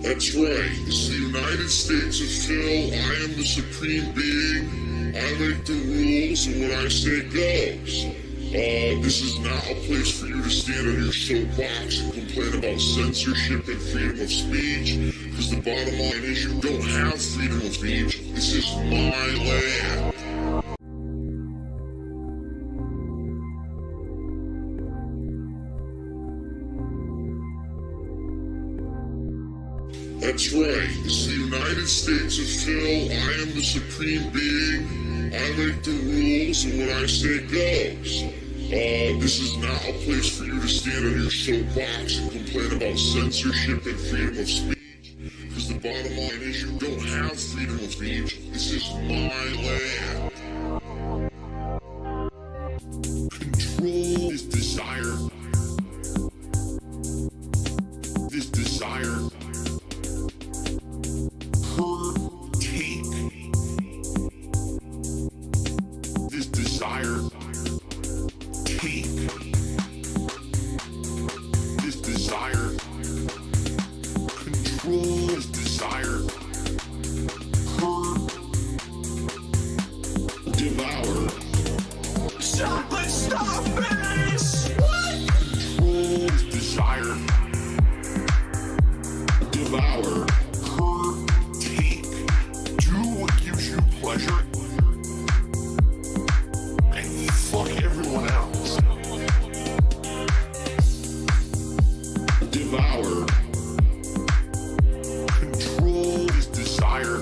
That's right. It's the United States of Phil. I am the supreme being. I make the rules, and what I say goes. This is not a place for you to stand on your soapbox and complain about censorship and freedom of speech, because the bottom line is you don't have freedom of speech. This is my land. That's right. It's the United States of Phil. I am the supreme being. I make the rules, and what I say goes. This is not a place for you to stand on your soapbox and complain about censorship and freedom of speech, because the bottom line is you don't have freedom of speech. This is my land. Control is desire. This desire. Take. This desire. Take. This desire. Control this desire. Devour. Stop! Let's stop this! What? Control this desire. Devour. Take. Do what gives you pleasure. And fuck everyone else. Devour. Control this desire.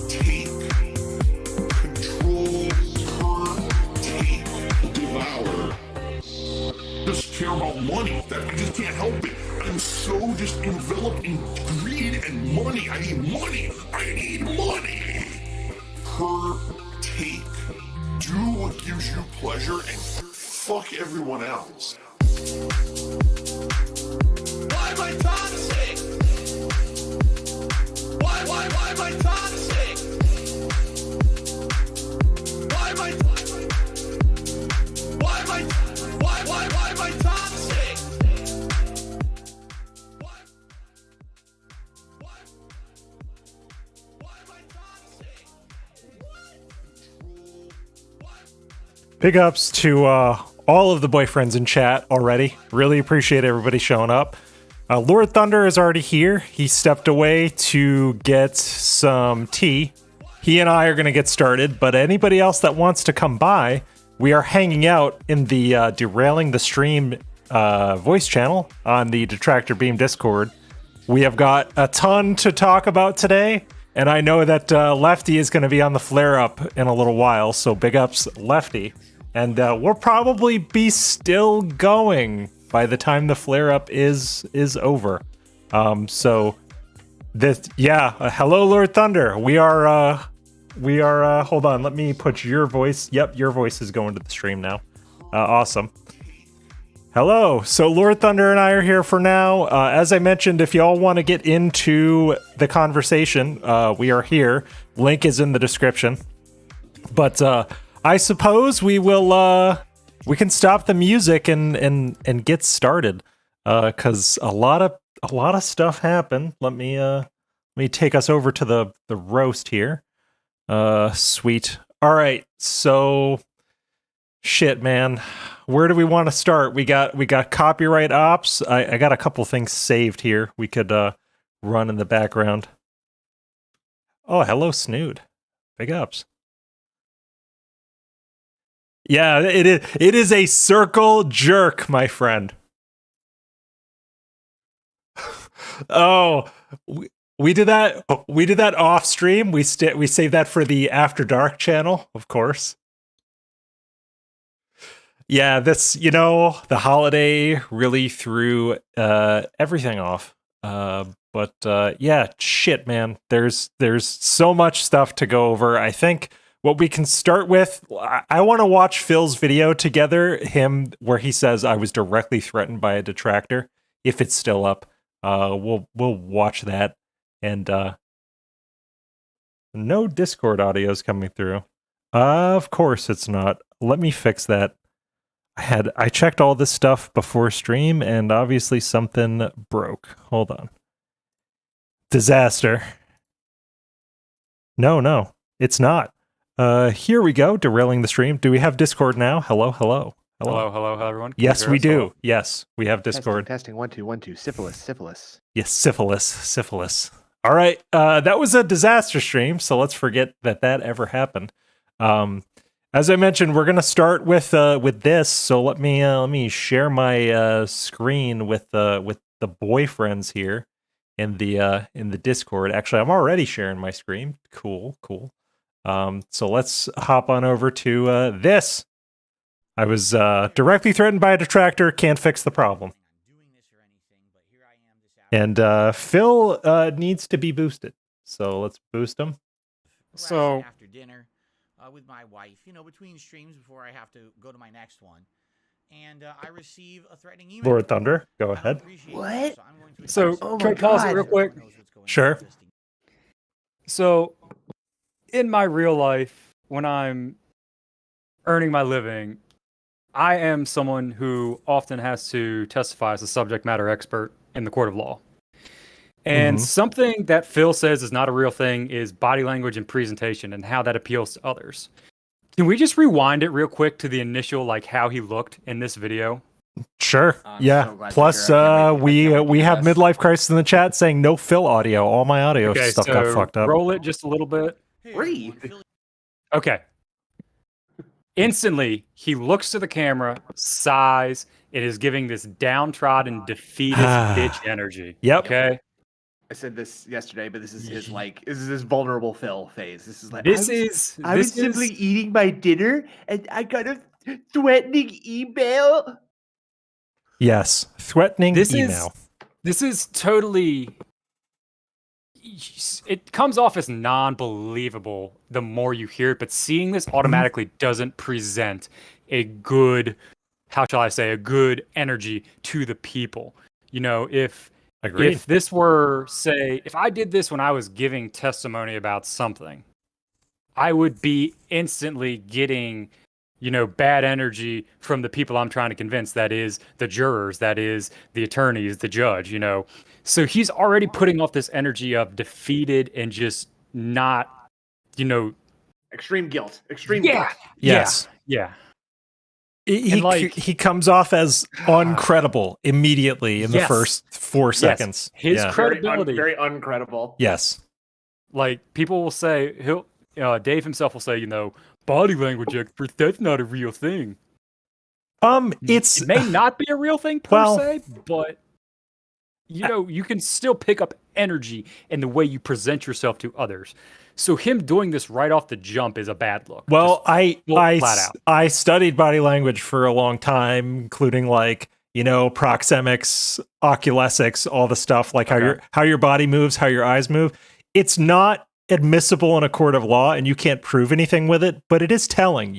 Take. Control. Take. Devour. Just care about money. That I just can't help it. I'm so just enveloped in greed and money. I need money. I need money. Take. Do what gives you pleasure and fuck everyone else. Why am I toxic? Why am I toxic? Why am I toxic? Why am I toxic? Big ups to all of the boyfriends in chat already. Really appreciate everybody showing up. Lord Thunder is already here. He stepped away to get some tea. He and I are going to get started, but anybody else that wants to come by, we are hanging out in the Derailing the Stream voice channel on the Detractor Beam Discord. We have got a ton to talk about today, and I know that Lefty is going to be on the flare-up in a little while, so big ups, Lefty. And we'll probably be still going by the time the flare-up is over. So this, yeah, hello, Lord Thunder. We are, hold on, let me put your voice. Yep, your voice is going to the stream now. Awesome. Hello. So Lord Thunder and I are here for now. As I mentioned, if y'all want to get into the conversation, we are here. Link is in the description. But I suppose we will we can stop the music and get started. Cause a lot of stuff happened. Let me take us over to the roast here. Sweet. All right. So shit, man. Where do we want to start? We got copyright ops. I got a couple things saved here. We could run in the background. Oh, hello, Snood. Big ups. Yeah, it is a circle jerk, my friend. Oh, we did that. We did that off stream. We saved that for the After Dark channel, of course. Yeah, this, the holiday really threw everything off. But yeah, shit, man. There's so much stuff to go over. I think what we can start with, I want to watch Phil's video together, where he says I was directly threatened by a detractor. If it's still up, we'll watch that. And no Discord audio is coming through. Of course it's not. Let me fix that. I checked all this stuff before stream, and obviously something broke. Hold on. Disaster. No, it's not. Here we go, derailing the stream. Do we have Discord now? Hello. Hello, everyone. Can Yes, you hear we us? do. Hello? Yes, we have Discord. Testing. 1 2 1 2. Syphilis. Yes, syphilis. All right, that was a disaster stream, so let's forget that ever happened. As I mentioned, we're gonna start with this. So let me share my screen with the boyfriends here in the Discord. Actually, I'm already sharing my screen. Cool. So let's hop on over to this. I was directly threatened by a detractor. Can't fix the problem. And Phil needs to be boosted. So let's boost him. So after dinner with my wife, between streams before I have to go to my next one, and I receive a threatening email. Lord Thunder, go ahead. What? So can I pause it real quick? Sure. So, in my real life, when I'm earning my living, I am someone who often has to testify as a subject matter expert in the court of law. And something that Phil says is not a real thing is body language and presentation and how that appeals to others. Can we just rewind it real quick to the initial, how he looked in this video? Sure. Yeah. so glad to Plus, hear it. I can't wait we to have hear this. midlife crisis in the chat saying no Phil audio. All my audio Okay, stuff so got fucked up. roll it just a little bit. Breathe. Okay. Instantly, he looks to the camera, sighs, and is giving this downtrodden, defeatist bitch energy. Yep. Okay. I said this yesterday, but this is his vulnerable Phil phase. This is I was simply eating my dinner and I got a threatening email. Yes. Threatening email. This is totally. It comes off as non-believable the more you hear it, but seeing this automatically doesn't present a good, how shall I say, a good energy to the people. Agreed. If this were, say, if I did this when I was giving testimony about something, I would be instantly getting, bad energy from the people I'm trying to convince. That is the jurors, that is the attorneys, the judge, So he's already putting off this energy of defeated and just not, Extreme guilt. Extreme yeah, guilt. Yes. yeah. He comes off as uncredible immediately in the first 4 seconds. His Yeah. credibility. Very uncredible. Yes. People will say, Dave himself will say, body language expert, that's not a real thing. It may not be a real thing per Well, se, but you can still pick up energy in the way you present yourself to others. So him doing this right off the jump is a bad look. Well, flat out. I studied body language for a long time, including proxemics, oculesics, all the stuff, how your body moves, how your eyes move. It's not admissible in a court of law, and you can't prove anything with it, but it is telling.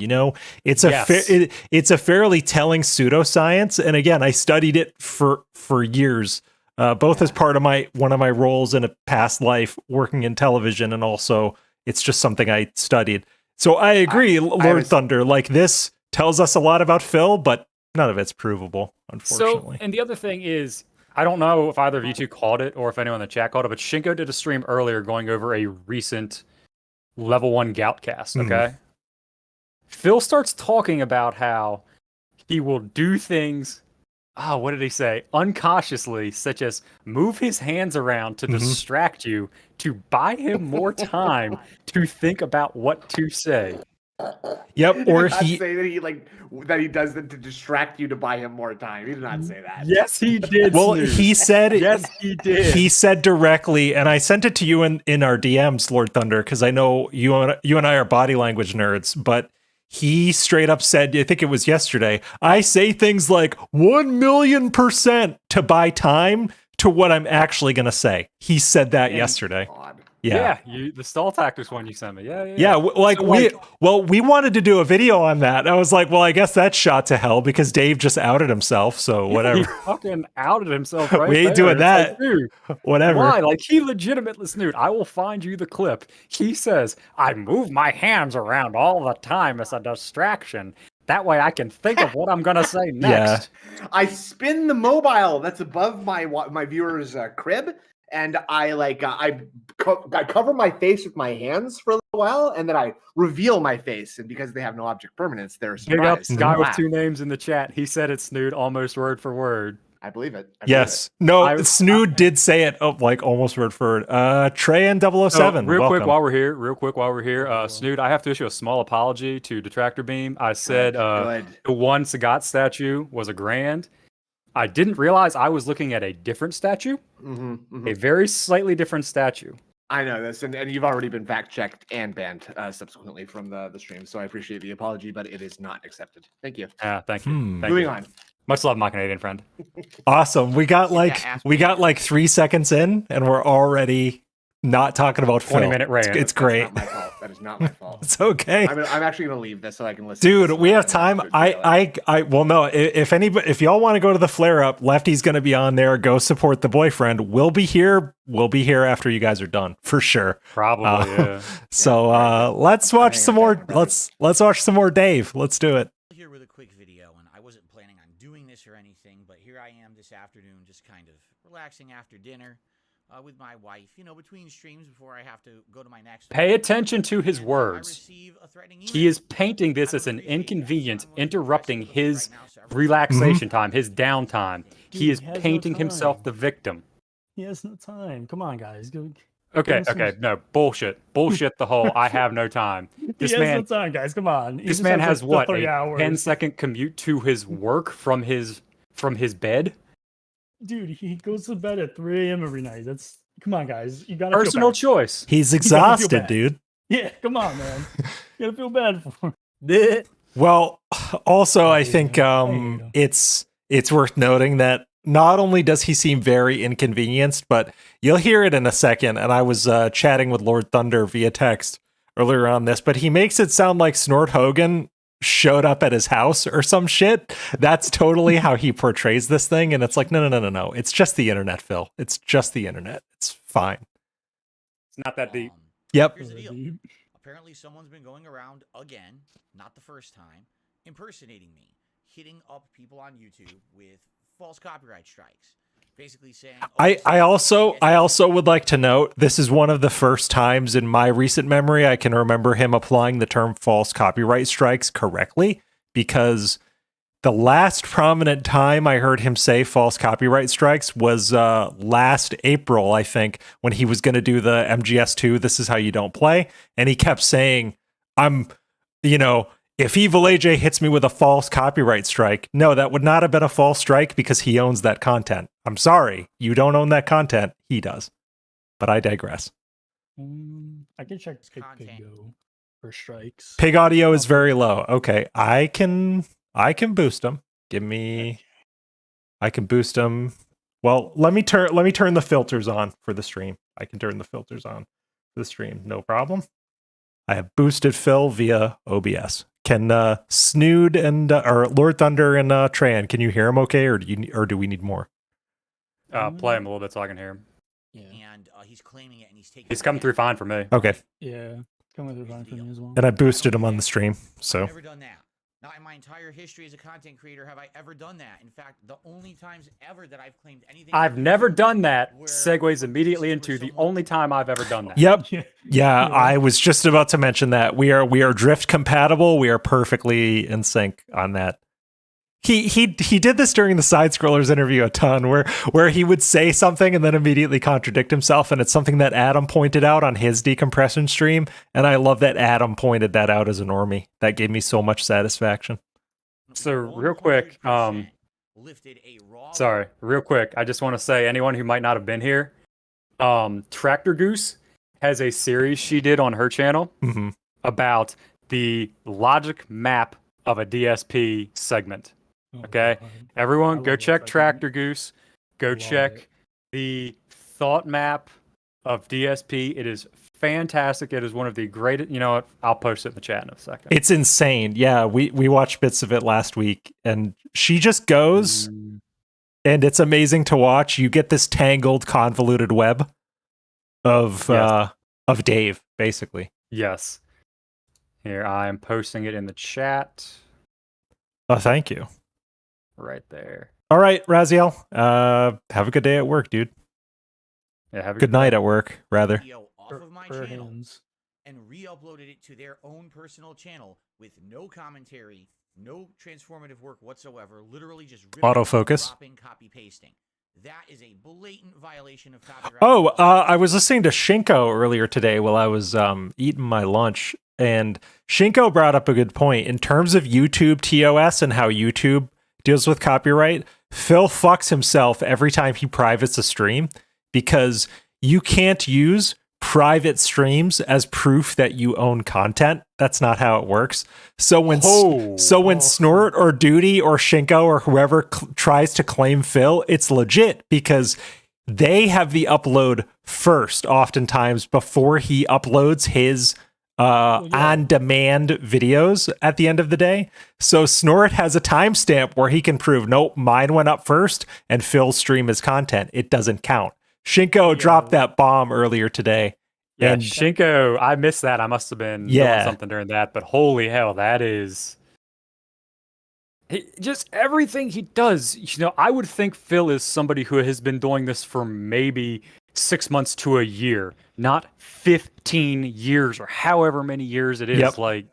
It's it's a fairly telling pseudoscience. And again, I studied it for years. Both as part of one of my roles in a past life working in television, and also it's just something I studied. So I agree, Lord Thunder, this tells us a lot about Phil, but none of it's provable, unfortunately. And the other thing is, I don't know if either of you two caught it or if anyone in the chat caught it, but Shinko did a stream earlier going over a recent level 1 Goutcast, okay? Phil starts talking about how he will do things, what did he say? Unconsciously, such as move his hands around to distract you, to buy him more time to think about what to say. Yep, or he say that he does that to distract you to buy him more time. He did not say that. Yes, he did. Well, he said yes, he did. He said directly, and I sent it to you in our DMs, Lord Thunder, because I know you and I are body language nerds, but he straight up said, I think it was yesterday, I say things like 1,000,000% to buy time to what I'm actually going to say. He said that yesterday. God. Yeah, the stall tactics one you sent me. Yeah. We wanted to do a video on that. I was like, well, I guess that's shot to hell because Dave just outed himself. So whatever. He fucking outed himself. Right we ain't there. doing that. Dude, whatever. Why? He legitimately snoot. I will find you the clip. He says, I move my hands around all the time as a distraction. That way I can think of what I'm gonna say next. I spin the mobile that's above my viewer's crib, and I cover my face with my hands for a little while, and then I reveal my face. And because they have no object permanence, they're Big up surprised. guy with 2 names in the chat. He said it, Snood, almost word for word. I believe it. Yes. No, Snood did say it like almost word for word. Trey and 007. Real quick welcome. while we're here, Snood, I have to issue a small apology to Detractor Beam. I said Good. the one Sagat statue was a grand. I didn't realize I was looking at a different statue. A very slightly different statue. I know this, and you've already been fact-checked and banned subsequently from the stream, so I appreciate the apology, but it is not accepted. Thank you. Thank you. Moving on. Much love, my Canadian friend. Awesome. We got like 3 seconds in, and we're already not talking about 20-minute rant. It's great. That's not my fault. That is not my fault. It's okay. I'm actually gonna leave this so I can listen. Dude, we have time. Well, no. If y'all want to go to the flare up, Lefty's going to be on there. Go support the boyfriend. We'll be here. We'll be here after you guys are done for sure. Probably. Yeah. So let's watch some more. Let's watch some more Dave. Let's do it. Here with a quick video, and I wasn't planning on doing this or anything, but here I am this afternoon, just kind of relaxing after dinner. With my wife, between streams before I have to go to my next one. Pay attention to his words. Receive a threatening email. He is painting this as an inconvenience, interrupting his relaxation time, his downtime. He is painting himself the victim. He has no time. Come on, guys. Okay, no, bullshit. Bullshit the whole I have no time. This he man, has no time, guys. Come on. This man has what, a 10-second commute to his work from his bed? Dude, he goes to bed at 3 a.m. every night. Come on, guys. You gotta personal choice. He's exhausted, dude. Yeah, come on, man. You gotta feel bad for him. Well, also, I think it's worth noting that not only does he seem very inconvenienced, but you'll hear it in a second. And I was chatting with Lord Thunder via text earlier on this, but he makes it sound like Snort Hogan showed up at his house or some shit. That's totally how he portrays this thing. And it's like, no. It's just the internet, Phil. It's just the internet. It's fine. It's not that deep. Yep. Here's the deal. Apparently someone's been going around again, not the first time, impersonating me, hitting up people on YouTube with false copyright strikes. Basically saying, I also would like to note this is one of the first times in my recent memory I can remember him applying the term false copyright strikes correctly, because the last prominent time I heard him say false copyright strikes was last April, I think, when he was going to do the MGS2 This Is How You Don't Play, and he kept saying, if Evil AJ hits me with a false copyright strike, no, that would not have been a false strike because he owns that content. I'm sorry, you don't own that content. He does. But I digress. I can check Pig for strikes. Pig audio is very low. Okay, I can boost him. I can boost him. Well, let me turn the filters on for the stream. I can turn the filters on for the stream. No problem. I have boosted Phil via OBS. Can Snood and or Lord Thunder and Tran, can you hear him okay, or do we need more? Play him a little bit so I can hear him. Yeah. And he's claiming it, and he's coming through fine for me. Okay. Yeah, coming through fine for me as well. And I boosted him on the stream, so. Never done that. Not in my entire history as a content creator have I ever done that. In fact, the only times ever that I've claimed anything... I've never done that. Segues immediately into the only time I've ever done that. Yep. Yeah, I was just about to mention that. We are drift compatible. We are perfectly in sync on that. He did this during the Side Scrollers interview a ton, where he would say something and then immediately contradict himself, and it's something that Adam pointed out on his decompression stream, and I love that Adam pointed that out as a normie. That gave me so much satisfaction. So real quick, I just want to say, anyone who might not have been here, Tractor Goose has a series she did on her channel about the logic map of a DSP segment. Okay, everyone go check Tractor Goose. Go check the thought map of DSP. It is fantastic. It is one of the greatest. You know what? I'll post it in the chat in a second. It's insane. Yeah, we watched bits of it last week, and she just goes, and it's amazing to watch. You get this tangled, convoluted web of Dave, basically. Yes. Here, I am posting it in the chat. Oh, thank you. Right there. All right, Raziel. Have a good day at work, dude. Yeah, have a Good night at work, rather. Video off of my For channel hands. and re-uploaded it to their own personal channel with no commentary, no transformative work whatsoever, literally just Autofocus. dropping, copy pasting. That is a blatant violation of copyright. Oh, I was listening to Shinko earlier today while I was eating my lunch, and Shinko brought up a good point in terms of YouTube TOS and how YouTube deals with copyright. Phil fucks himself every time he privates a stream because you can't use private streams as proof that you own content. That's not how it works. So when Snort or Duty or Shinko or whoever tries to claim Phil, it's legit because they have the upload first, oftentimes before he uploads his on-demand videos at the end of the day. So Snort has a timestamp where he can prove, nope, mine went up first and Phil's stream is content. It doesn't count. Shinko dropped that bomb earlier today. Yeah, And Shinko, I missed that. I must have been doing something during that, but holy hell, that is just everything he does. I would think Phil is somebody who has been doing this for maybe 6 months to a year, not 15 years or however many years it is. Yep. Like,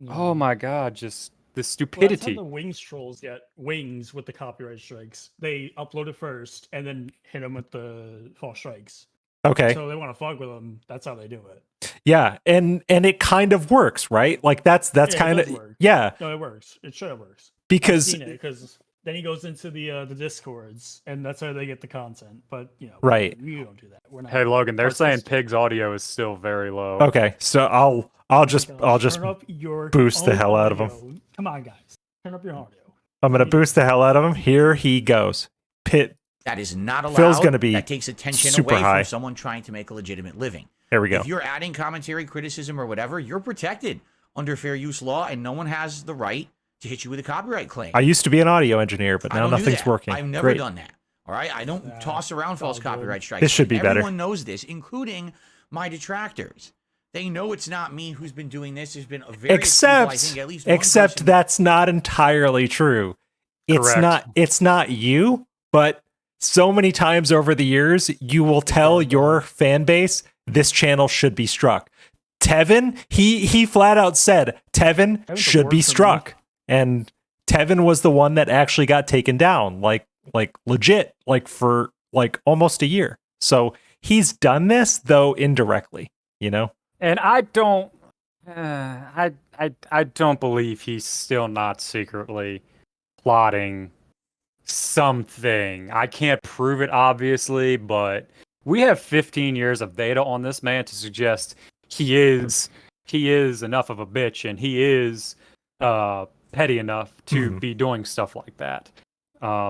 oh my God, just the Well, that's stupidity. how the Wings trolls get wings with the copyright strikes. They upload it first and then hit them with the false strikes. okay. So they want to fuck with them. That's how they do it. Yeah, and it kind of works, right? Like that's Yeah, it kind does of work. yeah, No, it works. It sure works. because Because then he goes into the Discords, and that's how they get the content. But Right. we don't do that. We're not. Hey, Logan, they're That's saying just- Pig's audio is still very low. okay, so I'll just Turn up your boost the own hell out of him. audio. Come on, guys, turn up your audio. I'm gonna boost the hell out of him. Here he goes. Pit. That is not allowed. Phil's gonna be that takes attention super away high. from someone trying to make a legitimate living. There we go. If you're adding commentary, criticism, or whatever, you're protected under fair use law, and no one has the right to hit you with a copyright claim. I used to be an audio engineer, but I now don't do nothing's that. working. I've never Great. done that. All right, I don't Yeah, toss around it's all false good. copyright strikes. This should be better. Everyone knows this, including my detractors. They know it's not me who's been doing this. There's been a very Except person. that's not entirely true. Correct. It's not you, but so many times over the years, you will tell your fan base this channel should be struck. Tevin, he flat out said Tevin Tevin's should a be word for me. struck, and Tevin was the one that actually got taken down, like legit, like for like almost a year. So he's done this though indirectly, And I don't, I don't believe he's still not secretly plotting something. I can't prove it, obviously, but we have 15 years of data on this man to suggest he is enough of a bitch, and he is petty enough to be doing stuff like that.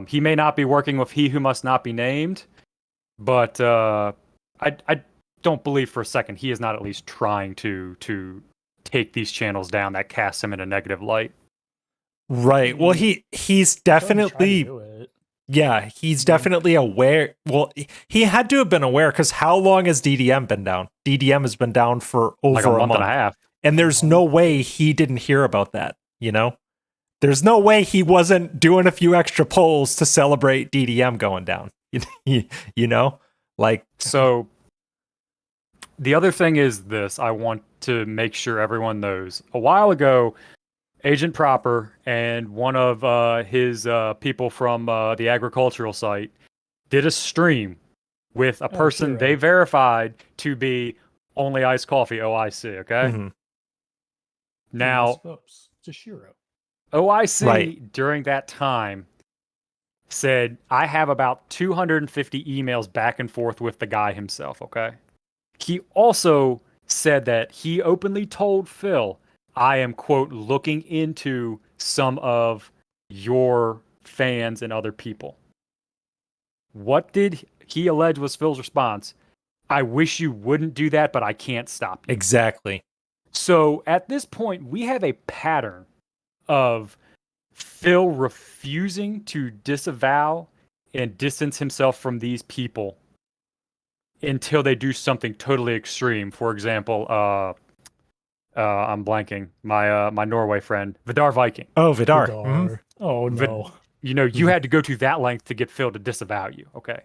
He may not be working with he who must not be named, but I don't believe for a second he is not at least trying to take these channels down that cast him in a negative light. Right. Well, he's definitely he's definitely aware. Well, he had to have been aware because how long has DDM been down? DDM has been down for over Like a month and a half. And there's no way he didn't hear about that, There's no way he wasn't doing a few extra polls to celebrate DDM going down. Like, so the other thing is this, I want to make sure everyone knows. A while ago, Agent Proper and one of his people from the agricultural site did a stream with a person they verified to be Only Iced Coffee, OIC, okay? mhm. Now, to Shiro. OIC during that time said, I have about 250 emails back and forth with the guy himself, okay? He also said that he openly told Phil, I am, quote, looking into some of your fans and other people. What did he allege was Phil's response? I wish you wouldn't do that, but I can't stop you. Exactly. So at this point, we have a pattern of Phil refusing to disavow and distance himself from these people until they do something totally extreme. For example, I'm blanking. My Norway friend, Vidar Viking. Oh, Vidar. Vidar. Oh But, no. you had to go to that length to get Phil to disavow you. Okay.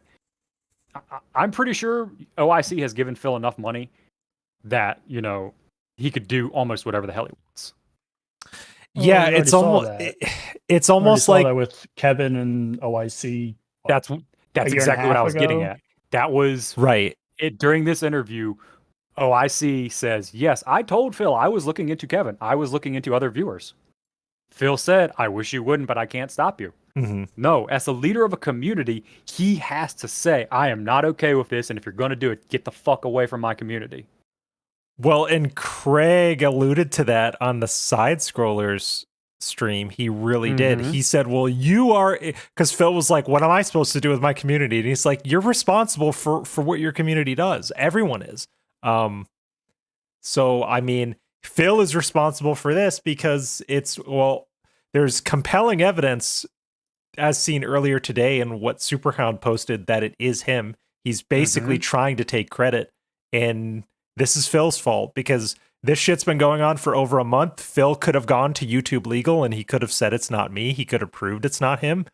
I'm pretty sure OIC has given Phil enough money that, he could do almost whatever the hell he wants. Yeah, we already it's saw almost that. it's We already almost saw like that with Kevin and OIC. That's a year exactly and a what I half was getting ago. at. That was right. it during this interview. OIC says, yes, I told Phil I was looking into Kevin. I was looking into other viewers. Phil said, I wish you wouldn't, but I can't stop you. Mhm. No, as a leader of a community, he has to say, I am not okay with this, and if you're going to do it, get the fuck away from my community. Well, and Craig alluded to that on the side scrollers stream. He really did. Mhm. He said, well, you are, because Phil was like, what am I supposed to do with my community? And he's like, you're responsible for what your community does. Everyone is. So, I mean, Phil is responsible for this because there's compelling evidence as seen earlier today in what Superhound posted that it is him. He's basically trying to take credit, and this is Phil's fault because this shit's been going on for over a month. Phil could have gone to YouTube Legal and he could have said it's not me. He could have proved it's not him.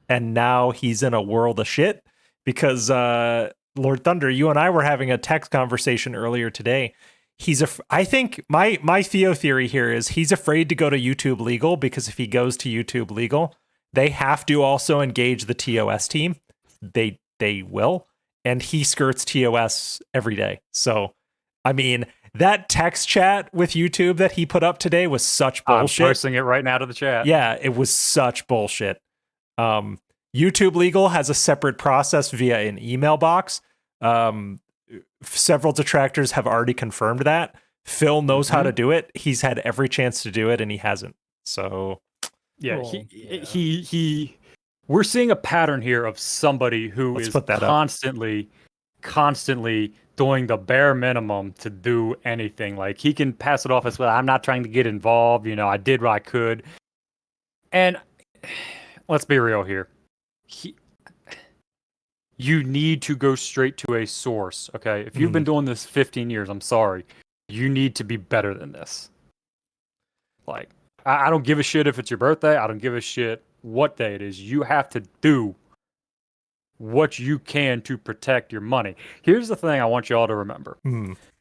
And now he's in a world of shit because Lord Thunder, you and I were having a text conversation earlier today. I think my Theo theory here is he's afraid to go to YouTube Legal because if he goes to YouTube Legal, they have to also engage the TOS team. They will, and he skirts TOS every day. So, I mean, that text chat with YouTube that he put up today was such bullshit. I'm posting it right now to the chat. Yeah, it was such bullshit. YouTube Legal has a separate process via an email box. Several detractors have already confirmed that. Phil knows how to do it. He's had every chance to do it, and he hasn't. So, yeah, Cool. he we're seeing a pattern here of somebody who Let's is put that up. constantly doing the bare minimum to do anything. Like he can pass it off as, well, I'm not trying to get involved, I did what I could. And let's be real here. You need to go straight to a source, okay? If you've been doing this 15 years, I'm sorry. You need to be better than this. Like, I don't give a shit if it's your birthday. I don't give a shit what day it is. You have to do what you can to protect your money. Here's the thing I want you all to remember.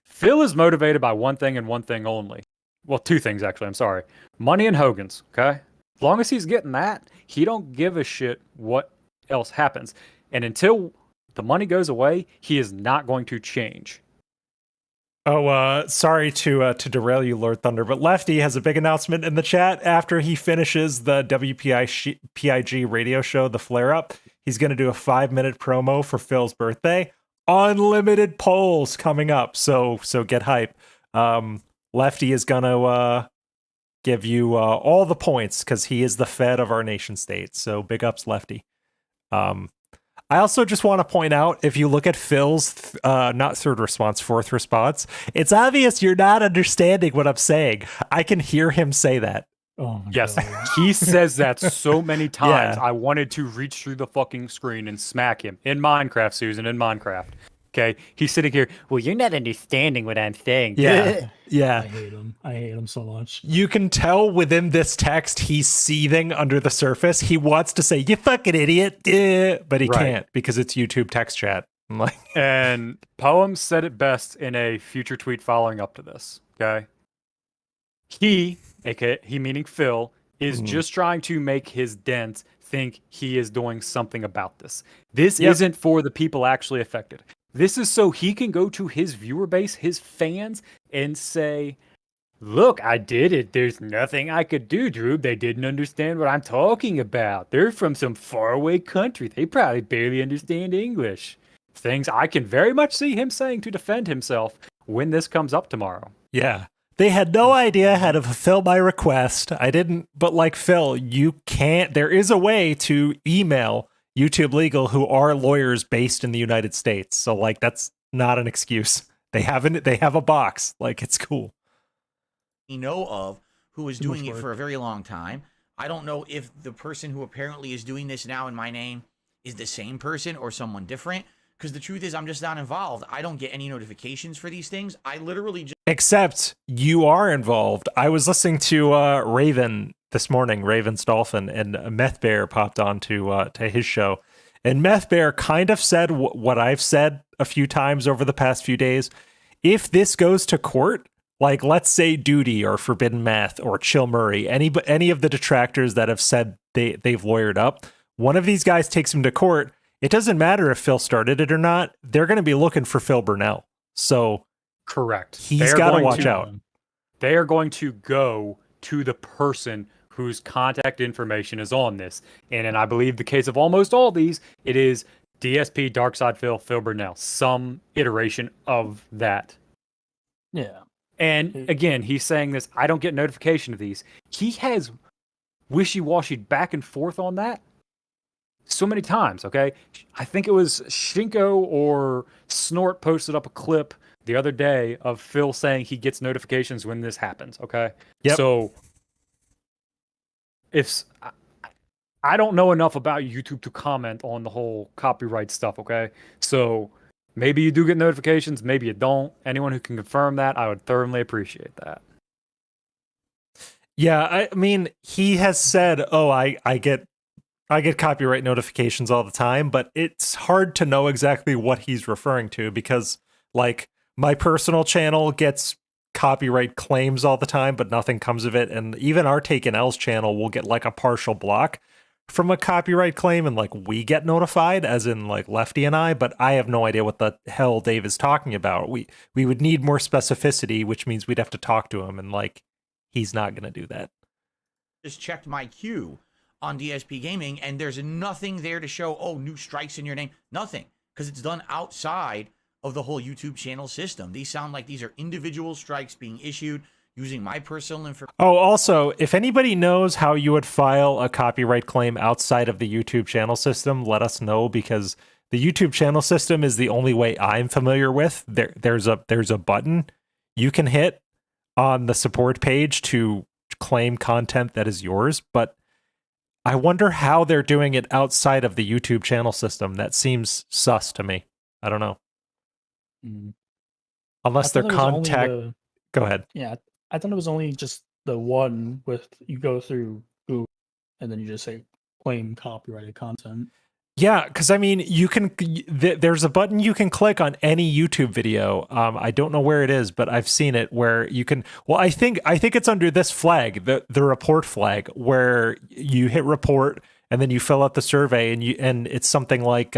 Phil is motivated by one thing and one thing only. Well, two things, actually. I'm sorry. Money and Hogan's, okay? As long as he's getting that, he don't give a shit what else happens. And until the money goes away, he is not going to change. Oh, sorry to derail you, Lord Thunder, but Lefty has a big announcement in the chat. After he finishes the WPIG radio show, The Flare Up, he's going to do a 5-minute promo for Phil's birthday. Unlimited polls coming up, so get hype. Lefty is going to give you all the points because he is the Fed of our nation state. So big ups, Lefty. I also just want to point out, if you look at Phil's, not third response, fourth response, it's obvious you're not understanding what I'm saying. I can hear him say that. Oh my Yes, God. he says that so many times. Yeah. I wanted to reach through the fucking screen and smack him. In Minecraft, Susan, in Minecraft. Okay? He's sitting here, well, you're not understanding what I'm saying. Yeah. I hate him. I hate him so much. You can tell within this text, he's seething under the surface. He wants to say, you fucking idiot, but he Right. can't because it's YouTube text chat. I'm like, And Poem said it best in a future tweet following up to this. Okay? He, aka he meaning Phil, is just trying to make his dent think he is doing something about this. This isn't for the people actually affected. This is so he can go to his viewer base, his fans, and say, look, I did it. There's nothing I could do, Drew. They didn't understand what I'm talking about. They're from some faraway country. They probably barely understand English. Things I can very much see him saying to defend himself when this comes up tomorrow. yeah. They had no idea how to fulfill my request. I didn't, but like Phil, you can't, there is a way to email YouTube Legal, who are lawyers based in the United States. So like, that's not an excuse. They have a box. Like, it's cool. We know of who is Too much doing it work. for a very long time. I don't know if the person who apparently is doing this now in my name is the same person or someone different. Because the truth is, I'm just not involved. I don't get any notifications for these things. I literally just... Except you are involved. I was listening to Raven this morning, Raven's Dolphin, and Meth Bear popped on to his show. And Meth Bear kind of said what I've said a few times over the past few days. If this goes to court, like let's say Duty or Forbidden Math or Chill Murray, any of the detractors that have said they've lawyered up, one of these guys takes him to court. It doesn't matter if Phil started it or not. They're going to be looking for Phil Burnell. So correct. He's got to watch out. They are going to go to the person whose contact information is on this. And in I believe the case of almost all these, it is DSP, Darkside Phil, Phil Burnell, some iteration of that. Yeah. And again, he's saying this, I don't get notification of these. He has wishy-washy back and forth on that so many times, okay? I think it was Shinko or Snort posted up a clip the other day of Phil saying he gets notifications when this happens, okay? Yep. So if I don't know enough about YouTube to comment on the whole copyright stuff, okay? So maybe you do get notifications, maybe you don't. Anyone who can confirm that, I would thoroughly appreciate that. Yeah, I mean, he has said, "Oh, I get copyright notifications all the time," but it's hard to know exactly what he's referring to because, like, my personal channel gets copyright claims all the time, but nothing comes of it, and even our Taken L's channel will get like a partial block from a copyright claim, and like we get notified, as in like Lefty and I, but I have no idea what the hell Dave is talking about. We would need more specificity, which means we'd have to talk to him, and like he's not going to do that. Just checked my queue on DSP Gaming, and there's nothing there to show, oh, new strikes in your name. Nothing, because it's done outside of the whole YouTube channel system. These sound like these are individual strikes being issued using my personal information. Oh, also, if anybody knows how you would file a copyright claim outside of the YouTube channel system, let us know, because the YouTube channel system is the only way I'm familiar with. There's a button you can hit on the support page to claim content that is yours, but I wonder how they're doing it outside of the YouTube channel system. That seems sus to me. I don't know. Unless they're contact. Go ahead. Yeah, I thought it was only just the one with you go through Google and then you just say claim copyrighted content. Yeah, because I mean, you can. There's a button you can click on any YouTube video. I don't know where it is, but I've seen it where you can. Well, I think it's under this flag, the report flag, where you hit report and then you fill out the survey, and it's something like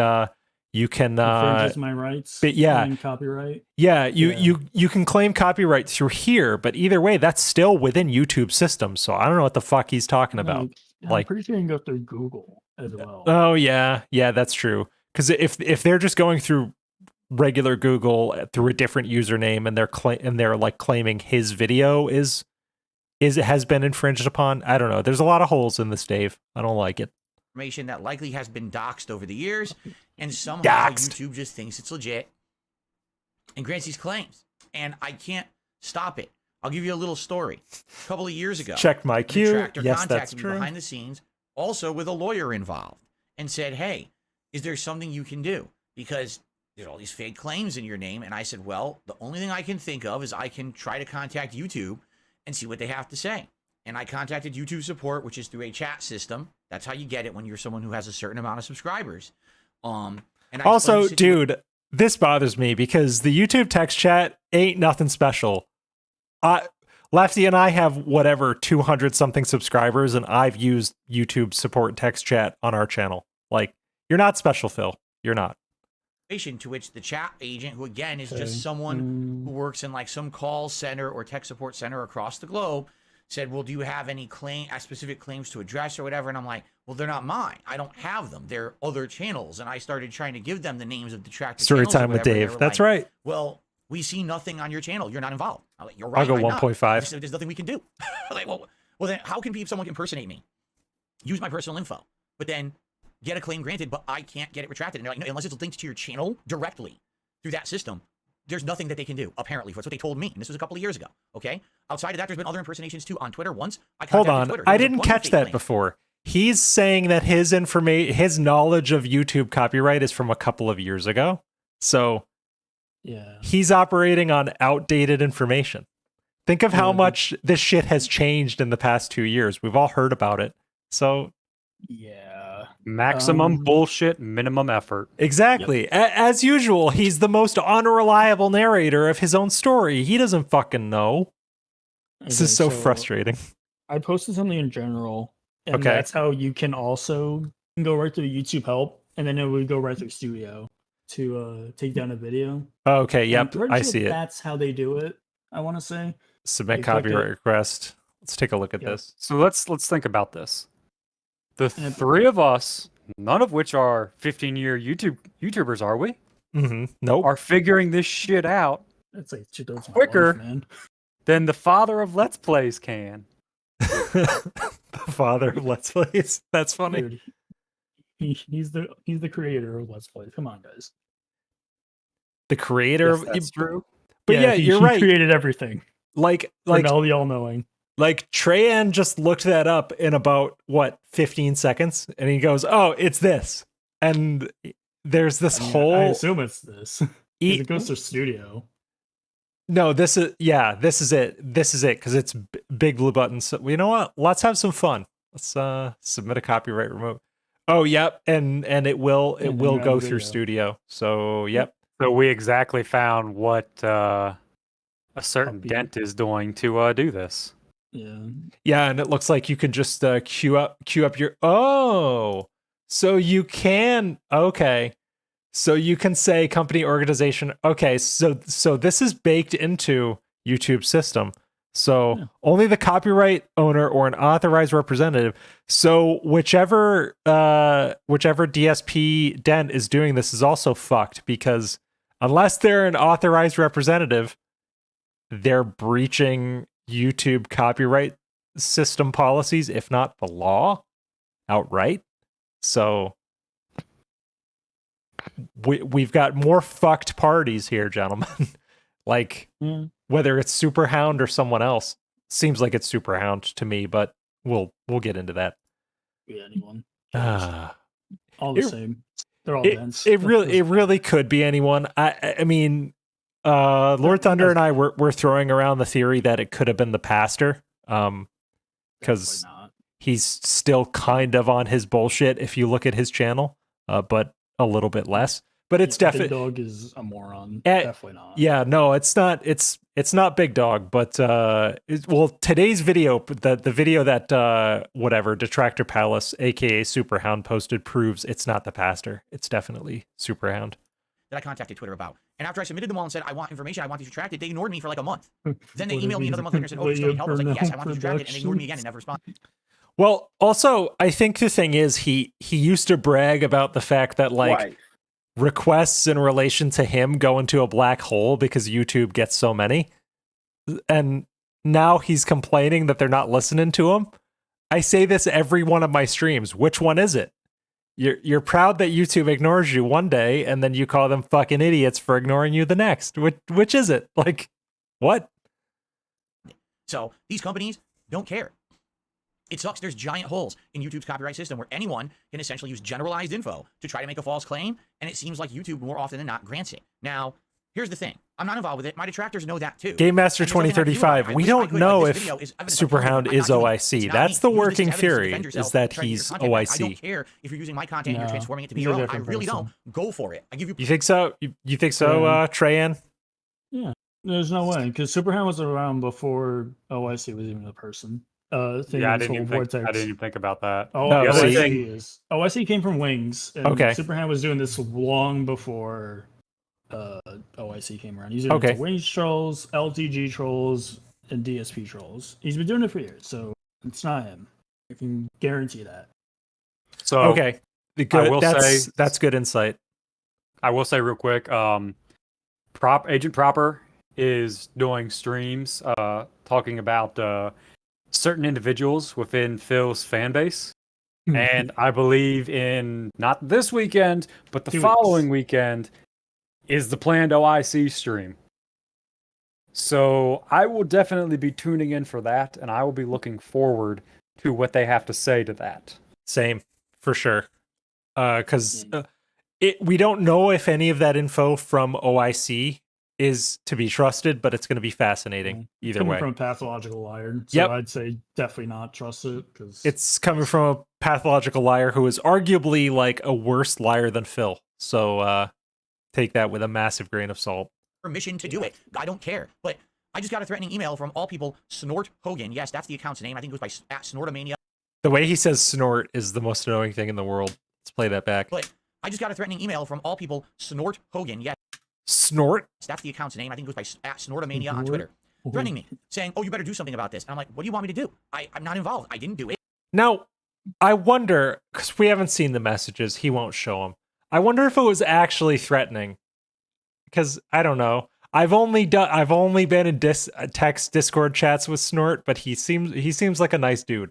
you can infringes my rights. But yeah, claim copyright. Yeah, you can claim copyright through here, but either way, that's still within YouTube system. So I don't know what the fuck he's talking about. I'm pretty sure you can go through Google as well. Oh yeah, that's true. Because if they're just going through regular Google through a different username and they're like claiming his video has been infringed upon, I don't know. There's a lot of holes in this, Dave. I don't like it. Information that likely has been doxed over the years, and somehow YouTube just thinks it's legit and grants these claims, and I can't stop it. I'll give you a little story. A couple of years ago, check my queue. Yes, that's contacted true. me behind the scenes, also with a lawyer involved, and said, "Hey, is there something you can do? Because there's all these fake claims in your name." And I said, "Well, the only thing I can think of is I can try to contact YouTube and see what they have to say." And I contacted YouTube support, which is through a chat system. That's how you get it when you're someone who has a certain amount of subscribers. And I also, dude, this bothers me because the YouTube text chat ain't nothing special. Lefty and I have whatever 200 something subscribers, and I've used YouTube support text chat on our channel. Like, you're not special, Phil. You're not. To which the chat agent, who again is just someone who works in like some call center or tech support center across the globe, said, "Well, do you have any specific claims to address or whatever?" And I'm like, "Well, they're not mine. I don't have them. They're other channels." And I started trying to give them the names of detractor Story channels. time with Dave. That's right. "Well, we see nothing on your channel. You're not involved." I'm like, "You're right. I'll go 1.5. So there's nothing we can do." I'm like, well, then how can someone impersonate me, use my personal info, but then get a claim granted, but I can't get it retracted? And they're like, "No, unless it's linked to your channel directly through that system, there's nothing that they can do," apparently. That's what they told me. And this was a couple of years ago. Okay. Outside of that, there's been other impersonations too on Twitter. Once Hold on. I didn't catch that before. He's saying that his knowledge of YouTube copyright is from a couple of years ago. So yeah, he's operating on outdated information. Think of how Yeah. much this shit has changed in the past 2 years. We've all heard about it. So Yeah. Maximum bullshit, minimum effort. exactly. As usual, he's the most unreliable narrator of his own story. He doesn't fucking know. This is so frustrating. I posted something in general, and Okay. that's how you can also go right through YouTube help, and then it would go right through Studio to take down a video. Okay, And yep, I'm pretty I sure see it. That's how they do it. I want to say. Submit you click copyright it. request. Let's take a look at Yep. this. So let's think about this. The And- three of us, none of which are 15-year YouTubers, are we? Nope. Are figuring this shit out It's like 2/3 of my Quicker. life, man. than the father of Let's Plays can. The father of Let's Plays. That's funny. Dude, he's the creator of Let's Play. Come on, guys. The creator Yes, of that's true. But yeah, he, you're he right. created everything. Like For all the all-knowing. like Treyan just looked that up in about 15 seconds, and he goes, "Oh, it's this." And there's this I mean, whole I assume it's this. 'Cause it goes to Studio. No, this is it. This is it because it's big blue button. So you know what? Let's have some fun. Let's submit a copyright remote. Oh, yep, and it will And then go run through video. Studio. So yep. So we exactly found what a certain Copy. dent is doing to do this. Yeah. Yeah, and it looks like you can just queue up your so you can so you can say company organization. Okay, so this is baked into YouTube's system. So Yeah. only the copyright owner or an authorized representative. So whichever DSP dent is doing this is also fucked, because unless they're an authorized representative, they're breaching YouTube copyright system policies, if not the law, outright. So we've got more fucked parties here, gentlemen. Like Yeah. whether it's Superhound or someone else. Seems like it's Superhound to me, but we'll get into that. Be anyone. It- All the same. They're all dense. It really could be anyone. I mean, Lord Thunder and I were throwing around the theory that it could have been the pastor, because Definitely not. he's still kind of on his bullshit if you look at his channel, but a little bit less. But it's Big definitely Dog is a moron. Eh, Definitely not. yeah, no, it's not. It's not Big Dog, but today's video, the video that whatever Detractor Palace, aka Superhound, posted proves it's not the pastor. It's definitely Superhound. That I contacted Twitter about. And after I submitted them all and said, I want information, I want these retracted, they ignored me for like a month. Then they What emailed me is another month later and said, oh, you still need help? I was like, yes, I want these retracted. And they ignored me again and never responded. Well, also, I think the thing is he used to brag about the fact that like Why? requests in relation to him go into a black hole because YouTube gets so many. And now he's complaining that they're not listening to him. I say this every one of my streams. Which one is it? You're proud that YouTube ignores you one day, and then you call them fucking idiots for ignoring you the next. Which is it? Like, what? So these companies don't care. It sucks. There's giant holes in YouTube's copyright system where anyone can essentially use generalized info to try to make a false claim, and it seems like YouTube more often than not grants it. Now, here's the thing. I'm not involved with it. My detractors know that too. Game Master And there's nothing I can do about it. 2035. I We wish I don't could, know like, this if video is evidence of Superhound I'm not is doing it. OIC. It's not That's me. the Use this working as evidence to theory, defend yourself is that and try to get your he's content back. I don't OIC. care if you're using my content and you're No, transforming it to be he's a your own. I different really person. don't. Go for it. I give you. You think so? You think so, Treyan? Yeah. There's no way, because Superhound was around before OIC was even a person. Yeah, I didn't even think about that. Oh, No, OIC see- is. OIC came from Wings. And Okay. Superhound was doing this long before OIC came around. He's doing it Okay. to Wings trolls, LTG trolls, and DSP trolls. He's been doing it for years, so it's not him. I can guarantee that. So Okay. Good. will That's good insight. I will say real quick, Agent Proper is doing streams talking about certain individuals within Phil's fan base. And I believe in not this weekend, but the 2 following weeks. weekend is the planned OIC stream. So I will definitely be tuning in for that, and I will be looking forward to what they have to say to that. Same, for sure. Because we don't know if any of that info from OIC is to be trusted, but it's going to be fascinating It's either coming way. from a pathological liar, so Yep. I'd say definitely not trust it because It's coming from a pathological liar who is arguably like a worse liar than Phil. So take that with a massive grain of salt. Permission to do it. I don't care. But I just got a threatening email from all people, Snort Hogan. Yes, that's the account's name. I think it goes by @Snortomania. The way he says snort is the most annoying thing in the world. Let's play that back. But I just got a threatening email from all people, Snort Hogan. Yes, Snort? that's the account's name. I think it goes by @Snortomania on Twitter. Threatening me, saying, "Oh, you better do something about this." And I'm like, "What do you want me to do? I'm not involved. I didn't do it." Now, I wonder, because we haven't seen the messages, he won't show them. I wonder if it was actually threatening. Because I don't know. I've only been in text Discord chats with Snort, but he seems like a nice dude.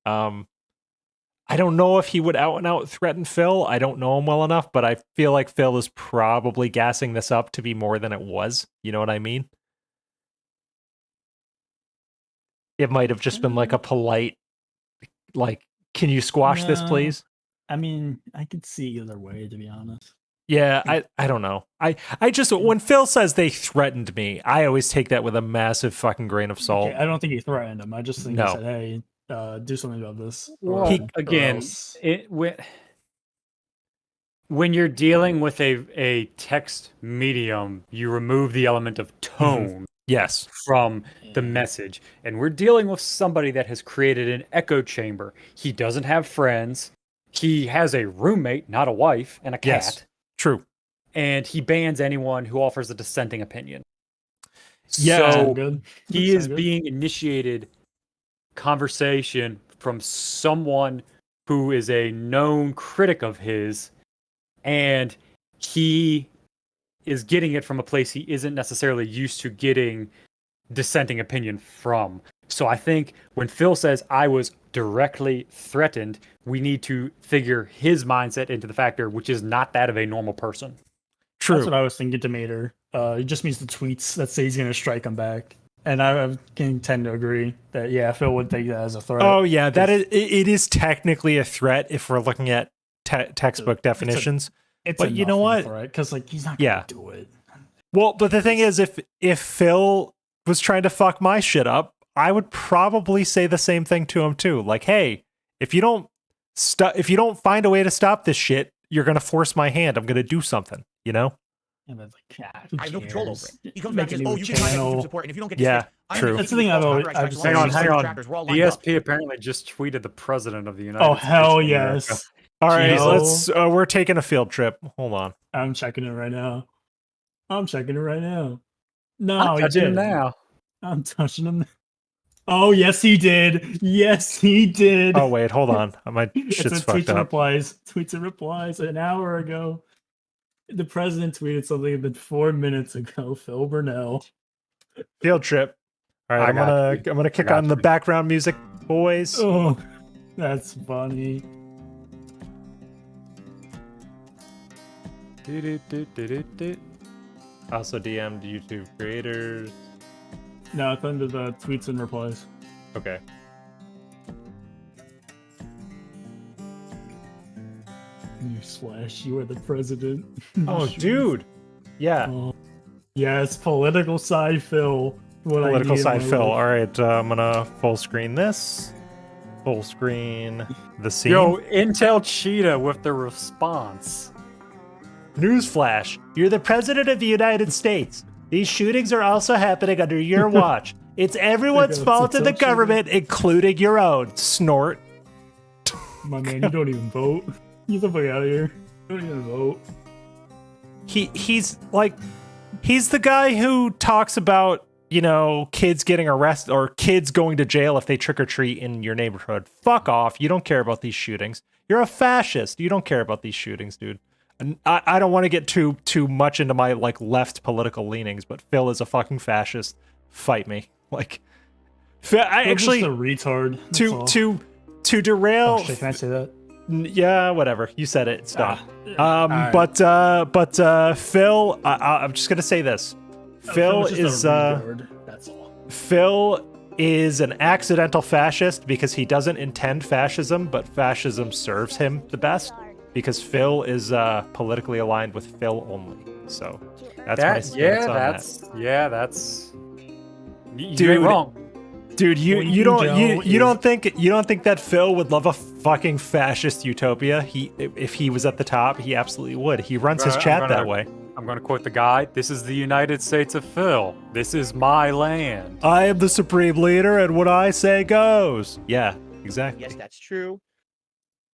I don't know if he would out and out threaten Phil. I don't know him well enough, but I feel like Phil is probably gassing this up to be more than it was. You know what I mean? It might have just been like a polite, like, can you squash this, No. please? I mean, I could see either way, to be honest. Yeah, I don't know. I just, when Phil says they threatened me, I always take that with a massive fucking grain of salt. Okay, I don't think he threatened him. I just think No. he said, "Hey, do something about this." Well, He- or again, else. when you're dealing with a text medium, you remove the element of tone Yes. from the message. And we're dealing with somebody that has created an echo chamber. He doesn't have friends. He has a roommate, not a wife, and a cat. Yes. True. And he bans anyone who offers a dissenting opinion. Yeah. So Sound good? he Sound is good? being initiated conversation from someone who is a known critic of his, and he is getting it from a place he isn't necessarily used to getting dissenting opinion from. So I think when Phil says I was directly threatened, we need to figure his mindset into the factor, which is not that of a normal person. True. That's what I was thinking to Mater. It just means the tweets that say he's going to strike him back. And I can tend to agree that, yeah, Phil would take that as a threat. Oh yeah, that is. It is technically a threat if we're looking at textbook definitions. It's but a you know nothing what? threat, because like he's not Yeah. going to do it. Well, but the thing is, if Phil was trying to fuck my shit up, I would probably say the same thing to him too. Like, hey, if you don't find a way to stop this shit, you're gonna force my hand. I'm gonna do something. You know? And it's like, yeah, who I have no control over cares? it. He comes back Make and a says, new "Oh, you can contact channel. YouTube support, and if you don't get Yeah, this fixed, I'm true. gonna That's the use thing I've false always- copyright I've strikes just- while Hang on, these hang on. detractors were all lined up." ESP apparently just tweeted the president of the United Oh States. hell of America. yes! All right, Jesus. let's. We're taking a field trip. Hold on. I'm checking it right now. No, I'm he touching him didn't. now. I'm touching him. Oh yes, he did. Yes, he did. Oh wait, hold on. My It's shit's a tweets fucked and up. replies. Tweets and replies. An hour ago, the president tweeted something that 4 minutes ago. Phil Burnell. Field trip. All right, I'm gonna kick got on the you. background music, boys. Oh, that's funny. Also DM'd YouTube creators. No, it's under the tweets and replies. Okay. Newsflash, you are the president. Oh, dude. Yeah. Oh, yes, political side Phil. What I Political need in side my fill. life. All right, I'm gonna full screen this. Full screen the scene. Yo, Intel Cheetah with the response. Newsflash: you're the president of the United States. These shootings are also happening under your watch. It's everyone's There goes fault in the Intel government, including your own. Snort. My man, you don't even vote. Get the fuck out of here. You don't even vote. He's the guy who talks about, you know, kids getting arrested or kids going to jail if they trick or treat in your neighborhood. Fuck off. You don't care about these shootings. You're a fascist. You don't care about these shootings, dude. And I don't want to get too much into my like left political leanings, but Phil is a fucking fascist. Fight me. Like, I Phil's actually just a retard. that's all. to derail. Oh, shit, can I say that? Yeah, whatever. You said it. Stop. alright. But Phil, I'm just gonna say this. Phil Phil's just is a retard, that's all. Phil is an accidental fascist because he doesn't intend fascism, but fascism serves him the best because Phil is politically aligned with Phil only. So that's my stance on that's you Dude, ain't wrong. Dude, you Joe don't think that Phil would love a fucking fascist utopia? If he was at the top, he absolutely would. He runs his chat that way. I'm going to quote the guy. This is the United States of Phil. This is my land. I am the supreme leader, and what I say goes. Yeah, exactly. Yes, that's true.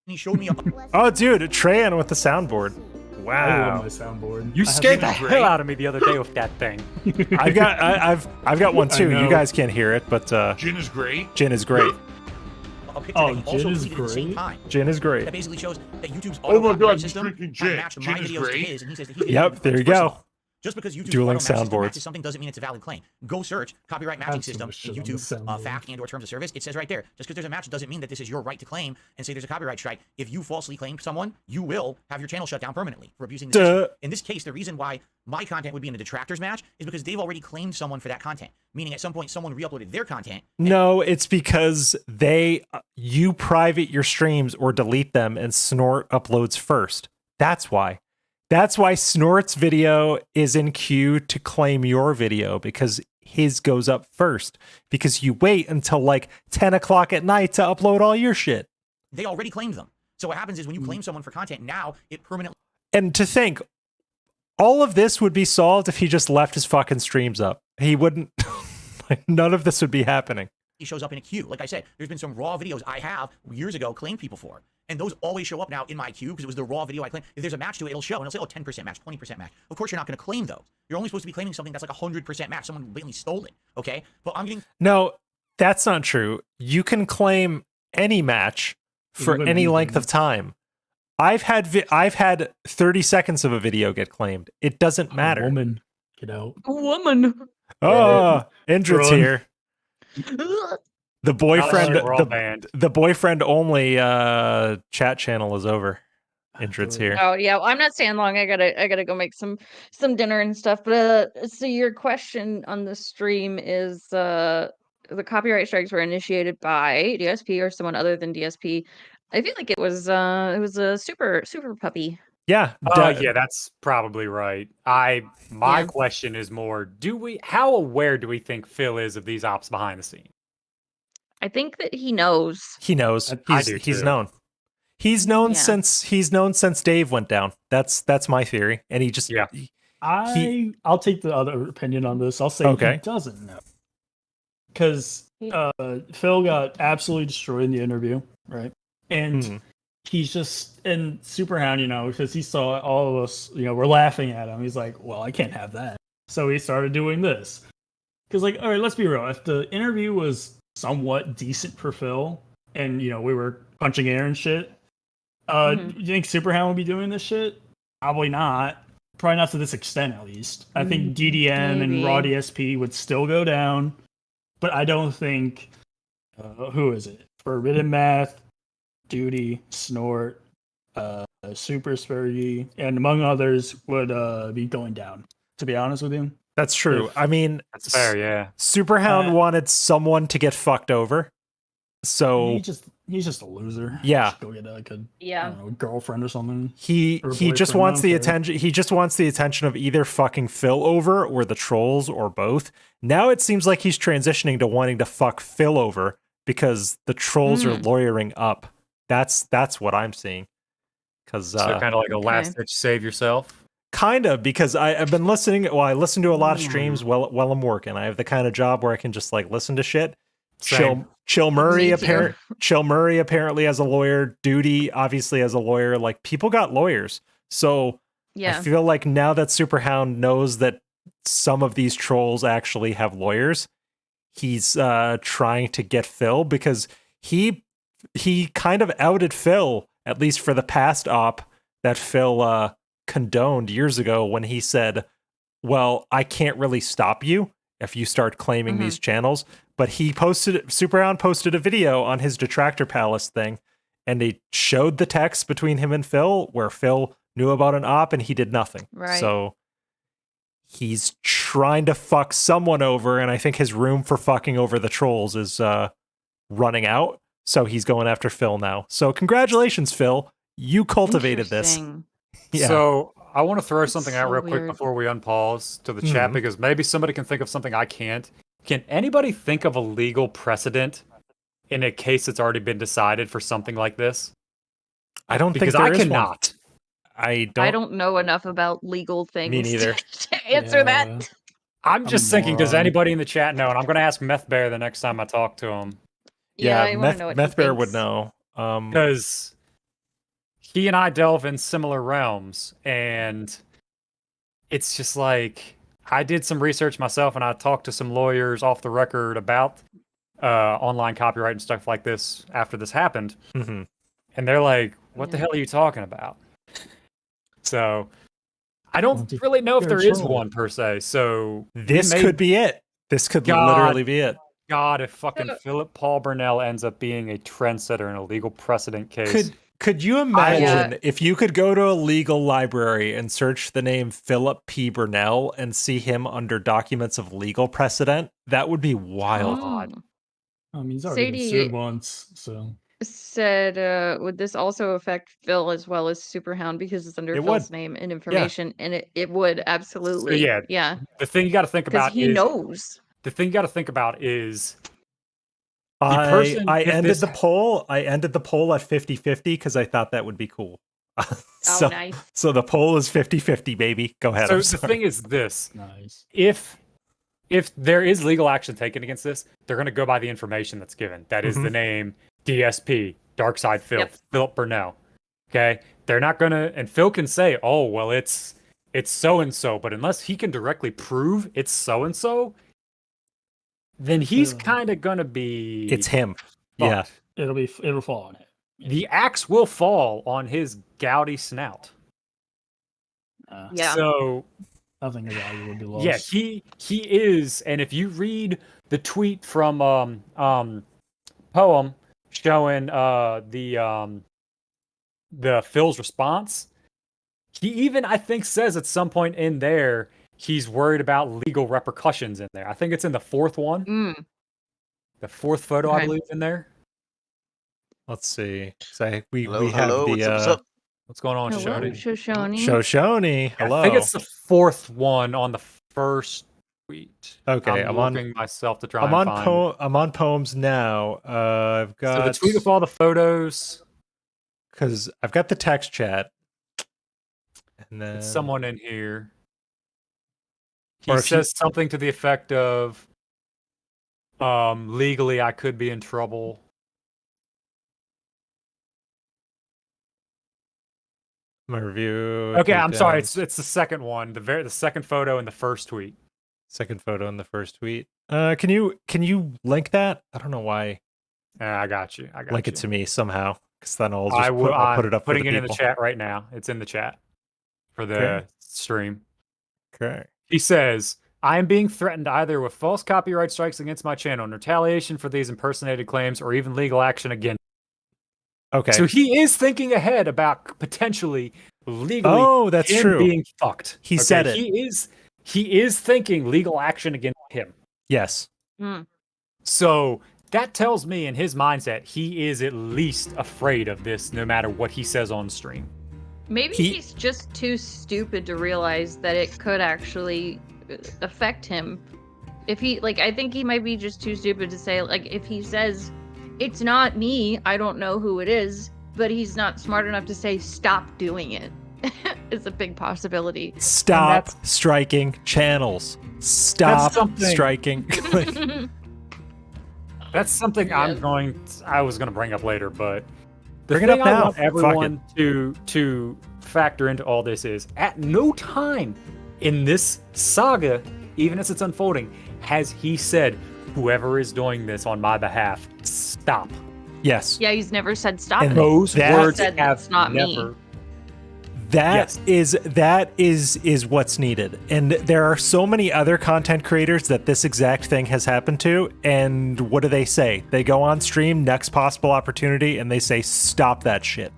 And he showed me a Oh, dude, Trayan with the soundboard. I love Wow. my soundboard. You I have scared the it. hell out of me the other day with that thing. I've got one too. I You know. guys can't hear it, but Gin is great. Jin is great. picture Oh, that he also Jin is tweeted at the same great. time. Jin is That great. basically shows that YouTube's Oh my auto God, copyright he's system drinking kind of gin. matched Gin my is videos to great. his, and he says that he Yep, there you First of go. all, just because YouTube's Dueling auto match system soundboards. matches something doesn't mean it's a valid claim. Go search copyright matching Have some system shit in on the YouTube soundboard. fact and/or terms of service. It says right there, just because there's a match doesn't mean that this is your right to claim and say there's a copyright strike. If you falsely claim someone, you will have your channel shut down permanently for abusing the system. In this case, the reason why my content would be in a detractors match is because they've already claimed someone for that content. Meaning at some point someone re-uploaded their content. No, it's because you private your streams or delete them and Snort uploads first. That's why. That's why Snort's video is in queue to claim your video, because his goes up first. Because you wait until like 10 o'clock at night to upload all your shit. They already claimed them. So what happens is when you claim someone for content, now it permanently And to think, all of this would be solved if he just left his fucking streams up. He wouldn't. Like, none of this would be happening. shows up in a queue. Like I said, there's been some raw videos I have years ago claimed people for. And those always show up now in my queue because it was the raw video I claimed. If there's a match to it, it'll show. And it'll say, oh, 10% match, 20% match. Of course, you're not going to claim those. You're only supposed to be claiming something that's like 100% match. Someone blatantly stole it. Okay? But I'm getting... No, that's not true. You can claim any match for Even any if- length of time. I've had 30 seconds of a video get claimed. It doesn't matter. Woman, get out. Woman. Oh, Indrid's Run. here. The boyfriend, We're all banned. the boyfriend only chat channel is over. Indrid's here. Oh yeah, well, I'm not staying long. I gotta go make some dinner and stuff. But so your question on the stream is the copyright strikes were initiated by DSP or someone other than DSP. I feel like it was a super puppy. Yeah. Yeah, that's probably right. My question is more: how aware do we think Phil is of these ops behind the scenes? I think that he knows. He knows. I do He's too. known. He's known Yeah. since Dave went down. That's my theory. And he just Yeah. I'll take the other opinion on this. I'll say Okay. he doesn't know. Because Phil got absolutely destroyed in the interview, right? And Mhm. he's just, and Superhound, because he saw all of us, we're laughing at him. He's like, well, I can't have that. So he started doing this. Because, like, all right, let's be real. If the interview was somewhat decent for Phil, and, we were punching air and shit, Mhm. do you think Superhound would be doing this shit? Probably not. Probably not to this extent, at least. I think DDM and Maybe. Raw DSP would still go down, but I don't think. Who is it? Forbidden Math, Duty, Snort, Super Spurgy, and among others would be going down. To be honest with you, That's true. If- I mean, That's fair, yeah. Superhound wanted someone to get fucked over. So he's just a loser. Yeah. Just go get I Yeah. don't know, a girlfriend or something. he Or just boyfriend, wants I the don't care. attention. He just wants the attention of either fucking Phil over or the trolls or both. Now it seems like he's transitioning to wanting to fuck Phil over because the trolls are lawyering up. That's what I'm seeing. Because So kind of like a last ditch save yourself. kind of, because I've been listening. Well, I listen to a lot of streams while I'm working. I have the kind of job where I can just like listen to shit. Same. Chill Murray Me too. Chill Murray apparently has a lawyer. Duty obviously has a lawyer. Like, people got lawyers. So Yeah. I feel like now that Superhound knows that some of these trolls actually have lawyers, he's trying to get Phil, because he kind of outed Phil, at least for the past op that Phil condoned years ago, when he said, well, I can't really stop you if you start claiming these channels. But Superhound posted a video on his Detractor Palace thing, and they showed the text between him and Phil where Phil knew about an op and he did nothing. Right. So he's trying to fuck someone over, and I think his room for fucking over the trolls is running out. So he's going after Phil now. So congratulations, Phil. You cultivated this. Interesting. Yeah. So I want to throw something It's out so real quick weird. before we unpause to the chat because maybe somebody can think of something I can't. Can anybody think of a legal precedent in a case that's already been decided for something like this? I don't Because think I there is one. cannot. I I don't know enough about legal things neither. to answer that. I'm I'm just a thinking, does moron. anybody in the chat know? And I'm going to ask Meth Bear the next time I talk to him. Yeah, I want to know what he Meth Bear would thinks. know. Because he and I delve in similar realms. And it's just like, I did some research myself and I talked to some lawyers off the record about online copyright and stuff like this after this happened. mhm. And they're like, what the Yeah. hell are you talking about? So I don't Well, really know if you're there a is troll. one per se. So This may- could be it. This could God. literally be it. God, if fucking Philip Paul Burnell ends up being a trendsetter in a legal precedent case. Could you imagine if you could go to a legal library and search the name Philip P. Burnell and see him under documents of legal precedent? That would be wild. He's already been Sadie sued once, so said, would this also affect Phil as well as Superhound because it's under It Phil's would. name and information? And it would, So absolutely. yeah, Yeah. the thing you got to think Because about he is knows. the thing you got to think about is I if ended this- the poll. I ended the poll at 50-50 because I thought that would be cool. Oh, nice. So the poll is 50-50, baby. Go ahead. So I'm the sorry. thing is this: nice. if there is legal action taken against this, they're going to go by the information that's given. That is the name DSP, Darkside Phil, Yep. Philip Burnell. Okay, they're not going to, and Phil can say, "Oh, well, it's so and so," but unless he can directly prove it's so and so, then he's Ugh. kind of going to be. It's him. Yeah. fucked. It'll fall on it. The axe will fall on his gouty snout. Yeah. So Nothing of value would be lost. yeah, he is, and if you read the tweet from Poem showing the Phil's response, he even I think says at some point in there he's worried about legal repercussions in there. I think it's in the fourth one, Mm. the fourth photo I Okay. believe in there. Let's see. Say we have Hello, the what's up? What's going on, Hello, Shoney? Shoshone. Shoshone. Hello. I think it's the fourth one on the first tweet. Okay, I'm on- looking myself to try I'm and on find. I'm on poems now. I've So got the tweet with all the photos. because I've got the text chat, and then It's someone in here. He Or if you- says something to the effect of, legally I could be in trouble. my review. Okay, I'm sorry. takedowns. It's the second one, the second photo in the first tweet. Second photo in the first tweet. Can you link that? I don't know why. I got you. I got Link you. it to me somehow, because then I'll just I will. I'll put I'm it up. putting for it the in the people. chat right now. It's in the chat for the Okay. stream. Okay. He says, I am being threatened either with false copyright strikes against my channel in retaliation for these impersonated claims or even legal action against. Okay. So he is thinking ahead about potentially legally Oh, that's him true. being fucked. He said it. He is thinking legal action against him. Yes. Mm. So that tells me in his mindset, he is at least afraid of this no matter what he says on stream. Maybe he's just too stupid to realize that it could actually affect him. If he, like, I think he might be just too stupid to say, like, if he says, it's not me, I don't know who it is, but he's not smart enough to say, stop doing it. It's a big possibility. Stop striking channels. Stop something- striking. That's something I was going to bring up later, but the Bring it thing up I now. want Fuck everyone to factor into all this is at no time in this saga, even as it's unfolding, has he said, whoever is doing this on my behalf, stop. Yes. Yeah, he's never said stop And it. Those that- words Said have that's not me. never. That is what's needed. And there are so many other content creators that this exact thing has happened to. And what do they say? They go on stream, next possible opportunity, and they say, stop that shit.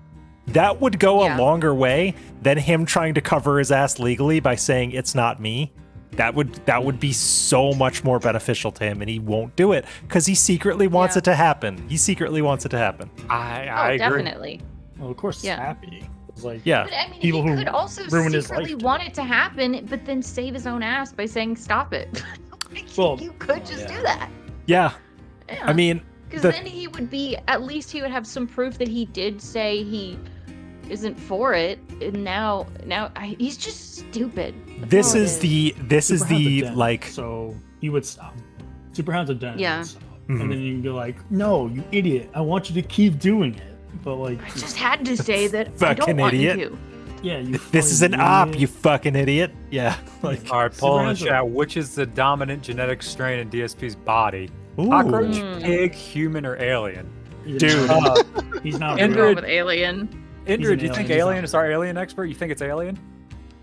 That would go Yeah. a longer way than him trying to cover his ass legally by saying it's not me. That would be so much more beneficial to him, and he won't do it because he secretly wants Yeah. it to happen. He secretly wants it to happen. I Oh, agree. definitely. Well, of course, Yeah. it's happy. It's like, Yeah. But I mean, People he who could also ruin his secretly life. want it to happen, but then save his own ass by saying stop it. Like, Well, you could just do that. Yeah. Yeah. I mean, because the- then he would be, at least he would have some proof that he did say he isn't for it, and now he's just stupid. That's this all it is the Superhound's a den, like So he would stop. Superhound's a den. Yeah. So. Mhm. And then you can be like, no, you idiot. I want you to keep doing it. But like, I just had to say that I Fucking don't want idiot. you to. yeah, you. this is an fucking op, idiot. you fucking idiot. Yeah. Like, All right, Paul in the Superhound's a- chat. Which is the dominant genetic strain in DSP's body? ooh. Cockroach, Mm. pig, human, or alien? He's Dude. not- he's not. And real. Going with alien. Indra, an do you think alien, he's alien not is our alien expert? You think it's alien?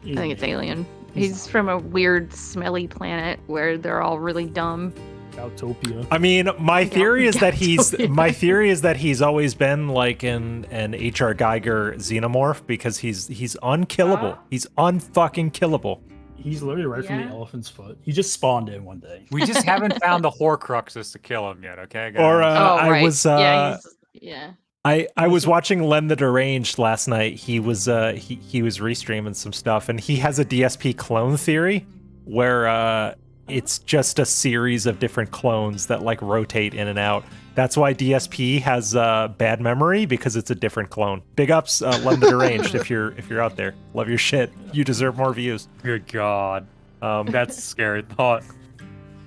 He's I think it's an alien. He's He's from a weird, smelly planet where they're all really dumb. Autopia. I mean, my theory is that he's Galactopia. my theory is that he's always been like an HR Geiger xenomorph because he's unkillable. He's unfucking killable. He's literally right from the Yeah. elephant's foot. He just spawned in one day. We just haven't found the Horcruxes to kill him yet. Okay, guys? Or I right. was yeah. I was watching Len the Deranged last night. He was he was restreaming some stuff, and he has a DSP clone theory where it's just a series of different clones that like rotate in and out. That's why DSP has bad memory, because it's a different clone. Big ups, Len the Deranged, if you're out there. Love your shit. You deserve more views. Good God, that's a scary thought.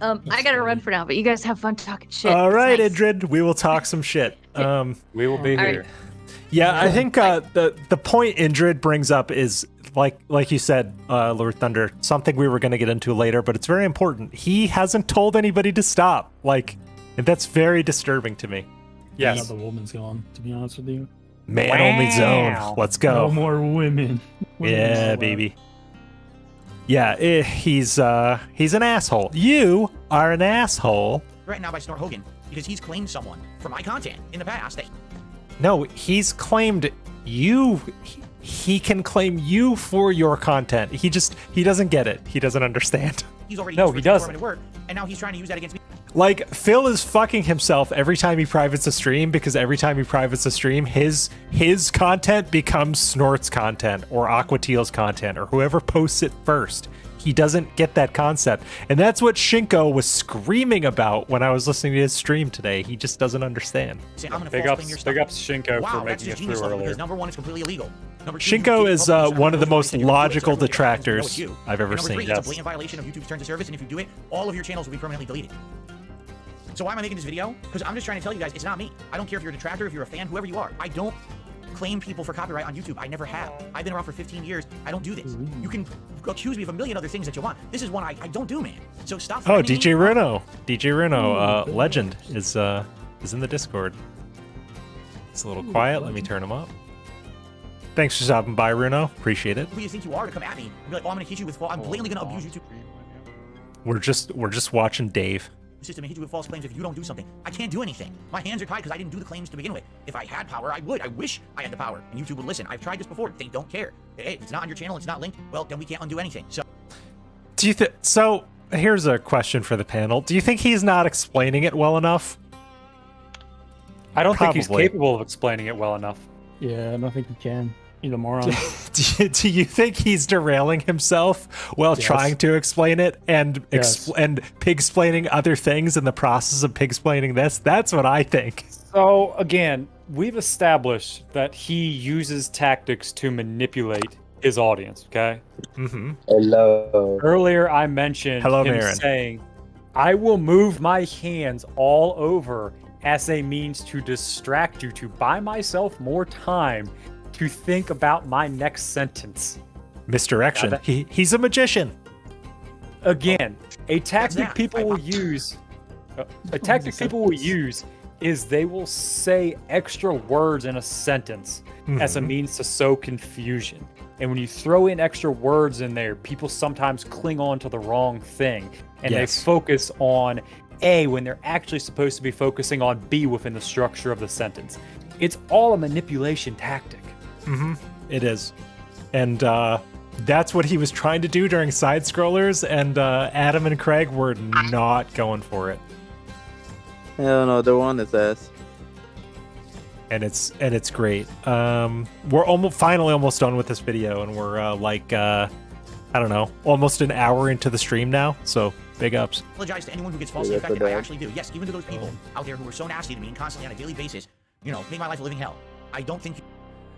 I gotta run for now, but you guys have fun talking shit. All right, Nice. Idrid, we will talk some shit. We will be All right. here. Yeah, I think the point Indrid brings up is like you said, Lord Thunder, something we were going to get into later, but it's very important. He hasn't told anybody to stop. Like, and that's very disturbing to me. Now Yes. the woman's gone. To be honest with you, Man only zone. Wow. Let's no go. more women. Women Yeah, are allowed. baby. Yeah, he's an asshole. You are an asshole. Threatened now by Snort Hogan because he's claimed someone for my content in the past. No, he's claimed you. He can claim you for your content. He doesn't get it. He doesn't understand. He's already No, used he for doesn't. transformative work, and now he's trying to use that against me. Like, Phil is fucking himself every time he privates a stream, because every time he privates a stream, his content becomes Snort's content or Aquateal's content or whoever posts it first. He doesn't get that concept. And that's what Shinko was screaming about when I was listening to his stream today. He just doesn't understand. Say, I'm gonna Big false ups, claim your big stuff. ups, Shinko Wow, for that's making it just genius through level, earlier. because number one, it's completely illegal. Number two, Shinko you is take public one of the service most and you're doing it, so logical everybody happens to know detractors it's you. I've ever And number seen. three, Yes. it's a blatant violation of YouTube's terms of service, and if you do it, all of your channels will be permanently deleted. So why am I making this video? Because I'm just trying to tell you guys, it's not me. I don't care if you're a detractor, if you're a fan, whoever you are. I don't claim people for copyright on YouTube. I never have. I've been around for 15 years. I don't do this. You can accuse me of a million other things that you want. This is one I don't do, man. So stop. Oh, threatening me. DJ Runo. DJ Runo, legend, is in the Discord. It's a little quiet. Let me turn him up. Thanks for stopping by, Runo. Appreciate it. Who do you think you are to come at me and be like, oh, I'm gonna hit you with false. I'm blatantly gonna abuse YouTube We're just watching Dave. system and hit you with false claims if you don't do something. I can't do anything. My hands are tied because I didn't do the claims to begin with. If I had power, I would. I wish I had the power, and YouTube would listen. I've tried this before. They don't care. Hey, if it's not on your channel, it's not linked. Well, then we can't undo anything. So Do you think so? Here's a question for the panel. Do you think he's not explaining it well enough? I don't think he's Probably. capable of explaining it well enough. Yeah, I don't think you can. He's a moron. Do you think he's derailing himself while Yes. trying to explain it and Yes. and pig-splaining other things in the process of pig-splaining this? That's what I think. So again, we've established that he uses tactics to manipulate his audience. Okay. Mm-hmm. Hello. Earlier, I mentioned Hello, him Marin. saying, "I will move my hands all over as a means to distract you, to buy myself more time to think about my next sentence." Misdirection. Yeah, that- He's a magician. Again, a tactic that? people will use. A tactic people will use is they will say extra words in a sentence as a Mhm. means to sow confusion. And when you throw in extra words in there, people sometimes cling on to the wrong thing and Yes. they focus on A when they're actually supposed to be focusing on B within the structure of the sentence. It's all a manipulation tactic. Mm-hmm. It is. And that's what he was trying to do during Side Scrollers, and Adam and Craig were not going for it. Hell no, the one is ass. and it's great. We're finally almost done with this video, and we're I don't know, almost an hour into the stream now. So big ups. Apologize to anyone who gets falsely infected. I actually do. Yes, even to those people out there who are so nasty to me and constantly on a daily basis, make my life a living hell. I don't think.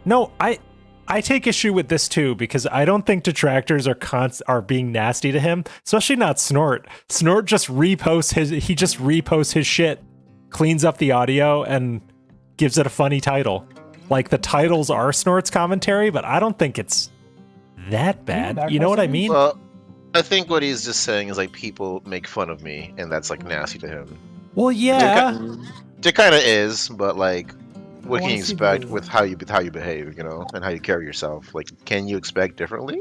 No, I take issue with this too, because I don't think detractors are being nasty to him, especially not Snort. Snort just reposts his shit, cleans up the audio, and gives it a funny title. Like, the titles are Snort's commentary, but I don't think it's that bad. You know what I mean? Well, I think what he's just saying is like people make fun of me, and that's like nasty to him. Well, yeah, It kind of is, but like, what can you expect with how you behave, and how you carry yourself? Like, can you expect differently?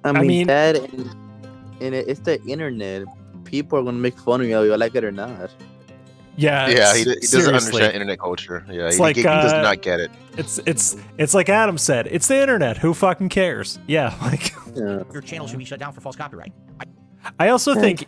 I mean that, and it's the internet. People are gonna make fun of you, like it or not. Yeah, he doesn't understand internet culture. Yeah, he does not get it. It's like Adam said. It's the internet. Who fucking cares? Yeah, like Your channel should be shut down for false copyright. I also think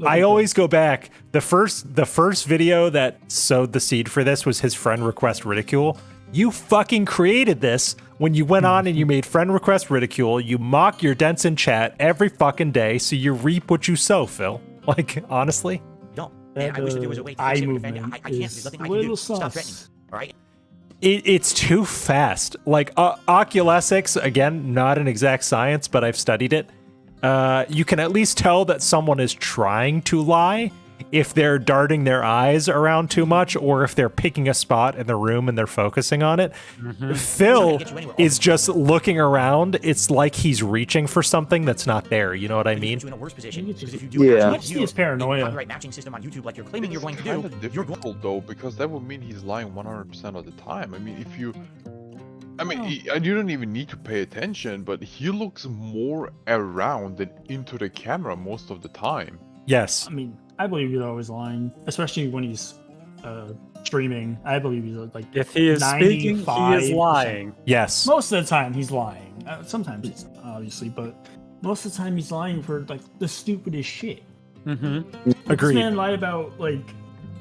I always go back. The first video that sowed the seed for this was his friend request ridicule. You fucking created this when you went on and you made friend request ridicule. You mock your dents in chat every fucking day, so you reap what you sow, Phil. Like, honestly. Don't. And I wish that there was a way to fix it. I can't. There's nothing I can do. Stop threatening. All right. It's too fast. Like, oculesics, again, not an exact science, but I've studied it. You can at least tell that someone is trying to lie if they're darting their eyes around too much, or if they're picking a spot in the room and they're focusing on it. Phil is just looking around. It's like he's reaching for something that's not there. You know what I mean? You in a worse position, because if you do it's paranoia. Copyright matching system on YouTube, like you're claiming you're going to do, it's difficult though, because that would mean he's lying 100% of the time. I mean, you don't even need to pay attention, but he looks more around than into the camera most of the time. Yes. I mean, I believe he's always lying, especially when he's streaming. I believe he's like, if he is speaking, he is lying. Yes. Most of the time he's lying. Sometimes he's not, obviously, but most of the time he's lying for like the stupidest shit. Agreed. This man lied about like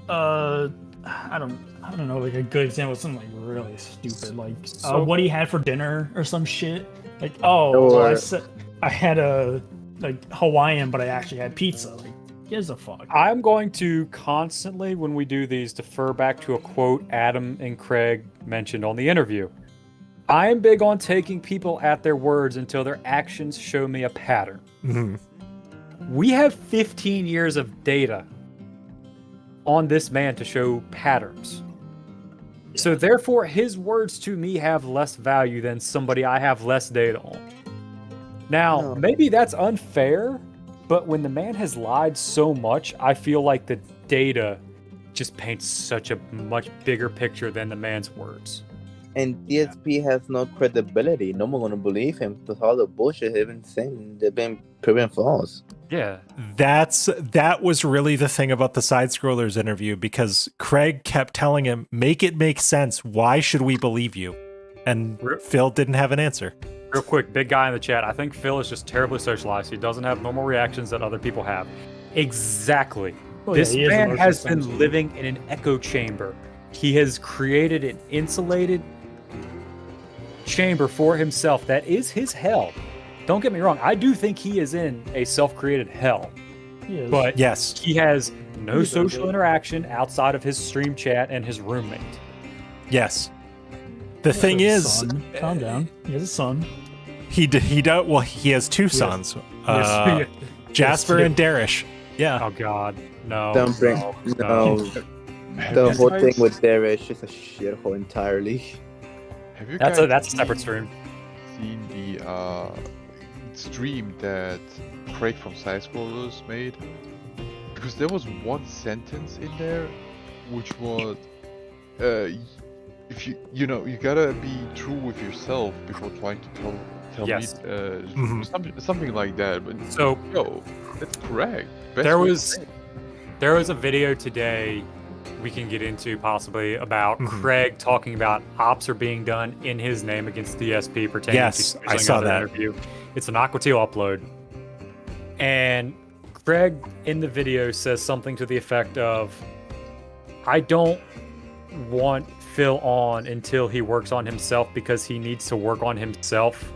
I don't know, like a good example of something like really stupid, like what he had for dinner or some shit. Like, I said I had a like Hawaiian, but I actually had pizza. Like, gives a fuck. I'm going to constantly, when we do these, defer back to a quote Adam and Craig mentioned on the interview. I am big on taking people at their words until their actions show me a pattern. We have 15 years of data on this man to show patterns. So therefore, his words to me have less value than somebody I have less data on. Now, maybe that's unfair, but when the man has lied so much, I feel like the data just paints such a much bigger picture than the man's words. And DSP has no credibility. No one gonna believe him because all the bullshit he's been saying, they've been proven false. Yeah. That was really the thing about the Side Scrollers interview, because Craig kept telling him, make it make sense. Why should we believe you? And Phil didn't have an answer. Real quick, big guy in the chat. I think Phil is just terribly socialized. He doesn't have normal reactions that other people have. Exactly. This man has been living in an echo chamber. He has created an insulated chamber for himself that is his hell. Don't get me wrong. I do think he is in a self-created hell. But yes, he has no social interaction outside of his stream chat and his roommate. Yes. The thing is, calm down. He has a son. He does. Well, he has two sons, Jasper and Derrish. Yeah. Oh God, no. Don't bring no. The whole thing with Derrish is a shithole entirely. Have you that's a separate stream. Seen the stream that Craig from Side Scrollers made? Because there was one sentence in there, which was, if you gotta be true with yourself before trying to tell me something like that. But so that's correct. There was a video today we can get into possibly about Craig talking about ops are being done in his name against DSP pertaining to I saw that interview. It's an Aquatil upload, and Craig in the video says something to the effect of, "I don't want Phil on until he works on himself because he needs to work on himself.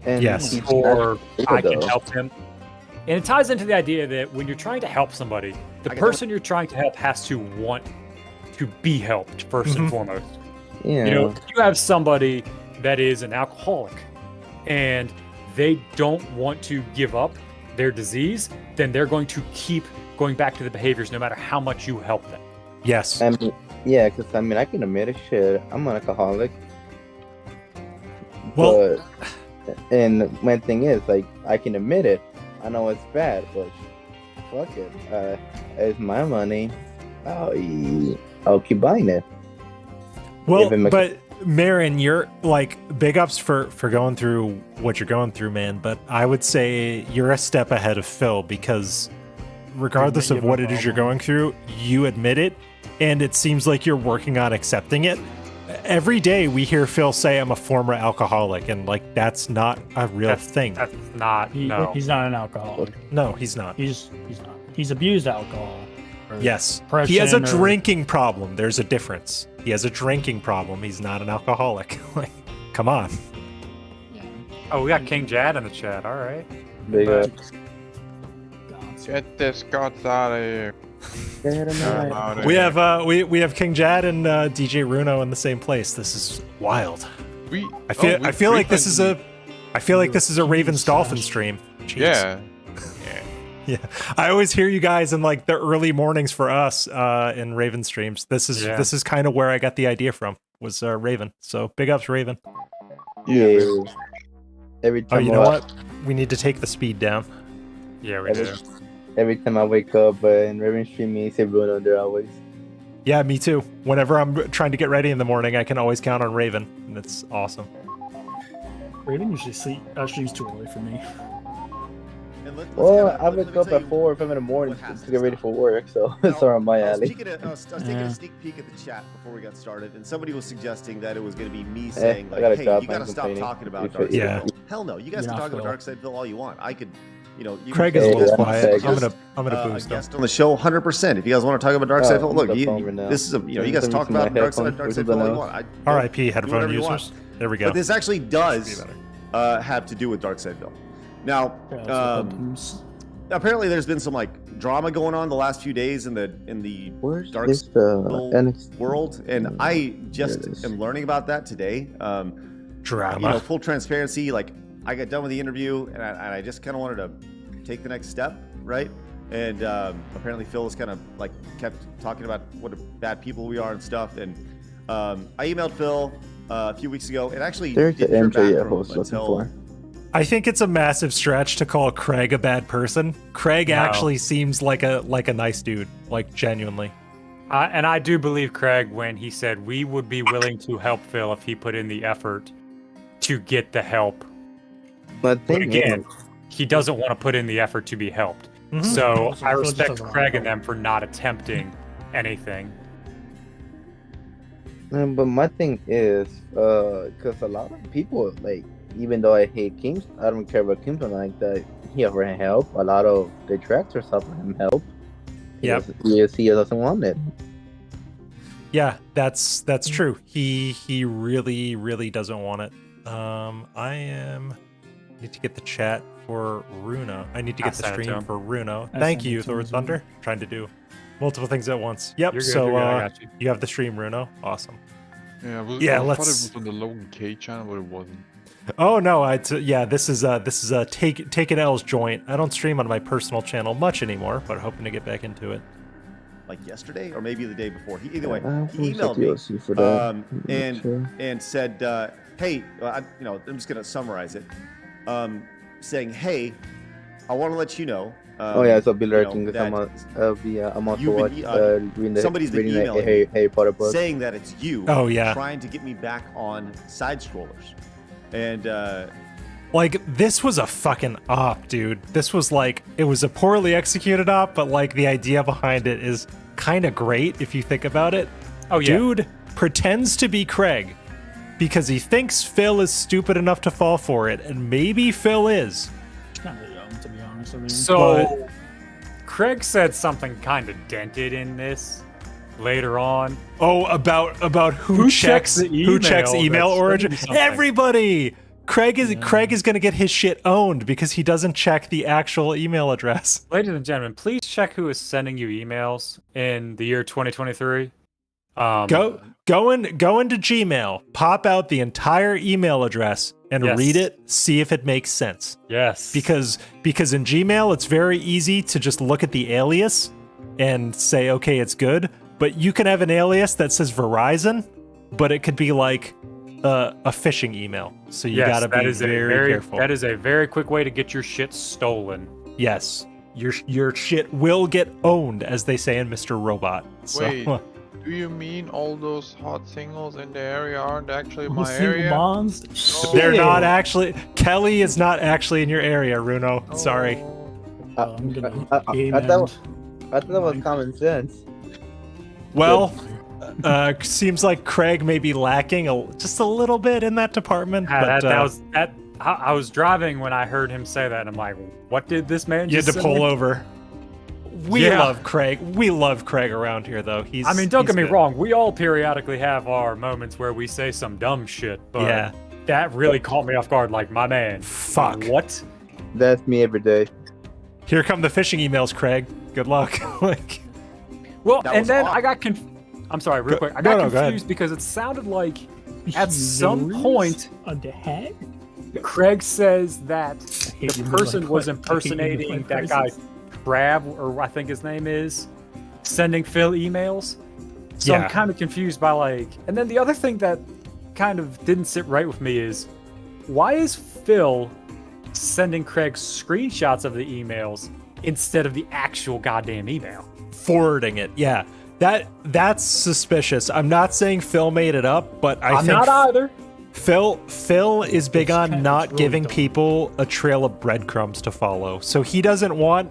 And Yes. he's Or not I can able, though. help him. And it ties into the idea that when you're trying to help somebody, the person you're trying to help has to want to be helped 1st and foremost. Yeah. You know, if you have somebody that is an alcoholic and they don't want to give up their disease, then they're going to keep going back to the behaviors no matter how much you help them. Yes. I mean, yeah, because I mean, I can admit it. Shit, I'm an alcoholic. Well- and my thing is, like, I can admit it. I know it's bad, but fuck it. It's my money. I'll keep buying it. Well, if it makes- but Marin, you're like big ups for going through what you're going through, man. But I would say you're a step ahead of Phil because regardless You of have what a it is you're problem. going through, you admit it, and it seems like you're working on accepting it. Every day we hear Phil say, "I'm a former alcoholic," and like that's not a real thing. That's not, no. He's not an alcoholic. No, he's not. He's not. He's abused alcohol. or Yes, he has a depression or- drinking problem. There's a difference. He has a drinking problem. He's not an alcoholic. Like, come on. Oh, we got King Jad in the chat. All right. Big up. Get this guts out of here. Get him out. Outta We here. have we have King Jad and DJ Runo in the same place. This is wild. I feel like this is a Ravens Dolphin stream. Jeez. Yeah. Yeah. I always hear you guys in like the early mornings for us in Raven streams. This is kind of where I got the idea from was Raven. So big ups Raven. Yeah. Every Oh, time you know what? We need to take the speed down. Yeah, we do. Every time I wake up and Raven stream me, say Bruno there always. Yeah, me too. Whenever I'm trying to get ready in the morning, I can always count on Raven, and it's awesome. Raven usually streams too early for me. Well, I wake up at 4 or 5 in the morning to get ready for work, so it's around my alley. I was taking a sneak peek at the chat before we got started, and somebody was suggesting that it was going to be me saying, I got a hey, job, you got to I'm stop complaining. talking about If Dark it- Yeah. Hell no, you guys You're can not talk about Phil. Dark Side Phil all you want. I could, you Craig can is a say little that quiet. as I'm gonna a boost him. guest on the show, 100%. If you guys want to talk about Dark Side Phil, I'm look, on the phone right now. this is you guys Send me talk some of about my Dark Side headphones or Phil all you something want. R.I.p. do headphone whatever you want. users. There we go. But this actually does Be better. have to do with Dark Side Phil. Now, Yeah, that's apparently there's been some like drama going on the last few days in the Where's Dark this Soul NXT? world, and I just There it is. am learning about that today. Drama. Full transparency. Like I got done with the interview, and I just kind of wanted to take the next step, right? And apparently Phil has kind of like kept talking about what bad people we are and stuff. And I emailed Phil a few weeks ago, and actually There's the didn't hear back MJF from I was him looking until for. I think it's a massive stretch to call Craig a bad person. Craig No. actually seems like a nice dude, like genuinely. And I do believe Craig when he said we would be willing to help Phil if he put in the effort to get the help. But But again, he doesn't want to put in the effort to be helped. So Also, I Phil just respect doesn't want Craig to and them for not attempting anything. But my thing is, because a lot of people, like, even though I hate Kings, I don't care about Kingston like that. He offered him help. A lot of detractors offer him help. Yep. He doesn't want it. Yeah, that's true. He really doesn't want it. Need to get the chat for Runo. I need to I'll get the send it to stream him. for Runo. I Thank sent you, it to Thor him as well. Thunder. Trying to do multiple things at once. Yep. You're good, So you're good, I got you. you have the stream, Runo. Awesome. Yeah, Yeah, I thought let's- it was on the Logan K channel, but it wasn't. Oh no, this is a take an L's joint. I don't stream on my personal channel much anymore, but hoping to get back into it. like yesterday or maybe the day before. Either way, I he think emailed it's me DLC for that. um, I'm not and sure. and said, "Hey, I'm just gonna summarize it, saying, hey, I want to let you know." Oh yeah, so I'll be you know, lurking because I'm on to you've watch been, reading somebody's been the emailing Harry Potter book. saying that it's you. Oh, yeah. Trying to get me back on side scrollers, and Like, this was a fucking op, dude. This was like, it was a poorly executed op, but like the idea behind it is kind of great if you think about it. Oh, yeah. Dude pretends to be Craig because he thinks Phil is stupid enough to fall for it, and maybe Phil is. kind of young, to be honest. I mean, So Craig said something kind of dented in this. later on. Oh, about who checks the who checks email that's origin? sending something? Everybody. Craig is going to get his shit owned because he doesn't check the actual email address. Ladies and gentlemen, please check who is sending you emails in the year 2023. Go into Gmail, pop out the entire email address and Yes. read it, see if it makes sense. Yes. Because in Gmail it's very easy to just look at the alias and say, okay, it's good. But you can have an alias that says Verizon, but it could be like a phishing email. So you gotta be very careful. That is a very quick way to get your shit stolen. Yes, your shit will get owned, as they say in Mr. Robot. So, Wait, do you mean all those hot singles in the area aren't actually Who my single area? moms? they're Shit. not actually. Kelly is not actually in your area, Runo. Sorry. I'm gonna I thought that was common sense. Well, seems like Craig may be lacking just a little bit in that department. But I was driving when I heard him say that, and I'm like, what did this man you had just to send pull me? over. We Yeah. love Craig. We love Craig around here, though. Don't get me good. wrong. We all periodically have our moments where we say some dumb shit, but Yeah. that really caught me off guard. Like, my man. Fuck. What? That's me every day. Here come the phishing emails, Craig. Good luck. Like, Well, That and was then awful. I got I'm sorry, real quick. I no, got go ahead. confused because it sounded like at some Yours point on the head. Craig says that hate the you, person like, was I hate you, impersonating like, that guy crisis. Crab, or I think his name is, sending Phil emails. So Yeah. I'm kind of confused by like, and then the other thing that kind of didn't sit right with me is, why is Phil sending Craig screenshots of the emails instead of the actual goddamn email? forwarding it. Yeah. That's suspicious. I'm not saying Phil made it up, but I I'm think not either. Phil is big It's on kind of not really giving dumb. people a trail of breadcrumbs to follow. So he doesn't want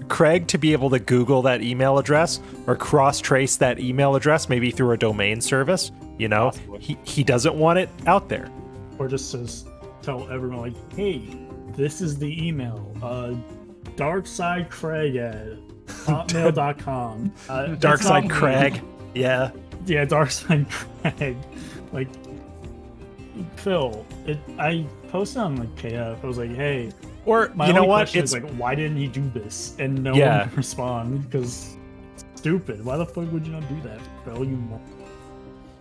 Craig to be able to Google that email address or cross-trace that email address, maybe through a domain service. You know, Possibly. he doesn't want it out there. Or just says, tell everyone, like, hey, this is the email. DarksideCraig at hotmail.com. Darkside Craig. Yeah. Yeah, Darkside Craig. Like, Phil, I posted on like KF. I was like, hey, Or my you know only what? question It's is like, why didn't he do this? And no Yeah. one would respond because it's stupid. Why the fuck would you not do that, Phil? You moron.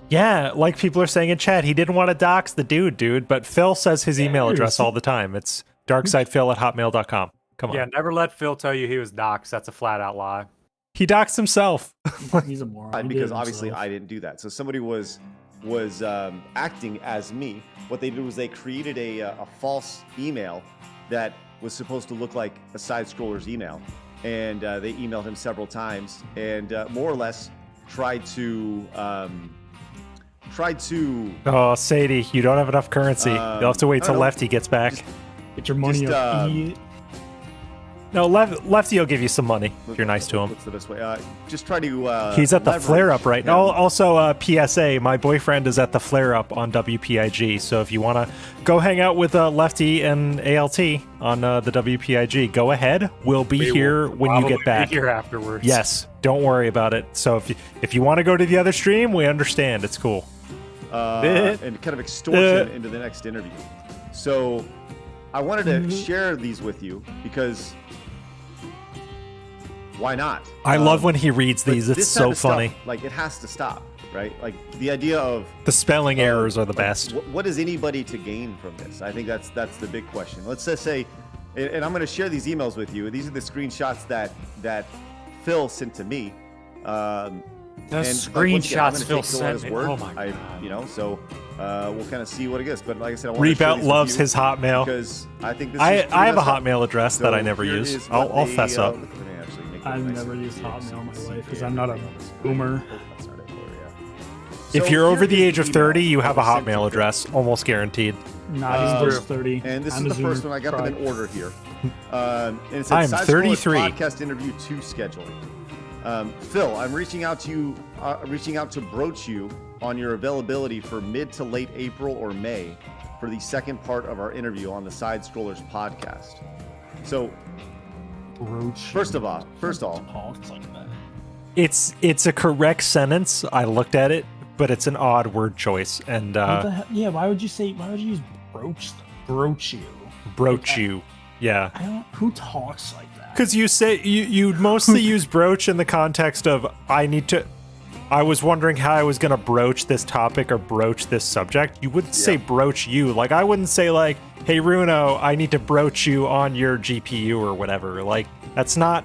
yeah, like people are saying in chat, he didn't want to dox the dude, but Phil says his email address all the time. It's darksidephil@hotmail.com. Come on. Yeah, never let Phil tell you he was doxxed. That's a flat out lie. He doxed himself. He's a moron. He did because it obviously himself. I didn't do that. So somebody was acting as me. What they did was they created a false email that was supposed to look like a side scroller's email, and they emailed him several times and more or less tried to. Oh, Sadie, you don't have enough currency. You'll have to wait I till don't know. Lefty gets back. Get your money just, up, idiot. No, Lefty will give you some money if you're nice to him. What's the best way? Just try to. He's at the leverage Flare Up right him. now. Also, PSA, my boyfriend is at the Flare Up on WPIG. So if you want to go hang out with Lefty and ALT on the WPIG, go ahead. We'll be here when you get Probably back. be here afterwards. Yes, don't worry about it. So if you want to go to the other stream, we understand. It's cool. And kind of extortion into the next interview. So I wanted to share these with you because why not? I love when he reads But these. It's this so type of stuff, funny. like it has to stop, right? Like the idea of The spelling errors are the like, best. What is anybody to gain from this? I think that's the big question. Let's just say, and I'm going to share these emails with you. These are the screenshots that Phil sent to me. The and, screenshots once again, Phil I'm gonna take Phil at sent his me. word. Oh my God. So we'll kind of see what it is. But like I said, I want to share Rebout these with loves you his Hotmail. because I think this I is pretty have a messed up. Hotmail address that I So never here use. is what I'll they, fess up. let me actually make it I've nice never and used clear Hotmail so in my you can life see because it. I'm not a boomer. That's not it, Gloria. If So you're here over the is age of email 30, you have a that was sent to Hotmail Phil. address, almost guaranteed. Not Uh, even just 30. And this I'm is a the first Zoomer. one. I got them in Try. order here. And it says, I'm "Side Scrollers 33. Podcast interview 2 scheduling. Phil, I'm reaching out to you, to broach you on your availability for mid to late April or May for the second part of our interview on the Side Scrollers podcast. So, Roach. first of all, Talks like that. It's a correct sentence. I looked at it, but it's an odd word choice. And Yeah, why would you use broach you? Broach you. Yeah. Who talks like that? Because you say you mostly use broach in the context of I was wondering how I was gonna broach this topic or broach this subject. You wouldn't say broach you. Like I wouldn't say like, hey Runo, I need to broach you on your GPU or whatever. Like it's not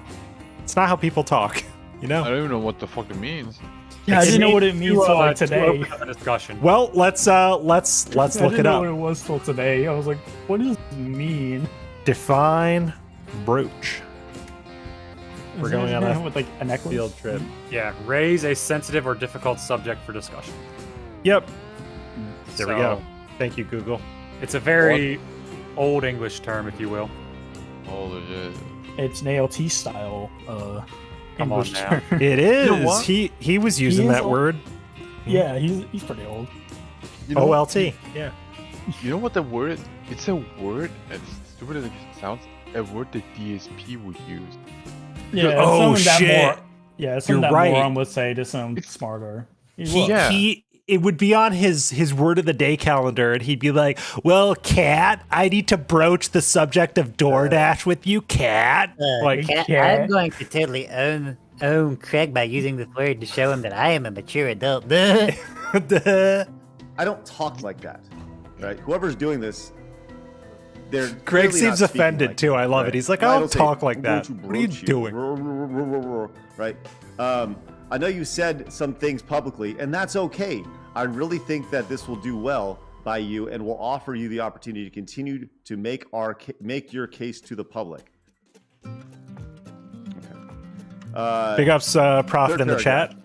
how people talk. You know? I don't even know what the fuck it means. Yeah, I didn't know what it means till like to today. open up a discussion. Well, let's look I didn't it know up. what it was till today. I was like, what does it mean? Define broach. We're Is going that on a with like a necklace? field trip. Yeah, raise a sensitive or difficult subject for discussion. Yep. There we So, go. Thank you, Google. It's a very old English term, if you will. Holy shit. It's an ALT style. Come on English now. term. It is. You know what? He was using is that old. word. Yeah, he's pretty old. You know, OLT. Yeah. You know what the word? It's a word, as stupid as it sounds, a word that DSP would use. Yeah, Oh, something that shit. more. Yeah, something You're that right. moron would say to sound smarter. It would be on his word of the day calendar, and he'd be like, "Well, Cat, I need to broach the subject of DoorDash with you, Cat." Like, Cat. I'm going to totally own Craig by using this word to show him that I am a mature adult. I don't talk like that, right? Whoever's doing this, they're Craig clearly not seems speaking offended like too. that, I love right? it. He's like, And "I I don't say, talk like "I'm that." going to What are you broach doing? Right? I know you said some things publicly, and that's okay. I really think that this will do well by you and will offer you the opportunity to continue to make your case to the public. Okay. Big ups, Prophet Third in the paragraph. chat.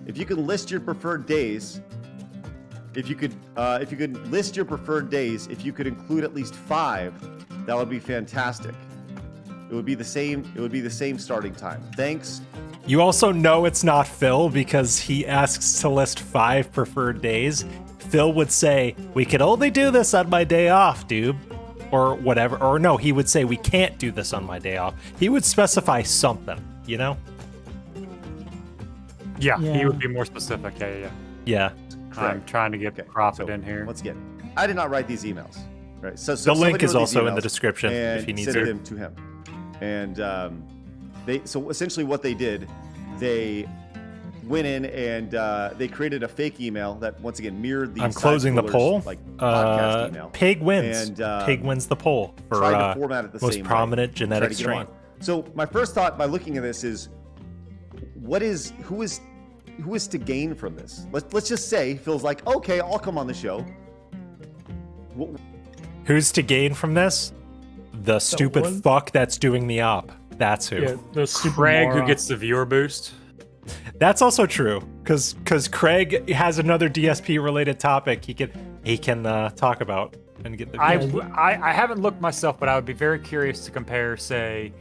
If you can list your preferred days, if you could list your preferred days, if you could include at least 5, that would be fantastic. It would be the same starting time. Thanks. You also know it's not Phil because he asks to list 5 preferred days. Phil would say, "We could only do this on my day off, dude," or whatever. Or no, he would say, "We can't do this on my day off." He would specify something, you know? Yeah, he Yeah. would be more specific. Yeah. Yeah. I'm trying to get Profit so, in here. Once again, I did not write these emails. Right. So The link somebody is wrote these also in the emails description and if you need sent to. them to him. And so essentially what they did, they went in and they created a fake email that once again mirrored the I'm closing the side poll. scrollers, like podcast email. Pig wins. And, Pig wins the poll for tried to format it the most same way, prominent try genetic to get strain. on. So my first thought by looking at this is, who is to gain from this? Let's just say Phil's like, okay, I'll come on the show. Who's to gain from this? The stupid one? fuck that's doing the op. That's who. Yeah, the super Craig, who moron. gets the viewer boost. That's also true because Craig has another DSP related topic he can talk about and get the. I haven't looked myself, but I would be very curious to compare, say,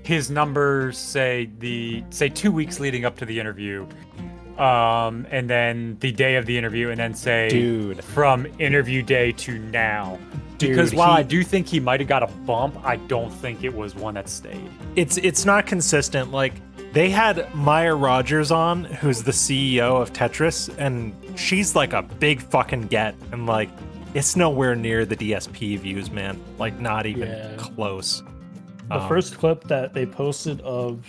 his numbers, say 2 weeks leading up to the interview, and then the day of the interview, and then say, Dude. from interview day to now. Because Dude, while I do think he might have got a bump, I don't think it was one that stayed. It's not consistent. Like they had Maya Rogers on, who's the CEO of Tetris, and she's like a big fucking get, and like it's nowhere near the DSP views, man. Like not even close. The first clip that they posted of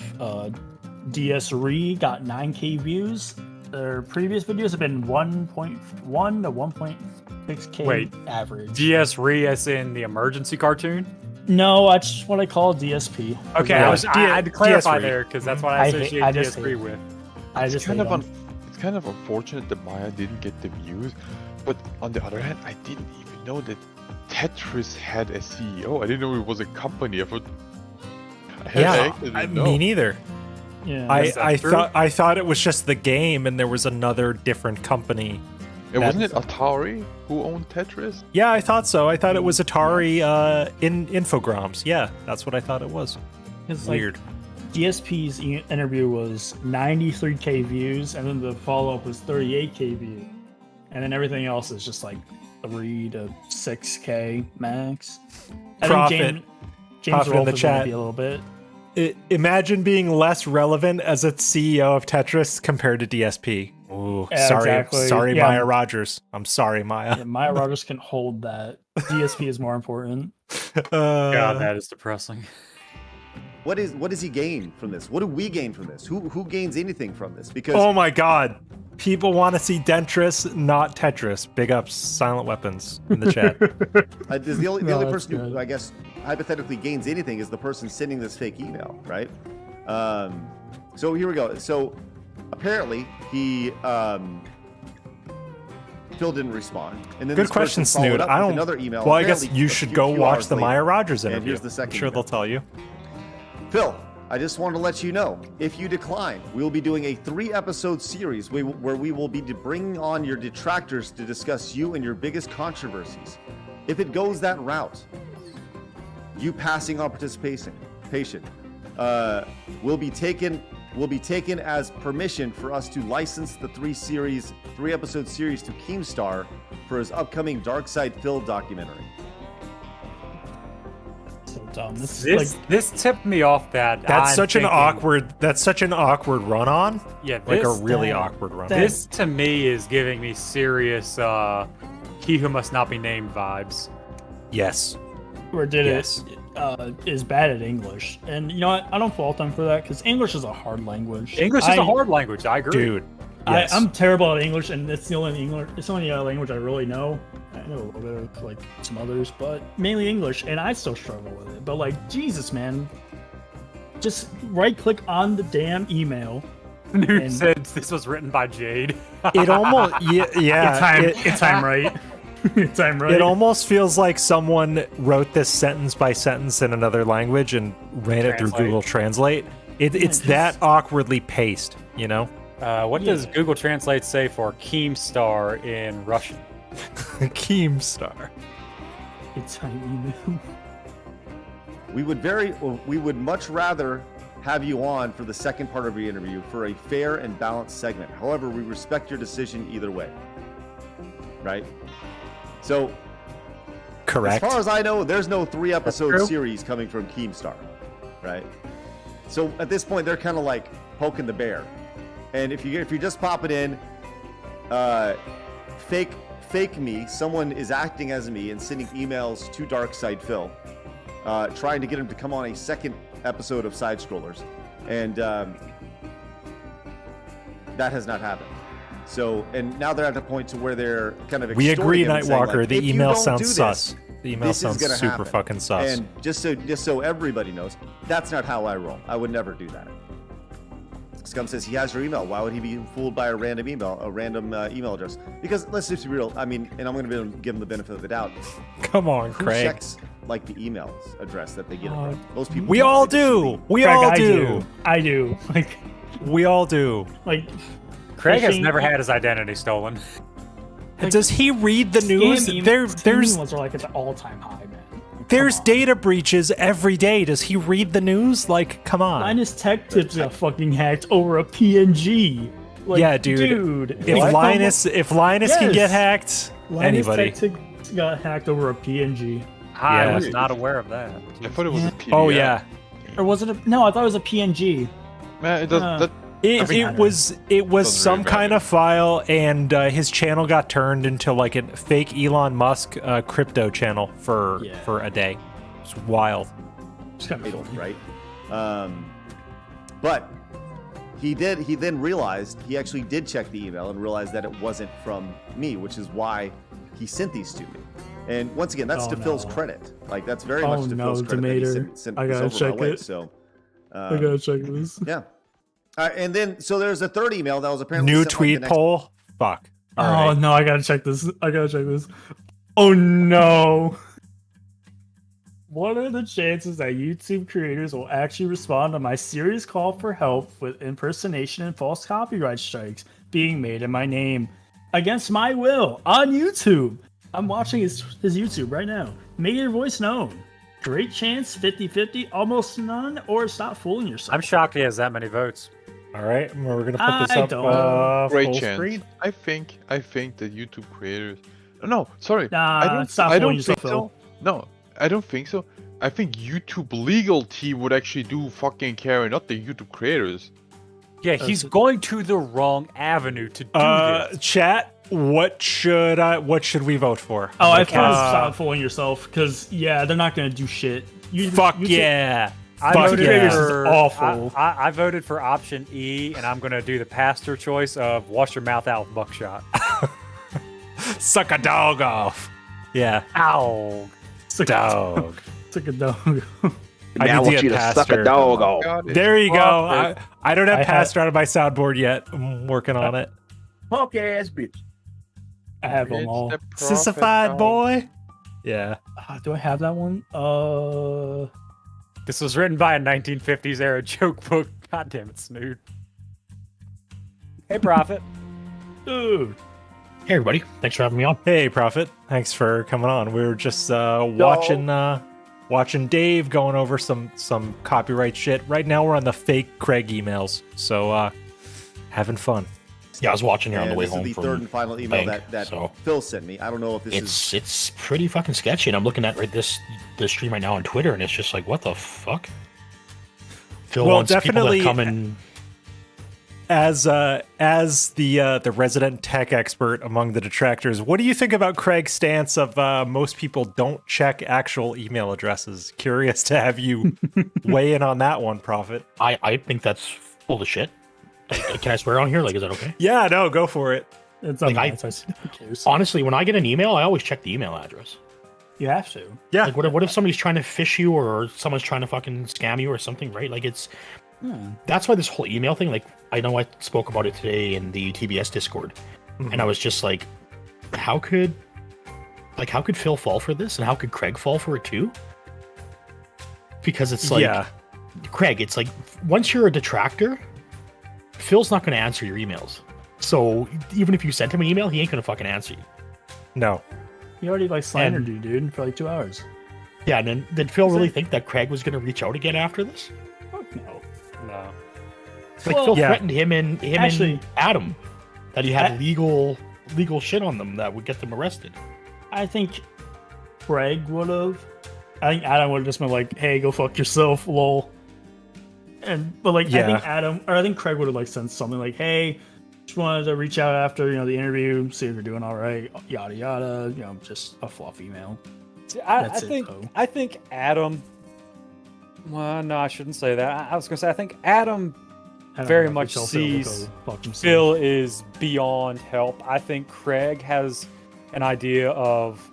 DS got 9K views. Their previous videos have been 1.1 to 1.6K Wait, average. DS Re as in the emergency cartoon? No, that's what I call DSP. Okay, Yeah. I had to clarify DS3. there because that's what I associate I just DS3 hate- with. I It's just kind hate of them. it's kind of unfortunate that Maya didn't get the views, but on the other hand, I didn't even know that Tetris had a CEO. I didn't know it was a company. I actually didn't know. Me neither. Yeah, I thought it was just the game, and there was another different company. Yeah, wasn't it Atari who owned Tetris? Yeah, I thought so. I thought it was Atari in Infogrames. Yeah, that's what I thought it was. It's like, Weird. DSP's interview was 93K views, and then the follow-up was 38K views, and then everything else is just like 3 to 6K max. I Profit. think James Profit in Rolfe the is gonna chat. be a little bit. Imagine being less relevant as a CEO of Tetris compared to DSP. Ooh, Yeah, sorry, exactly. sorry, Yeah. Maya Rogers. I'm sorry, Maya. Yeah, Maya Rogers can hold that. DSP is more important. God, that is depressing. What does he gain from this? What do we gain from this? Who gains anything from this? Because Oh my God, people want to see Dentris, not Tetris. Big ups, Silent Weapons in the chat. the only No, that's person who good. I guess hypothetically gains anything is the person sending this fake email, right? So here we go. So apparently he Phil didn't respond, and then Good this person question, followed Snoot. up I with don't. another email. Well, I guess apparently you a should few go watch hours the later. Maya Rogers And interview. here's the second I'm sure email. they'll tell you. Phil, I just want to let you know, if you decline, we will be doing a 3-episode series where we will be bringing on your detractors to discuss you and your biggest controversies. If it goes that route, you passing on participation will be taken as permission for us to license the 3-episode series to Keemstar for his upcoming Dark Side Phil documentary. So dumb. This tipped me off that That's I'm such an thinking- awkward. That's such an awkward run on. Yeah, Like a this- really awkward run. This to me is giving me serious he who must not be named vibes. Yes. Or did Yes. it is bad at English, and you know what? I don't fault them for that because English is a hard language. English is a hard language. I agree, dude. Yes. I'm terrible at English, and it's the only English. It's the only language I really know. I know a little bit of like some others, but mainly English, and I still struggle with it. But like Jesus, man, just right-click on the damn email. Newt and- said this was written by Jade. It almost yeah. It's time right. It's time right. It almost feels like someone wrote this sentence by sentence in another language and ran it through Translate. Google Translate. It's that awkwardly paced, you know? What does Google Translate say for Keemstar in Russian? Keemstar. It's an email. We would much rather have you on for the second part of your interview for a fair and balanced segment. However, we respect your decision either way. Right? So, Correct. as far as I know, there's no 3-episode true. series coming from Keemstar. Right? So at this point, they're kind of like poking the bear. And if you're just popping in, fake me. Someone is acting as me and sending emails to Darkside Phil, trying to get him to come on a second episode of Side Scrollers, and that has not happened. So, and now they're at the point to where they're kind of We agree, extorting him and saying, Nightwalker. like, the if you email don't sounds do sus. this, The email this is sounds gonna super happen. fucking sus. And just so everybody knows, that's not how I roll. I would never do that. Scum says he has your email. Why would he be fooled by a random email address? Because let's just be real. I mean, and I'm going to give him the benefit of the doubt. Come on, Who Craig. checks like the email address that they get it from? Most people. We don't. all They just do. delete. We Craig, all I do. I do. Like, We all do. like. Craig has phishing- never had his identity stolen. Does he read the news? Scam There's emails are like at the all-time high, man. there's Come on. data breaches every day. Does he read the news? Like, come on. Linus Tech Tips got fucking hacked over a PNG. Like, Yeah, dude. If What? Linus can get Yes. hacked, Linus anybody. Tech Tips got hacked over a PNG. I Yeah. was not aware of that. I thought it was a PDF. Oh yeah. Or was it no, I thought it was a PNG. Man, it does, that, It Doesn't was Doesn't some really kind matter. of file, and his channel got turned into like a fake Elon Musk crypto channel for a day. It's wild. It's kind of Fatal, funny. right? But he then realized he actually did check the email and realized that it wasn't from me, which is why he sent these to me. And once again, that's Oh, to Phil's no. credit. Like that's very Oh, much to no, Phil's credit that he Demeter. sent I this gotta over my check way. it. So I gotta check this. yeah. And then so there's a third email that was apparently New sent, like, tweet the next- poll. Fuck. Oh All right. no, I gotta check this. I gotta check this. Oh no. What are the chances that YouTube creators will actually respond to my serious call for help with impersonation and false copyright strikes being made in my name against my will on YouTube? I'm watching his YouTube right now. Make your voice known. Great chance, 50-50, almost none, or stop fooling yourself. I'm shocked he has that many votes. All right, we're gonna put this I up. don't know. great Full chance. screen. I think that YouTube creators. No, sorry. Nah, I don't. stop I fooling don't think yourself, Phil. so. No, I don't think so. I think YouTube legal team would actually do fucking care, not the YouTube creators. Yeah, he's going to the wrong avenue to do this. Chat, what should we vote for? Oh, I thought stop fooling yourself, because they're not gonna do shit. Yeah. I Fuck voted yeah. for awful. I voted for option E, and I'm gonna do the pastor choice of wash your mouth out with buckshot. Suck a dog off. Yeah. Ow. Dog. Suck a dog. I want you to suck a dog off. There you go. I don't have pastor out of my soundboard yet. I'm working on it. Punk ass bitch. I have them all. Sissified boy. Yeah. Do I have that one? This was written by a 1950s era joke book. God damn it, Snood. Hey, Prophet. Dude. Hey, everybody. Thanks for having me on. Hey, Prophet. Thanks for coming on. We were just watching Dave going over some copyright shit. Right now we're on the fake Craig emails. So having fun. Yeah, I was watching here on the way home. This is the from third and final email bank, that so Phil sent me. I don't know if this is... It's pretty fucking sketchy, and I'm looking at this stream right now on Twitter, and it's just like, what the fuck? Phil wants definitely people to come and... As the resident tech expert among the detractors, what do you think about Craig's stance of most people don't check actual email addresses? Curious to have you weigh in on that one, Prophet. I think that's full of shit. Can I swear on here? Like, is that okay? Yeah, no, go for it. It's like honestly, when I get an email, I always check the email address. You have to. Yeah. Like, what if somebody's trying to phish you, or someone's trying to fucking scam you or something, right? Like, it's... That's why this whole email thing, like, I know I spoke about it today in the TBS Discord, and I was just like, how could Phil fall for this, and how could Craig fall for it too? Because it's like, Craig, it's like, once you're a detractor, Phil's not going to answer your emails. So even if you sent him an email, he ain't going to fucking answer you. No. He already slandered you, dude, for 2 hours. Yeah, and then did Phil really think that Craig was going to reach out again after this? No. Like, Phil threatened him and Adam that he had legal shit on them that would get them arrested. I think Craig would have. I think Adam would have just been like, "Hey, go fuck yourself, lol." I think Craig would have sent something like, "Hey, just wanted to reach out after the interview, see if you're doing all right, yada yada." Just a fluff email. I think Adam. Well, no, I shouldn't say that. I was gonna say I think Adam very much sees Phil is beyond help. I think Craig has an idea of,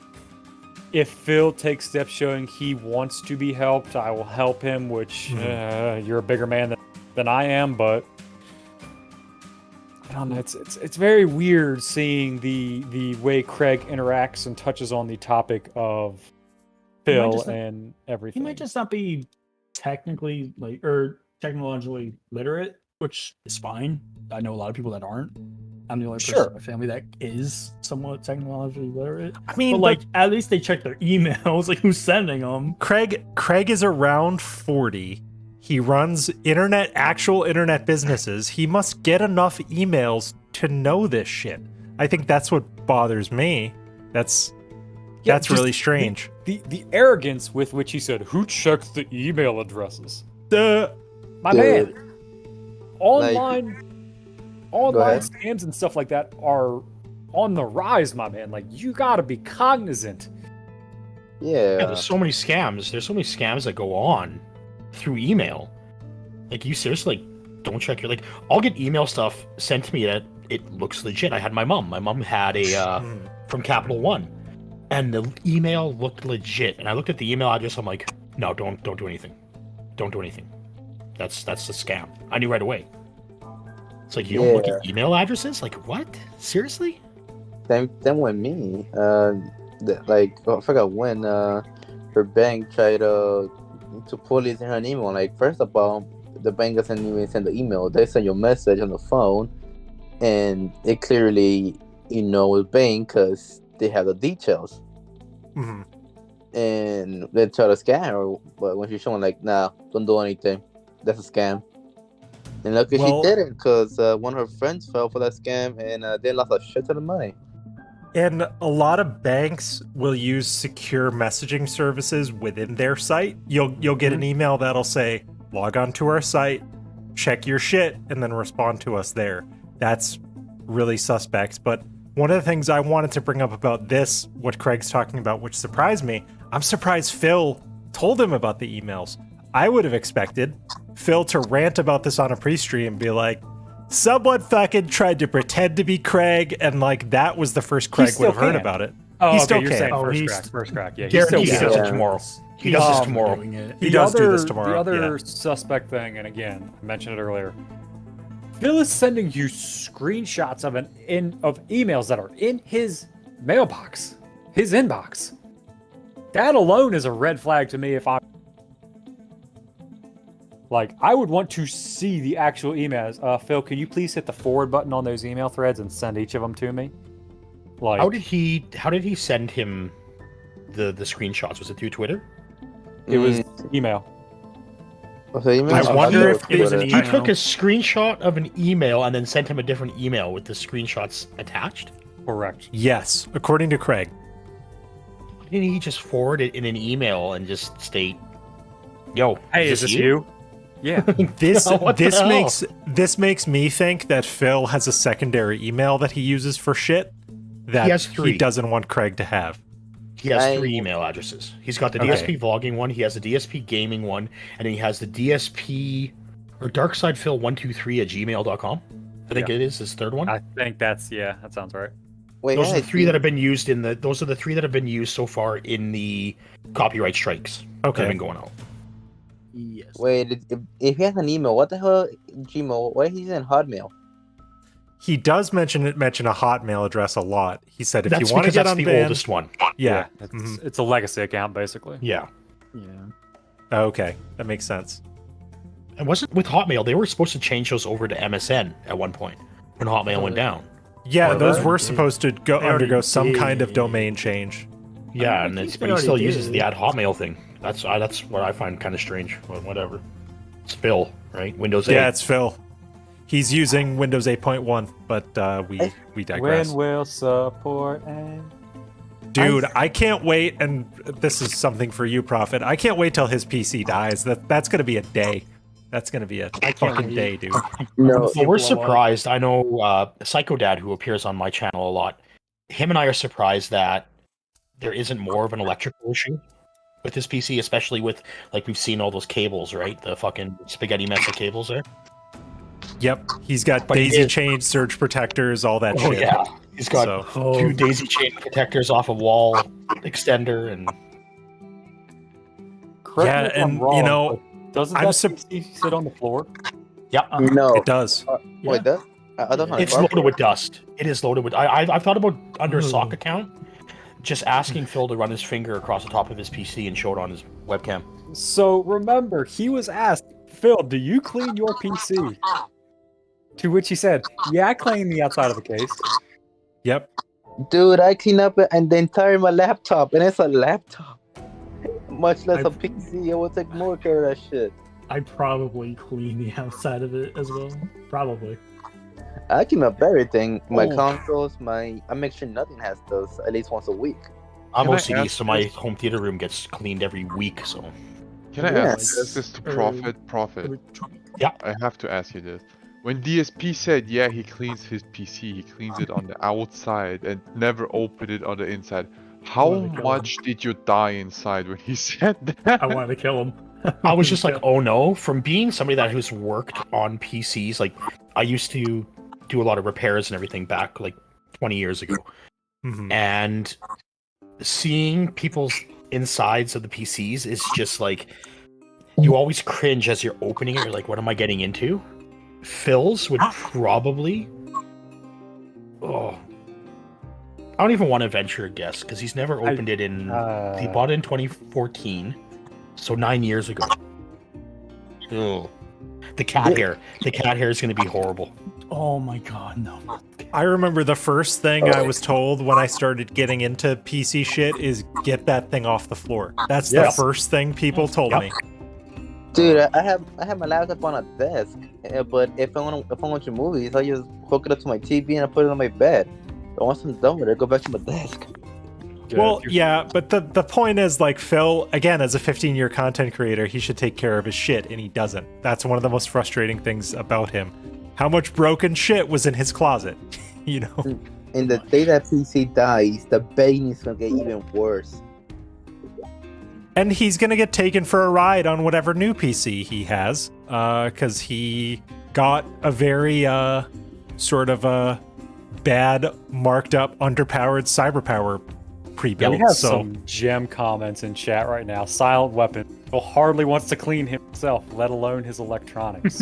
if Phil takes steps showing he wants to be helped, I will help him, which you're a bigger man than I am, but I don't know. It's very weird seeing the way Craig interacts and touches on the topic of Phil and everything. He might just not be technically technologically literate, which is fine. I know a lot of people that aren't. I'm the only person in my family that is somewhat technologically literate. I mean, but at least they check their emails, like who's sending them. Craig is around 40. He runs actual internet businesses. He must get enough emails to know this shit. I think that's what bothers me. That's really strange. The arrogance with which he said, "Who checks the email addresses?" My Dude. man. Online scams and stuff like that are on the rise, my man. Like, you gotta be cognizant. Yeah. There's so many scams. There's so many scams that go on through email. Like, you seriously, don't check your, I'll get email stuff sent to me that it looks legit. I had my mom. My mom had a from Capital One, and the email looked legit. And I looked at the email address. I'm like, no, don't do anything. Don't do anything. That's a scam. I knew right away. It's like, you don't look at email addresses? Like, what? Seriously? Same with me. I forgot when her bank tried to pull it in her email. Like, first of all, the bank doesn't even send the email. They send you a message on the phone, and it clearly, is bank because they have the details. Mm-hmm. And they try to scam her, but when she's showing nah, don't do anything. That's a scam. And luckily she didn't, because one of her friends fell for that scam, and they lost a shit ton of money. And a lot of banks will use secure messaging services within their site. You'll get an email that'll say, log on to our site, check your shit, and then respond to us there. That's really suspect. But one of the things I wanted to bring up about this, what Craig's talking about, which surprised me, I'm surprised Phil told him about the emails. I would have expected Phil to rant about this on a pre-stream and be like, someone fucking tried to pretend to be Craig, and like that was the first Craig would have heard about it. Oh, he okay, still you're can. saying first crack. Yeah, Guaranteed he he does it tomorrow. He does this tomorrow. He does do this tomorrow. The other yeah. suspect thing, and again, I mentioned it earlier. Phil is sending you screenshots of emails that are in his mailbox, his inbox. That alone is a red flag to me. If I would want to see the actual emails. Phil, can you please hit the forward button on those email threads and send each of them to me? Like, how did he send him the screenshots? Was it through Twitter? It was email. I wonder if it was an You took a screenshot of an email and then sent him a different email with the screenshots attached? Correct. Yes, according to Craig. Didn't he just forward it in an email and just state, "Yo, Hey, is this you?" Yeah. This makes me think that Phil has a secondary email that he uses for shit that He has 3. he doesn't want Craig to have. He has 3 email addresses. He's got the DSP vlogging one, he has the DSP gaming one, and then he has the DSP or darksidefil123@gmail.com. I think it is his third one. I think that sounds right. Wait, those are the 3 that have been used those are the 3 that have been used so far in the copyright strikes that have been going out. Yes. Wait, if he has an email, what the hell, Gmail? Why is he in Hotmail? He does mention a Hotmail address a lot. He said if That's you want to because get that's unbanned, the oldest one. Yeah, It's a legacy account basically. Yeah. Okay, that makes sense. And wasn't with Hotmail, they were supposed to change those over to MSN at one point when Hotmail went down. Yeah, those were supposed to undergo some did. kind of domain change. Yeah, and think but they he still already uses did. the @Hotmail thing. That's what I find kind of strange. But whatever. It's Phil, right? Windows 8. Yeah, it's Phil. He's using Windows 8.1, but we digress. When will support end? Dude, I can't wait, and this is something for you, Prophet. I can't wait till his PC dies. That's gonna be a day. That's gonna be a fucking day, dude. No, Well, we're surprised. I know Psycho Dad, who appears on my channel a lot, him and I are surprised that there isn't more of an electrical issue with this PC, especially with, like, we've seen all those cables, right? The fucking spaghetti mess of cables there. Yep, he's got But he daisy is- chain surge protectors, all that Oh shit. yeah, he's got So- 2 daisy chain protectors off a wall extender, and Correct Yeah, me if I'm and, wrong, you know, but doesn't I'm that sup- PC sit on the floor? yeah, no. It does. Wait, that? I don't know. it's loaded with dust. It is loaded with. I've thought about under a sock account, just asking Phil to run his finger across the top of his PC and show it on his webcam. So remember, he was asked, Phil, do you clean your PC? To which he said, yeah, I clean the outside of the case. Yep. Dude, I clean up and the entire my laptop, and it's a laptop. Much less a PC. I would take more care of that shit. I probably clean the outside of it as well. Probably. I clean up everything. My Oh. consoles, I make sure nothing has those at least once a week. I'm Can I OCD, ask so my home theater room gets cleaned every week. So Can I Yes. ask this to Prophet? Yeah. I have to ask you this. When DSP said, yeah, he cleans his PC, he cleans it on the outside and never opened it on the inside. How wanted to kill much did you die inside when he said that? I wanted to kill him. I was just like, oh no. From being somebody that who's worked on PCs, like I used to do a lot of repairs and everything back like 20 years ago, and seeing people's insides of the PCs is just like, you always cringe as you're opening it. You're like, what am I getting into? Phil's would probably, I don't even want to venture a guess because he's never opened it in. He bought it in 2014, so 9 years ago. Ugh. The cat hair is going to be horrible. Oh my god, no. I remember the first thing I was told when I started getting into PC shit is get that thing off the floor. That's the first thing people told me. Dude, I have my laptop on a desk, but if I want to watch movies, I just hook it up to my TV and I put it on my bed. Once I'm done with it, go back to my desk. Well, yeah, but the point is, like, Phil, again, as a 15-year content creator, he should take care of his shit, and he doesn't. That's one of the most frustrating things about him. How much broken shit was in his closet, you know? And the day that PC dies, the bane is gonna get even worse. And he's gonna get taken for a ride on whatever new PC he has, because he got a very sort of a bad, marked up, underpowered cyberpower pre-built. We have so some gem comments in chat right now. Silent Weapon. Phil hardly wants to clean himself, let alone his electronics.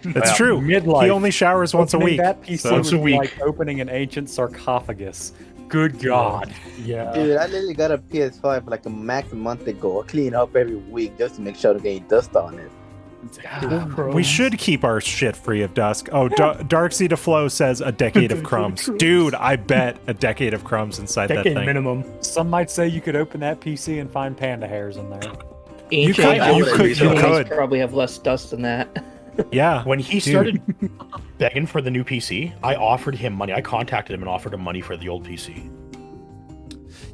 it's true. Midlife. He only showers once a Opening week. That PC so- would be like opening an ancient sarcophagus. Good God. Yeah. Dude, I literally got a PS5 like a max a month ago. I clean up every week just to make sure to get dust on it. We should keep our shit free of dust. Oh, Darksea to Flow says a decade of crumbs. Dude, I bet a decade of crumbs inside that Decade thing. minimum. Some might say you could open that PC and find panda hairs in there. You could. Probably have less dust than that. Yeah. When he started begging for the new PC, I offered him money. I contacted him and offered him money for the old PC.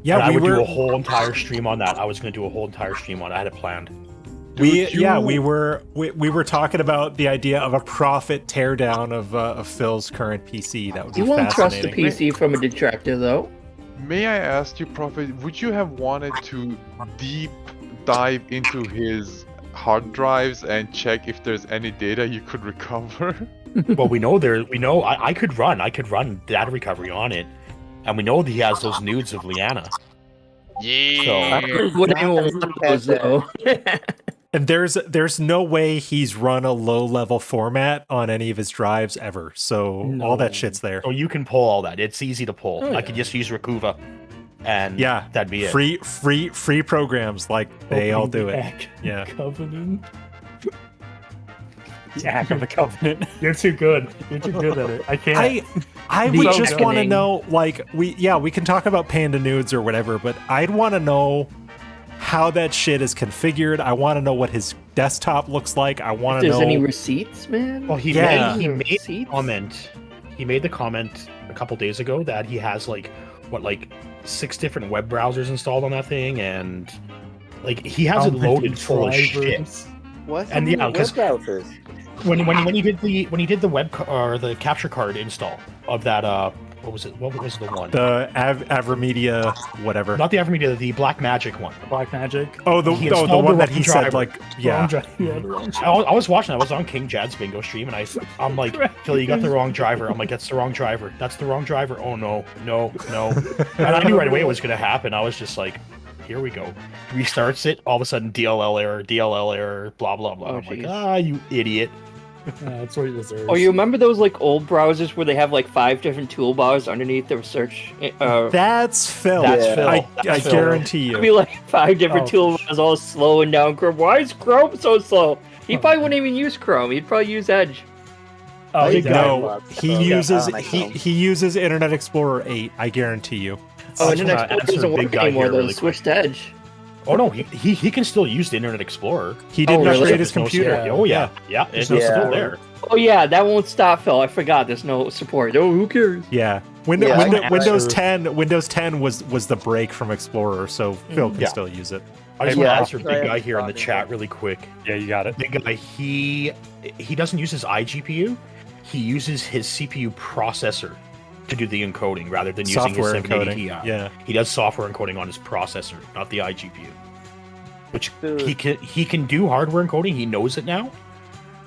Yeah, and I we would were do a whole entire stream on that. I was going to do a whole entire stream on it. I had it planned. we were talking about the idea of a profit teardown of Phil's current PC. That would be You won't trust the fascinating. PC from a detractor, though. May I ask you, Prophet, would you have wanted to deep dive into his hard drives and check if there's any data you could recover? Well, we know I could run data recovery on it, and we know that he has those nudes of Liana. Yeah. Would anyone want those, though? And there's no way he's run a low level format on any of his drives ever. So all that shit's there. So you can pull all that. It's easy to pull. Oh, I could just use Rakuva, and Yeah, that'd be it. Free programs like they all do it. Act Yeah. Covenant. The Act of the Covenant. You're too good. You're too good at it. I can't. I The would just want to opening. know, like, we can talk about Panda nudes or whatever, but I'd want to know how that shit is configured. I want to know what his desktop looks like. I want If to there's know. any receipts, man. Well, he Yeah. made the comment. He made the comment a couple days ago that he has like 6 different web browsers installed on that thing, and like he has it loaded full of shit. What? And yeah, web because browsers? when he did the web or the capture card install of that what was it? What was the one? The Avromedia, whatever. Not the Avromedia, the Black Magic one. Black Magic. Oh, the He one installed that the he wrong said, driver. like, yeah. I was watching. I was on King Jad's bingo stream, and I'm like, Phil, you got the wrong driver. I'm like, that's the wrong driver. That's the wrong driver. Oh no. And I knew right away it was gonna happen. I was just like, here we go. Restarts it. All of a sudden, DLL error, blah blah blah. Oh, I'm like, jeez. you idiot. That's what he deserves. Oh, you remember those like old browsers where they have like 5 different toolbars underneath their search? That's Phil. That's Phil. I That's Phil. guarantee It'd be you. like 5 different toolbars all slowing down Chrome. Why is Chrome so slow? He probably wouldn't even use Chrome. He'd probably use Edge. Oh, he No, he uses I don't he uses Internet Explorer 8. I guarantee you. Oh, That's Internet not- Explorer doesn't answer big work guy anymore here though. really They switched to Edge. Oh no, he can still use the Internet Explorer. He didn't really? upgrade his There's no computer. support. Oh yeah, it's Yeah. still there. Oh yeah, that won't stop, Phil. I forgot. There's no support. Oh, who cares? Yeah. Yeah, I can Windows answer- 10 was the break from Explorer, so Phil can Yeah. still use it. I just Yeah, want to answer I big guy here in the thought chat really quick. Yeah, you got it. Big guy, he doesn't use his iGPU. He uses his CPU processor to do the encoding rather than using Software his 780 encoding. Ti. Yeah. He does software encoding on his processor, not the iGPU. Which Dude. he can do hardware encoding. He knows it now,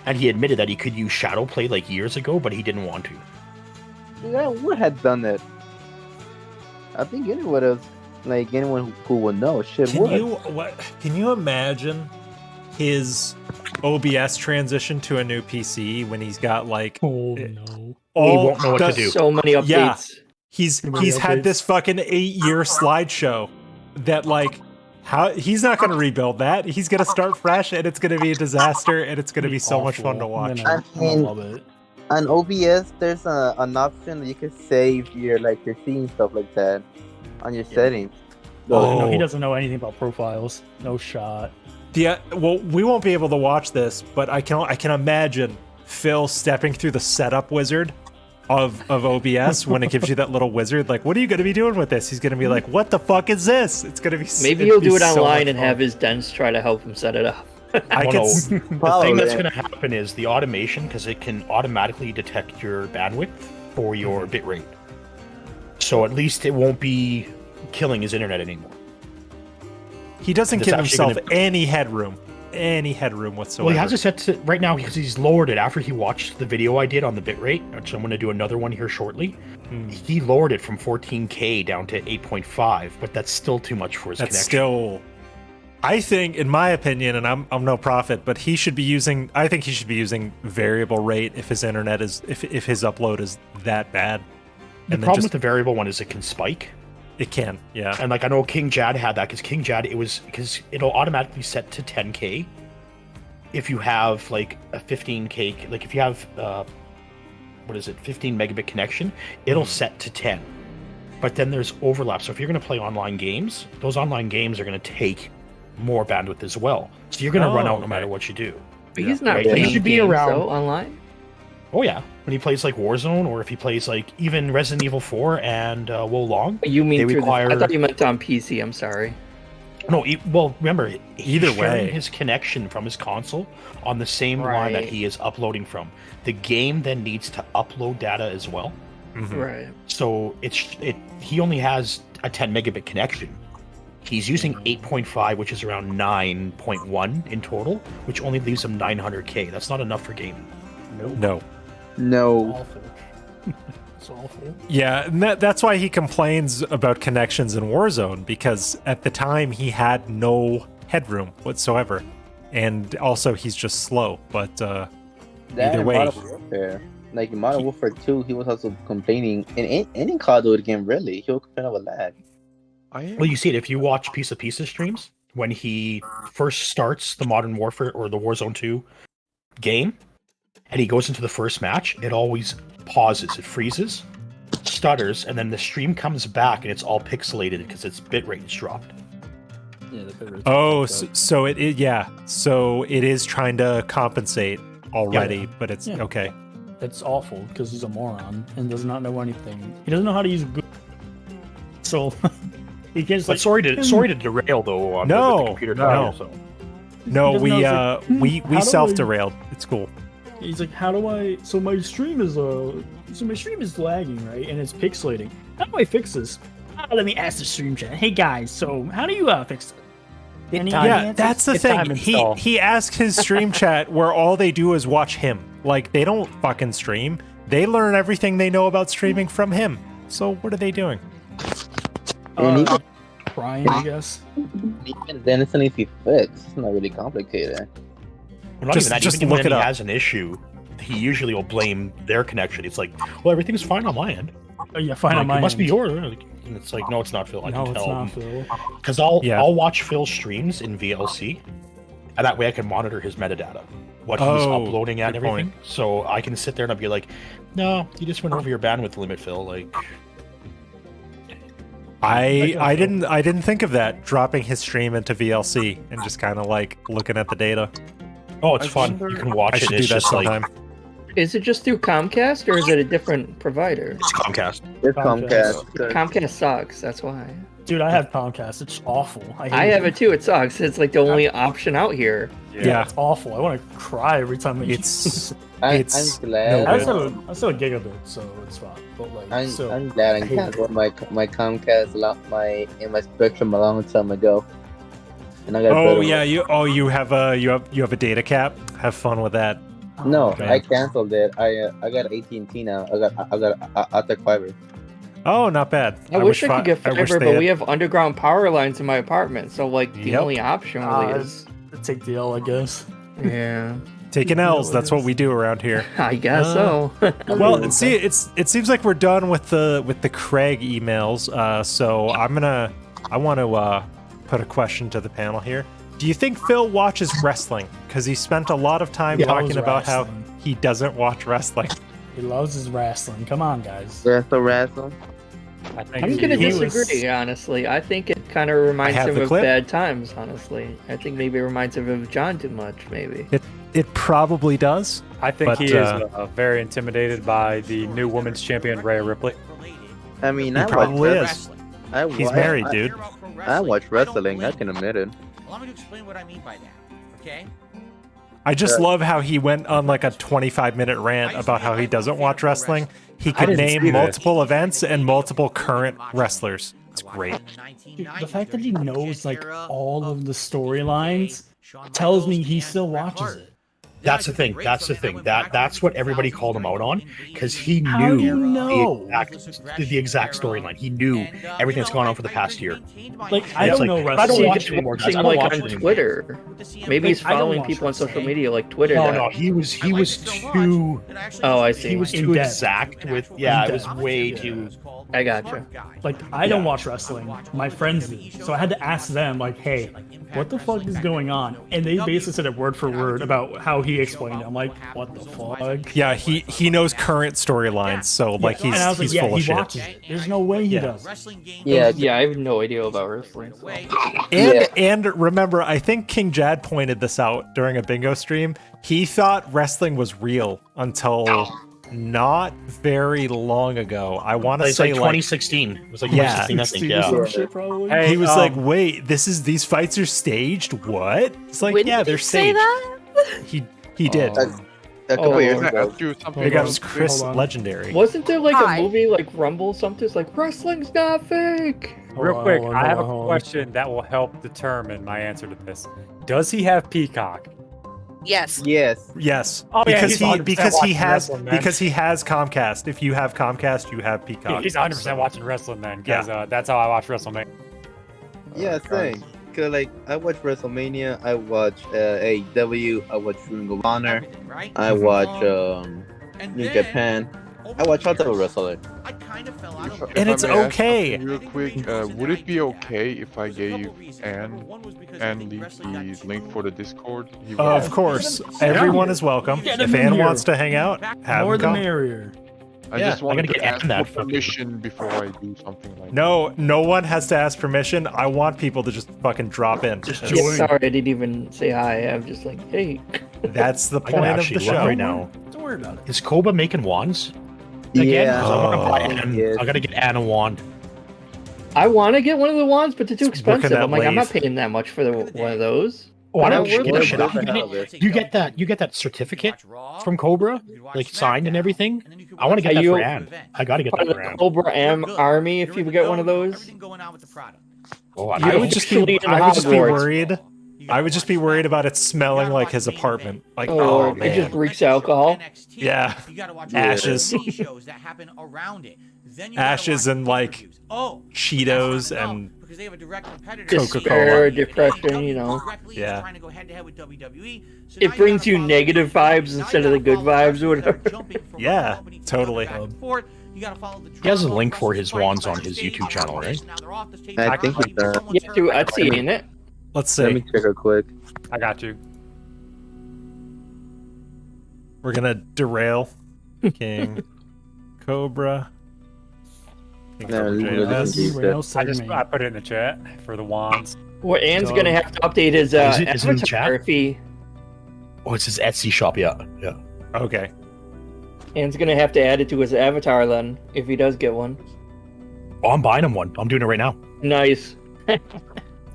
and he admitted that he could use Shadowplay like years ago, but he didn't want to. Yeah, would have done it. I think anyone else, like anyone who would know, should would. Can you imagine his OBS transition to a new PC when he's got like Oh no. all He won't know what to the- do. So many updates. Yeah. He's many had updates. this fucking 8-year slideshow that like how he's not going to rebuild that. He's going to start fresh, and it's going to be a disaster, and it's going to be so much fun to watch. I mean, love it. On OBS, there's an option that you can save your scene stuff like that on your settings. No, Oh. he doesn't know anything about profiles. No shot. Yeah, well, we won't be able to watch this, but I can imagine Phil stepping through the setup wizard of OBS when it gives you that little wizard. Like, what are you going to be doing with this? He's going to be like, what the fuck is this? It's going to be Maybe he'll do it online and have his dents try to help him set it up. The thing that's going to happen is the automation, because it can automatically detect your bandwidth for your bitrate. So at least it won't be killing his internet anymore. He doesn't It's give actually himself gonna- any headroom whatsoever. Well, he has it set to right now because he's lowered it after he watched the video I did on the bitrate, which I'm going to do another one here shortly. He lowered it from 14K down to 8.5, but that's still too much for his That's connection. still, I think, in my opinion, and I'm no prophet, but he should be using. I think he should be using variable rate if his internet is if his upload is that bad. The And then problem just- with the variable one is it can spike. It can, yeah. And like I know King Jad had that because King Jad because it'll automatically set to 10K if you have like a 15K, like if you have 15 megabit connection, it'll set to 10. But then there's overlap. So if you're going to play online games, those online games are going to take more bandwidth as well. So you're going to run out no matter what you do. But he's not Right? playing He should be games, around though, online. Oh yeah, when he plays like Warzone, or if he plays like even Resident Evil 4 and Wolong. You mean they through require? I thought you meant on PC. I'm sorry. No, well, remember, he's Either sharing way. his connection from his console on the same line that Right. he is uploading from. The game then needs to upload data as well. Right. So he only has a 10 megabit connection. He's using 8.5, which is around 9.1 in total, which only leaves him 900K. That's not enough for gaming. No. Awful. It's awful. Yeah, and that's why he complains about connections in Warzone, because at the time he had no headroom whatsoever. And also he's just slow, but That either in way. Modern Warfare. Like in Modern Warfare 2, he was also complaining in any Call of Duty game, really. He'll complain about lag. Well, you see it if you watch Piece of Pieces streams when he first starts the Modern Warfare or the Warzone 2 game, and he goes into the first match. It always pauses, it freezes, stutters, and then the stream comes back and it's all pixelated because its bitrate is dropped. Yeah, the bitrate. Oh, so it yeah. So it is trying to compensate already, Yeah. but it's Yeah. okay. It's awful because he's a moron and does not know anything. He doesn't know how to use Google. So he can't. But sorry to derail though on No, the computer no. trial. So No, doesn't we know, it's like, we how do self derailed. It's cool. He's like, how do I? So my stream is lagging, right? And it's pixelating. How do I fix this? Let me ask the stream chat. Hey guys, so how do you fix it? And he Yeah, answers, that's the "It's time thing. install." He asks his stream chat where all they do is watch him. Like, they don't fucking stream. They learn everything they know about streaming from him. So what are they doing? Crying, I guess. Even then, it's an easy fix. It's not really complicated. Well, not Just- even that. just Even look when it he up. has an issue, he usually will blame their connection. It's like, well, everything's fine on my end. Oh, yeah, fine on Like, my it must be end. yours. And it's like, no, it's not Phil. I No, can it's tell. not Phil. Because Yeah. I'll watch Phil's streams in VLC, and that way I can monitor his metadata, what he's Oh, uploading at and good everything. point. So I can sit there and I'll be like, no, you just went over your bandwidth limit, Phil. Like, I didn't think of that, dropping his stream into VLC and just kind of like looking at the data. oh, it's I fun. wonder- You can watch I it. should It's do that just sometime. like Is it just through Comcast or is it a different provider? it's Comcast. It's Comcast. Comcast. Comcast sucks. That's why. Dude, I have Comcast. It's awful. hate I have it too. It sucks. It's like the only option out here. Yeah. It's awful. I want to cry every time I It's I'm it's glad. no I good. still a gigabit, so it's fine. But like, still, I'm glad I hate canceled my Comcast my Spectrum a long time ago. And I got a Oh better yeah, you have a data cap. Have fun with that. one. No, Okay. I canceled it. I got AT&T now. I got Optic Fiber. Oh, not bad. I wish I could get I wish fiber, they but had- we have underground power lines in my apartment. So like the Yep. only option really is take the L, I guess. yeah. taking L's. That's what we do around here. I guess so. Well, see, it seems like we're done with the Craig emails. So I want to put a question to the panel here. Do you think Phil watches wrestling? Because he spent a lot of time He talking loves about how wrestling. he doesn't watch wrestling. He loves his wrestling. Come on, guys. Wrestle. I'm gonna He was- disagree, honestly. I think it kind of reminds have him the of clip. bad times, honestly. I think maybe it reminds him of John too much, maybe. It probably does. I think but, he is very intimidated by the new women's champion, Rhea Ripley. I mean, He I probably watch is. wrestling. He's married, dude. I watch wrestling. I can admit it. Allow me to explain what I mean by that. Okay. I just love how he went on like a 25-minute rant about how he doesn't watch wrestling. He could name multiple events and multiple current wrestlers. It's great. Dude, the fact that he knows like all of the storylines tells me he still watches it. That's the thing. That's the thing. That's what everybody called him out on, because he How knew do you know? the exact storyline. He knew everything that's gone on for the past year. Like I don't know I don't wrestling. watch it anymore, guys. I don't like watch on it anymore. Twitter. Maybe he's I don't following watch people on social wrestling. media like Twitter. No, that- no, he was too. Oh, I see. He was In too depth. exact with. Yeah, it was way too. I gotcha. Like I don't watch wrestling. My friends do. So I had to ask them like, "Hey, what the fuck is going on?" And they basically said it word for word about how he explained it. I'm like, "What the fuck?" Yeah, he knows current storylines, so like and I was he's like, full "Yeah, of he shit. watches it. There's no way he does." Yeah, I have no idea about wrestling. So. And remember, I think King Jad pointed this out during a bingo stream. He thought wrestling was real until not very long ago. I want to It's say like 2016. It was like 2016, I think. Yeah. Shit, probably. Hey, he was like, "Wait, these fights are staged? What?" It's like, When yeah, did they're you say staged. that? He did. A couple years Can I ago. ask you something? Big about- ups, Chris Hold on. Legendary. Wasn't there like Hi. a movie like Rumble something? It's like wrestling's not fake. Real Hold quick, on, I have a hold on. question that will help determine my answer to this. Does he have Peacock? Yes. Yes. Yes, Oh, yeah, because he's he 100% because he watching has wrestling, man. because he has Comcast. If you have Comcast, you have Peacock. He's 100% watching wrestling then, because that's how I watch WrestleMania. Yeah, same. Cause like I watch WrestleMania, I watch AEW, I watch Ring of Honor, I watch New Japan, I watch other wrestling. I kind of fell out of And it's If I may ask okay. something real quick, would it be okay if I gave Anne the link for the Discord? He Of was- course, everyone is welcome. Get If him in Anne here. wants to hang out, have More him the come. merrier. I Yeah, just I wanted gotta to get ask Anne that for fucking- permission before I do something like No one has to ask permission. I want people to just fucking drop in. Just That's- join. Sorry, I didn't even say hi. I'm just like, hey. That's the I gotta point of actually the look show. right now. Don't worry about it. Is Koba making wands? Again? Yeah. 'Cause I want to buy Oh. Anne. Yes. I gotta get Anne a wand. I want to get one of the wands, but they're too It's working expensive. that I'm like, I'm not lathe. paying that much for one of those. Oh, I They're don't not worth get it. that shit. Doesn't have it. You get that certificate from Cobra, like signed and everything. I want to get Are that you for Anne. I gotta get Part that of for the Anne. Cobra M army if you get one of those. Oh, I would just be Usually in I would just be Hogwarts. worried. I would just be worried about it smelling like his apartment. Like, Oh, oh Lord, it man, just reeks alcohol. Yeah. Ashes. Ashes and like Cheetos and Coca-Cola. Despair, depression, you know. Yeah. It brings you negative vibes instead of the good vibes or whatever. Yeah, totally. He has a link for his wands on his YouTube channel, right? I think he does. Yeah, dude, I'd see it in it. Let's Let me see. check real quick. I got you. We're gonna derail King Cobra. King No, Cobra literally JS. just Rail I put it in the chat for the wands. Well, Ann's gonna have to update his Is it in the avatar chat? if he. Oh, it's his Etsy shop. Yeah. Okay. Ann's gonna have to add it to his avatar then if he does get one. Oh, I'm buying him one. I'm doing it right now. Nice.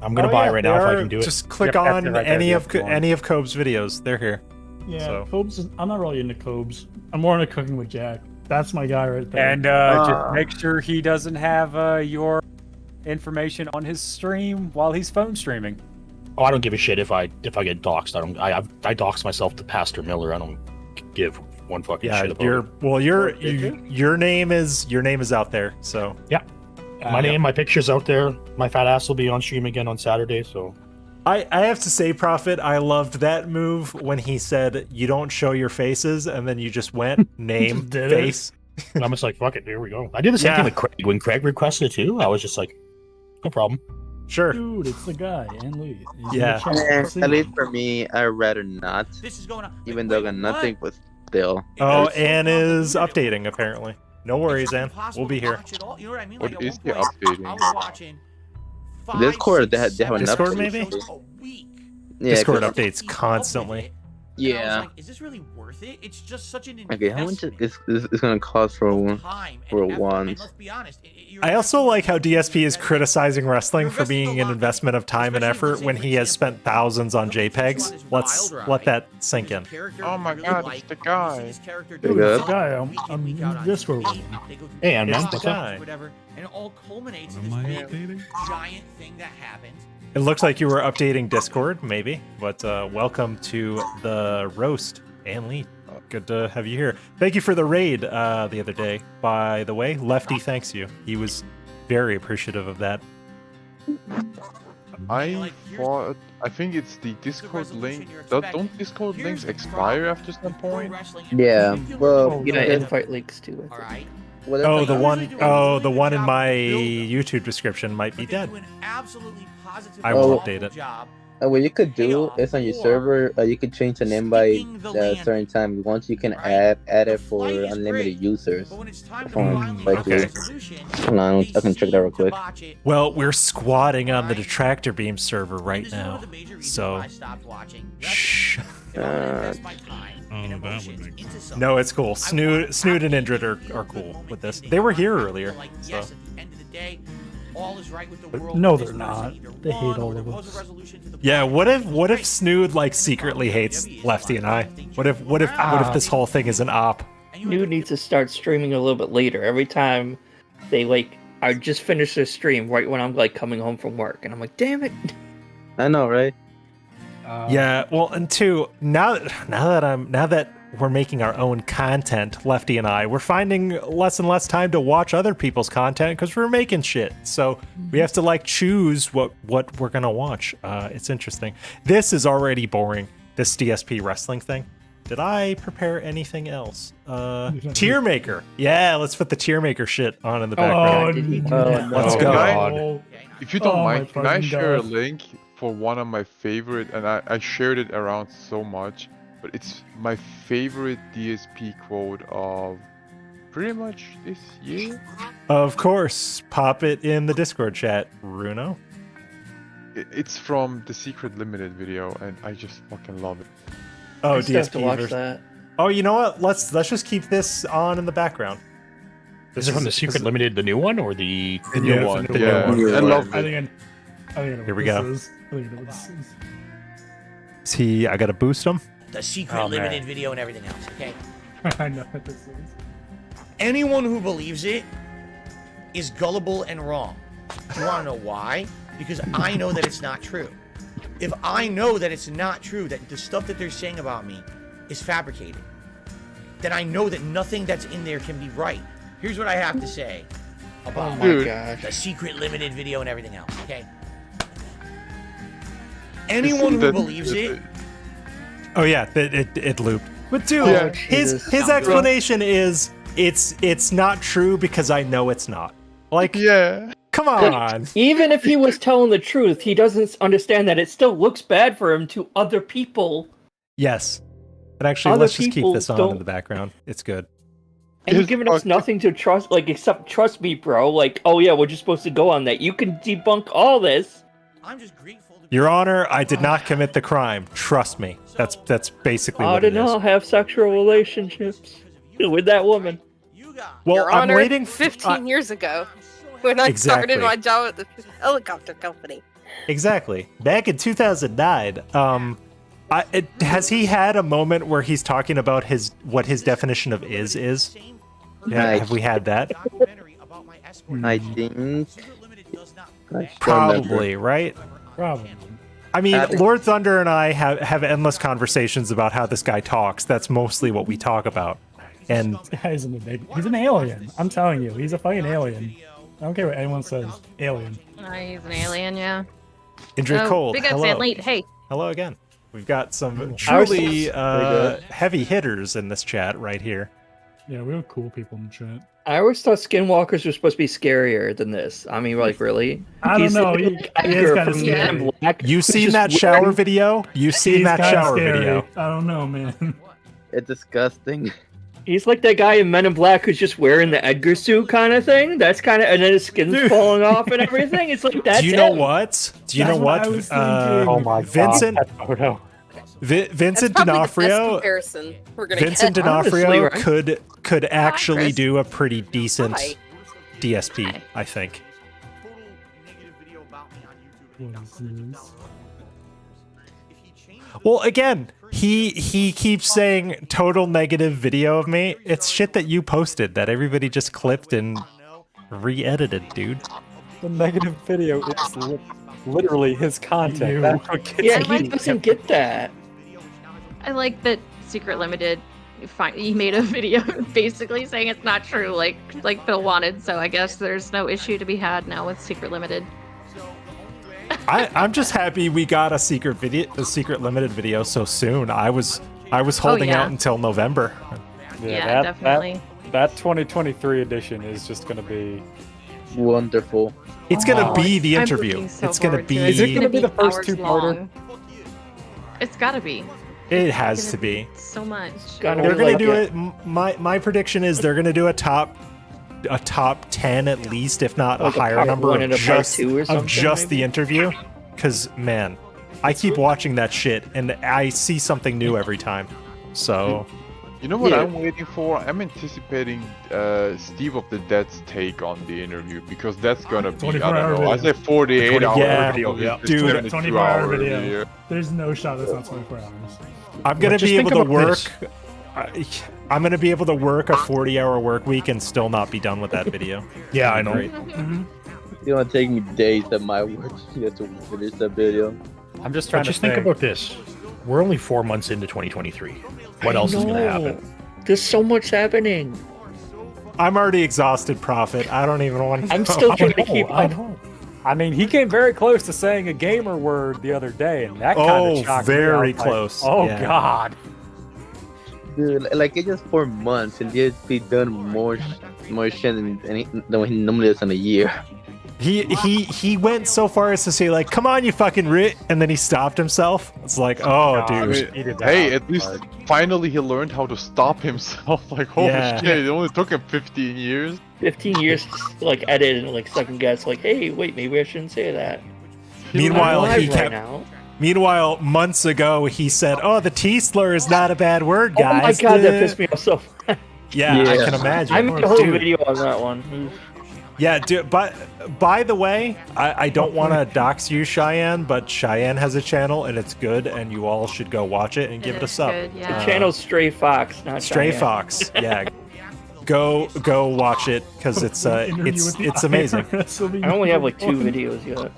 I'm gonna buy it right now if I can do it. Just click Yep, that's on it right there, any the of other one. any of Cobe's videos. They're here. Yeah, So- Cobes. I'm not really into Cobes. I'm more into cooking with Jack. That's my guy right there. And just make sure he doesn't have your information on his stream while he's phone streaming. Oh, I don't give a shit if I get doxxed. I dox myself to Pastor Miller. I don't give one fucking Yeah, shit about your it. well, your name is out there. So Yeah. My name, my picture's out there. My fat ass will be on stream again on Saturday. So I have to say, Prophet, I loved that move when he said you don't show your faces, and then you just went name Just did it. face. and I'm just like, fuck it, here we go. I did the same Yeah. thing with Craig. When Craig requested it too, I was just like, no problem. Sure. Dude, it's the guy, and Lee. He's in Yeah. the chat. And See at him. least for me, I'd rather not. Even though I got nothing, but still. Oh, Anne is updating apparently. No worries, Anne. We'll be here. What is the updating? Discord, they have an Discord, update. maybe? Yeah, Discord 'cause- updates constantly. And I was Yeah. like, is this really worth it? It's just such an Okay, how much investment is gonna cost for one? time For and effort. one? And let's be honest, I also like how DSP is criticizing wrestling for being an investment of time and effort when he has spent thousands on JPEGs. Let's let that sink in. Oh my god, it's the guy. Pretty good. Guy, I'm Discord. Hey, I'm It's man. the What's guy. up? Whatever, and it all culminates What in am this I big, updating? giant thing that happens. It looks like you were updating Discord, maybe, but welcome to the roast, and Lee. Good to have you here. Thank you for the raid the other day. By the way, Lefty thanks you. He was very appreciative of that. I thought, I think it's the Discord link. Don't Discord links expire after some point? Yeah. Well, You know, it- invite links too. I think. Alright? whatever- Oh, the one in my YouTube description might be dead. I will update it. What you could do is on your server, you could change the name by a certain time. Once you can add it for unlimited users. Okay. Hold on, I can check that real quick. Well, we're squatting on the detractor beam server right now, so shh. Oh, that would make sense. No, it's cool. Snood and Indrid are cool with this. They were here earlier, so. No, they're not. They hate all of us. Yeah, what if Snood like secretly hates Lefty and I? What if this whole thing is an op? Snood needs to start streaming a little bit later. Every time they like, I just finished their stream right when I'm like coming home from work, and I'm like, damn it. I know, right? Yeah, well, and two, now that we're making our own content, Lefty and I, we're finding less and less time to watch other people's content because we're making shit. So we have to like choose what we're gonna watch. It's interesting. This is already boring. This DSP wrestling thing. Did I prepare anything else? Tier maker. Yeah, let's put the tier maker shit on in the background. Let's go. Can if you don't Oh, mind, my can I fucking share a God. link for one of my favorite, and I shared it around so much, but it's my favorite DSP quote of pretty much this year. Of course, pop it in the Discord chat, Runo. It's from the Secret Limited video, and I just fucking love it. Oh, I still have to DSP watch version. that. Oh, you know what? Let's just keep this on in the background. Is it from the Secret Limited, the new one, or the new one? Yeah, I love I it. think I know Here we what go. this is. I think I know what this is. See, I gotta boost him. The secret limited video and everything else, okay? I know what this is. Anyone who believes it is gullible and wrong. Do you want to know why? Because I know that it's not true. If I know that it's not true, that the stuff that they're saying about me is fabricated, then I know that nothing that's in there can be right. Here's what I have to say about Oh my gosh. the secret limited video and everything else, okay? Anyone who believes it, Oh yeah, it looped. But dude, Yeah. his explanation is it's not true because I know it's not. Like, Yeah. come on. Even if he was telling the truth, he doesn't understand that it still looks bad for him to other people. Yes. And actually, Other let's just keep people this on in don't- the background. It's good. And you're giving us nothing to trust, like, except trust me, bro. Like, oh yeah, we're just supposed to go on that. You can debunk all this. I'm just grateful. Your Honor, I did not commit the crime. Trust me. That's basically I what did it is. not have sexual relationships with that woman. Well, Your I'm Honor, waiting. 15 years ago, when I Exactly. started my job at the helicopter company. Exactly. Back in 2009, has he had a moment where he's talking about what his definition of is? Yeah, Nice. have we had that? I think. Probably, right? Probably. I mean, think- Lord Thunder and I have endless conversations about how this guy talks. That's mostly what we talk about. And This guy's he's an alien. I'm telling you, he's a fucking alien. I don't care what anyone says. Alien. He's an alien, yeah. Indrid Cold, Big ups, hello. and late. Hey. Hello again. We've got some Ooh. truly good. heavy hitters in this chat right here. Yeah, we have cool people in the chat. I always thought skinwalkers were supposed to be scarier than this. I mean, like, really? I don't know. He is Edgar kinda from scary. Men in Black. You who's seen just that shower wearing- video? You seen He's that kinda shower scary. video? I don't know, man. It's disgusting. He's like that guy in Men in Black who's just wearing the Edgar suit kind of thing. That's kind of, and then his skin's Dude. falling off and everything. It's like that's Do you know him. what? Do you That's know what what? I was thinking. Oh my Vincent, god, that photo. Vincent That's probably the best D'Onofrio. comparison we're gonna Vincent get. D'Onofrio Honestly, could actually Chris. do a pretty decent Hi. DSP, Hi. I think. Well, again, he keeps saying total negative video of me. It's shit that you posted that everybody just clipped and re-edited, dude. The negative video is literally his content. That's what gets Yeah, me. he doesn't get that. I like that Secret Limited. He made a video basically saying it's not true, like Phil wanted. So I guess there's no issue to be had now with Secret Limited. I'm just happy we got a secret limited video so soon. I was holding yeah. out until November. Yeah, definitely. That 2023 edition is just going to be Wonderful. It's gonna be the I'm interview. looking so It's gonna forward to be. it. Is it gonna be the hours first two-parter? long. It's gotta be. It has to be. So much. Gotta They're be gonna like do it. it. My prediction is they're gonna do a top 10 at least, if not Like a a higher part number one of and a part just two or something, the interview. Because man, I keep watching that shit and I see something new every time. So. You know what Yeah. I'm waiting for? I'm anticipating Steve of the Dead's take on the interview because that's gonna be, I 24-hour don't know, I video. say 48 hour Yeah. video. Yeah. It's Dude, 24-hour 22-hour video. There's no shot that's not 24 hours. I'm gonna Just be able think to about work. this. I'm gonna be able to work a 40-hour work week and still not be done with that video. Yeah, I know. Great. It's gonna take me days at my work just to finish that video. I'm just But trying just to think about this. We're only 4 months into 2023. What else is gonna happen? There's so much happening. I'm already exhausted, Prophet. I don't even want to. I'm still trying to keep I up. know. I mean, he came very close to saying a gamer word the other day, and that kind Oh, of shocked me. I very was like, close. oh Yeah. God. Dude, like it's just 4 months and he's done more shit than what he normally does in a year. He went so far as to say like, "Come on, you fucking rit," and then he stopped himself. It's like, oh, God, dude. he did that Hey, hard. at least finally he learned how to stop himself. Like, holy Yeah. shit, it only took him 15 years. 15 years to like edit and like second guess. Like, hey, wait, maybe I shouldn't say that. Meanwhile, I'm he live right kept. now. Meanwhile, months ago, he said, "Oh, the T slur is not a bad word, Oh my guys." god, that pissed me off so. Yeah, I Yeah. can imagine. I made a whole Dude. video on that one. Yeah, dude, but by the way, I don't want to dox you, Cheyenne, but Cheyenne has a channel and it's good, and you all should go watch it and give it a is sub. good, The yeah. channel's Stray Fox, not Stray Cheyenne. Fox, yeah. Go watch it because it's amazing. I only have like 2 videos yet.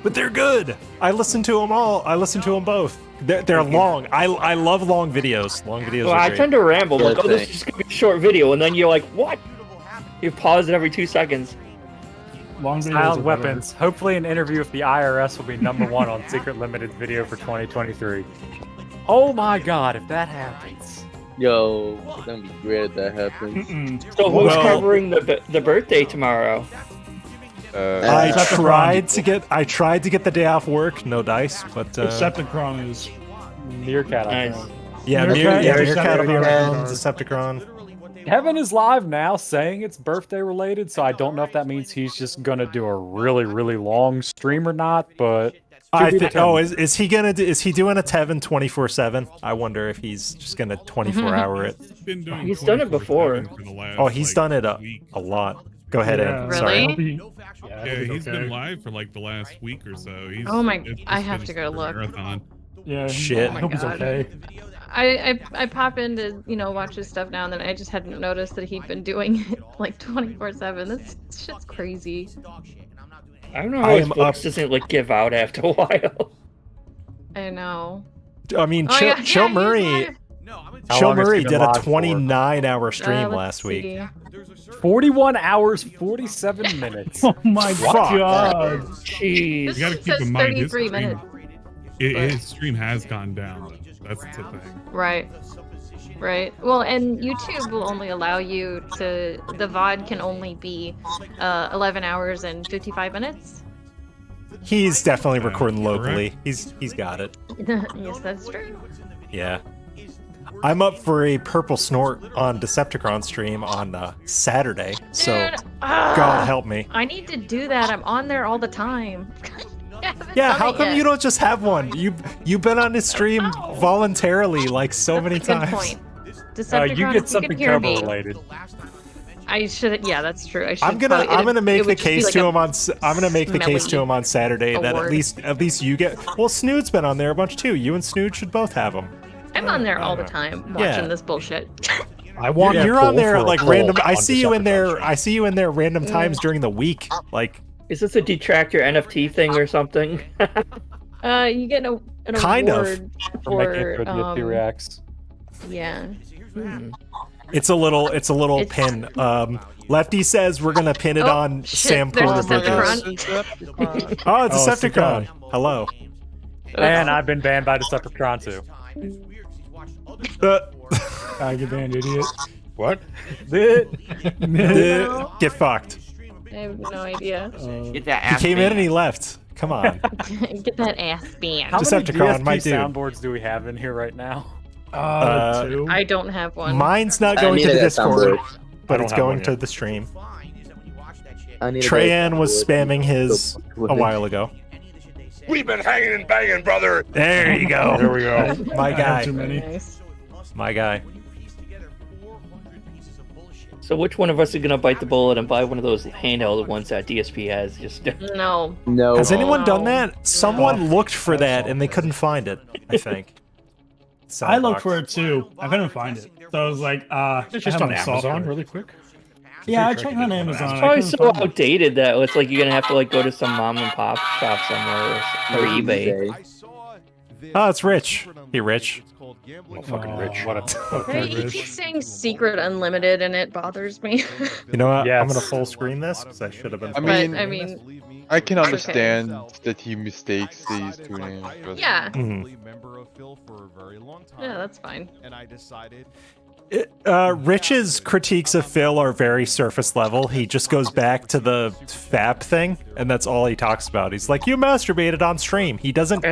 But they're good. I listen to them all. I listen to them both. They're long. I love long videos. Long videos Well, are I great. tend to ramble. I'm like, Good oh, this thing. is just gonna be a short video, and then you're like, what? You pause it every 2 seconds. Long videos Silent are better. weapons. Hopefully, an interview with the IRS will be #1 on Secret Limited video for 2023. Oh my God, if that happens. Yo, it's gonna be great if that happens. So who's Well- covering the birthday tomorrow? I Decepticon. tried to get the day off work. No dice, but Decepticon is Meerkat, I Nice. think. yeah, Meerkat, Meerkat will be Decepticon. around. Decepticon. Kevin is live now saying it's birthday related, so I don't know if that means he's just gonna do a really, really long stream or not, but I think. Oh, is he gonna? Is he doing a Tevin 24/7? I wonder if he's just gonna 24-hour it. Been doing He's done it before. 24/7 for the last, Oh, he's like, done it week. a lot. Go ahead, Yeah. Ed. Really? Sorry. He'll be- Yeah, he'll be he's okay. been live for like the last week or so. He's, Oh my- it's I just have been to go a look. marathon. Yeah, Shit. I hope he's God. okay. I pop in to watch his stuff now and then. I just hadn't noticed that he'd been doing it like 24/7. This shit's crazy. I don't know I how his am books up- doesn't like give out after a while. I know. I mean, Oh, yeah, Chill he's Murray. live. How Chill long has he Murray been did a live for? 29-hour stream Let's last week. see. 41 hours, 47 minutes. Oh my Fuck. god. Jeez. This You gotta one keep says in mind his 33 stream, minutes. his stream has gone down. Though. That's the thing. Right. Right. Well, and YouTube will only allow you to. The VOD can only be 11 hours and 55 minutes. He's definitely recording correct. locally. He's got it. Yes, that's true. Yeah. I'm up for a purple snort on Decepticon stream on Saturday. So Dude, ah, God help me. I need to do that. I'm on there all the time. haven't Yeah, done how it come yet. you don't just have one? You've been on his stream voluntarily like so many That's a good times. point. Decepticon, You if get you something could hear Kerber me, related. I should. Yeah, that's true. I should. I'm gonna make the case to him on. I'm gonna make the case to smelly him on Saturday that award. at least you get. Well, Snood's been on there a bunch too. You and Snood should both have them. I'm on there all the time watching Yeah. this bullshit. I want You're to on there at for a like poll random. I on see you in there. Decepticon I see you in there random times during the week. Like Is this a detractor NFT thing or something? You get an Kind of. award For making it for good with T-Rex. yeah. it's a little pin. Lefty says we're gonna pin it Oh, on shit, Sam there's Porter Bridges. Decepticon. Oh, it's Decepticon. Hello. And I've been banned by Decepticon too. I get banned, idiot. What? Get fucked. I have no idea. Get that He ass came in banned. and he left. Come on. Get that ass banned. How many Decepticon, DSP my dude. soundboards do we have in here right now? Two. I don't have one. Mine's not I going need to to the get Discord, soundboard. but don't it's have going one to yet. the stream. I need to get Treyan was soundboard. spamming his a while ago. We've been hanging and banging, brother. There you go. There we go. My I have guy. too many. Nice. My guy. So which one of us is gonna bite the bullet and buy one of those handheld ones that DSP has? Just No. No. Has anyone done No. that? Someone looked for that and they couldn't find it, I think. I looked for it too. I couldn't find it. So I was like, It's just I on have Amazon, software. really quick. Yeah, I checked on Amazon. I probably couldn't so find it. outdated that it's like you're gonna have to like go to some mom and pop shop somewhere or eBay. Oh, it's Rich. Hey, Rich. Oh, fucking rich. Hey, you keep saying secret unlimited and it bothers me. You know what? Yes. I'm gonna full screen this because I should have been. I But mean, I mean, I can okay. understand that he mistakes these two names. But yeah. Mhm. Yeah, that's fine. Rich's critiques of Phil are very surface level. He just goes back to the FAP thing, and that's all he talks about. He's like, "You masturbated on stream." He doesn't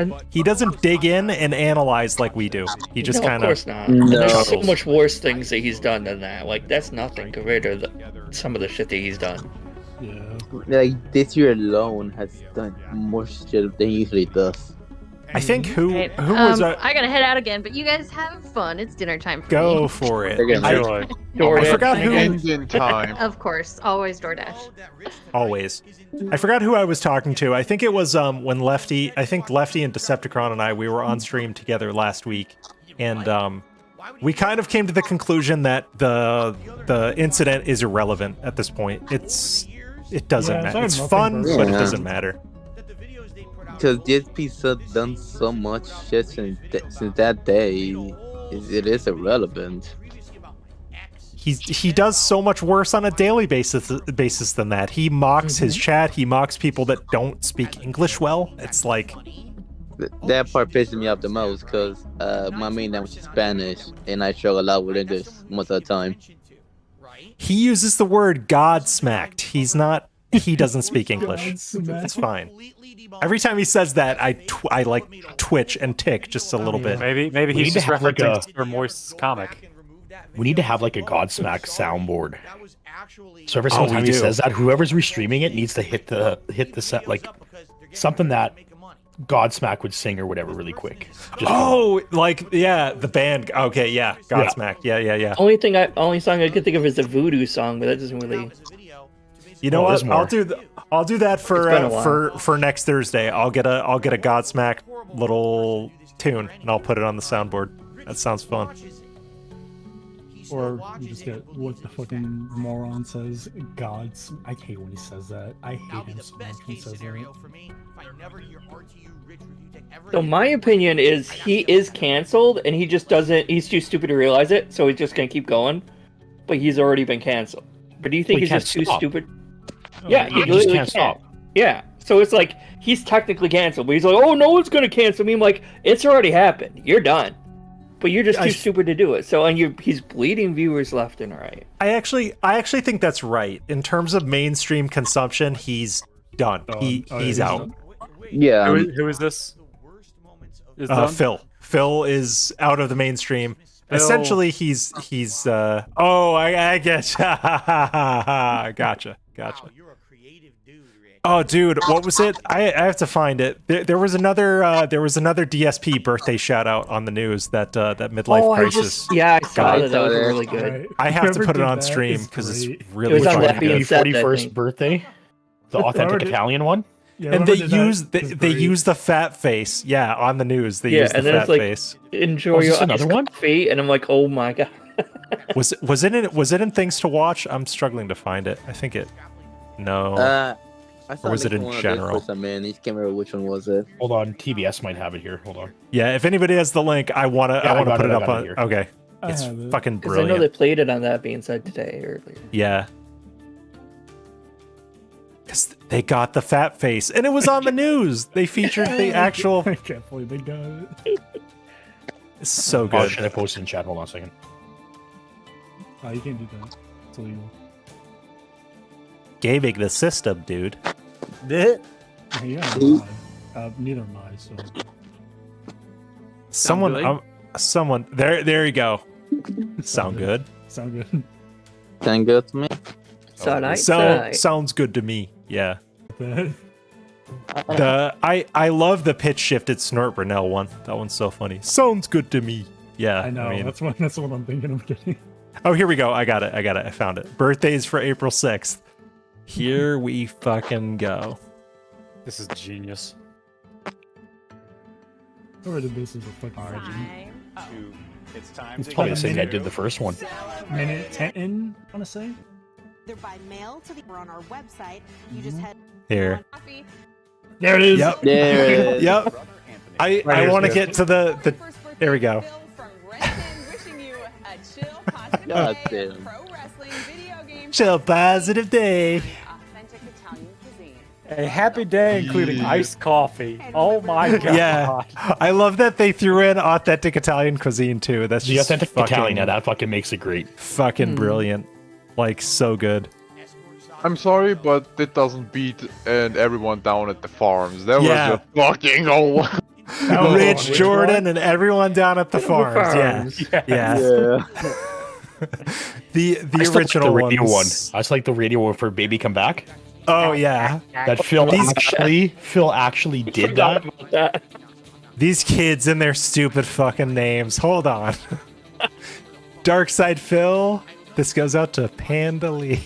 dig in and analyze like we do. He just No, kind of course not. No. There's so much worse things that he's done than that. Like that's nothing compared to some of the shit that he's done. Yeah. Like this year alone has done more shit than he usually does. I think who Right. was I gotta head out again, but you guys have fun. It's dinner time for go me. for it. They're gonna I, Enjoy. I forgot who. end in time. Of course, always DoorDash. Always. I forgot who I was talking to. I think it was when Lefty. I think Lefty and Decepticon and we were on stream together last week, and we kind of came to the conclusion that the incident is irrelevant at this point. It doesn't Yeah, matter. it's It's nothing fun, personal. but it Yeah. doesn't matter. Because DSP's done so much shit since that day, it is irrelevant. He does so much worse on a daily basis than that. He mocks his chat. He mocks people that don't speak English well. It's like That part pisses me off the most because my main language is Spanish and I struggle a lot with English most of the time. he uses the word "God smacked." He doesn't speak English. It's fine. Every time he says that, I like twitch and tick just a little bit. Maybe We need he's to just have, like, referencing a- Super Moist's comic. We need to have like a Godsmack soundboard. So every Oh, single we time he do. says that, whoever's restreaming it needs to hit the set like something that Godsmack would sing or whatever really quick. Just the band. Okay, yeah, Godsmack. Yeah. Only song I can think of is the Voodoo song, but that doesn't really. You know Well, what? there's more. I'll do that It's been a while. for next Thursday. I'll get a Godsmack little tune and I'll put it on the soundboard. That sounds fun. Or you just get what the fucking moron says. God's. I hate when he says that. I hate him so much when he says that. So my opinion is he is canceled, and he just doesn't. He's too stupid to realize it, so he's just gonna keep going. But he's already been canceled. But do you think Well, he he's can't just too stop. stupid? Yeah, he He just literally can't stop. Yeah, so it's like he's technically canceled, but he's like, "Oh, no one's gonna cancel me." I'm like, "It's already happened. You're done." But you're just too stupid to do it. So he's bleeding viewers left and right. I actually think that's right. In terms of mainstream consumption, he's done. He's out. Yeah. Who is this? Is done? Phil. Phil is out of the mainstream. Phil. Essentially, he's. I get you. Gotcha. Oh, dude, what was it? I have to find it. There was another DSP birthday shout out on the news that midlife crisis. I saw got. that was really good. I have to Whoever put it did on that stream is because it's great. really It was on fucking that being good. said, I 41st think. birthday, the authentic Italian one. And Yeah, they whoever did that use is great. the fat face. Yeah, on the news they Yeah, use the and then fat it's like, face. enjoy is your this another iced one? coffee, and I'm like, oh my god. Was it in Things to Watch? I'm struggling to find it. I think it. No. I saw Or was it in one of those general? for some man. I can't remember which one was it. Hold on, TBS might have it here. Hold on. Yeah, if anybody has the link, I wanna Yeah, I got put it, it I up got it on. here. Okay, I it's have it. fucking Because I know brilliant. they played it on that being said today earlier. Yeah. Because they got the fat face, and it was on the news. They featured the actual. I can't believe they got it. It's so Oh, good. should I post it in chat? Hold on a second. Oh, you can't do that. It's illegal. Gaming the system, dude. Yeah, neither am I. So Someone. There you go. Sound good. sound good. Sound good to me. Sounds good to me. Yeah. I love the pitch shifted Snort Brunel one. That one's so funny. Sounds good to me. Yeah. I know. mean- that's what I'm thinking of getting. Oh, here we go. I got it. I found it. Birthdays for April 6th. Here we fucking go. This is genius. Whoever did this is a fucking legend. It's time It's to probably the get same guy into did the first one. Minute 10, I want to say. They're by mail to the or on our website. You just head Here. There it is. Yep. There it is. Yep. I here's want to good. get to the. There we go. God damn. Chill positive day. A happy day including iced coffee. Oh my god. Yeah. I love that they threw in authentic Italian cuisine too. That's The just authentic fucking, Italian, yeah, that fucking makes it great. fucking brilliant. Like so good. I'm sorry, but it doesn't beat and everyone down at the farms. That Yeah. was just fucking oh. Rich Jordan and everyone down at the farms. Yeah. Yeah. the I still like original the radio one. ones. I just like the radio one for Baby Come Back. Oh yeah. That Phil actually did that. These kids and their stupid fucking names. Hold on. Darkside Phil. This goes out to Panda Lee.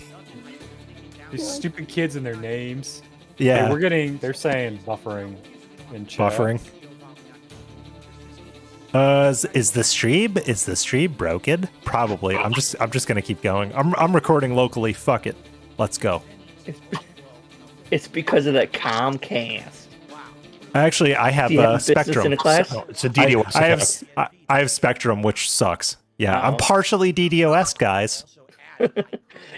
These stupid kids and their names. Yeah. Hey, they're saying buffering in chat. Buffering. Is the stream broken? Probably. I'm just gonna keep going. I'm recording locally. Fuck it. Let's go. It's because of that Comcast. Actually, I have Do you have business Spectrum. in a class? So- It's a DDoS. I have Spectrum, which sucks. Yeah, I'm partially DDoS, guys.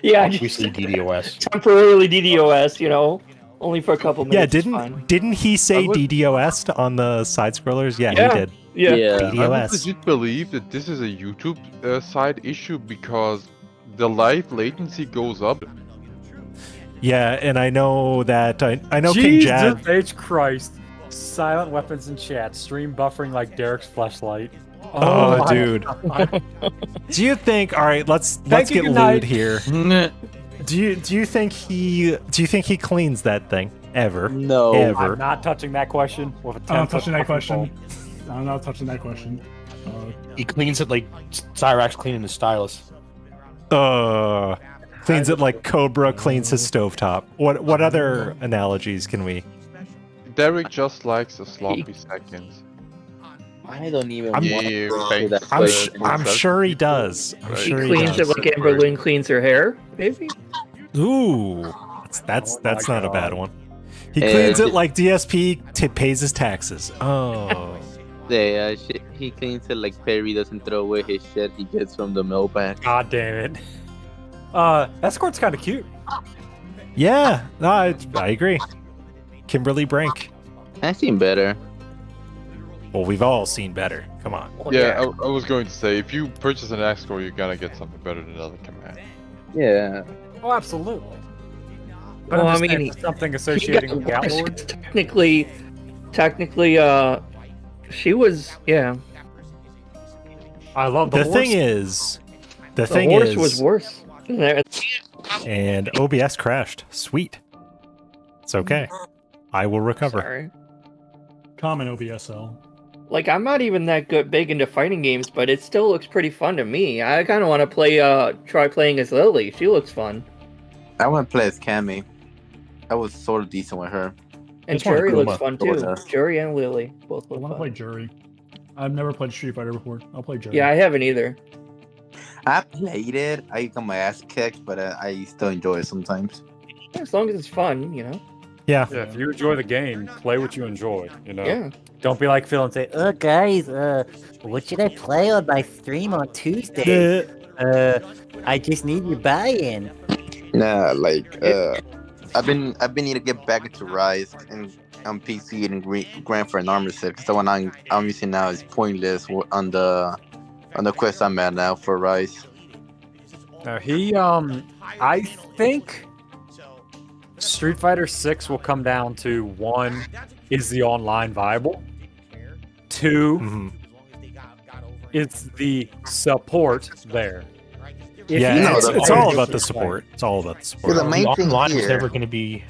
Yeah, We see DDoS. temporarily DDoS, only for a couple Yeah, minutes. it's fine. didn't he say I would- DDoS on the side scrollers? Yeah, Yeah. he did. Yeah. I would DDoS. legit believe that this is a YouTube side issue because the live latency goes up. Yeah, and I know that I know King Jad. Jesus H. Christ. Silent weapons in chat. Stream buffering like Derek's flashlight. Oh, my dude. God. Do you think? All right, let's Thank you, get good night. lewd here. Do you think he cleans that thing ever? No. Ever. I'm not touching that question with a 10 I'm not touching that question. I'm not touching that question. He cleans it like Cyrax cleaning the stylus. Cleans it like Cobra cleans his stovetop. What other analogies can we? Derek just likes the sloppy seconds. I don't even I'm- want Yeah, to thanks. that I'm question. sure he does. I'm Right. He sure he cleans does. it like Amber Lynn cleans her hair, maybe? Ooh, that's not a bad one. He Eh, cleans it d- like DSP pays his taxes. Oh. Yeah, he cleans it like Perry doesn't throw away his shit he gets from the mailbag. God damn it. Escort's kind of cute. Yeah, no, I agree. Kimberly Brink. I've seen better. Well, we've all seen better. Come on. Yeah, I was going to say, if you purchase an escort, you're gonna get something better than another command. Yeah. Oh, absolutely. But Well, I'm I just mean, saying, something associating with Gatlord. Technically, she was, yeah. I love The horse. thing is, The horse was worse. And OBS crashed. Sweet. It's okay. I will recover. Sorry. Common OBSL. Like, I'm not even that big into fighting games, but it still looks pretty fun to me. I kind of want to try playing as Lily. She looks fun. I want to play as Cammy. I was sort of decent with her. And Just want Jury looks Guma. fun too. Yeah. Jury and Lily both I look want to fun. play Jury. I've never played Street Fighter before. I'll play Jury. Yeah, I haven't either. I played it. I got my ass kicked, but I still enjoy it sometimes. As long as it's fun, you know. Yeah. Yeah, if you enjoy the game, play what you enjoy. You know. Yeah. Don't be like Phil and say, Oh, guys, what should I play on my stream on Tuesday? I just need your buy-in. Nah, like I've been needing to get back into Rise and on PC and Grand for an Armor 6. The one I'm using now is pointless on the quest I'm at now for Rise. Now I think Street Fighter 6 will come down to 1, is the online viable? 2, is the support there? If Yeah, you- it's all about the support. It's all about the support. Yeah, the main thing Online is here- never going to be.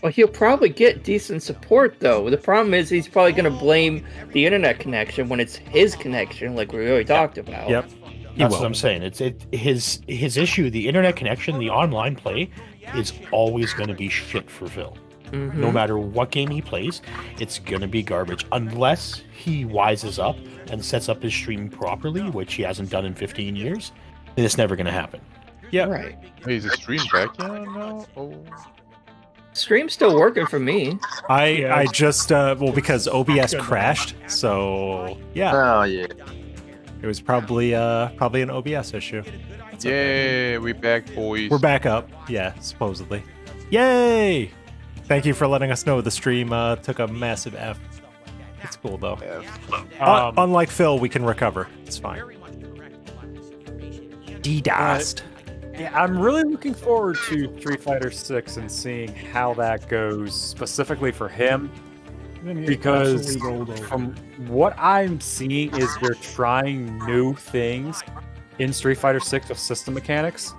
Well, he'll probably get decent support though. The problem is he's probably going to blame the internet connection when it's his connection, like we already talked about. Yep. That's what I'm saying. It's his issue. The internet connection, the online play, is always going to be shit for Phil. Mm-hmm. No matter what game he plays, it's going to be garbage unless he wises up and sets up his stream properly, which he hasn't done in 15 years. Then it's never going to happen. Yeah. Right. Hey, is the stream back now? Oh. Stream's still working for me. I just because OBS crashed, so yeah. Oh yeah. It was probably an OBS issue. Yay, we back, boys. We're back up. Yeah, supposedly. Yay! Thank you for letting us know the stream took a massive F. It's cool though. Unlike Phil, we can recover. It's fine. DDoSed. Yeah, I'm really looking forward to Street Fighter 6 and seeing how that goes specifically for him. Because from what I'm seeing is they're trying new things in Street Fighter 6 with system mechanics.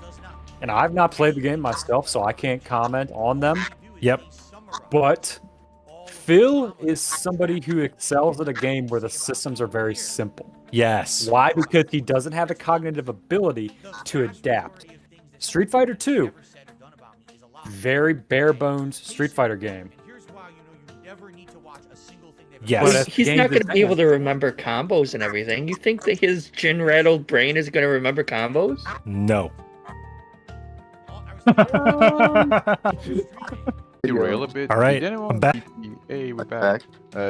And I've not played the game myself, so I can't comment on them. Yep. But Phil is somebody who excels at a game where the systems are very simple. Yes. Why? Because he doesn't have the cognitive ability to adapt. Street Fighter 2, very bare bones Street Fighter game. Yes. Well, he's not going to be able to remember combos and everything. You think that his gin-rattled brain is going to remember combos? No. Derail a bit. All right, Did anyone I'm back. Hey, we're back.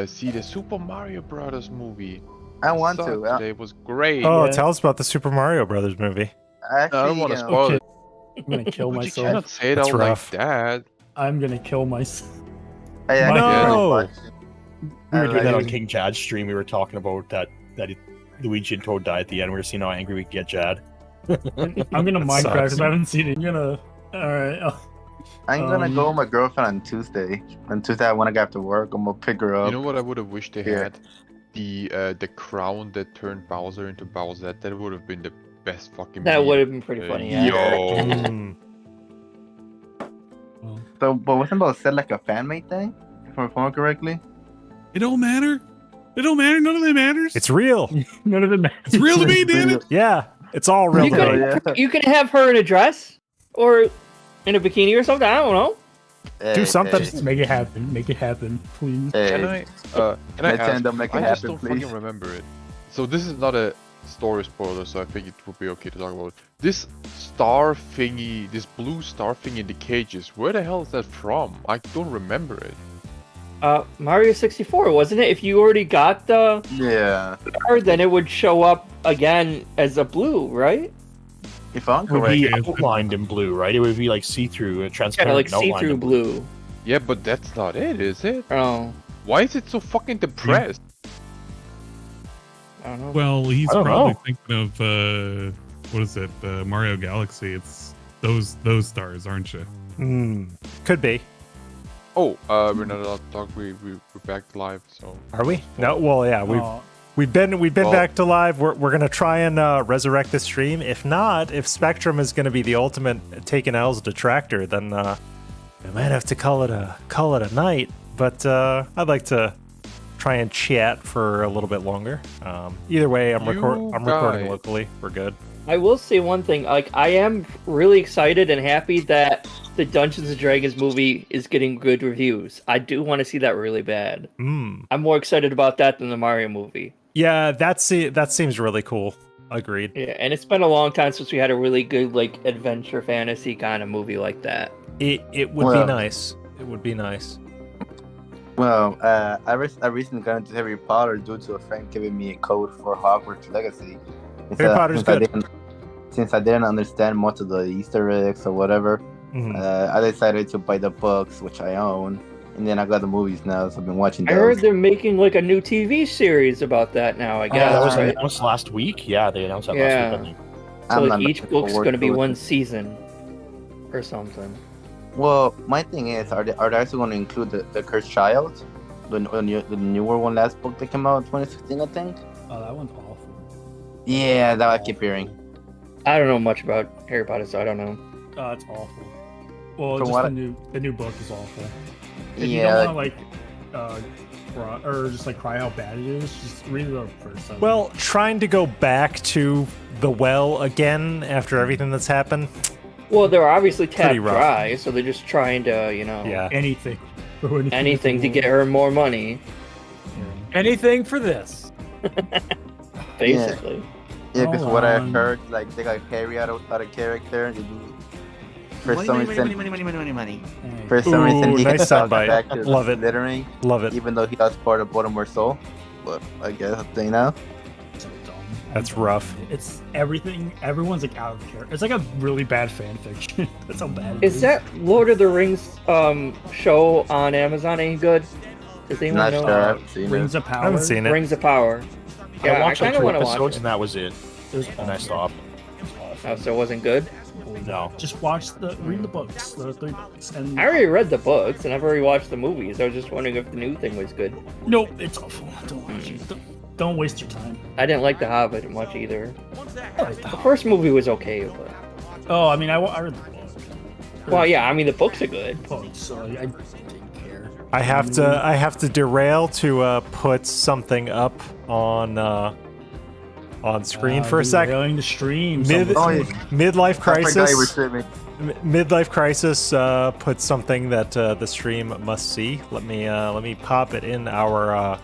See the Super Mario Brothers movie. I want Saw to. it today. It was great. Oh, tell us about the Super Mario Brothers movie. Actually, I don't want to spoil it. I'm gonna kill But you myself. cannot say it That's out like rough. that. I'm gonna kill myself. Hey, I No! We were doing that on like- King Chad's stream. We were talking about that Luigi and Toad die at the end. We were seeing how angry we could get Chad. I'm gonna That Minecraft sucks. because I haven't seen it. I'm gonna. All right. I'm gonna go with my girlfriend on Tuesday. On Tuesday, when I get to work, I'm gonna pick her up. You know what I would have wished they Yeah. had? The crown that turned Bowser into Bowsette. That would have been the best fucking. That meme. would have been pretty funny, yeah. Yo. Mm. So, but wasn't about said like a fan made thing, if I remember correctly? It don't matter. It don't matter. None of that matters. It's real. None of it matters. It's real to me, damn it. Yeah, it's all real. You to can, me. yeah. you can have her in a dress or in a bikini or something. I don't know. Do something. Just make it happen. Make it happen, please. Can I Let's ask? end up making I just happen, don't please. fucking remember it. So this is not a story spoiler, so I think it would be okay to talk about it. This star thingy, this blue star thing in the cages, where the hell is that from? I don't remember it. Mario 64, wasn't it? If you already got the Yeah. card, then it would show up again as a blue, right? If I'm It would be correct. outlined in blue, right? It would be like see-through, Yeah, transparent, like and outlined see-through in blue. Yeah, but that's not it, is it? Oh, Why is it so fucking depressed? I don't know. Well, he's I don't probably know. thinking of what is it? Mario Galaxy. It's those stars, aren't you? Could be. Oh, we're not allowed to talk. We're back live, so. Are we? No. Well, yeah. We've been Oh. back to live. We're gonna try and resurrect the stream. If not, if Spectrum is gonna be the ultimate taking L's detractor, then I might have to call it a night, but I'd like to try and chat for a little bit longer. Either way, I'm recording locally. We're good. I will say one thing. Like, I am really excited and happy that the Dungeons and Dragons movie is getting good reviews. I do want to see that really bad. I'm more excited about that than the Mario movie. Yeah, that seems really cool. Agreed. Yeah, and it's been a long time since we had a really good like adventure fantasy kind of movie like that. It would be nice. It would be nice. Well, I recently got into Harry Potter due to a friend giving me a code for Hogwarts Legacy. Harry Potter's good. Since I didn't understand most of the Easter eggs or whatever, I decided to buy the books, which I own, and then I got the movies now, so I've been watching those. I heard they're making like a new TV series about that now, I guess. That was announced last week? Yeah, they announced that last week. So like, each book's going to be one season or something. Well, my thing is, are they also going to include the Cursed Child? The newer one, last book that came out in 2016, I think? Oh, that one's awful. Yeah, that I keep hearing. I don't know much about Harry Potter, so I don't know. Oh, it's awful. Well, From just the new book is awful. If you Yeah, don't want to just cry how bad it is, just read the first time. Well, trying to go back to the well again after everything that's happened. Well, they're obviously tapped Pretty rough. dry, so they're just trying to, anything to get her more money. Anything for this. Basically. Yeah, because what I heard, like, they got Harry out of character. For some reason, For some reason, he nice got soundbite. back to Love it. littering. Love it. Even though he was part of Voldemort's soul. But I guess they know. That's rough. It's everything. Everyone's like out of character. It's like a really bad fan fiction. That's how bad it Is that Lord of the Rings show on Amazon any good? Does anyone Not know? sure. I haven't seen Rings it. of Power. I haven't seen it. Rings of Power. Yeah, I watched kind of like 2 want to watch episodes it. and that was it. And I stopped. Oh, so it wasn't good? No. Just read the books, the 3 books, and I already read the books and I've already watched the movies. I was just wondering if the new thing was good. nope, it's awful. Don't watch it. Don't waste your time. I didn't like The Hobbit much either. The first movie was okay, but... Oh, I mean, I read the book. Well, yeah, I mean, the books are good. Books, so I didn't care. I have to derail to put something up on screen for a sec. Derailing the stream. Midlife crisis. I forgot you were streaming. Midlife crisis. Put something that the stream must see. Let me pop it in our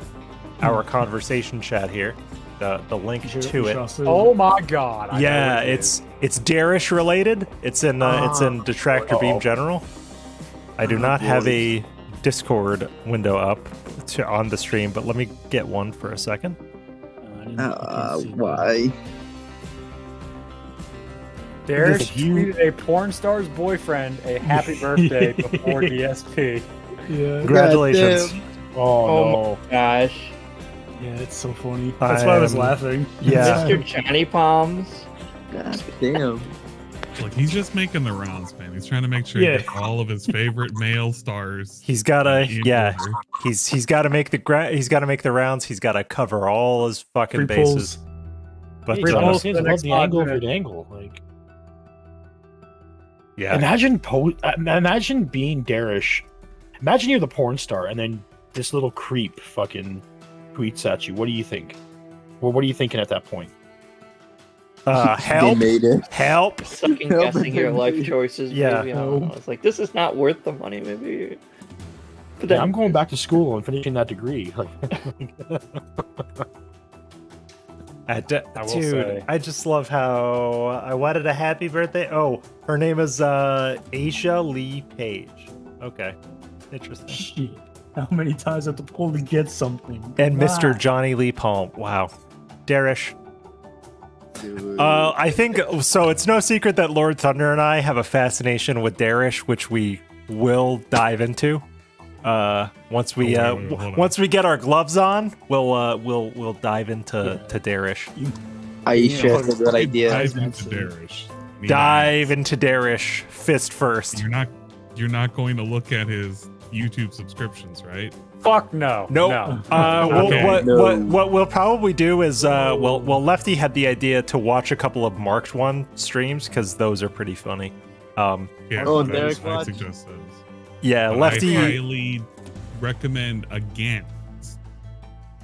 conversation chat here. The link to it. Oh my god. I Yeah, know it's Derrish related. It's in Detractor Beam General. I do not have a Discord window up on the stream, but let me get one for a second. Why? Derrish tweeted a porn star's boyfriend a happy birthday before DSP. Yeah. Congratulations. Oh, my gosh. Yeah, it's so funny. That's why I was laughing. Yeah. Mr. Johnny Palms. God damn. Look, he's just making the rounds, man. He's trying to make sure he gets all of his favorite male stars. He's gotta, in yeah. order. He's got to make the rounds. He's got to cover all his fucking Free bases. pulls. But Free uh, pulls. He loves the angle of the angle. Like, yeah, imagine being Derrish. Imagine you're the porn star, and then this little creep fucking tweets at you. What do you think? Well, what are you thinking at that point? help, They made it. help. Second guessing your life choices. Yeah. Maybe. I don't know. It's like, this is not worth the money, maybe. But Yeah, I'm going back to school and finishing that degree. Like, Dude, I just love how I wanted a happy birthday. Oh, her name is Asia Lee Page. Okay, interesting. Shit. How many times I have to pull to get something? And Wow. Mr. Johnny Lee Palm. Wow, Derrish. I think so. It's no secret that Lord Thunder and I have a fascination with Derrish, which we will dive into. Once we once we get our gloves on, we'll dive into Derrish. Aisha has a good idea. Dive into Derrish. Dive into Derrish fist first. You're not going to look at his YouTube subscriptions, right? Fuck no. Nope. No. Okay. What we'll probably do is Lefty had the idea to watch a couple of Marked One streams because those are pretty funny. Yeah, Oh, I Derek I watch. suggest those. Yeah, But Lefty. I highly recommend against.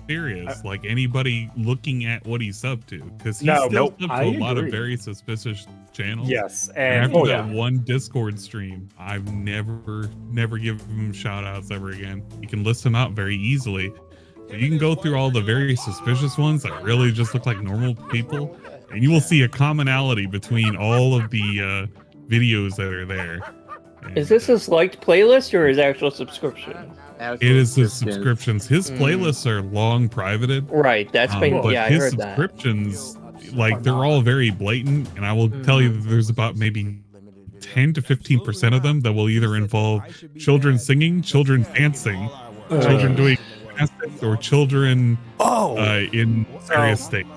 Serious, like anybody looking at what he's up to, because he's still up to I a lot of agree. very suspicious channels. Yes, And and after that one Discord stream, I've never give him shout outs ever again. You can list them out very easily. So you can go through all the very suspicious ones that really just look like normal people, and you will see a commonality between all of the videos that are there. Is this his liked playlist or his actual subscription? It is the subscriptions. His playlists are long privated. Right, that's been but yeah, I his heard that. subscriptions, like they're all very blatant, and I will tell you that there's about maybe 10 to 15% of them that will either involve children singing, children dancing, children doing gymnastics, or children in various states.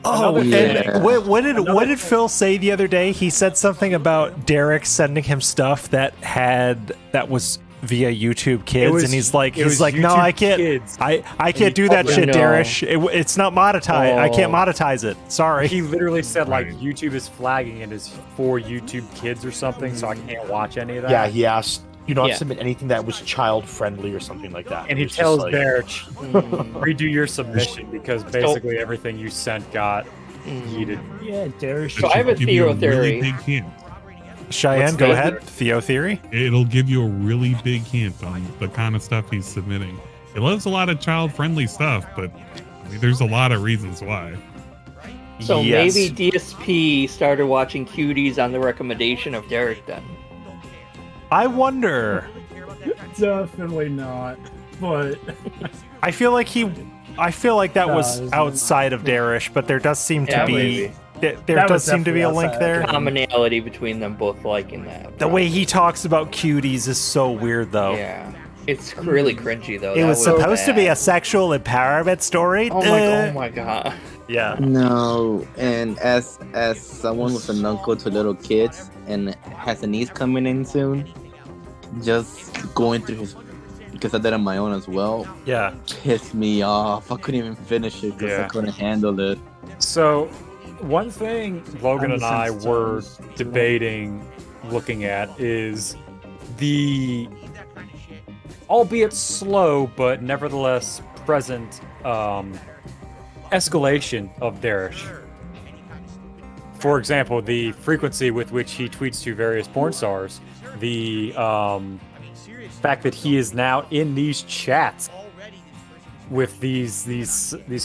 Oh, and what did Phil say the other day? He said something about Derek sending him stuff that was via YouTube Kids, and he's like, no, I can't, Kids. I can't do that shit, Derrish. It's not monetized. I can't monetize it. Sorry. He literally said like YouTube is flagging it as for YouTube Kids or something, so I can't watch any of that. Yeah, he asked you not submit anything that was child friendly or something like that. And he It was tells just like- Derrish, redo your submission because basically everything you sent got yeeted. Yeah, Derrish. So I have a Give you Theo theory. really big hint. Cheyenne, go ahead. Theo theory. It'll give you a really big hint on the kind of stuff he's submitting. He loves a lot of child-friendly stuff, but I mean, there's a lot of reasons why. So maybe DSP started watching Cuties on the recommendation of Derek then. I wonder. Definitely not. But I feel like that was isn't it? outside of Derrish, but there does seem to Yeah, be maybe. there does seem to be a link there. Commonality between them both liking that. The way he talks about cuties is so weird, though. Yeah, it's really cringy though. It That was supposed to be bad. a sexual empowerment story. Oh my god. Yeah. No, and as someone with an uncle to little kids and has a niece coming in soon, just going through his, because I did it on my own as well. Yeah. Pissed me off. I couldn't even finish it because I couldn't handle it. So, one thing Logan I'm and I desensitized were debating, looking at, is the, albeit slow but nevertheless present, escalation of Derrish. For example, the frequency with which he tweets to various porn stars, the fact that he is now in these chats with these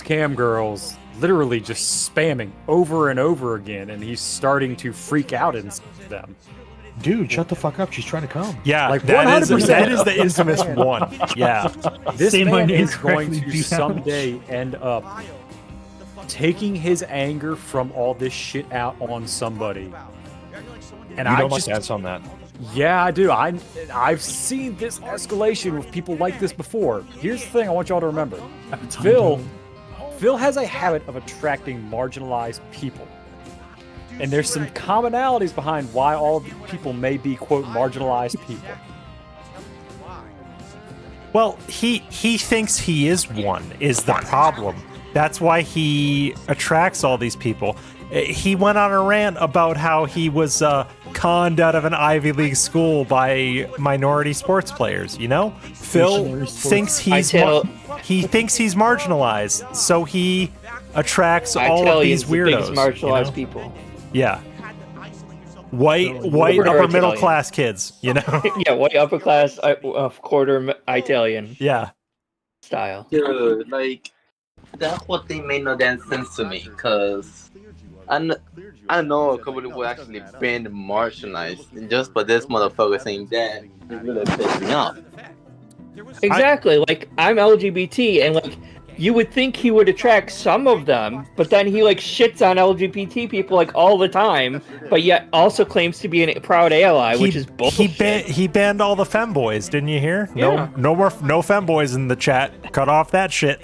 cam girls, literally just spamming over and over again, and he's starting to freak out in them. Dude, shut the fuck up. She's trying to come. Yeah, Like that is 100%. the infamous one. Yeah. This Say my man name is going correctly, to DM. someday end up taking his anger from all this shit out on somebody. And You I know my just, stance on that. yeah, I do. I've seen this escalation with people like this before. Here's the thing I want y'all to remember. Phil has a habit of attracting marginalized people. And there's some commonalities behind why all people may be, quote, marginalized people. Well, he thinks he is one, is the problem. That's why he attracts all these people. He went on a rant about how he was conned out of an Ivy League school by minority sports players, you know? Phil thinks he's he thinks he's marginalized, so he attracts all of these weirdos. Marginalized you know? people. Yeah. White Quarter upper middle Italian. class kids, you know? Yeah, white upper class, quarter Italian. Yeah. Style. Dude, like, that whole thing made no damn sense to me, because I know a couple people actually been marginalized, and just for this motherfucker saying that, it really pissed me off. Exactly. Like, I'm LGBT, and like, you would think he would attract some of them, but then he like shits on LGBT people like all the time, but yet also claims to be a proud ally, which is bullshit. He banned all the femboys, didn't you hear? Yeah. No femboys in the chat. Cut off that shit.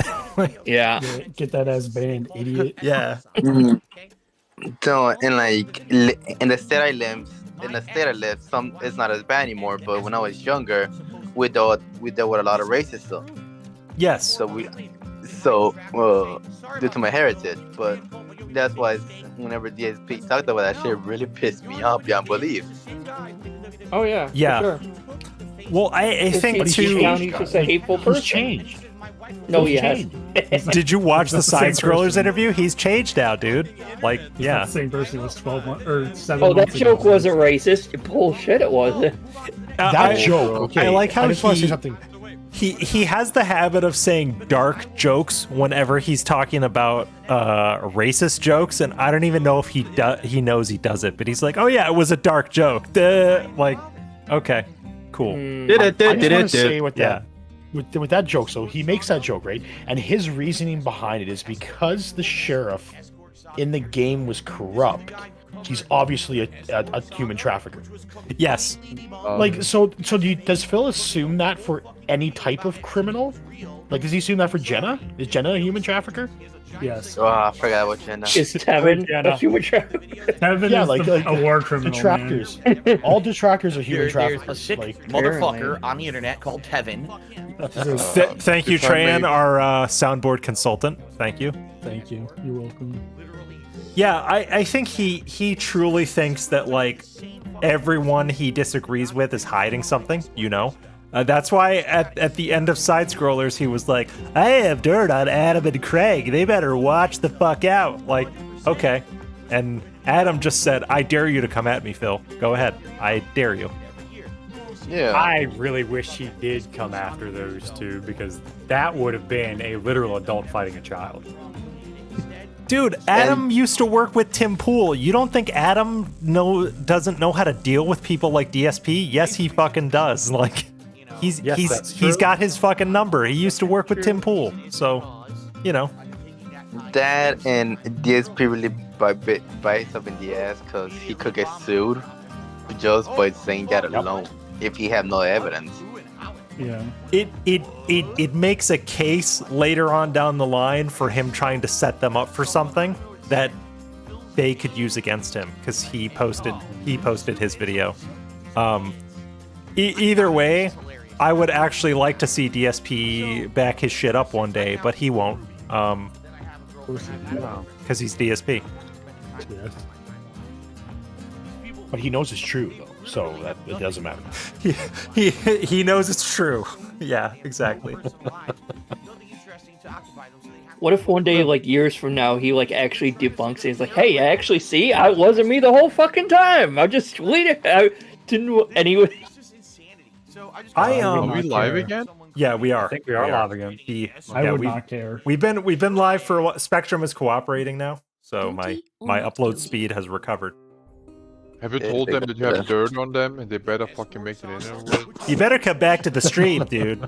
Yeah. Get that ass banned, idiot. Yeah. So, and like, in the state I live, some it's not as bad anymore. But when I was younger, we dealt with a lot of racism. Yes. So due to my heritage, but that's why whenever DSP talked about that shit, it really pissed me off beyond belief. Oh yeah. Yeah. For sure. Well, I think too. He's just a hateful person. He's changed. No, he hasn't. Did you watch the He's not the side same scrollers person. interview? He's changed now, dude. Like, He's yeah. not the same person he was 12 months or 7 Oh, that months ago. joke wasn't racist. Bullshit, it wasn't. That joke, okay. I like how I just want to say he- something. He has the habit of saying dark jokes whenever he's talking about racist jokes, and I don't even know if he knows he does it, but he's like, "Oh yeah, it was a dark joke." Duh. Like, okay, cool. I just want to say with that, with that joke, so he makes that joke, right? And his reasoning behind it is because the sheriff in the game was corrupt. He's obviously a human trafficker. Yes. Like, so does Phil assume that for any type of criminal? Like, does he assume that for Jenna? Is Jenna a human trafficker? Yes. Oh, I forgot about Jenna. Is Tevin a human trafficker? Tevin Yeah, is like a war criminal. detractors. All detractors are human There's a traffickers. sick Like, motherfucker on the internet called Tevin. Thank you, Tran, our soundboard consultant. Thank you. Thank you. You're welcome. Yeah, I think he truly thinks that like everyone he disagrees with is hiding something, you know? That's why at the end of Side Scrollers he was like, I have dirt on Adam and Craig. They better watch the fuck out. Like, okay. And Adam just said, I dare you to come at me, Phil. Go ahead. I dare you. Yeah. I really wish he did come after those two because that would have been a literal adult fighting a child. Dude, Adam used to work with Tim Pool. You don't think Adam doesn't know how to deal with people like DSP? Yes, he fucking does. Like, he's got his fucking number. He used to work with Tim Pool, so you know. That and DSP really bites himself in the ass because he could get sued just by saying that alone if he had no evidence. Yeah. It makes a case later on down the line for him trying to set them up for something that they could use against him because he posted his video. Either way, I would actually like to see DSP back his shit up one day, but he won't. Because he's DSP. but he knows it's true though, so that it doesn't matter. He knows it's true. Yeah, exactly. What if one day, like years from now, he like actually debunks it? He's like, "Hey, actually, see, I wasn't me the whole fucking time. I just deleted. I didn't anyway." Are we live again? Yeah, we are. I think we are live again. I would not care. We've been live for a while. Spectrum is cooperating now, so my upload speed has recovered. Have you told them that you have dirt on them and they better fucking make it in anyway? You better come back to the stream, dude.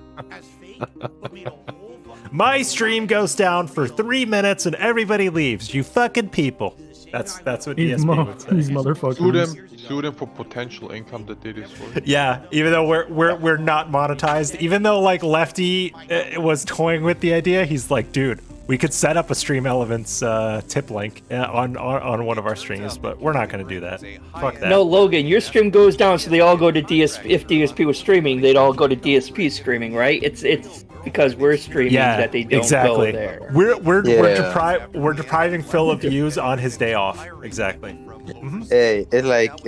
My stream goes down for 3 minutes and everybody leaves. You fucking people. That's what DSP would say. These motherfuckers. Sue them for potential income that they destroy. Yeah, even though we're not monetized, even though like Lefty was toying with the idea, he's like, dude, we could set up a Stream Elements tip link on one of our streams, but we're not gonna do that. Fuck that. No, Logan, your stream goes down, so they all go to DSP. If DSP was streaming, they'd all go to DSP streaming, right? It's because we're streaming that they don't go there. We're depriving Phil of views on his day off. Exactly. Mm-hmm. Hey, it's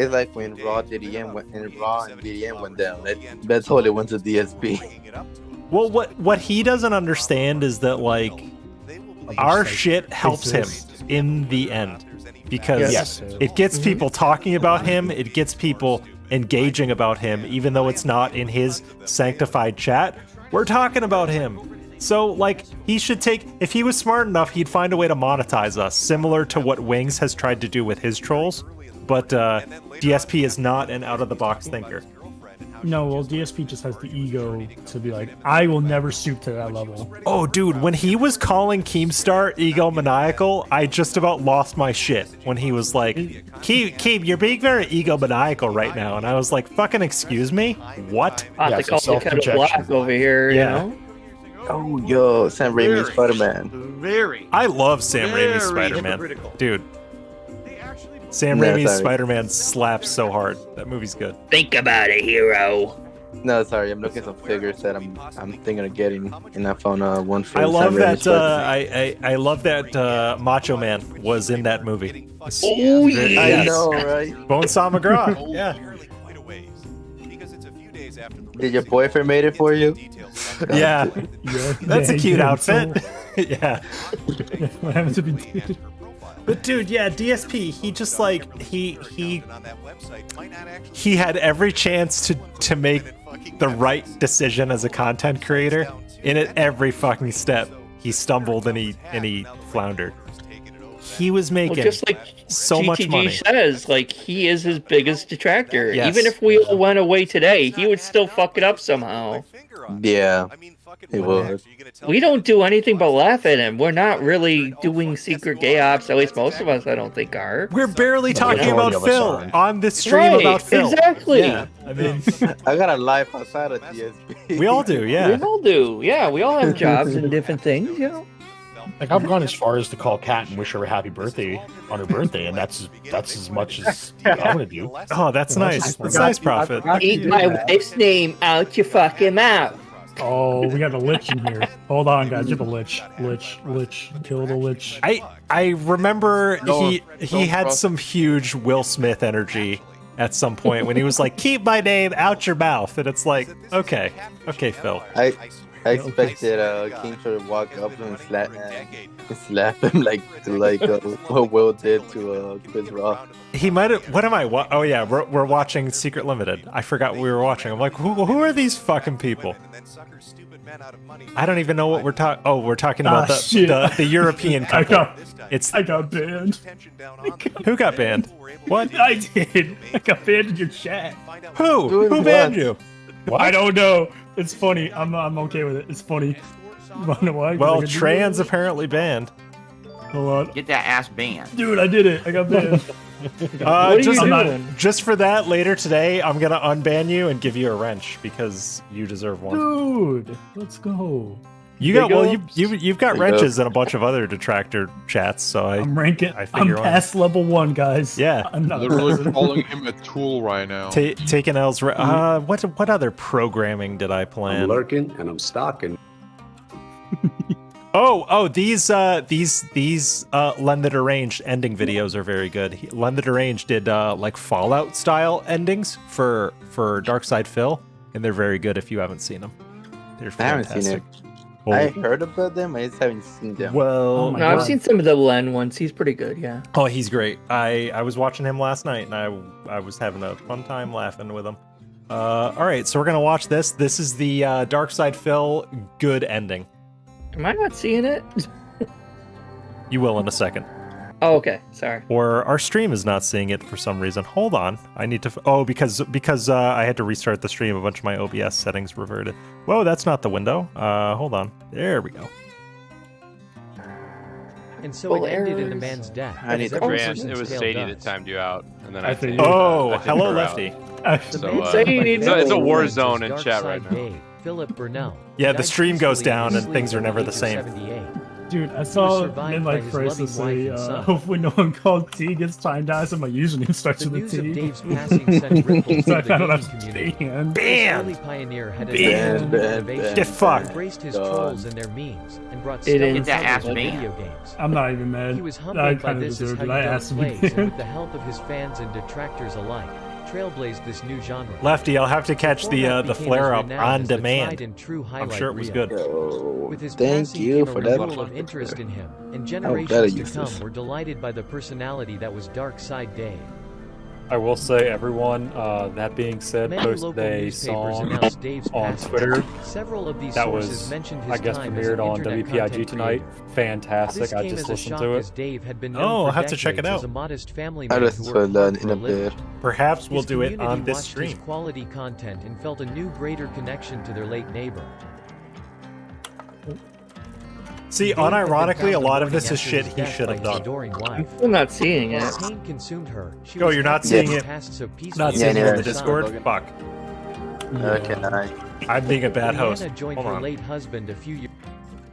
like when Raw and DDM went down. That totally went to DSP. Well, what he doesn't understand is that like our shit helps him in the end because it gets people talking about him, it gets people engaging about him, even though it's not in his sanctified chat. We're talking about him. So, like, he should if he was smart enough, he'd find a way to monetize us, similar to what Wings has tried to do with his trolls. But DSP is not an out-of-the-box thinker. No, well, DSP just has the ego to be like, I will never stoop to that level. Oh, dude, when he was calling Keemstar egomaniacal, I just about lost my shit. When he was like, Keem, you're being very egomaniacal right now. And I was like, fucking excuse me? What? I have to call the kind of black over here, you know? Oh, yo, Sam Raimi's Spider-Man. Very. I love Sam Raimi's Spider-Man. hypocritical. Dude. Sam Raimi's Spider-Man slaps so hard. That movie's good. Think about it, hero. No, sorry, I'm looking at some figures that I'm thinking of getting, and I found one for I love Sam Raimi's that. I love that Macho Man was in that movie. Oh yeah, I know, right? Bonesaw McGraw. Yeah. Did your boyfriend made it for you? Yeah. That's a Yeah, cute yeah, outfit. Yeah. What happens if he But dude, yeah, DSP, he just like he had every chance to make the right decision as a content creator, and at every fucking step he stumbled and he floundered. He was making just like so much GTG money. says, like he is his biggest detractor. Yes. Even if we all went away today, he would still fuck it up somehow. Yeah, it was. We don't do anything but laugh at him. We're not really doing secret gay ops. At least most of us, I don't think, are. We're barely The talking about majority of us Phil aren't. on this stream Right, about Phil. exactly. Yeah, I mean, I got a life outside of DSP. we all do. Yeah. We all do. Yeah, we all have jobs and different things, you know. Like I've gone as far as to call Kat and wish her a happy birthday on her birthday, and that's as much as I'm gonna do. Oh, that's nice. That's nice, Prophet. Eat my wife's name out your fucking mouth. Oh, we got a lich in here. Hold on, guys. Get the lich. Lich. Kill the lich. I remember he don't had trust- some huge Will Smith energy at some point when he was like, "Keep my name out your mouth," and it's like, okay, Phil. I expected King to walk up and slap him like what Will did to Chris Rock. He might have. What am I? Oh yeah, we're watching Secret Limited. I forgot what we were watching. I'm like, who are these fucking people? I don't even know what we're talking. Oh, we're talking about the European couple. I got banned. Who got banned? What? I did. I got banned in your chat. Who banned you? I don't know. It's funny. I'm okay with it. It's funny. You wanna know why? 'Cause I Well, can do trans it. apparently banned. Hold on. Get that ass banned. Dude, I did it. I got banned. Just for that, later today, I'm gonna unban you and give you a wrench because you deserve one. Dude, let's go. You Big got well, ups. you've got Big wrenches and a bunch of other detractor chats. So I'm ranking. I I'm figure past level 1, guys. Yeah. I'm not Literally calling him a tool right now. Taking L's. What other programming did I plan? I'm lurking and I'm stalking. These Lended Arranged ending videos are very good. Lended Arranged did like Fallout style endings for Darkside Phil, and they're very good if you haven't seen them. They're I haven't fantastic. seen it. I heard about them. I just haven't seen them. Well, No, I've seen some of the Len ones. He's pretty good, yeah. Oh, he's great. I was watching him last night, and I was having a fun time laughing with him. All right, so we're gonna watch this. This is the Darkside Phil good ending. Am I not seeing it? You will in a second. Oh, okay. Sorry. Or our stream is not seeing it for some reason. Hold on. I need to... because I had to restart the stream. A bunch of my OBS settings reverted. Whoa, that's not the window. Hold on. There we go. And so it ended in the man's death. I need to Every It was tale Sadie does. that timed you out, and then I I think- think. Oh, hello, Lefty. So, it's a war zone in chat right now. Dave, Philip Burnell. Yeah, the stream goes down and things are never the same. Dude, I was saw survived by Midlife his Crisis loving say, wife and son. hopefully no one called T gets timed out, so my username starts The with news a of T. Dave's passing sent ripples So I through the found out I gaming was community. banned. This early pioneer had Banned. a Banned. innovation, Get fucked. embraced his God. trolls and their memes, and brought It stellar is. Get that ass coverage of banned. video games. I'm not even mad. He was I humbled by kind of this as deserved how it. you I don't asked to be plays, and banned. with the help of his fans and detractors alike, trailblazed this new genre. Lefty, I'll have to catch the Format the became flare as up renowned on as the demand. tried and true I'm highlight sure it was reel. good. With his Thank passing you came for a that. renewal of interest in him, and glad generations I to used come this. were delighted by the personality that was Darkside Dave. I will say, everyone, that being said, Many posted local a newspapers song announced Dave's on passing. Twitter Several of these that sources was, mentioned his I guess, time as premiered an on internet WPIG content tonight. creator. Fantastic. This I came just as a listened shock to as it. Dave had been known Oh, for I'll have to check it decades out. as a modest family I man who listened worked to hard that for in a a living. bit. Perhaps we'll His do it community on this watched stream. his quality content and felt a new, greater connection to their late neighbor. See, Dave had been unironically, found a lot of the this morning is after shit his he death should by have his done. adoring wife. I'm not seeing it. As pain consumed her, she Oh, was you're not happy seeing that it? the past so peacefully Not Yeah, seeing it in the neither. Discord? Fuck. Okay, nice. I'm being a bad host. Leanna joined Hold her on. late husband a few years.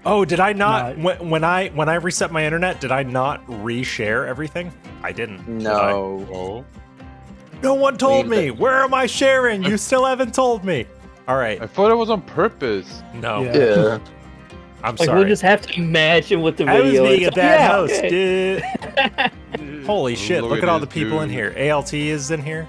Oh, did I not when I reset my internet? Did I not reshare everything? I didn't. did I? No. No one told me. Where am I sharing? You still haven't told me. All right. I thought it was on purpose. No. Yeah. I'm Like, sorry. we'll just have to imagine what the I was video being is. a bad Yeah, host, okay. dude. Holy shit! Look Look at at all the this people in dude. here. ALT is in here.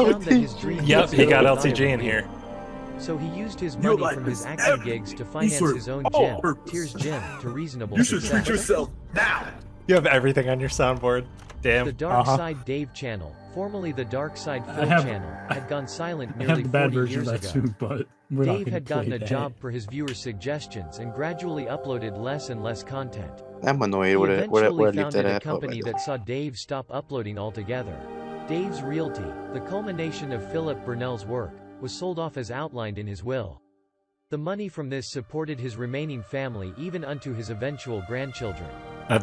found that his dream Yep, was he got not LTG in real. here. So he used his money from his acting gigs to finance his own gym, Tears Gym, to reasonable You should success. treat yourself now. You have everything on your soundboard. Damn. The Dark Side Dave channel, formerly the Dark Side Phil channel, had gone silent I nearly have the bad 40 version of years that ago. too, but we're not Dave gonna had gotten play a that. job per his viewers' suggestions and gradually uploaded less and less content. I'm annoyed He with it. Where eventually I leave founded that a at. company that saw Dave stop uploading altogether. Dave's Realty, the culmination of Philip Burnell's work, was sold off as outlined in his will. The money from this supported his remaining family even unto his eventual grandchildren.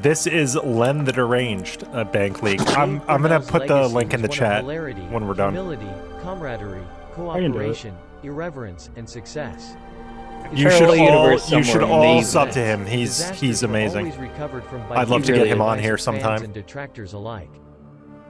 This is Len the Deranged Bank League. I'm gonna put the link in the chat when we're done. Humility, camaraderie, cooperation, irreverence, and success. You should all sub to him. He's amazing. I'd love to get him on here sometime. And detractors alike.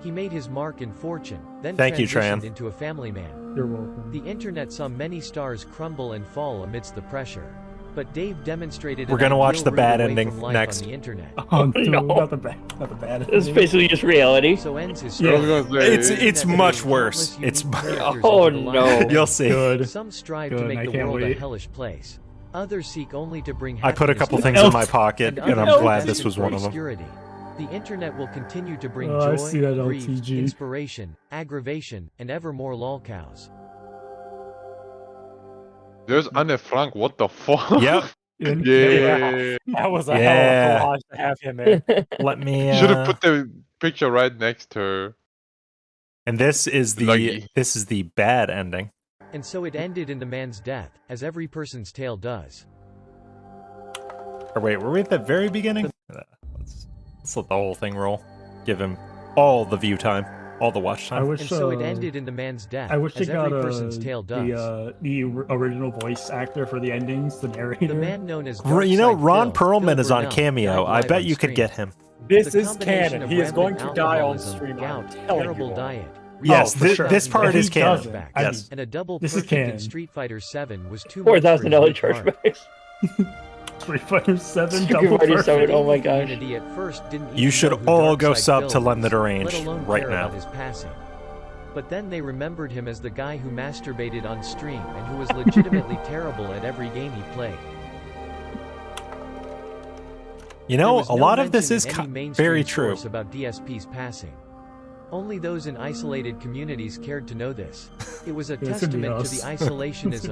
He made his mark and fortune, then Thank you, transitioned Tran. into a family man. You're welcome. The internet saw many stars crumble and fall amidst the pressure. But Dave demonstrated We're an gonna watch ideal the bad route away ending from life next. on the internet. Oh no, not the bad. It's basically just reality. So ends his Yeah. story. It's much worse. It's Oh no. You'll see. Good. Some strive to Good, make I the can't world a wait. hellish place. Others seek only to bring I put a happiness couple to things others. in my pocket, and I'm others glad destined this was for one of them. obscurity. The internet will continue to bring Oh, I joy, see that grief, LTG. inspiration, aggravation, and ever more lolcows. There's Anne Frank. What the fuck? Yep. Yeah. That was a hell Yeah. of a collage to have him in. Let me. Should have put the picture right next to her. And this is the bad ending. And so it ended in the man's death, as every person's tale does. Or wait, were we at the very beginning? Let's let the whole thing roll. Give him all the view time, all the watch time. I wish. And so it ended in the man's death, I wish they as got every person's tale does. the original voice actor for the endings, the narrator. The man known as You know, Darkside Ron Phil, Perlman Phil is on Burnell, Cameo. died I live bet on you could stream. get him. This The is combination canon. of He is going rampant to die on alcoholism, stream. gout, I'm telling terrible you. diet, Yes, for sure. this part He is canon. doesn't. Yes. and a double This is perfect in canon. Street Fighter 7 was too much for his $4,000 weak charge heart. back. Street Fighter 7 Street double Fighter perfect. 7, oh my gosh. Community at first didn't You even should know who all go Darkside sub Phil to Len the was, Deranged let alone right care now. about his passing. But then they remembered him as the guy who masturbated on stream and who was legitimately terrible at every game he played. You There know, was a no lot of this mention is in any mainstream very true. source about DSP's passing. Only those in isolated communities cared to know this. It was a This would be testament to us. the This would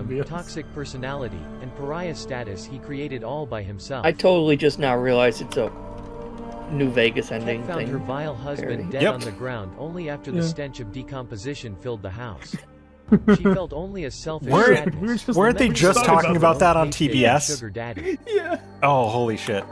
be isolationism, us. toxic personality, and pariah status he created all by himself. I totally just now realized it's a New Vegas ending Kat found thing. her vile husband dead Yep. on the ground only after the Yeah. stench of decomposition filled the house. She felt only a selfish Weren't- sadness. weren't they Remembered just his talking about that on hate TBS? Sugar daddy. Yeah. Oh, holy shit.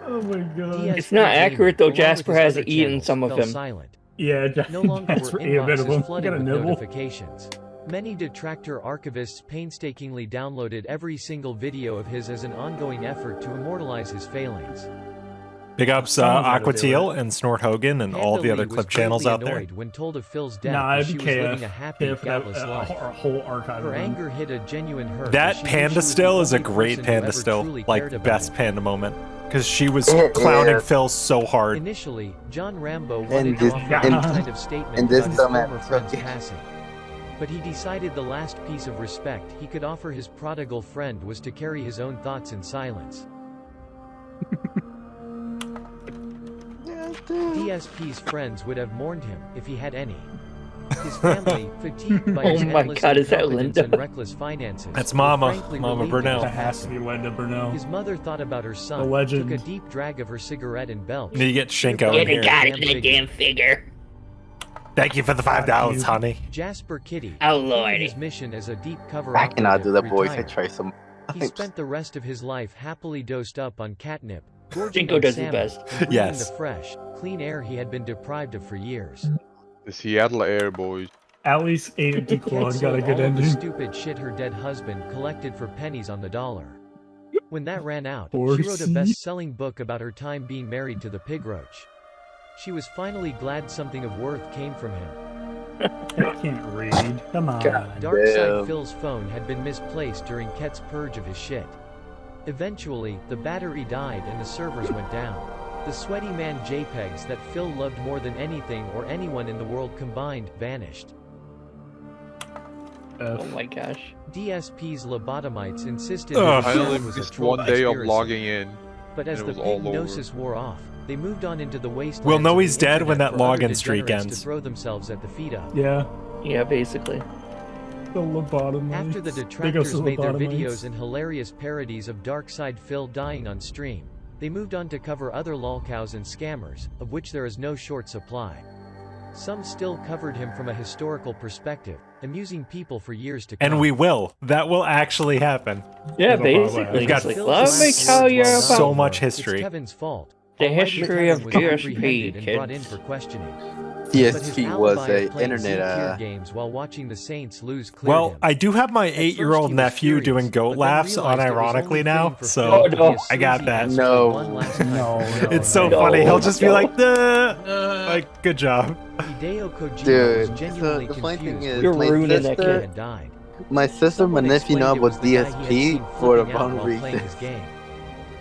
Oh my god. DSP It's not accurate though. along with Jasper his has other eaten channels, some of fell them. silent. Yeah, No longer that's were for 8 of inboxes them. flooded Got a with nibble. notifications. Many detractor archivists painstakingly downloaded every single video of his as an ongoing effort to immortalize his failings. Big ups Someone's gotta do Aquateal and Snort Hogan and all the Panda other Lee was clip channels greatly out there. annoyed when told of Phil's death Nah, that I'd she be was living KF. a happy, KF gatless that, life. a whole archive. Her of them. anger hit a genuine hurt. That as she knew Panda she was the still is a only great person who Panda ever still. truly Like, cared about best him. Panda moment. Because she was clowning Phil so hard. Initially, John Rambo And wanted this- to offer and- some kind of statement and this about his dumbass former friend's fucking- passing. But he decided the last piece of respect he could offer his prodigal friend was to carry his own thoughts in silence. DSP's friends would have mourned him, if he had any. His family, fatigued by Oh his my endless God, is that incompetence Linda? and reckless finances, That's were Mama. frankly Mama relieved at Burnell. his That has to be passing. Linda Burnell. His mother thought about her son, The legend. took a deep drag of her cigarette and belched. You get Shinko Get in it, here. got it, Get a damn figure. Thank you for the $5, honey. Jasper Kitty, Oh, fulfilling lordy. his mission as a deep cover I cannot do the operative, voice. I retired. try some. He spent the rest of his life happily dosed up on catnip, gorging Jinko on does his salmon, best. and breathing Yes. the fresh, clean air he had been deprived of for years. The Seattle Air Boys. At least AMT Kat Claude got a sold good all of the ending. stupid shit her dead husband collected for pennies on the dollar. When that ran out, she wrote a Horsey. best-selling book about her time being married to the pig roach. She was finally glad something of worth came from him. I can't read. Come on. Darkside Damn. Phil's phone had been misplaced during Ket's purge of his shit. Eventually, the battery died and the servers went down. The sweaty man JPEGs that Phil loved more than anything or anyone in the world combined vanished. Oh my gosh. DSP's lobotomites insisted Ugh. that I his only son was a missed troll one day of conspiracy. logging in. But as And the it was all over. gnosis wore off, they moved on into the wastelands. We'll know of the he's dead when internet that for other login streak degenerates ends. To throw themselves at the feet of. Yeah. Yeah, basically. The lobotomites. After the Big ups to detractors made their lobotomites. videos and hilarious parodies of Darkside Phil dying on stream, they moved on to cover other lolcows and scammers, of which there is no short supply. Some still covered him from a historical perspective, amusing people for years to come. And we will. That will actually happen. Yeah, basically. We've got Like, let me tell you about so much history. It's Kevin's fault. the Almighty history of Kevin was DSP, apprehended and brought in kids. for questioning. DSP was alibi of a playing internet. Z-tier games while watching the Saints lose cleared Well, him. I do have my 8-year-old he was nephew furious, doing goat but then laughs realized it was unironically only now, fitting for so Phil to be a I got sleazy that. asshole No. one last time. It's so No. funny. He'll just be No. like, "Duh." Like, good job. Hideo Kojima Dude, was genuinely so the funny thing confused is, You're when my ruining that sister, kid. had died. my sister, my Someone nephew know explained it was about the guy he had DSP seen for the flipping out wrong while playing reason. his game.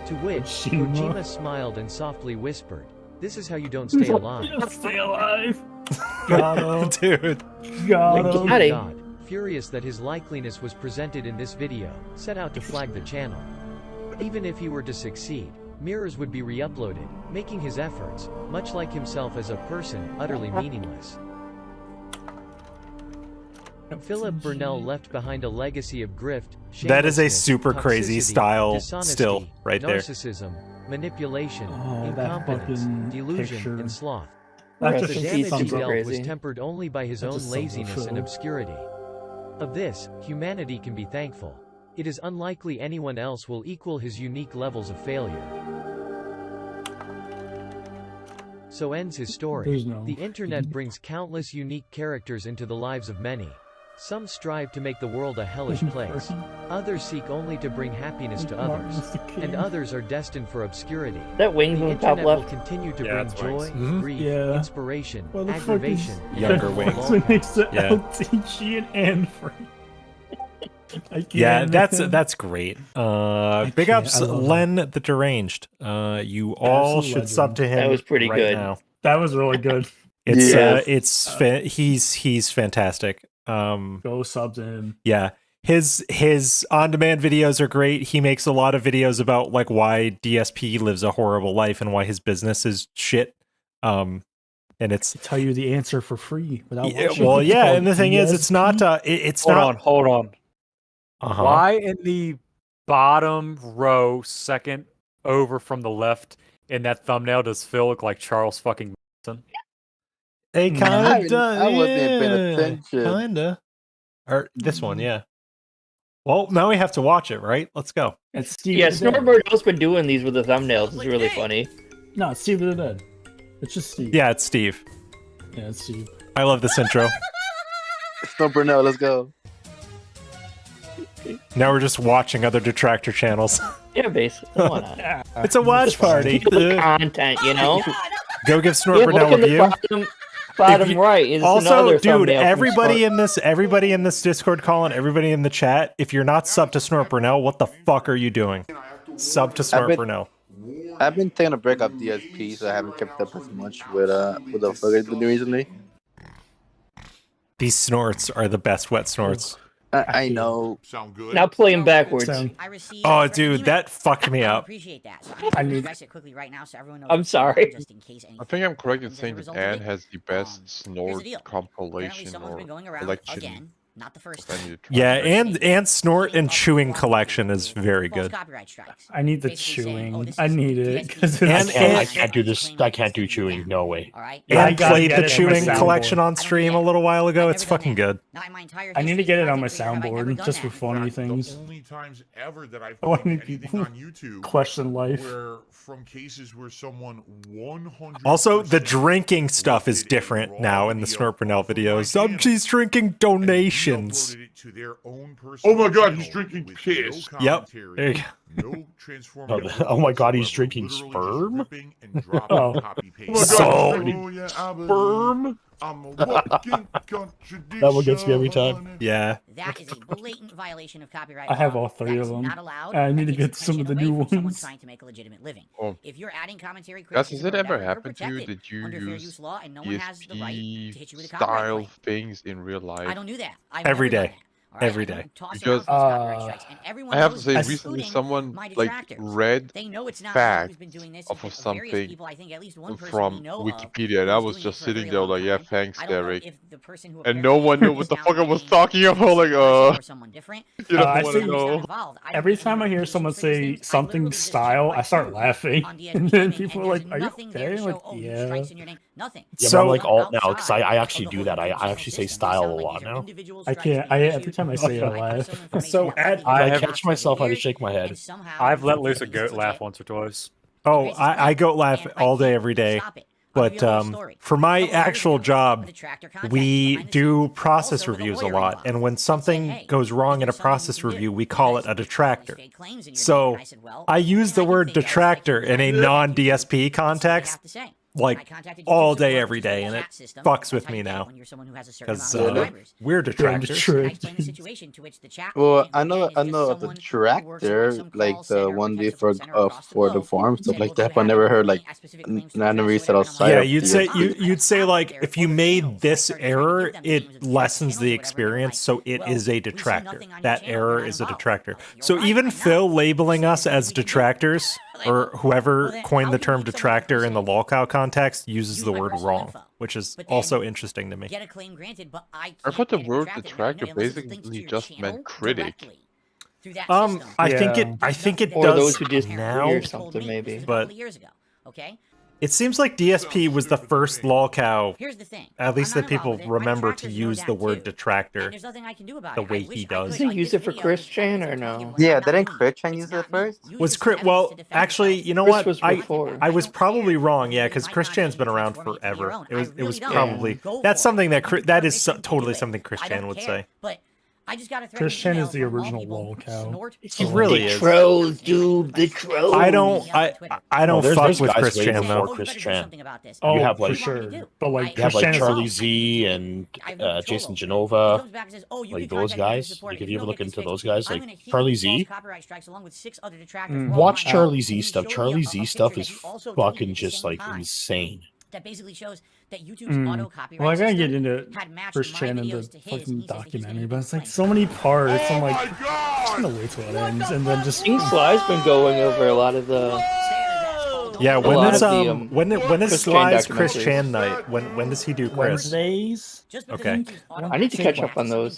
To which Kojima. Kojima smiled and softly whispered, "This is how you don't stay alive." Stay alive. Got him. Dude. Got Like, him. Got him. God, furious that his likeliness was presented in this video, set out to flag the channel. Even if he were to succeed, mirrors would be re-uploaded, making his efforts, much like himself as a person, utterly meaningless. Philip Burnell left behind a legacy of grift, That is a shamelessness, super crazy toxicity, style dishonesty, still right there. narcissism, manipulation, Oh, that incompetence, fucking delusion, picture. and sloth. That Right, The just he's damage he sums super up. dealt was crazy. tempered only by his That own just sums up laziness and Phil. obscurity. Of this, humanity can be thankful. It is unlikely anyone else will equal his unique levels of failure. So ends his story. There's no- The internet brings countless unique characters into the lives of many. Some strive to make the world a hellish place. Others seek only to bring happiness to others. And others are destined for obscurity. That wings The on the top internet will left. continue to Yeah, bring that's joy, Wings. Mhm. grief, Yeah. inspiration, Well, the fuck aggravation, is- and Younger more Wings. lolcows. That's next to Yeah. LTG and Anne Frank. I can't, Yeah, that's man. great. Big can't, ups, I love Len the Deranged. You all Absolute should sub to him. That was pretty right good. now. That was really good. It's Yes. he's fantastic. Go sub to him. Yeah. His on-demand videos are great. He makes a lot of videos about like why DSP lives a horrible life and why his business is shit. And it's Tell you the answer for free without yeah, watching. well, It's yeah, called and the thing is, it's not DSP. it's Hold not. on, hold on. Uh-huh. Why in the bottom row, second over from the left in that thumbnail does Phil look like Charles fucking Manson? They kind of I wasn't even paying attention. Kinda. Or this one, yeah. Well, now we have to watch it, right? Let's go. It's Steve Yeah, the Dead. Snowbird's been doing these with the thumbnails. It's really funny. No, it's Steve the Dead. It's just Steve. Yeah, it's Steve. Yeah, it's Steve. I love this intro. Stop Burnell, let's go. Now we're just watching other detractor channels. Yeah, basically. Why not? It's a watch party. Content, you know? Go give Snort Yeah, Burnell look a in review. the bottom right is Also, another dude, thumbnail from everybody in this Discord call and everybody in the chat, if you're not sub to Snort Burnell, what the fuck are you doing? Sub to Snort Burnell. I've been taking a break off DSP, so I haven't kept up as much with the fuck I've been doing recently. These snorts are the best wet snorts. I know. Sound good? Now play them backwards. Oh, dude, that fucked me up. Appreciate that. So I I'm mean- going to it quickly right now so everyone knows I'm what's going on, sorry. just in case anything I think I'm correct in saying that result of Anne it, has the best here's snort the deal. compilation someone's or been going around collection. again, not the first I time. need to try Yeah, it. and snort and chewing collection is very False good. copyright strikes. I need the Basically saying, chewing. oh, this I is need it DSP. because I can't do this. I can't do chewing. No way. All right. Yeah, I And gotta played get the it on my chewing soundboard. collection on stream a little while ago. It's fucking good. Not in my entire I need to history get as it a on my content creator have I ever soundboard done just for that. funny The things. only times ever that I've I want seen to anything on YouTube question life. where from cases where someone 100 Also, the drinking stuff is different now in the Snort Burnell videos. She's drinking donations. to their own personal Oh my god, he's channel drinking with piss. no Yep. commentary, There you go. no transformative Oh my god, he's whatsoever, drinking literally just sperm? ripping and dropping Oh. copy paste. Oh my god, So- he's drinking sperm. I'm a walking contradiction. That one gets me every time. Yeah. That is a blatant violation of copyright I have law. all three That of is them. Not allowed. I need That to takes get some of the attention new away from someone ones. trying to make a legitimate living. Oh. If you're adding commentary, Guys, criticism, has it or ever whatever, you're happened to you protected that you under fair use use law, and no one has the right to hit you with a copyright style claim. things in real life? I don't do that. I've Every never done day. that. Every day. Because I have to say, recently someone like read facts off of something from Wikipedia, and I was just sitting there like, yeah, thanks, Derek. And no one knew what the fuck I was talking about. Like, you don't I want to see. know. Every time I hear someone say something style, I start laughing, and then people are like, "Are you okay?" I'm like, yeah. Yeah, but I'm like alt now because I actually do that. I actually say style a lot now. I can't. Every time I say it, I laugh. So I catch myself, I just shake my head. I've let loose a goat laugh once or twice. Oh, I goat laugh all day, every day. But for my actual job, we do process reviews a lot. And when something goes wrong in a process review, we call it a detractor. So I use the word detractor in a non-DSP context like all day, every day, and it fucks with me now because we're detractors. Well, I know of the tractor, like the one day for the farm stuff like that, but I never heard like I never really said outside. Yeah, you'd say like if you made this error, it lessens the experience, so it is a detractor. That error is a detractor. So even Phil labeling us as detractors, or whoever coined the term detractor in the lolcow context, uses the word wrong, which is also interesting to me. I thought the word detractor basically just meant critic. I think it Or does those who disagree now, or something, maybe. but it seems like DSP was the first lolcow, at least that people remember to use the word detractor the way he does. Did he use it for Christian or no? Yeah, didn't Christian use it first? Was Chris? Well, actually, you know Chris what? was before. I was probably wrong. Yeah, because Christian's been around forever. It was probably that's something that is totally something Christian would say. Christian is the original lolcow. He really is. Trolls, dude, the trolls. I don't fuck with Christian though. Christian. Oh, You have for like sure. But like you have like Christian is Charlie Z and Jason Genova, like those guys. Like if you ever look into those guys, like Charlie Z, watch Charlie Z stuff. Charlie Z stuff is fucking just like insane. That basically shows that YouTube's Mm. auto copyright Well, I gotta get system into had matched Christian my and the videos to his, fucking and he said he documentary, but it's like so many parts. I'm like, I'm just gonna wait till it ends and then just. King Sly's been going over a lot of the. Yeah, a when lot is of the, when is Chris Chan Sly's Chris documentaries. Chan night? When does he do Chris? Wednesdays. Okay. I need to catch up on those.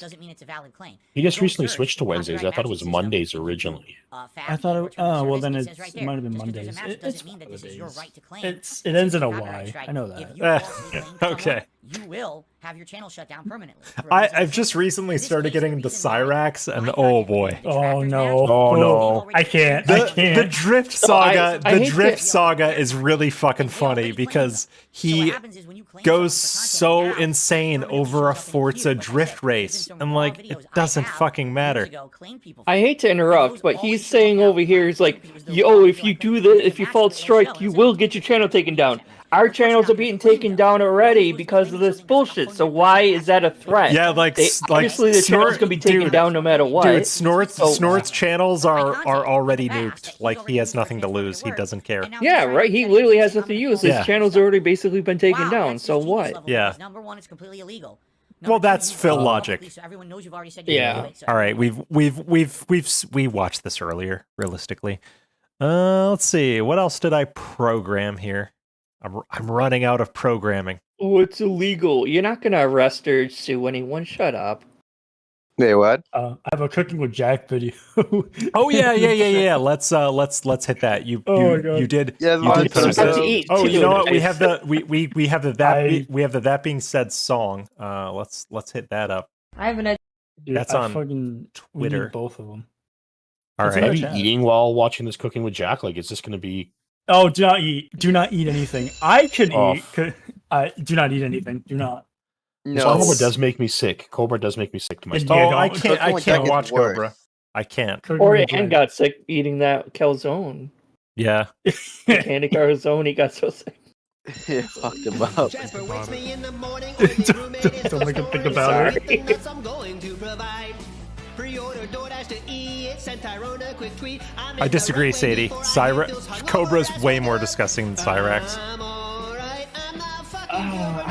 He just recently switched to Wednesdays. I thought it was Mondays originally. I thought it. Oh well, then it might have been Mondays. It's one of the days. It ends in a Y. I know that. Okay. You will have your channel shut down permanently. I've just recently started getting into Cyrax, and oh boy. Oh no. Oh no. I can't. The, I can't. the Drift So Saga, I the hate Drift to- Saga is really fucking funny because he goes so insane over a Forza drift race, and like it doesn't fucking matter. I hate to interrupt, but he's saying over here, he's like, yo, if you do this, if you fault strike, you will get your channel taken down. Our channels are being taken down already because of this bullshit. So why is that a threat? Yeah, like obviously the channel's gonna be taken down no matter what. Dude, Snort's So- Snort's channels are already nuked. Like he has nothing to lose. He doesn't care. Yeah, right. He literally has nothing to use. His Yeah. channel's already basically been taken down. So what? Yeah. Number one, it's completely illegal. Well, that's Phil logic. So everyone knows you've already said Yeah. All right, we watched this earlier. Realistically, let's see. What else did I program here? I'm running out of programming. Oh, it's illegal. You're not gonna arrest or sue anyone. Shut up. Wait, what? I have a cooking with Jack video. Oh yeah. Let's hit that. You did. Yeah, you did I'm about to eat, Oh, you too. know what? We have the that being said song. Let's hit that up. I have an idea. Dude, That's I on fucking, we need Twitter. both of them. All It's right. in Are the you chat. eating while watching this Cooking with Jack? Like, is this going to be? Oh, do not eat. Do not eat anything. I can Oh. eat. Do not eat anything. Do not. Cobra does make me sick. Cobra does make me sick to my Yeah, stomach. Oh, I don't- can't. I Cooking with can't Jack watch is worse. Cobra. I can't. Cooking Or with Ann Jack. got sick eating that calzone. Yeah. Candy calzone, he got so sick. Yeah, fucked him up. Don't make him think about it. I disagree, Sadie. Cobra's way more disgusting than Cyrax. I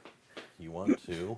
You want to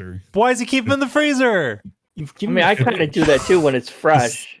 freezer. Why does he keep them in the freezer? You've I mean, I kind of do that too when it's fresh.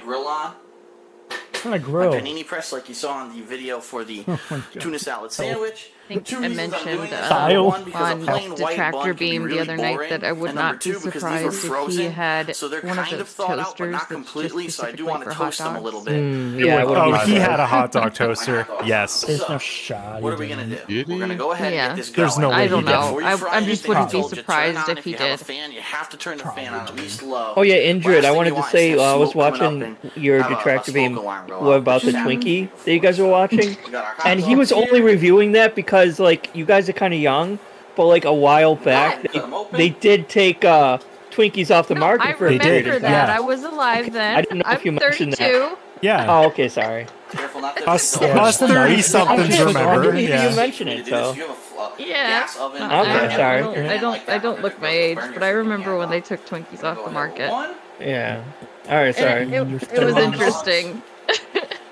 grill on. It's not a grill. My panini press, like you saw on the video for the tuna salad sandwich. I think I mentioned One, because on a plain white Detractor bun can be Beam really the other night boring, that I would and number not be two, because these were surprised if he frozen, had so they're one of kind those of thawed out, but toasters not that's completely. just So I do specifically want to for hot toast them a dogs. little bit. Yeah, I wouldn't Oh, be he had surprised. a hot dog toaster. Yes. There's no shot. What are we gonna do? We're gonna go ahead Yeah. and get this going. There's no way I he don't didn't. know. Before you I fry just anything, I wouldn't be told you, turn surprised on if he you have did. a fan, you have to turn the fan on at least low. Oh yeah, Indrid, I Last wanted thing to you want say is I was smoke coming watching up and your have a Detractor Beam smoke alarm go what off. about the Just Twinkie that you guys were watching, and he was only reviewing that because like you guys are kind of young, but like a while back they did take Twinkies off the market I for a period remember of that. time. I was alive then. I didn't know if you I'm mentioned 32. that. Yeah. Oh, okay, sorry. Us 30-somethings remember. You Yeah. mention it, so. Yeah. oven. No, Okay, sorry. I don't look my age, but I remember when they took Twinkies off the market. Yeah. All right, sorry. And it was interesting.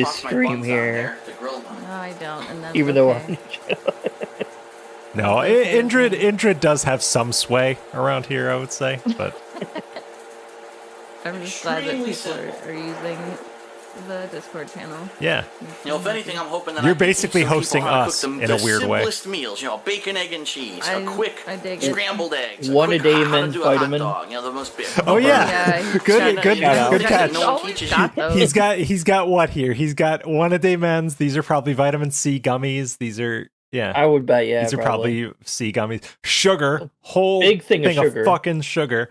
this toss my stream buns down here. there to grill them. No, I don't. And that's Even though okay. No, Indrid does have some sway around here, I would say, but I'm just glad that Extremely people are using the Discord channel. yeah. You know, if anything, I'm hoping that You're I can teach basically some people hosting how to cook us them in a the weird way. simplest meals, you know, bacon, egg, and cheese, a quick I dig it. scrambled eggs, One a quick day how to men's do a hot vitamin. dog, you know, the most Oh yeah, Yeah, good Shout out. catch. No one teaches you. Got those. He's got what here? He's got 1 a day men's. These are probably vitamin C gummies. These are I would bet, yeah. These are probably C gummies. Sugar, whole Big thing of sugar. fucking sugar.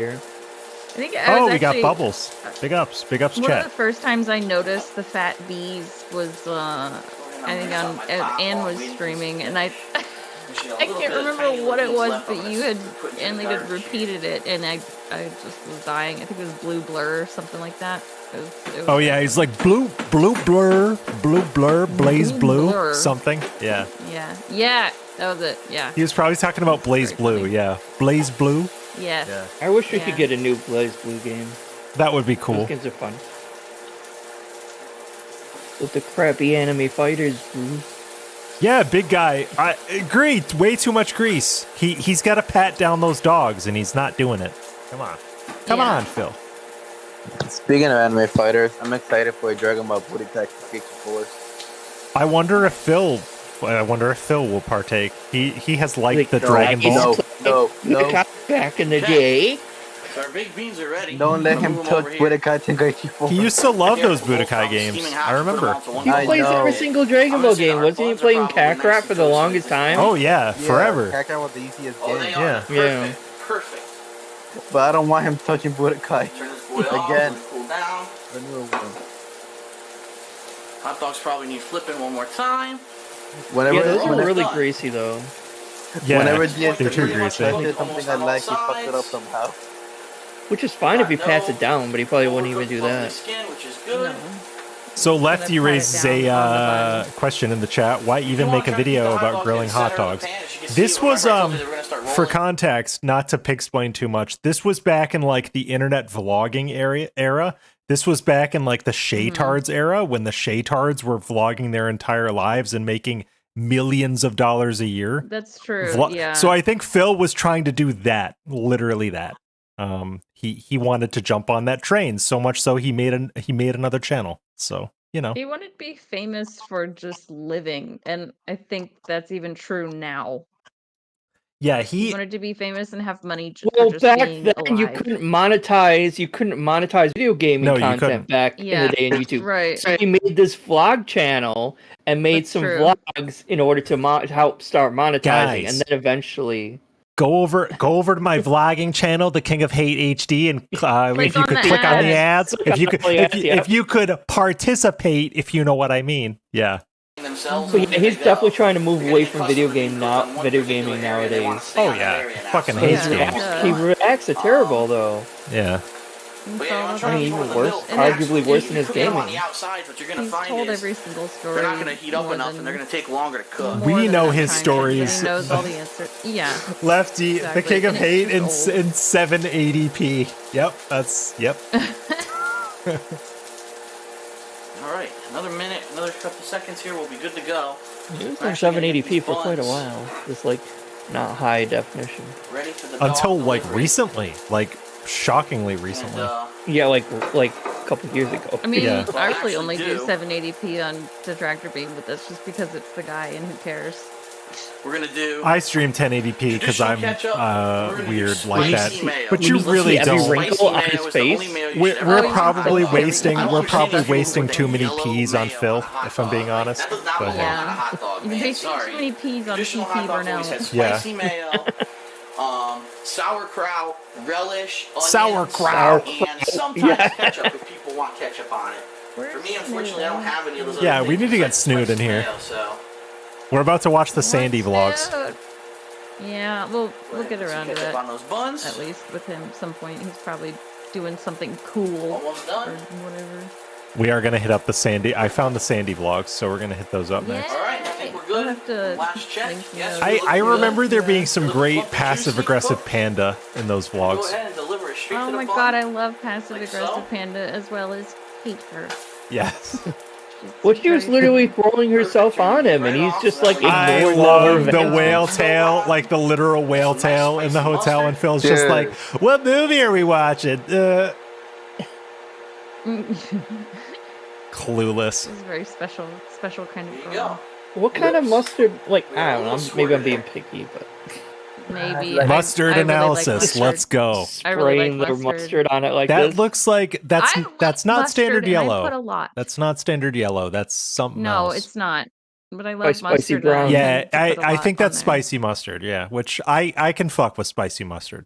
here. think I was Oh, we got actually- Bubbles. Big ups. Big ups, One of the chat. first times I noticed the fat bees was, I think Anne was streaming, and I can't remember what it was, but you had repeated it, and I just was dying. I think it was Blue Blur or something like that. It was Oh, yeah, he's like blue blur, blaze blue, something. Yeah. Yeah, that was it. Yeah. He was probably talking about Blaze Blue, yeah. Blaze Blue? Yes. Yeah. I wish we Yeah. could get a new Blaze Blue game. That would be cool. Those games are fun. With the crappy anime fighters, Blue. Yeah, big guy. I agree. Way too much grease. He's got to pat down those dogs, and he's not doing it. Come on. Come on, Phil. Speaking of anime fighters, I'm excited for a Dragon Ball Budokai Tenkaichi 4. I wonder if Phil will partake. He has liked the Dragon Ball. No. Back in the day. Our baked beans are ready. Don't let him touch Budokai Tenkaichi 4. He used to love those Budokai games. I remember. He plays every single Dragon Ball game. Wasn't he playing Kakarot for the longest time? Oh yeah, forever. Kakarot was the easiest game. Yeah. Yeah. Perfect. But I don't want him touching Budokai again. Cool down. The newer one. Hot dogs probably need flipping one more time. Yeah, those are really greasy though. Yeah, whenever they're too greasy. did something I like, he fucked it up somehow. Which is fine if he pats it down, but he probably wouldn't even do that. Which is good. So Lefty raises a question in the chat. Why even make a video about grilling hot dogs? This was, for context, not to pig-splain too much, this was back in like the internet vlogging era. This was back in like the Shaytards era, when the Shaytards were vlogging their entire lives and making millions of dollars a year. That's true. Yeah. So I think Phil was trying to do that, literally that. He wanted to jump on that train so much so he made another channel. So, you know. He wanted to be famous for just living, and I think that's even true now. Yeah, He wanted to be famous and have money Well, for just back being then alive. you couldn't monetize video gaming No, you content couldn't. back in Yeah, the day on YouTube. right. So he made this vlog channel and made some true. vlogs in order to help start monetizing, Guys. and then eventually. Go over to my vlogging channel, The King of Hate HD, and if you on could the click on the ads. ads, if you could participate, if you know what I mean. Yeah. Themselves. So yeah, he's definitely trying to move away from video gaming nowadays. Oh yeah, fucking hates games. He reacts to terrible though. Yeah. I mean, even worse, arguably worse than his gaming. He's told every single story. They're not going to heat up enough, and they're going to take longer to cook. We know his stories. He knows all the answers. Yeah. Lefty, Exactly. The King of And it's Hate in just old. 780p. Yep, yep. All right, another minute, another couple seconds here, we'll be good to go. It was on 780p for quite a while. Just like not high definition. Ready for the Until dog like delivery. recently, like shockingly recently. Yeah, like a couple years ago. I mean, Yeah. I actually only do 780p on detractor beam, but that's just because it's the guy, and who cares? We're going to do... I stream 1080p because I'm weird like that. spicy mayo. But you When you really see every don't. wrinkle on Spicy his mayo is the only face. mayo you We're, should we're ever use. probably I wasting don't we're understand probably that people wasting put too many yellow peas on mayo Phil, on a hot if I'm being dog. honest. That does not But belong hey. on a hot dog, You're man. wasting Sorry. too many peas on Traditional PP hot dogs always Burnell. had Yeah. spicy mayo, sauerkraut, relish, onions, Sauerkraut. and sometimes ketchup if people want ketchup on it. For me, unfortunately, I don't have any of those. Yeah, other we things need to get besides Snood in spicy here. mayo, so. We're about to watch the Sandy vlogs. Yeah, we'll get around to Ketchup that. on those buns. At least with him, at some point, he's probably doing something cool Almost or done. whatever. We are gonna hit up the Sandy. I found the Sandy vlogs, so we're gonna hit those up next. All right, I think we're I'll good. have to Last check. link Yes, those. we're I looking remember good. there being some great Fluffy, passive juicy, aggressive cooked. Panda in those Go vlogs. ahead and deliver it straight to Oh the my bun. god, I love passive Like aggressive so? Panda as well as hate her. Yes. Well, she was literally throwing herself on him, and he's just like I ignoring love her the advances. whale tail, like the literal whale tail in the hotel, and Phil's just Dude. like, "What movie are we watching?" Clueless. She's a very special kind of There you girl. go. What kind of mustard? Like, I don't know. Maybe I'm being picky, but Maybe Mustard I really like analysis. mustard. Let's go. I really spraying like their mustard. mustard on it like That this. looks like that's I like not mustard, standard and I yellow. put a lot. That's not standard yellow. That's something No, else. it's not. But I love Spicy mustard. brown. and Yeah, tend to put a I lot think on that's there. spicy mustard. Yeah, which I can fuck with spicy mustard.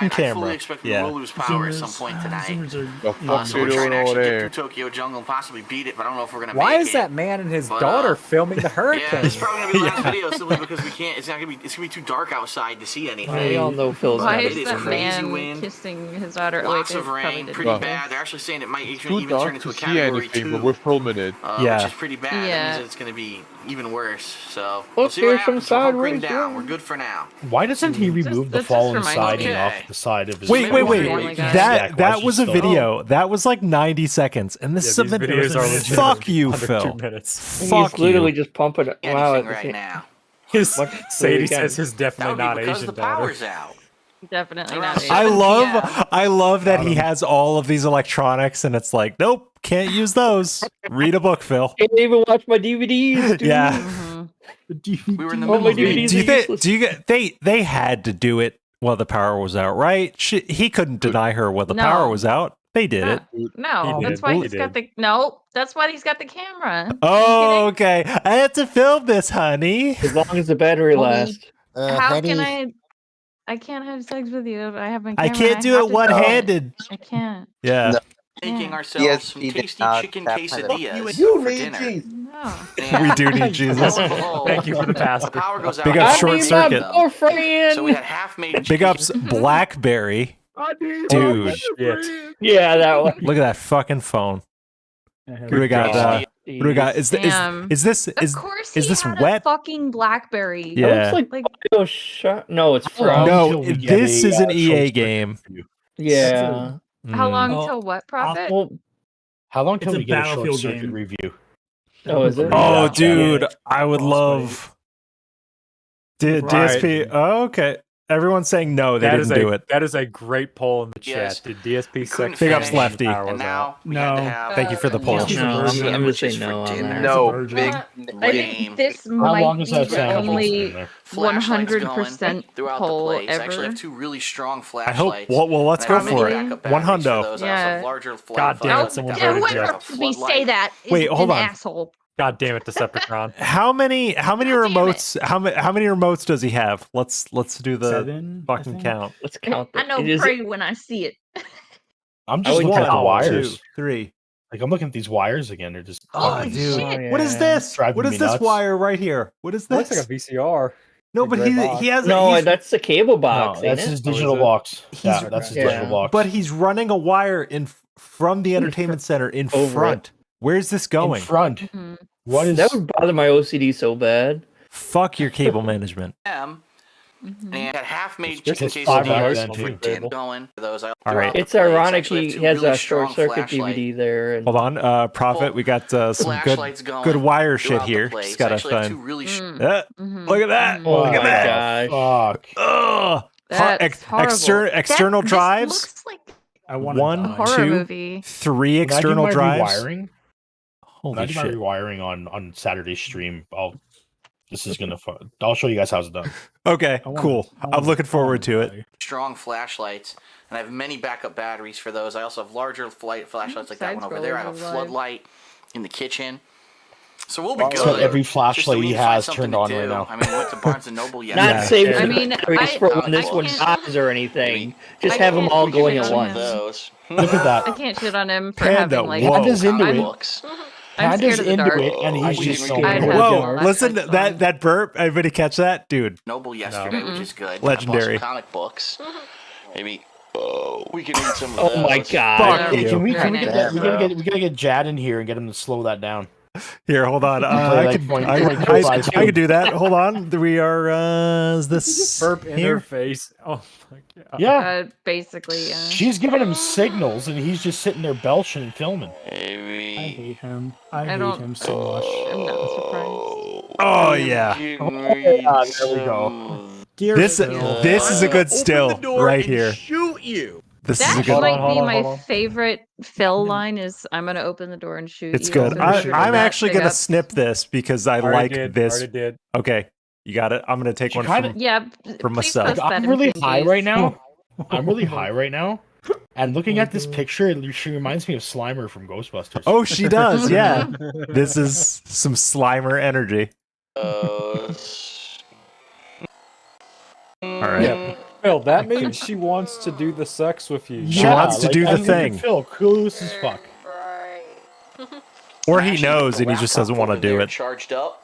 fucking I camera. fully expect we Yeah. will lose power at some point tonight. The fuck So you we're trying doing to over actually there? get through Tokyo Jungle and possibly beat it, but I don't know if we're gonna Why make is it. that man and his But, daughter filming the Yeah, hurricane? it's probably gonna be the last video simply because we can't. It's gonna be too dark outside to see anything. We all know Phil's Why not is It is that crazy man wind. wind. kissing his daughter. Lots oh, wait, of they probably rain, didn't pretty do bad. They're actually saying it might Too even turn dark into to a see category anything, 2. but we're filming it. Which is pretty bad. That means that it's going to be even worse. So we'll see what happens. We're hunkering down. We're good for now. Why doesn't he remove the that's just fallen for my siding Okay. off the side of his? Wait. Jack, why That is was he a still- video. That was like 90 seconds, and this is a these video. videos are legit Fuck you, under Phil. 2 minutes. He's Fuck literally you. just pumping it. Wow, Anything right now. His What? Sadie Again. says his definitely That would not be because Asian the daughter. power's out. Definitely Around not. 7 p.m. I love that he has all of these electronics, and it's like, nope, can't use those. Read a book, Phil. Can't even watch my DVDs, dude. Yeah. Mm-hmm. We were in the Oh, middle my of DVDs it. Do you get they had to do it while the power was out, right? He couldn't deny her while the No. power was out. They did it. No, He that's did. why He he's did. got the that's why he's got the camera. Oh, okay. I had to film this, honey. As long as the battery lasts. How can I can't have sex with you if I have my camera. I can't and do have it to one-handed. I can't. Yeah. Making ourselves some DSP did tasty not chicken tap quesadillas You for need dinner. cheese. No. We do need Jesus. Thank you for the pass. The power goes out. Big up I Short need Circuit. my girlfriend. So we had half-made Big ups Blackberry. Dude. Yeah, that one. Look at that fucking phone. Who do we got? Who do we got? Is this Of course is he this had wet? a fucking BlackBerry. Yeah. Looks like BioShock. No, it's from. No, this is an EA game. Yeah. How long Oh, till what, Prophet? How long It's till a we get a short Battlefield circuit game. review? Oh, is it? Oh, Yeah. dude, I would love. DSP. Oh, okay. Everyone's saying no, they didn't do it. That is a great poll in the Yes. chat. Did DSP sex? Big ups, Lefty. And now we had to have Thank you for the poll. No, I'm gonna say no on that. No, big. I think this How might long is be that the sound only there? flashlights 100% throughout the poll place. I actually ever. have two really strong I flashlights. hope. Well, let's and I go have for many it. backup One batteries for hundo. those. I also have Yeah. larger God damn it, flashlights someone that Yeah, have whoever a lets me floodlight. say that is Wait, hold an on. asshole. God damn it, Decepticon. How many remotes? How many remotes does he have? Let's do the 7, I fucking think. count. Let's count. I know It is- pray when I see it. I'm just looking at the One, wires. 2, 3. Like I'm looking at these wires again. They're just Holy dude. shit. What is this? Driving What is me this nuts. wire right here? What is Looks this? like a VCR. No, but gray box. he has No, he's, that's the cable No, box. that's ain't his it? digital it? box. He's- Yeah, that's his yeah. digital box. but he's running a wire from the entertainment center in Over front. Where's this going? in front. Mhm. What is? That would bother my OCD so bad. Fuck your cable management. And I had half-made This chicken is five back quesadillas then, for too. dinner going. For those, All right. throughout the It's place. ironic Actually, I he have two has really a strong short circuit flashlight DVD there. And Hold on, Prophet. We got some flashlights going good wire shit throughout the here. place. Just gotta Actually, I have two find. really Look at that! Oh Look at my that! gosh. Fuck. Ugh. That's horrible. External This drives. looks like I want One, a horror 2, movie. 3 When I do external my drives. Rewiring, when Holy I do my shit! rewiring on Saturday's stream. This is gonna. I'll show you guys how it's done. Okay, cool. I'm looking forward to it. strong flashlights, and I have many backup batteries for those. I also have larger flashlights like that one over there. I have a floodlight in the kitchen. So we'll be good. So every Just flashlight we he need to find has something turned to on do. right now. I mean, we went to Barnes and Noble yesterday. Not saving I mean, batteries for when this one can't- dies or anything. Just I have them can't all shit going on at him. once. Those. Look at I that. can't shit on him for Panda, having like. whoa. Panda's into Comic it. books. I'm Panda's scared of the into dark. it, and he's we just didn't so. get I'd it. have Whoa! all that Listen, type of that burp. Everybody catch that, dude. Noble yesterday, which is good. Legendary. I bought some comic books. Maybe we can read some of Oh those. my god. Fuck Hey, you. can we Very get nice. that? We gotta get Jad in here and get him to slow that down. Here, hold on. Play I like could, point- I, point I, 25 I could do that. Hold on. We are. Is this Burp in here? her face. Oh my god. Yeah, Basically, yeah. she's giving him signals, and he's just sitting there belching and filming. I hate him. I I hate don't- him so much. I'm not surprised. Oh yeah. Yeah, there we go. Dear This Phil. this is a good still right here. Shoot you. This is a That good. might be my favorite Phil line. Is I'm gonna open the door and shoot. It's you." good. Or I'm that actually big gonna up. snip this because I Already like did, this. already did. Okay, you got it. I'm gonna take one kinda- from. Yeah, For please myself. post that I'm in really PNGs. high right now. I'm really high right now. And looking at this picture, she reminds me of Slimer from Ghostbusters. Oh, she does. Yeah. This is some Slimer energy. All right. Yeah. Phil, that means she wants to do the sex with you. She wants to do the thing. Phil, clueless as fuck. Or he knows and he just doesn't want to do it. Charged up.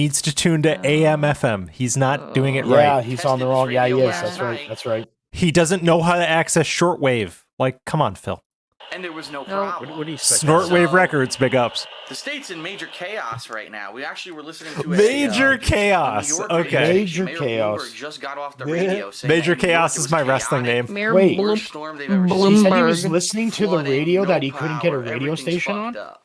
needs to tune to AM FM. He's not doing it right. Yeah, he's on the wrong. Yeah, he is. That's right. That's right. He doesn't know how to access shortwave. Like, come on, Phil. And there was no problem. What do you expect? Snortwave Records, big ups. The state's in major chaos right now. We actually were listening to Major a chaos. New York Okay. radio Major station. Mayor chaos. Bloomberg just got off the radio saying Major that New York Chaos is my wrestling name. Mayor Wait. worst storm they've ever He seen. said he was listening to the flooding, radio no that he couldn't get a power, radio everything's station on. fucked up.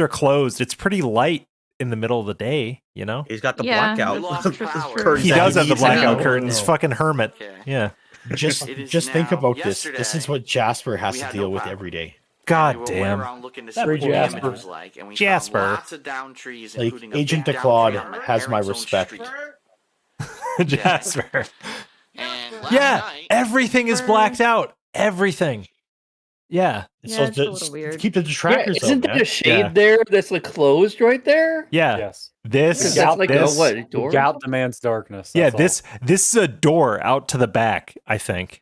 are closed. It's pretty light in the middle of the day, you know? He's got the Yeah, blackout. this is true. curtains He that does have the needs now. blackout curtains. Fucking hermit. Yeah. Just think about this. This is what Jasper has to deal with every day. God damn. Free Jasper. Jasper. Lots of down trees, Like including a Agent big down DeClaude tree on has my Harrington respect. Street. Jasper. And last Yeah, night, everything is blacked out. Everything. Yeah. Yeah, it's a little weird. Keep the detractors Yeah, isn't out, there man. a shade there that's like closed right there? Yeah. Yes. This That's like this, a what? A door? Gout demands darkness. Yeah, that's all. this is a door out to the back, I think.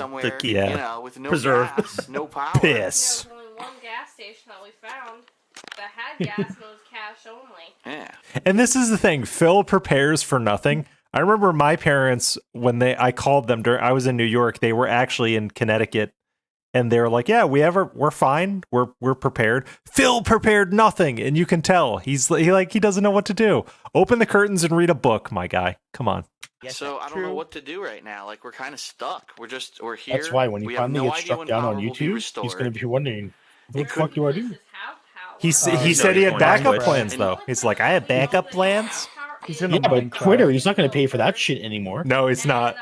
somewhere, yeah. you know, with no Preserve. gas, no power. Piss. There was only one gas station that we found that had gas and it was cash only. Yeah. And this is the thing, Phil prepares for nothing. I remember my parents, when I called them during, I was in New York, they were actually in Connecticut and they're like, "Yeah, we're fine. We're prepared." Phil prepared nothing, and you can tell he doesn't know what to do. Open the curtains and read a book, my guy. Come on. So I don't know what to do right now. Like we're kind of stuck. We're here. That's why when we you have finally no get idea struck when down power on will be YouTube, restored. he's going to be wondering, what the fuck do I do? He said he had backup plans, though. He's like, I have backup plans. Yeah, but Twitter, he's not going to pay for that shit anymore. No, he's not.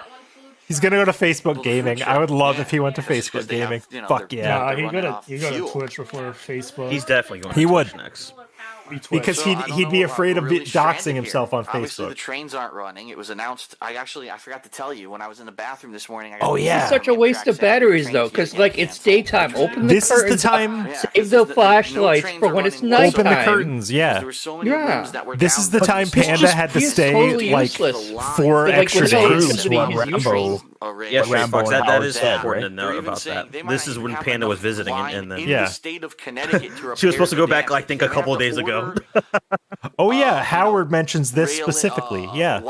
He's gonna go to Facebook Gaming. I would love if he went to Facebook Gaming. Fuck yeah. Nah, he go to Twitch before Facebook. He's definitely going. He to would. Twitch next. Because he'd be afraid of doxing himself on Obviously, Facebook. the trains aren't running. It was announced. I forgot to tell you when I was in the bathroom this morning. It's such a waste of batteries though, because like it's daytime. Open the This is the curtains. time. Save the flashlights for when it's nighttime. Open the curtains, yeah. This is the time Panda had to stay like 4 extra days. Yes, Rambo, that is important to know about that. This is when Panda was visiting, and then she was supposed to go back, I think, a couple of days ago. Oh yeah, Howard mentions this specifically. Yeah,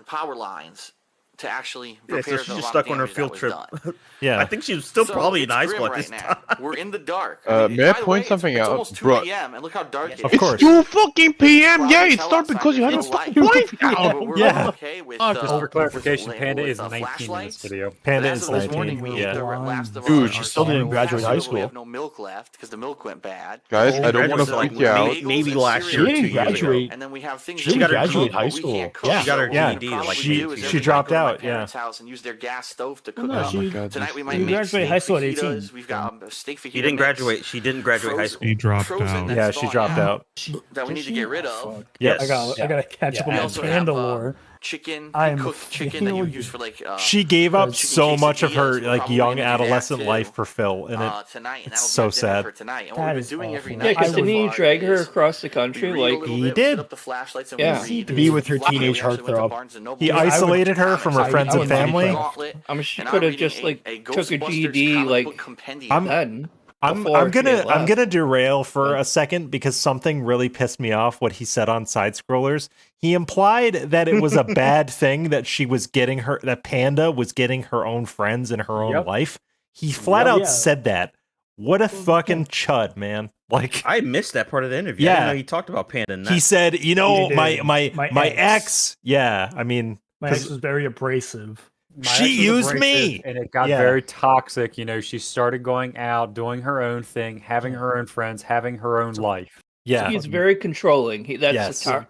power lines to actually Yeah, repair so she's the just lot of stuck on her damage field that trip. was done. Yeah, I think she was still probably in it's high grim school at right this now. time. We're in the dark. May I point something it's out, almost 2 bro? p.m. and look how dark it is. Of course. It's 2 fucking p.m. Yeah, it started because you had to stop the lights out. Yeah. Okay with, Just for clarification, Panda is with, 19 in this flashlights. video. Panda As is of this morning, 19. we ate Yeah. the last of Dude, our- she our still didn't cereal. graduate high We school. have no milk left because the milk went bad. Guys, I don't want to Graduated, freak you out. maybe last year, She didn't 2 years ago. graduate. And then we have things She didn't that we graduate cook, high but we school. can't cook. Yeah. She got her So what we GED, probably like, do is she every night dropped go to my out, yeah. parents' house and use their gas stove to cook. No, Oh my God, Tonight we this might dude. make graduated steak high school at fajitas. 18. We've got a steak fajita She didn't mix, graduate. She didn't graduate high school. He dropped frozen out. that's Yeah, she thawing dropped out. that we need to get rid of. Yes. I gotta catch up We on also that have Panda lore. chicken, I am cooked chicken that you failure. use for like. She gave up chicken so much of her quesadillas. We're like probably young gonna do that, adolescent too, life for Phil, and tonight, and it's that'll so be our dinner sad. for tonight. And That what we've is been doing awful. every Yeah, night. because so didn't he far drag her is across the we country? read a Like, little He bit, we did. set up the flashlights and Yeah. we read. To be with her We actually teenage went to heartthrob. Barnes and Noble. He I would- isolated her from her I friends would and buy family. Gauntlet, I mean, she and could I'm have just reading like a took a Ghostbusters GED comic like book compendium. I'm- then. I'm before she had left. gonna derail for a second because something really pissed me off what he said on Side Scrollers. He implied that it was a bad thing that that Panda was getting her own friends in her own life. He flat out said that. What a fucking chud, man. Like, I missed that part of the interview. I Yeah. didn't know he talked about Panda. In that. he said, you know, He did. my ex. Yeah, I mean, My ex was very abrasive. My She ex was used abrasive, me! and it got Yeah. very toxic. You know, she started going out, doing her own thing, having her own friends, having her own life. yeah, He's very controlling. That's Yes. a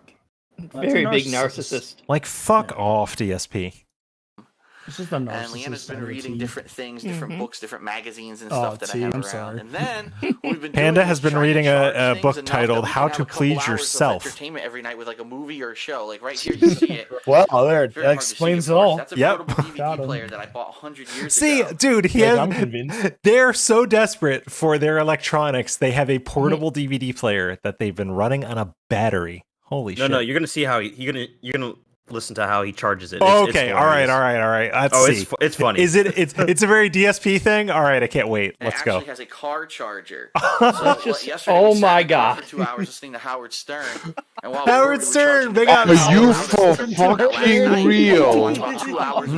very big narcissist. like fuck off, DSP. This is the And narcissist. Leanna's been of the reading team. different things, different Mhm. books, different magazines and Oh, stuff that I T, have I'm around. sorry. And then we've been Panda doing has is been trying to reading charge a things book enough titled that we How can to have a couple Please hours of Yourself. entertainment every night with like a movie or a show. Like right here, you see it. Well, there, Very that hard to see, explains of it course. all. That's a Yep. portable DVD Got him. player that I bought 100 years See, ago. dude, I'm convinced. they're so desperate for their electronics. They have a portable DVD player that they've been running on a battery. Holy shit. No, you're gonna see how you're gonna listen to how he charges it. Okay, all right. Let's see. It's funny. Is it? It's a very DSP thing. All right, I can't wait. It Let's go. actually has a car charger. That's just- yesterday oh we sat my in the car God. For 2 hours listening to Howard Stern. And while we Howard were Stern, charging big the up. car, Are you I was for listening to it last fucking night. real? It's about 2 hours.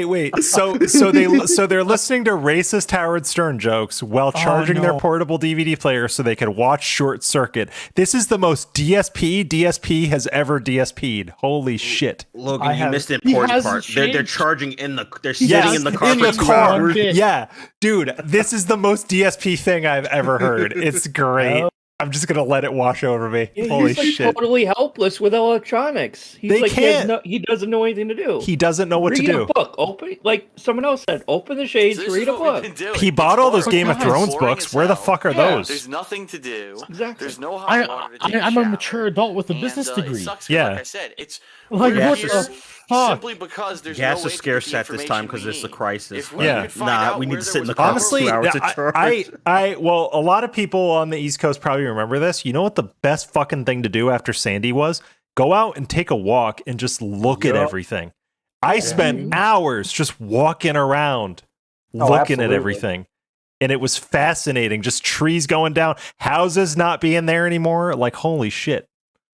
Wait. So they're listening to racist Howard Stern jokes while charging their no. portable DVD player so they could watch Short Circuit. This is the most DSP has ever DSP'd. Holy shit. Logan, you missed the important part. They're charging in the. They're sitting Yes, in the car in for the 2 car. hours. Yeah, dude, this is the most DSP thing I've ever heard. It's great. I'm just gonna let it wash over me. Holy He's like shit. totally helpless with electronics. He's They like can't. he doesn't know anything to do. He doesn't know what read to do. a book. Open, like someone else said, open the shades, This read is a what we've book. been doing. He bought all those Boring Game of as Thrones hell. books. Where the fuck are Yeah. those? There's nothing to do. Exactly. There's no hot water to take a I'm shower. a mature adult with a And, business it degree. sucks 'cause, Yeah. like I said, it's Like, we're what here the fuck? simply because there's Gas no way is to scarce get at the this time information because we it's a need. crisis. If we Yeah. could find out we need where to there sit in was the car for Honestly, 2 hours to charge. well, a lot of people on the East Coast probably remember this. You know what the best fucking thing to do after Sandy was? Go out and take a walk and just look at everything. I spent hours just walking around, looking at absolutely. everything. And it was fascinating. Just trees going down, houses not being there anymore. Like, holy shit.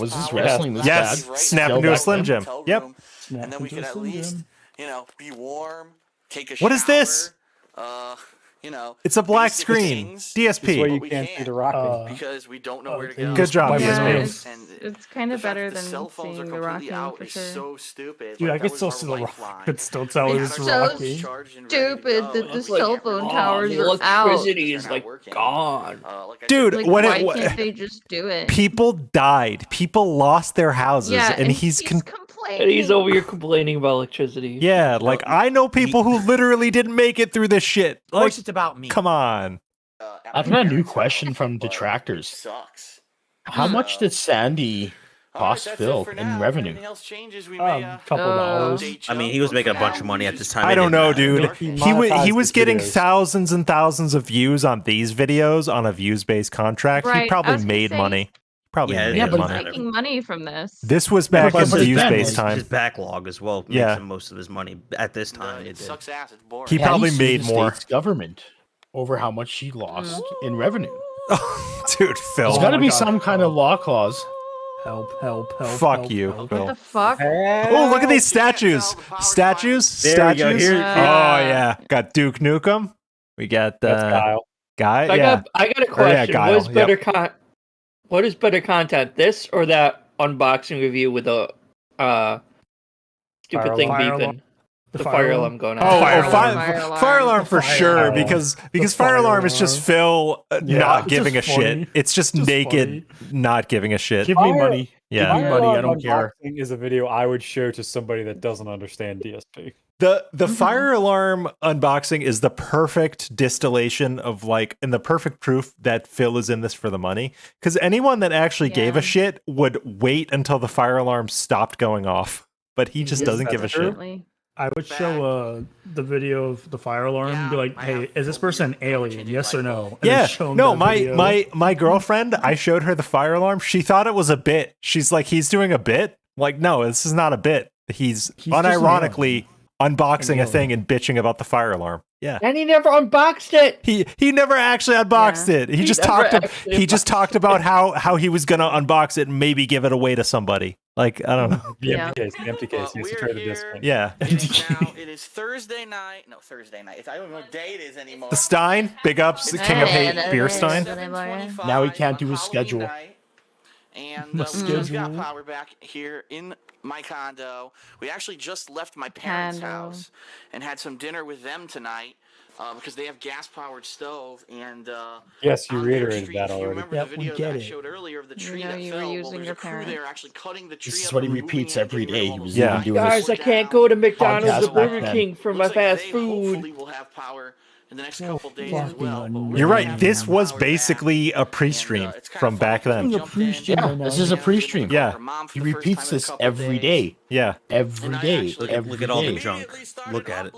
Was this wrestling this yes, bad? snap Still into a back Slim then? Jim. Yep. And then we could at least, you know, be warm, take a shower. What is this? you know, It's a black basic screen. things, DSP. This way you but we can't see the rocket. because we don't know where to go. Good job, Yeah, DSP. it's kind of better The than cell phones are seeing the completely rocking out for is sure. so stupid. Dude, Like, I that can was still our see the lifeline. rocket still tell We it's had our rocking. phones charged and ready to Stupid go, that and the it's cell like, phone oh, towers the are out. Electricity is like gone. Dude, Like, when why it, can't they just do it? people died, people lost their houses, Yeah, and he's complaining. And he's over here complaining about electricity. yeah, like I know people who literally didn't make it through this shit. Of course Like, it's about me. come on. I've got a new question from detractors. Sucks. How much did Sandy cost Phil in revenue? Couple dollars. I mean, he was making a bunch of money at this time. I It don't didn't know, matter. dude. He was getting thousands and thousands of views on these videos on a views-based contract. Right, He I probably was gonna made say- money. Probably Yeah, made yeah, but money. Making money from this. This was back in views-based time. His backlog as well makes Yeah. him most of his money at this time. It sucks ass. It's boring. He probably sued made the more. state's government over how much she lost in revenue. Dude, Phil. There's got to be some kind of law clause. Help, help, help. Fuck help, you, help. Phil. What the fuck? Oh, look at these statues. Statues? There we go. Statues? Here- Oh, yeah. Got Duke Nukem. We got Kyle. Guy. I Yeah. got a Oh, yeah, question. Guile, What's better yep. what is better content, this or that unboxing review with the stupid Fire thing alarm. beeping? The fire fire alarm? alarm going Oh, on. fire alarm for Fire sure, alarm. because The fire fire alarm is just Phil Yeah, not it's giving a just funny. shit. It's just Just naked, not giving a shit. Give me money. Yeah. Give me money. I don't care. Unboxing is a video I would show to somebody that doesn't understand DSP. The fire alarm unboxing is the perfect distillation of like, and the perfect proof that Phil is in this for the money. Because anyone that actually gave a shit would wait until the fire alarm stopped going off, but he just doesn't give a shit. I would show the video of the fire alarm and be like, "Hey, is this person an alien? Yes or no?" And then Yeah, show 'em no, the video. my girlfriend, I showed her the fire alarm. She thought it was a bit. She's like, he's doing a bit. Like, no, this is not a bit. He's just an unironically unboxing a thing and bitching about the fire alarm. Yeah. And he never unboxed it. He never actually unboxed it. He just never talked. actually He just talked about how he was gonna unbox it and maybe give it away to somebody. Like, I don't know. The empty case. The empty case. He has to trade the disc. Yeah. It is Thursday night. No, Thursday night. I don't know what day it is anymore. The Stein, big ups, King of Hate, Beer Stein. Now he can't do his schedule. And we just got power back here in my condo. We actually just left my parents' house and had some dinner with them tonight because they have gas-powered stove. And Yes, you on their reiterated street, that if you already. remember Yep, the we video get that I it. showed earlier of the tree know that you were fell? Well, using there's your a crew there parents. actually cutting the tree This is up what he and repeats moving it, every getting rid day. of He all was the even signs. doing Guys, this I can't go to McDonald's podcast or Burger back then. King for my Looks like fast they food. hopefully will have power in the next couple days as well. but we're You're gonna right. have This to was power back. basically a pre-stream from back then. Yeah, this is a pre-stream. Yeah. He repeats this every day. Yeah. Every day. Look Every at all the day. junk. Look at it.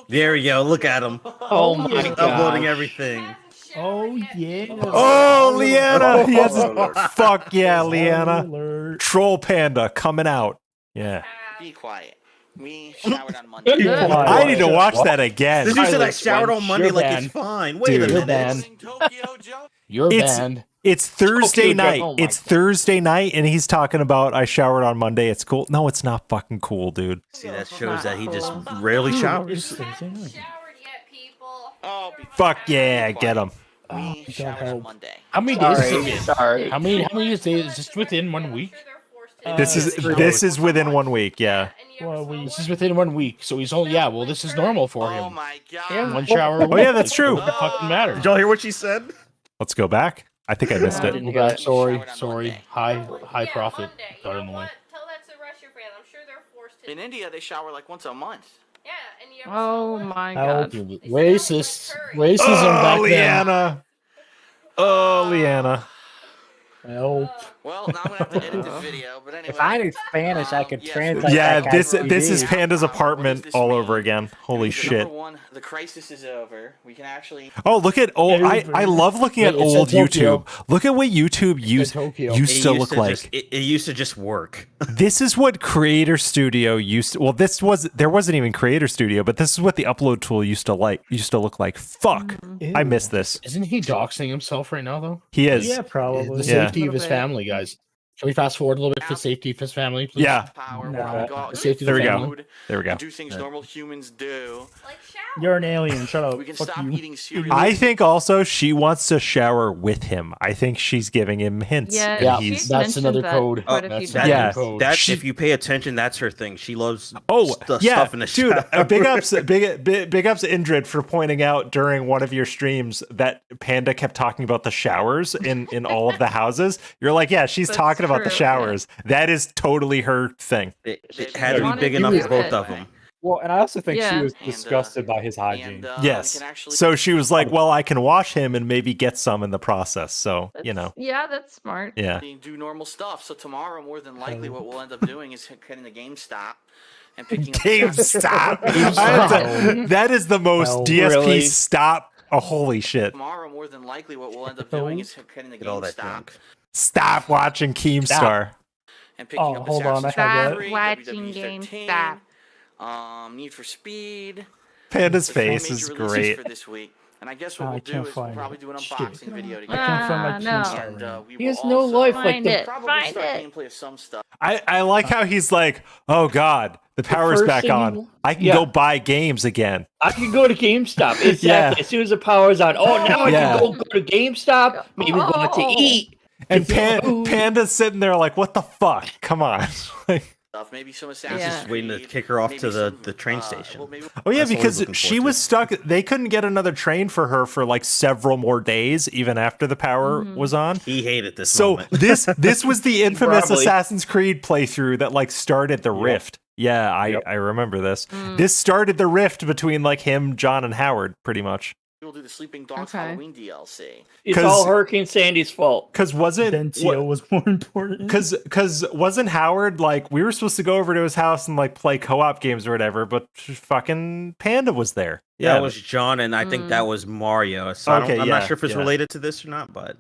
There we go. Look at him. Oh my He's god. uploading everything. Oh yeah. Oh, Leanna! He has Oh, fuck yeah, Leanna. Alert. Troll Panda coming out. Yeah. Be quiet. We showered on Monday. I need to watch that again. Did you say I Silas, showered on Monday you're like banned. it's fine? Wait a Dude. You're minute. banned. You're It's- banned. It's Thursday Tokyo Joe. night. Oh my It's Thursday night, and he's talking about I showered on Monday. It's cool. No, it's not fucking cool, dude. See, that shows that he just rarely showers. Showered yet, people? Oh, Fuck yeah, get him. we showered on Monday. How many days is Sorry, it? sorry. How many days is this within 1 week? This is within 1 week. Yeah. Well, This is within 1 week, so he's only well. This is normal for Oh him. my god. Yeah. One shower. a Oh yeah, week. that's true. What the fucking matter? Did y'all hear what she said? Let's go back. I think I missed it. Go back. Sorry. High profit. Starting the link. Tell that to the rest of your fans. I'm sure they're forced to. In India, they shower like once a month. Yeah, and you Oh my Help. god. Racist. Racism Oh, back then. Leanna. Oh, Leanna. Help. Well, now I'm gonna have to edit this video, but anyway. If I knew Spanish, I could yes, translate. Yeah, that guy's this is TV. Panda's What apartment does this all mean? over again. Holy Number shit. one, the crisis is over. We can actually. Oh, look at I love looking at Wait, it said old Tokyo. YouTube. Look at what YouTube used Tokyo. used to look like. It used to just work. This is what Creator Studio used to, well, there wasn't even Creator Studio, but this is what the upload tool used to look like. Fuck. I miss this. Isn't he doxing himself right now, though? He is. Yeah, probably. The Yeah. safety of his family, guys. Can we fast forward a little bit for safety for his family, please? Yeah. The safety of There the we family. go. There we go. Do things normal humans do. You're an alien. Shut up. We can Fuck stop you. eating cereal. I think also she wants to shower with him. I think she's giving him hints. Yeah, and she's that's mentioned another that code. quite a That's few another times. code. That's if you pay attention. That's her thing. She loves stuff in the dude. shower. Big ups, big ups, Indrid, for pointing out during one of your streams that Panda kept talking about the showers in all of the houses. You're like, yeah, she's That's talking about the true, showers. That is totally her thing. It had to be big enough for both of them. Well, and I also think Yeah. she was disgusted by his hygiene. Yes. So she was like, well, I can wash him and maybe get some in the process. So, you know. Yeah, that's smart. Yeah. Do normal stuff. So tomorrow, more than likely, what we'll end up doing is heading to GameStop and picking up GameStop. That is the most DSP really? stop. Oh, holy shit. Tomorrow, more than likely, what we'll end up doing is heading to all that GameStop Stop watching Keemstar. and picking up hold on, I Assassin's have Creed that. 3, Watching WW13, Need for Speed. Panda's The four face major is releases great. for this week. And I guess what I we'll do can't is we'll find probably it. do an Shit. unboxing video I together. can't find my no. Keemstar And we He will has no also life like Find the it. probably Find start it. gameplay of some stuff. I like how he's like, oh God, the power's first back thing on. you- I can Yeah. go buy games again. I can go to GameStop. Exactly. Yeah. As soon as the power's on. Oh, now I Yeah. can go to GameStop. Maybe go out to eat. And get some food. Panda's sitting there like, what the fuck? Come on. Like, Stuff. Maybe some Assassin's Yeah. Just waiting to kick her off to the train station. oh yeah, That's what because we're looking she forward was to. stuck. They couldn't get another train for her for like several more days, even after the power was on. He hated this So moment. this was the infamous Probably. Assassin's Creed playthrough that like started the rift. Yeah, I remember this. This started the rift between like him, John, and Howard, pretty much. We'll do the Sleeping Dogs Okay. Halloween DLC. It's all Hurricane Sandy's fault. Because wasn't Then Tio was more important. Because wasn't Howard like we were supposed to go over to his house and like play co-op games or whatever, but fucking Panda was there. Yeah, That was John, and I think that was Mario. So Okay, I'm yeah, not sure if it's yeah. related to this or not, but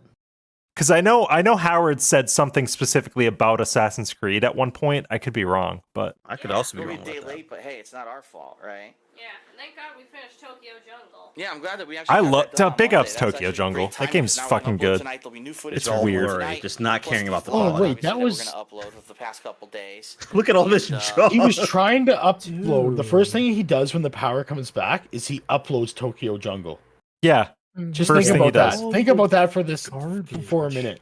because I know Howard said something specifically about Assassin's Creed at one point. I could be wrong, but I could also be We'll wrong be a day with that. late, but hey, it's not our fault, right? Yeah, thank God we finished Tokyo Jungle. Yeah, I'm glad that we actually. I got love that done on big Monday. ups That's Tokyo actually Jungle. great That timing, game's 'cause now we're fucking gonna upload good. Tonight, there'll be new footage It's from weird. tonight, Just not plus caring the about the full quality. wait, footage that we're was- gonna upload of the past couple days. Look at all this And, junk. He was trying to upload. The first thing he does when the power comes back is he uploads Tokyo Jungle. yeah, Just First think thing he about does. that. Think about that for this for a minute.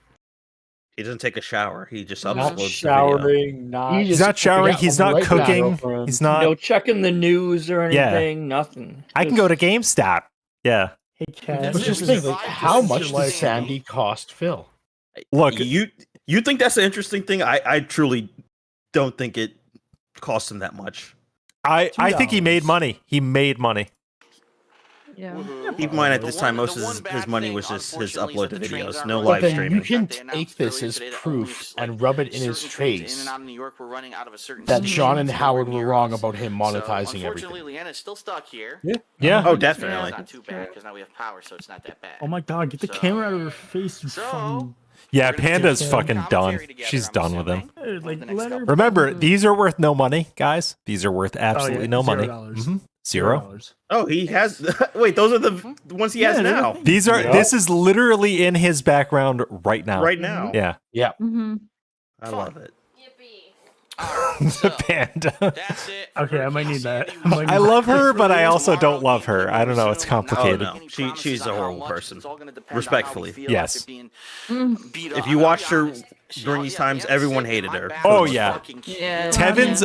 He doesn't take a shower. He just Not uploads the video. showering, not. he's not showering. Yeah, He's I'm not right now, cooking. girlfriend. He's not. No checking the news or Yeah. anything. Nothing. I can go to GameStop. Yeah. Hey, Cass. But just think, like, how much does Sandy cost Phil? Look, You think that's an interesting thing? I truly don't think it cost him that much. I think he made money. He made money. Yeah. Keep in mind, at this time, most of his money was just his upload to videos, no But live then streaming. you can take this as proof and rub it in his face In and out of New York, we're running out of a certain that station John and that's Howard nowhere were near wrong us. about him So, monetizing unfortunately, everything. Leanna's still stuck here. Yeah. Oh, definitely. It's not too bad because now we have power, so it's not that bad. Oh my God! Get the camera out of her face. You fucking... Yeah, Panda's fucking done. She's done with him. Like, let her. Remember, these are worth no money, guys. These are worth absolutely no money. $0. Mhm. Zero. Oh, he has. Wait, those are the ones he has now. These are. This is literally in his background right now. Right now. Yeah. Yeah. Mm-hmm. I love it. The panda. Okay, I might need that. I love her, but I also don't love her. I don't know. It's Oh complicated. no, she's a horrible person. Respectfully, Yes. If you watched her during these times, everyone hated her. Oh yeah. Yeah. Tevin's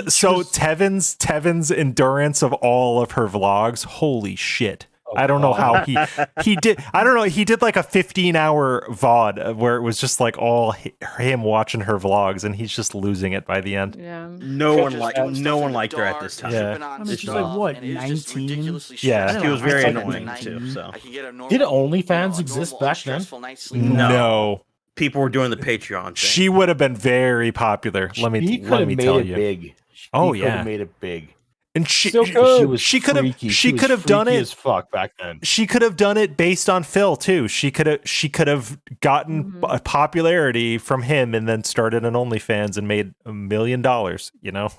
endurance of all of her vlogs. Holy shit. I don't know how he did. I don't know. He did like a 15-hour VOD where it was just like all him watching her vlogs, and he's just losing it by the end. Yeah. No one liked her at this time. Yeah. I mean, she's like what, 19? Yeah. She was very I annoying like too. So Did OnlyFans exist back then? No. People were doing the Patreon thing. She would have been very popular. Let me tell made you. it big. Oh He yeah. could've made it big. And she Still could. she could have freaky. she was could have done freaky it as fuck back then. She could have done it based on Phil too. She could have gotten a popularity from him and then started an OnlyFans and made $1 million. You know,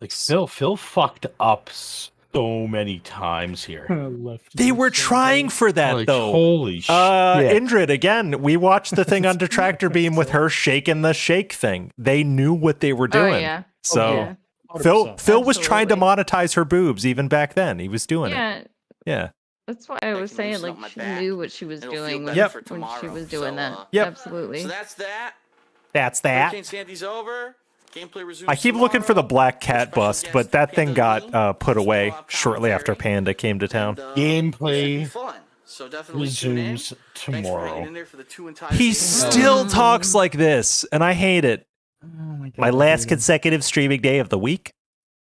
Like Phil fucked up so many times here. They were trying for that, Like, though. holy shit. Indrid, again, we watched the thing on Detractor Beam with her shaking the shake thing. They knew what they were doing. yeah. So Yeah. Phil was trying to monetize her boobs even back then. He was doing it. Yeah. That's why I was saying, like, she knew what she was doing when, Yep. when she was doing that. Yep. Absolutely. So that's that. That's that. Hurricane Sandy's over. Gameplay resumes I keep looking for the black cat bust, but that thing got put away shortly after Panda came to town. Gameplay So definitely tune in. resumes Thanks for hanging tomorrow. in there for the 2 entire He seasons. still talks like this, and I hate it. My last consecutive streaming day of the week.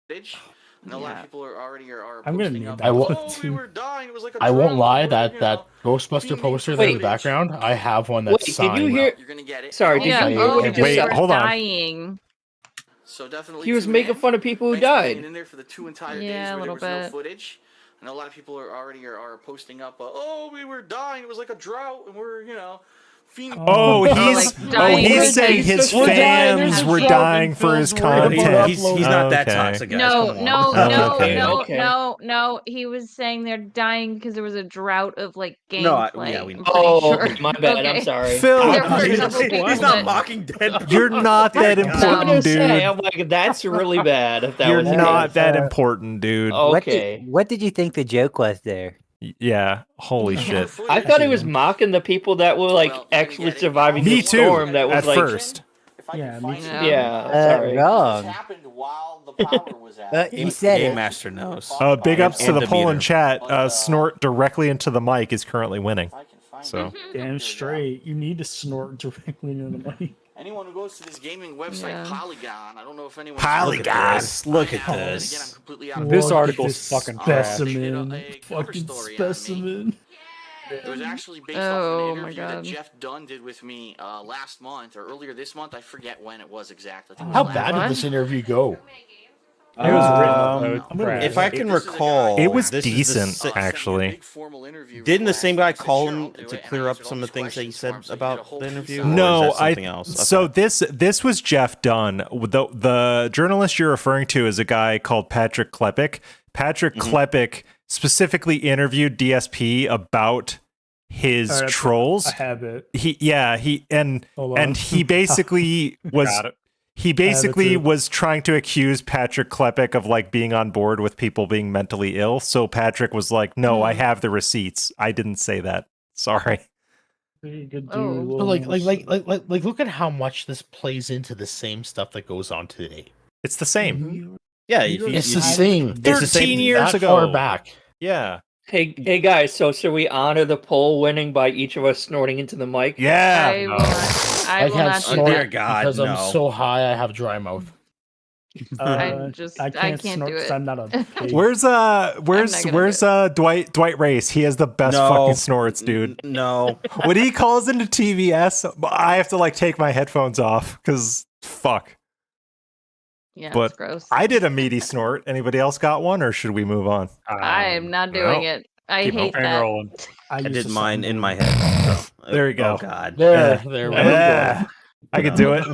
And a lot of people are already I'm gonna posting need up, that. I "Oh, won't. we were dying. It was like a I won't drought." lie. That Ghostbuster poster there in the background. I have one that's Wait, signed. did you hear? Sorry, did Yeah, you hear what he just Wait, said? hold on. Dying. So definitely He was tune making in. fun of people who Thanks for hanging died. in there for the 2 entire Yeah, days a where there little was no bit. footage. I know a lot of people are already posting up. Oh, we were dying. It was like a drought, and we're fiending. He's saying his fans were dying for his content. He's not that toxic, guys. No, Come on. no. He was saying they're dying because there was a drought of like gameplay. No, yeah, we I'm know. pretty Oh, sure. my bad. I'm Okay. sorry. Phil, There were a couple people He's not that- mocking dead people. You're not that I'm important, gonna say, dude. I'm like, that's really bad. If that You're was the not case. that important, dude. Okay. What did you think the joke was there? Yeah, holy shit. I thought he was mocking the people that were like actually surviving Me the too, storm. That was at like, first. Yeah, me too. yeah. Sorry. Wrong. Game, You said Game it. Master knows. Big ups to And the poll in meter. chat. Snort directly into the mic is currently winning. So Damn straight. You need to snort directly into the mic. Anyone who goes to this gaming website, Yeah. Polygon, I don't know if anyone. Polygon. Look at Again, I'm this. completely out of This Look at article's this fucking trash. specimen. A cover Fucking story on me. specimen. It was actually based Oh, off my an interview that God. Jeff Dunn did with me last month or earlier this month. I forget when it was exactly. I think it was How last bad month. did this interview go? It was written gonna- If I can recall, it was this is the decent, si- actually. Didn't the same guy call him to clear up some of the things that he said about the interview? or No, is that something else? So Okay. this was Jeff Dunn. The journalist you're referring to is a guy called Patrick Klepek. Patrick Klepek specifically interviewed DSP about his All right, trolls. I have it. And he basically was Got it. he basically too. was trying to accuse Patrick Klepek of like being on board with people being mentally ill. So Patrick was like, "No, I have the receipts. I didn't say that. Sorry." Pretty good dude. Oh. But like, look at how much this plays into the same stuff that goes on today. It's the same. Yeah, It's the same. It's the 13 same years that ago. far back. Yeah. Hey guys. So should we honor the poll winning by each of us snorting into the mic? Yeah. I will not. I will can't not do snort dear that. God, because no. I'm so high. I have dry mouth. I can't snort do 'cause it. I'm not a pig. Where's Dwight Race? He has the best No. fucking snorts, dude. No. When he calls into TVS, I have to like take my headphones off because fuck. Yeah, But it's gross. I did a meaty snort. Anybody else got one, or should we move on? I am not doing no. it. I Keep hate on that. rolling. I used did to mine suck in my head. So, There you go. Oh God. There we Yeah. go. I could do it.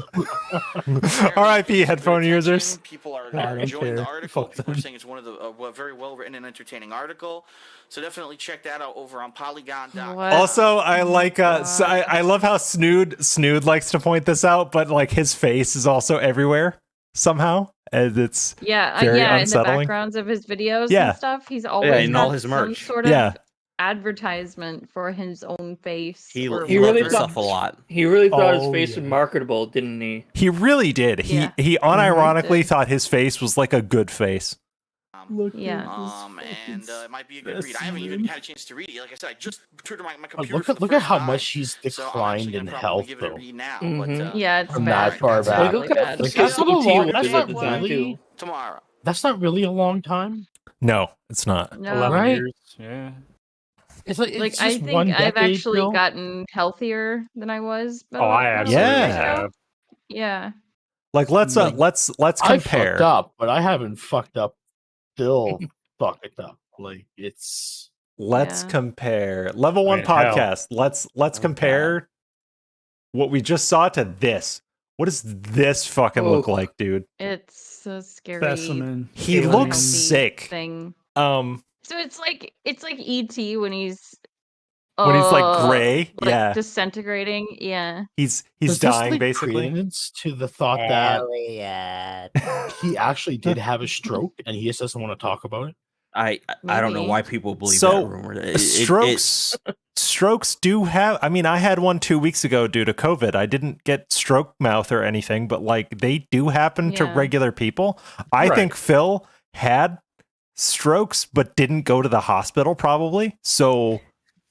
R.I.P. headphone users. People are I don't enjoying the care. article. Fuck People are them. saying it's one of the very well written and entertaining article. So definitely check that out over on Polygon.com. What? Also, I like so I love how Snood likes to point this out, but like his face is also everywhere somehow, and it's Yeah, very in the unsettling. backgrounds of his videos Yeah. and stuff, he's always in got all his some merch. sort of Yeah. advertisement for his own face. He or He loved really whatever. himself a lot. He really thought his Oh, face yeah. was marketable, didn't he? He really did. Yeah. He unironically did. thought his face was like a good face. Look Yeah. And it might be a good read. I haven't even had a chance to read it. Like I said, I just turned my Oh, computer. look for at the look at first how time. much he's So I'm declined actually in gonna probably health, give it a though. read now. Mhm. Yeah, it's From bad. that far It's back. Like, really look how bad. Like, how that's not a OT long. was That's it not at the time, really. too. Tomorrow. That's not really a long time. No, it's not. No. 11 Right? years. Yeah. It's like Like it's I just think one I've decade, actually Bill. gotten healthier than I was. Oh, I about a absolutely Yeah. year ago. have. Yeah. Like let's I compare. fucked up, but I haven't fucked up. Still fucked up. Like it's. Let's Yeah. compare. Level 1 Man, hell. podcast. Let's compare what we just saw to this. What does this fucking look Oh. like, dude? It's a scary Specimen. He Alien. looks healthy sick. thing. So it's like ET when he's like gray, like yeah, disintegrating. Yeah. he's Does dying this leak basically. credence to the thought that Elliot. he actually did have a stroke and he just doesn't want to talk about it? I don't know Maybe. why people believe So that rumor. strokes do have. I mean, I had one 2 weeks ago due to COVID. I didn't get stroke mouth or anything, but like they do happen to Yeah. regular people. I Right. think Phil had strokes but didn't go to the hospital probably. So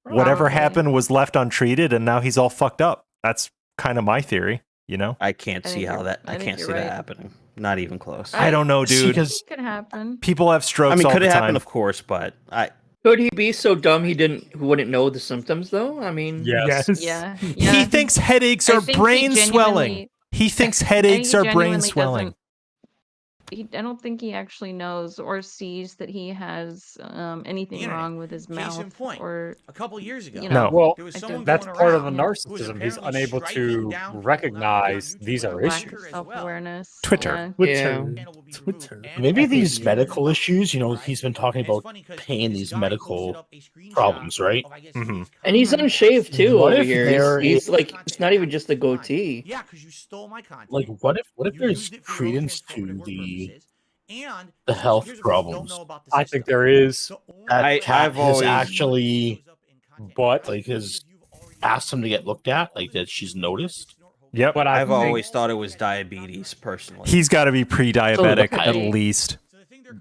whatever Probably. happened was left untreated and now he's all fucked up. That's kind of my theory, you know? I can't I see think how you're- that. I I think can't you're see right. that happening. Not even close. I don't know, dude. Because Could happen. People have strokes I mean, all could the it time. happen? Of course, but Could he be so dumb he wouldn't know the symptoms though? I mean, Yes. Yeah. He Yeah. thinks headaches I are think he brain swelling. genuinely- He thinks headaches are brain genuinely swelling. doesn't- I don't think he actually knows or sees that he has anything internet. wrong with his Case mouth. in point, or a couple years ago, you know, Well, there was I someone don't- that's going part of the around yeah. who was narcissism. He's apparently unable striking to down people, not recognize only on these YouTube, are but on issues. Twitter as well. Self-awareness. Twitter. Yeah. Twitter. maybe these medical issues, he's been talking about pain, these medical problems, right? Mhm. and he's unshaved too What over if here. there He's is- like, it's not even just the goatee. Yeah, because you stole my content. Like, what if there's credence to the health problems? I think there is, That Cat I've has always- actually but like has asked him to get looked at, like that she's noticed. Yep. but I I've think always thought it was diabetes personally. He's got to be pre-diabetic So, at I- least.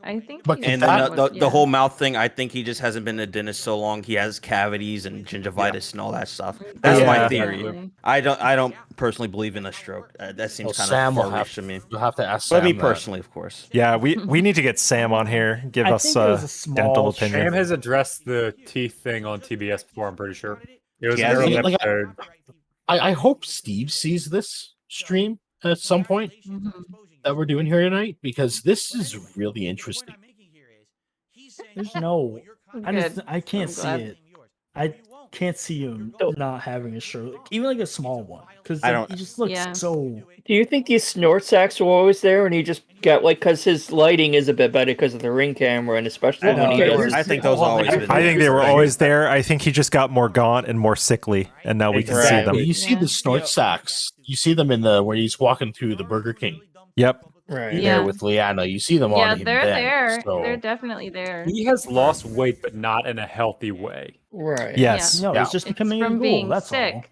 I think. But he's And that- the whole mouth thing, I think he just hasn't been to a dentist so long. He has cavities and gingivitis and all that stuff. That's Yeah. my theory. Definitely. I don't personally believe in a stroke. That seems Well, kind Sam of will far have reach to me. You'll have to ask But Sam me that. personally, of course. Yeah, we need to get Sam on here. Give I us think it was a small dental Sam opinion. has addressed the teeth thing on TBS before. I'm pretty sure it was Yeah, an early like, episode. I hope Steve sees this stream at some point Mhm. that we're doing here tonight because this is really interesting. There's no. Good. I can't I'm see glad. it. I can't see him not having a stroke, even like a small one, because I don't- he just looks Yeah. so. Do you think these snort sacks were always there, and he just got like because his lighting is a bit better because of the ring camera, and especially I when he know, does. I think those always been I think they were there. always there. I think he just got more gaunt and more sickly, and now we can see Exactly. them. You see Yeah. the snort sacks. You see them in the where he's walking through the Burger King Yep. Right. there Yeah. with Leanna. You see them Yeah, on him they're then. there. So They're definitely there. He has lost weight, but not in a healthy way. Right. Yes. No, Yeah. it's just It's becoming a from goal. being That's sick. all.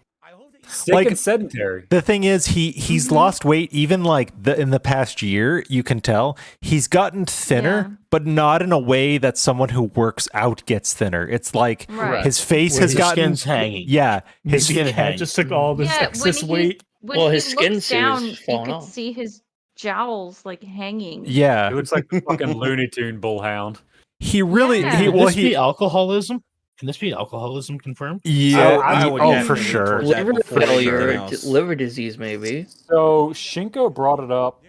Sick Like- and sedentary. The thing is, he's lost weight even like in the past year. You can tell he's gotten thinner, Yeah. but not in a way that someone who works out gets thinner. It's like Right. his face Where has his gotten skin's hanging. Yeah, His his skin Cat hangs. just took all this Yeah, excess when weight. When Well, he his skin looks suit is down, you falling could off. see his jowls like hanging. yeah. He looks like a fucking Looney Tune bullhound. He really Yeah. he Can well this be he alcoholism? Can this be alcoholism confirmed? yeah I would oh definitely for lean sure. towards that Liver before failure, anything else. liver disease, maybe. So Shinko brought it up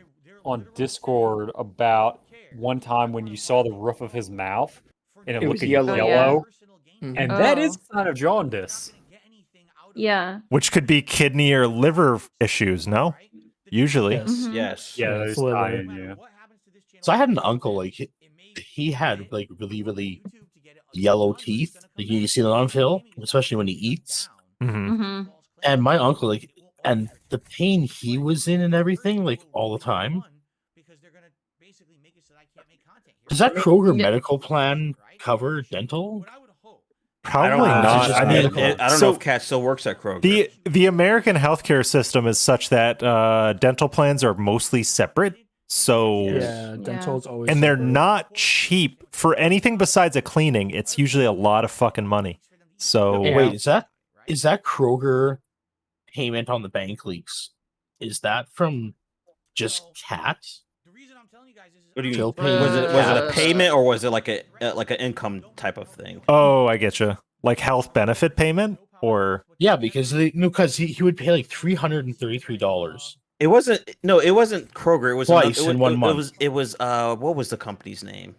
on Discord about one time when you saw the roof of his mouth and it It looked was yellow. yellow, Mhm. and that Oh. is a sign of jaundice. Yeah. Which could be kidney or liver issues. No, usually. Yes. Mhm. Yes. Yeah, Yeah, those it's liver. tie-in, yeah. So I had an uncle like he had like really yellow teeth. Like you see them on Phil, especially when he eats. hmm hmm And my uncle like and the pain he was in and everything like all the time. Does that Kroger Yeah. medical plan cover dental? Probably I don't know. not. just I mean, medical. I don't so know if Cat still works at Kroger. the American healthcare system is such that dental plans are mostly separate. So Yeah, dental's always. and they're separate. not cheap for anything besides a cleaning. It's usually a lot of fucking money. So Yeah. Wait, is that Kroger payment on the bank leaks? Is that from just Cat? What do you Phil mean? pays Was it a Uh, payment or was it like an income type of thing? oh, I get you. Like health benefit payment or Yeah, because he would pay like $333. It wasn't Kroger. It was Twice another- in 1 month. It was what was the company's name?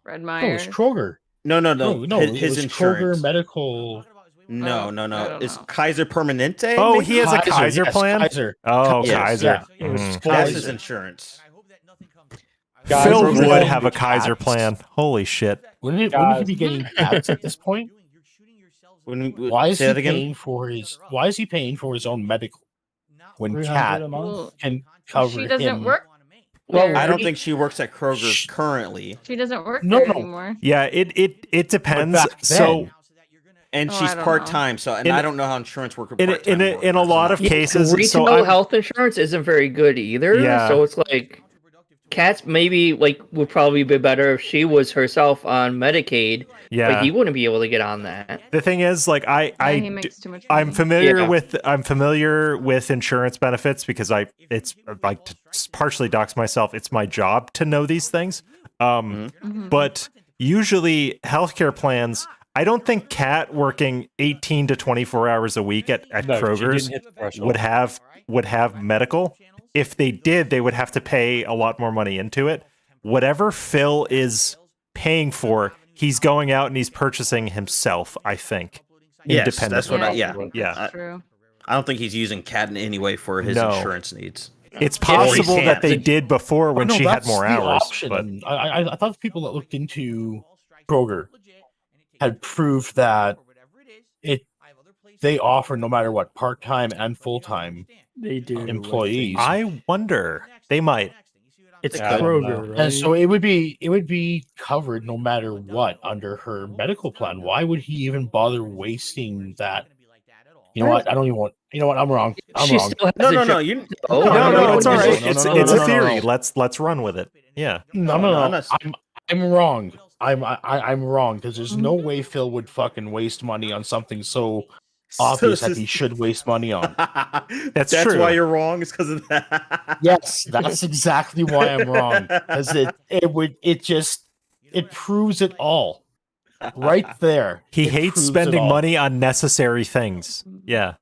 Fred No, it was Meyer. Kroger. No. No, his, it his was insurance. Kroger Medical. No. I don't It's know. Kaiser Permanente. oh, maybe? he has a Kaiser yes, plan. Kaiser. Oh, Yes, Kaiser. yeah, it was Mhm. That's Kaiser. his insurance. Phil Guys, would we're have a getting Kaiser cats. plan. Holy shit. Wouldn't he be getting cats at this point? Why is Say he that again? paying for his? Why is he paying for his own medical when 300 cat a month? Well, can cover she doesn't him? work. Well, there. I don't think she works at Kroger's currently. She doesn't work No, there no. anymore. Yeah, it depends. back So then- And Oh, I she's don't know. part time, so and I don't know how insurance works with in part-time a lot of Yeah, cases, retail so I'm, health insurance isn't very good either. Yeah. So it's like Cats maybe like would probably be better if she was herself on Medicaid. Yeah. But he wouldn't be able to get on that. the thing is, like, he makes too much I'm familiar Yeah. with insurance benefits because it's like to partially dox myself. It's my job to know these things. But usually healthcare plans, I don't think Kat working 18 to 24 hours a week at No, she Kroger's didn't hit the threshold. would have medical. If they did, they would have to pay a lot more money into it. Whatever Phil is paying for, he's going out and he's purchasing himself, I think. Yes, Independently. that's what Yeah. I don't think he's using Cat in any way for his No. insurance needs. It's possible that they did before when Oh, no, she had that's more the hours. option. But I thought the people that looked into Kroger had proved that they offer no matter what part-time and full-time they do employees. I wonder they might. It's Yeah, Kroger, right? and so it would be covered no matter what under her medical plan. Why would he even bother wasting that? You know what? I don't even want. You know what? I'm wrong. I'm She wrong. still has No, a no, no. job. You. No, it's all right. no, It's no, it's no, a no, theory. no. Let's run with it. Yeah. No. I'm wrong. I'm wrong because there's no way Phil would fucking waste money on something so obvious that he should waste money on. That's That's true. why you're wrong. It's because of that. Yes, that's exactly why I'm wrong. Because it proves it all. Right there. He It hates proves it spending all. money on necessary things. Yeah.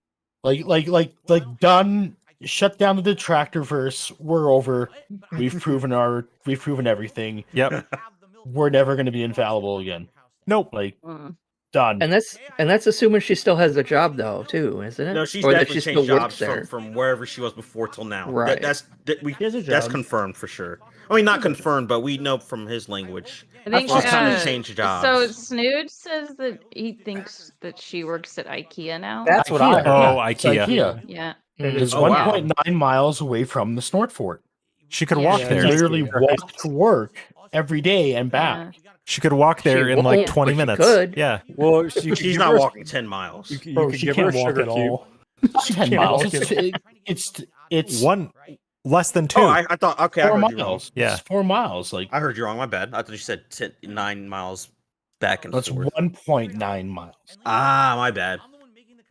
Like done. Shut down the detractor verse. We're over. We've proven everything. Yep. We're never going to be infallible again. Nope. Like done. And that's assuming she still has a job though, too, isn't it? No, she's or that definitely she changed still works jobs there. from wherever she was before till now. Right. That's has a that's job. confirmed for sure. I mean, not confirmed, but we know from his language. I think She's kind of changed jobs. So Snood says that he thinks that she works at IKEA now. That's what IKEA. I Oh, It's IKEA. IKEA. Yeah. It is Oh, wow. 1.9 miles away from the snort fort. She could Yeah. walk She there. literally walk to work every day and back. She could walk there She in like won't, 20 but she minutes. could. Yeah. Well, She's not walking 10 miles. You Bro, could she give her a can't walk sugar at cube. all. 10 can't miles. walk It's One less than 2. Oh, I thought. Okay, I 4 heard you wrong. miles. Yeah. It's 4 miles. Like I heard you wrong. My bad. I thought you said 9 miles back and that's forth. 1.9 miles. Ah, my bad.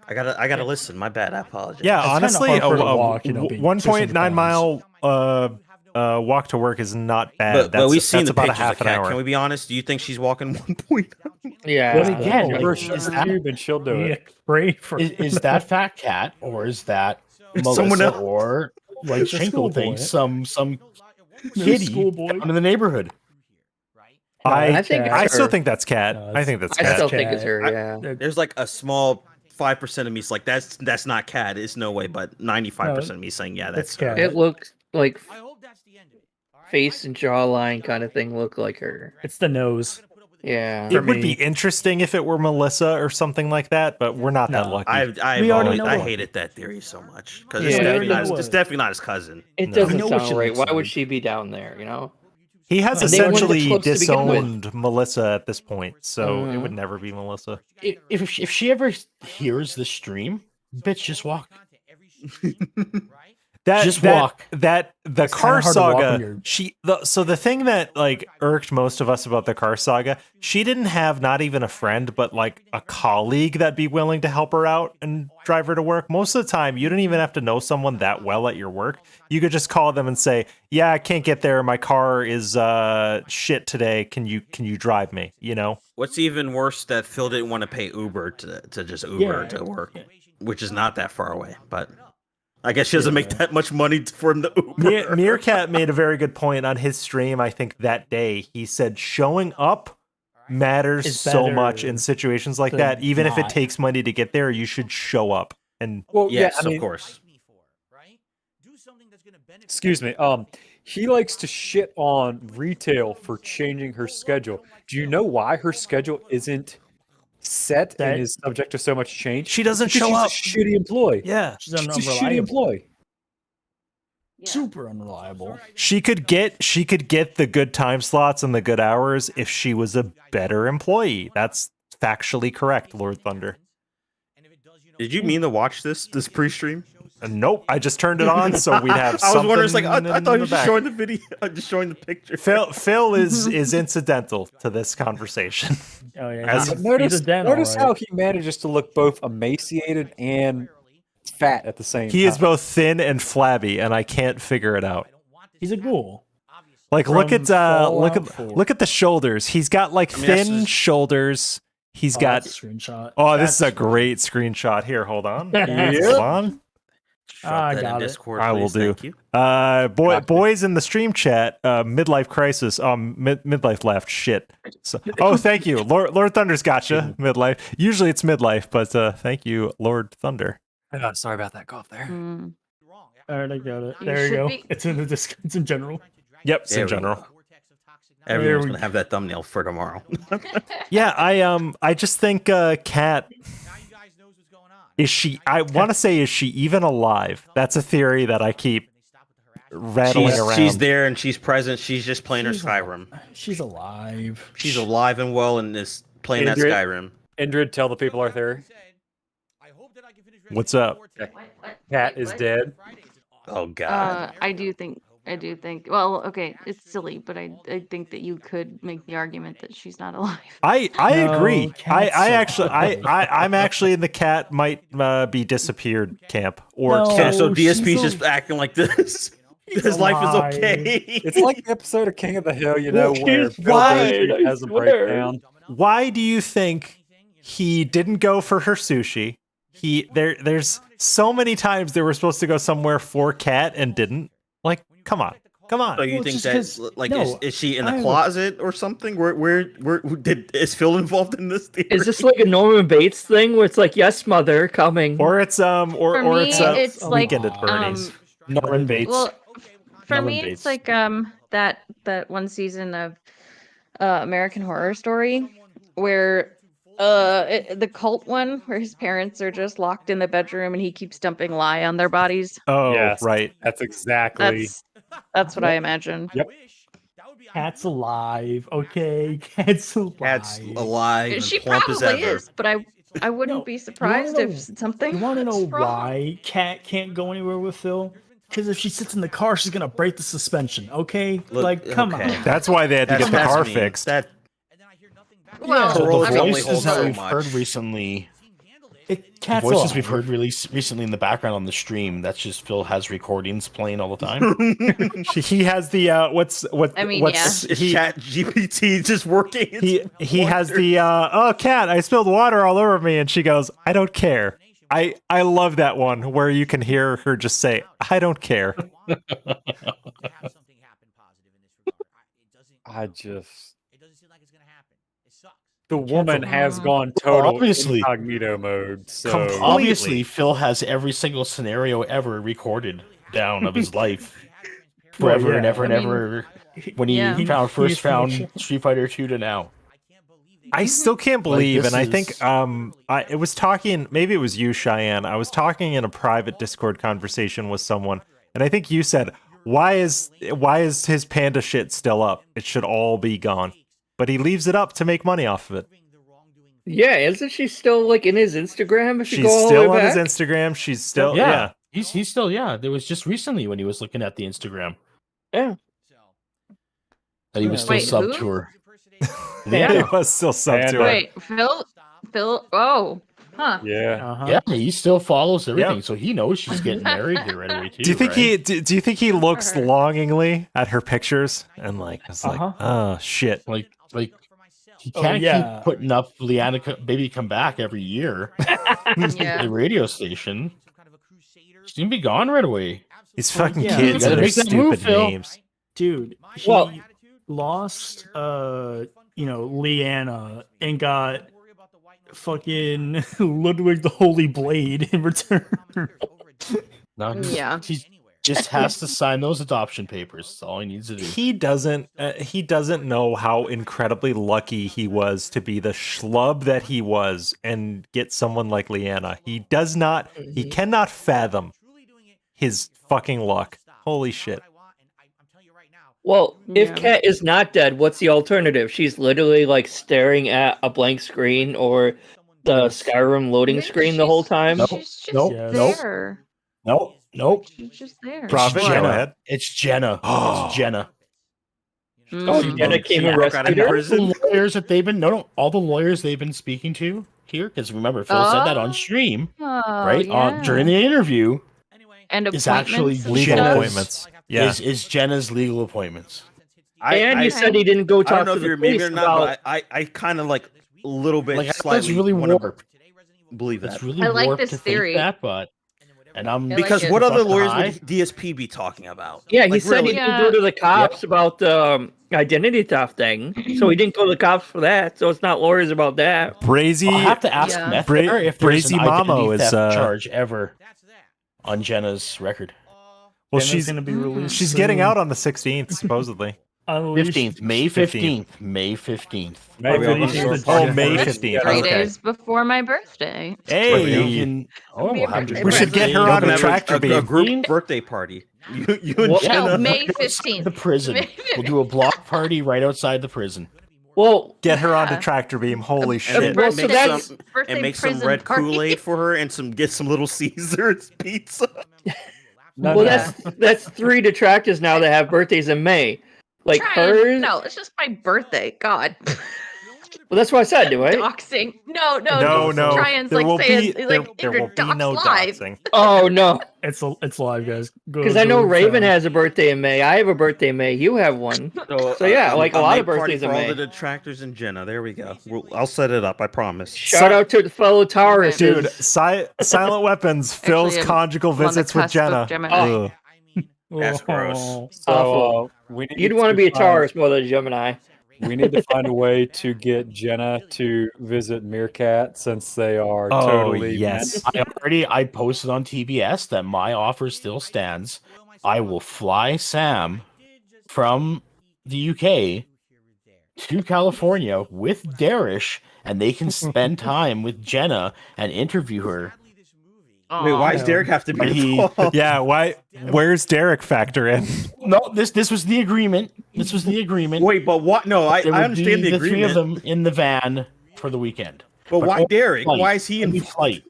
I gotta listen. My bad. I apologize. Yeah, It's kinda honestly, hard a, for her to a walk, you know, being 1.9 600 mile walk to work is not bad. But that's we've seen that's the about a pictures half of an Kat. hour. Can we be honest? Do you think she's walking 1 point? Yeah. But again, Give her a like, sugar is that cube and she'll do Yeah, it. pray for is that Fat Cat or is that Someone Melissa else. or like It's a Schenkel schoolboy. thing? Some kitty schoolboy. down in the neighborhood. I think I it's still her. think that's Cat. No, I think that's I Cat. still think it's her, yeah. There's like a small 5% of me is like that's not Cat. It's no way. But 95% of me is saying yeah, that's it's her. Cat. It looks like face and jawline kind of thing look like her. It's the nose. Yeah. It would be interesting if it were Melissa or something like that, but we're not that No. lucky. We already know I what- hated that theory so much because Yeah. it's, We definitely already not, know it's what- definitely not his cousin. It No. doesn't We know what sound she right. looks Why would like. she be down there, you know? He has And they weren't essentially close to begin with. disowned Melissa at this point, so it Mhm. would never be Melissa. If she ever hears the stream, bitch, just walk. Just walk. The It's car kinda hard to walk when saga. you're- So the thing that like irked most of us about the car saga, she didn't have not even a friend, but like a colleague that'd be willing to help her out and drive her to work. Most of the time, you didn't even have to know someone that well at your work. You could just call them and say, "Yeah, I can't get there. My car is shit today. Can you drive me?" You know. What's even worse that Phil didn't want to pay Uber to just Uber to work, which is not that far away. But I guess she doesn't make that much money for him to Uber. Meerkat made a very good point on his stream. I think that day he said showing up matters It's so better much in situations like than that. Even if it not. takes money to get there, you should show up. And Well, Yes, yeah, I mean, of course. Excuse me. He likes to shit on retail for changing her schedule. Do you know why her schedule isn't set and is subject to so much change? She doesn't Because show up. She's a shitty employee. Yeah. She's She's a shitty unreliable. employee. Super unreliable. She could get the good time slots and the good hours if she was a better employee. That's factually correct, Lord Thunder. Did you mean to watch this pre-stream? Nope, I just turned it on so we'd have. I was wondering, something I thought he was just back. showing the video, just showing the picture. Phil is incidental to this conversation. Oh yeah, As- Notice how he manages to look both emaciated and fat at the same time. He is both thin and flabby, and I can't figure it out. He's a ghoul. Like look From at Fallout 4. look at the shoulders. He's got like thin shoulders. He's got. That's a screenshot. Oh, this is a That's great screenshot. Here, hold on. Yeah. Hold on. I got it. I will do. Boys in the stream chat, midlife crisis. Midlife left. Shit. So, oh, thank you, Lord Thunder's gotcha. Midlife. Usually it's midlife, but thank you, Lord Thunder. Sorry about that cough there. All right, I got it. You There you should go. be- It's in the it's in general. Yep, it's There in we go. general. Everyone's gonna have that thumbnail for tomorrow. Yeah, I just think Kat. Is she? I want to say, is she even alive? That's a theory that I keep rattling around. She's there and she's present. She's just playing her Skyrim. She's alive. She's alive and well and is playing that Indrid? Skyrim. Indrid, tell the people our theory. What's up? Cat is dead. Oh God. I do think. Well, okay, it's silly, but I think that you could make the argument that she's not alive. I No, agree. Cat's I'm actually in the Cat might be disappeared camp or No. Cat. So she's DSP's a- just acting like this. His life alive. is okay. It's like the episode of King of the Hill, you know, Look, where he's Bill fine, Cosby I has a swear. breakdown. Why do you think he didn't go for her sushi? There's so many times they were supposed to go somewhere for Cat and didn't. Like, come on. So you Well, think just that 'cause- like no, is she in I the have a- closet or something? Where is Phil involved in this theory? Is this like a Norman Bates thing where it's like, yes, mother, coming? Or it's For me, it's like Weekend at Bernie's. Norman Bates. Well, for Norman me, Bates. it's like that one season of American Horror Story where the cult one where his parents are just locked in the bedroom and he keeps dumping lye on their bodies. Oh, Yes, right. That's exactly. That's what I imagine. Yep. Cat's alive. Okay, Cat's alive. Cat's alive and She plump as probably ever. is, but I wouldn't be surprised if something. You want to know was wrong. why Cat can't go anywhere with Phil? Because if she sits in the car, she's gonna break the suspension. Okay, Look, like come okay. on. That's why they had to get the That's car mean. fixed. That Well, So Corolla the only voices holds that so we've much. heard recently, the Cat's voices alive. we've heard recently in the background on the stream, that's just Phil has recordings playing all the time. He has the what's I mean, what's is he Chat GPT just working? he has the oh Cat, I spilled water all over me, and she goes, I don't care. I love that one where you can hear her just say, I don't care. I just. The woman has gone total Obviously. incognito mode. So Obviously, Phil has every single scenario ever recorded down of his life, forever Well, and yeah. ever and I mean, ever. When he yeah. first He's found finished. Street Fighter 2 to now. I still can't believe, this and I is- think it was talking, maybe it was you, Cheyenne. I was talking in a private Discord conversation with someone, and I think you said, why is his Panda shit still up? It should all be gone. But he leaves it up to make money off of it. Yeah, isn't she still like in his Instagram? If you She's go all the still way on his back? Instagram. She's still Yeah. He's still, there was just recently when he was looking at the Instagram Yeah. that he was still Wait, sub who? to her. It was still sub to her. Wait, Phil. Oh, huh. Yeah. Uh-huh. Yeah, he still follows everything, Yep. so he knows she's getting married here right away too. Do you think right? do you think he looks longingly at her pictures and like it's like, Uh-huh. oh shit. like he Oh, can't yeah. keep putting up Leanna Baby Come Back every year at Yeah. the radio station? She's gonna be gone right away. These fucking yeah. kids You gotta and their make that stupid move, Phil. names. Dude, he Well- lost Leanna and got fucking Ludwig the Holy Blade in return. No, Yeah. Just has to sign those adoption papers. That's all he needs to do. He doesn't know how incredibly lucky he was to be the schlub that he was and get someone like Leanna. He cannot fathom his fucking luck. Holy shit. Well, if Kat is not dead, what's the alternative? She's literally like staring at a blank screen or the Skyrim loading screen the whole time. She's just there. Nope. She's just there. Prophet, Jenna. go ahead. It's Jenna. It's Jenna. Oh, Jenna came and rescued her? All the lawyers that they've been all the lawyers they've been speaking to here, because remember Phil said that on stream, right? During the interview. And It's actually legal appointments. Yeah. Is Jenna's legal appointments. And he said he didn't go I talk don't know to if the you're maybe police or not, about... but I kind of like a little bit Like, slightly that's really wanna warped. believe that. It's really I like warped this to theory. think that, but I'm Because like what it. other Fuck lawyers high. would DSP be talking about? Yeah, he Like, said he really? didn't go to the cops about the identity theft thing, so he didn't go to the cops for that. So it's not lawyers about that. Brazy, I'll have to ask Meth there if there's Brazy an identity Mamo is theft charge ever on Jenna's record. well, Jenna's she's gonna be released she's getting soon. out on the 16th supposedly. Unleashed. 15th, May 15th, May 15th. May 15th. Oh, May 15th. 3 Okay. days before my birthday. Hey, we'll have to we should get her You on can a have tractor a beam. group birthday party. You and No, Jenna. May 15th. the prison. We'll do a block party right outside the prison. Well, Get her onto tractor beam. Holy shit. well, so that's Birthday And make some prison red party. Kool-Aid for her and get some Little Caesars pizza. well, that's 3 detractors now that have birthdays in May. Like hers. No, it's just my birthday. God. Well, that's what I said, do I? Doxing. No. No. Trian's There like will saying be like there will be dox no live. doxing. Oh no, It's live, guys. because I know Raven has a birthday in May. I have a birthday in May. You have one. So yeah, like a lot of birthdays in for all May. the detractors and Jenna. There we go. I'll set it up. I promise. Shout out to the fellow Taurus. Dude, Silent Weapons, Phil's I'm conjugal on the visits with cusp of Jenna. Gemini. Ugh. That's gross. So we need You'd want to be a find- Taurus more than a Gemini. We need to find a way to get Jenna to visit Meerkat since they are Oh, totally yes. I posted on TBS that my offer still stands. I will fly Sam from the UK to California with Derrish, and they can spend time with Jenna and interview her. Wait, why does Derek have to be involved? Yeah, why? Where's Derek factor in? No, this was the agreement. This was the agreement. Wait, but what? No, I There would understand be the the three of agreement. them in the van for the weekend. But why only Derek? flight. Why is he Only in flight?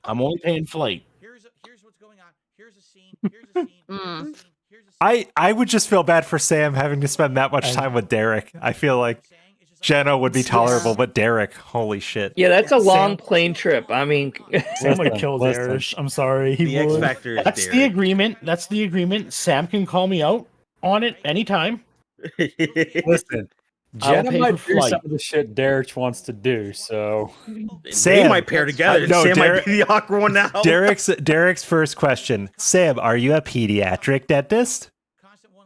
I'm only paying flight. I would just feel bad for Sam having to spend that much time with Derek. I feel like Jenna would be tolerable, but Derek, holy shit. Yeah, that's a long plane trip. I mean, Sam would kill Derrish. I'm sorry. He The X would. Factor is That's the Derek. agreement. That's the agreement. Sam can call me out on it anytime. Listen, I'll Jenna pay might for do flight. some of the shit Derek wants to do. So They Sam might pair together. no, Sam Derek- might be the awkward one now. Derek's first question: Sam, are you a pediatric dentist?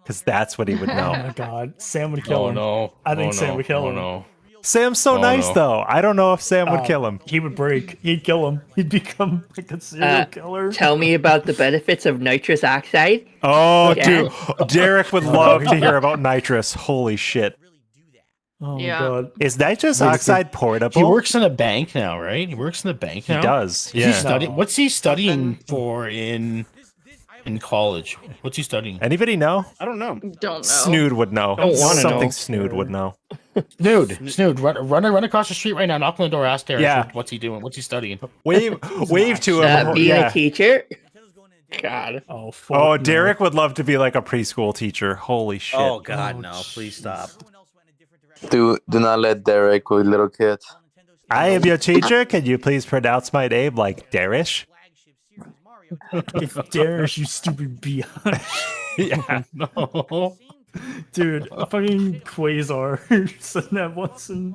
Because that's what he would Oh know. my god, Sam would kill him. no. I think Sam would kill him. No. Sam's so Oh, nice, no. though. I don't know if Sam would kill him. He would break. He'd kill him. He'd become like a serial killer. tell me about the benefits of nitrous oxide. Oh, Yeah. dude, Derek would love to hear about nitrous. Holy shit! Oh Yeah. my god. Is nitrous oxide portable? He works in a bank now, right? He works in a bank now. He does. Is he Yeah. studying? What's he studying for in college? What's he studying? Anybody know? I don't know. Don't know. Snood would know. Don't wanna Something know. Snood would know. Snood, run across the street right now. Knock on the door. Ask Derek. Yeah. What's he doing? What's he studying? Wave to him. Being Yeah. a teacher. God. Oh, fuck Oh, no. Derek would love to be like a preschool teacher. Holy shit. Oh God, no! Please stop. Do not let Derek with little kids. I am your teacher. Can you please pronounce my name like Derrish? Derrish, you stupid biatch. Yeah. No. Dude, fucking Quasar said that once, and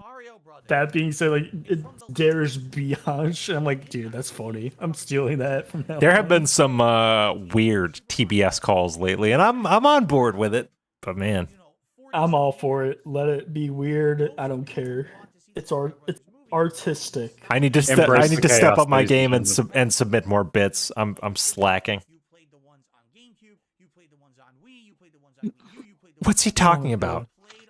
that being said, like, Derrish biatch. I'm like, dude, that's funny. I'm stealing that from now There on. have been some weird TBS calls lately, and I'm on board with it. But man, I'm all for it. Let it be weird. I don't care. It's artistic. I need to Embrace the step chaos, up my ladies and game and gentlemen. and submit more bits. I'm slacking. What's he talking about?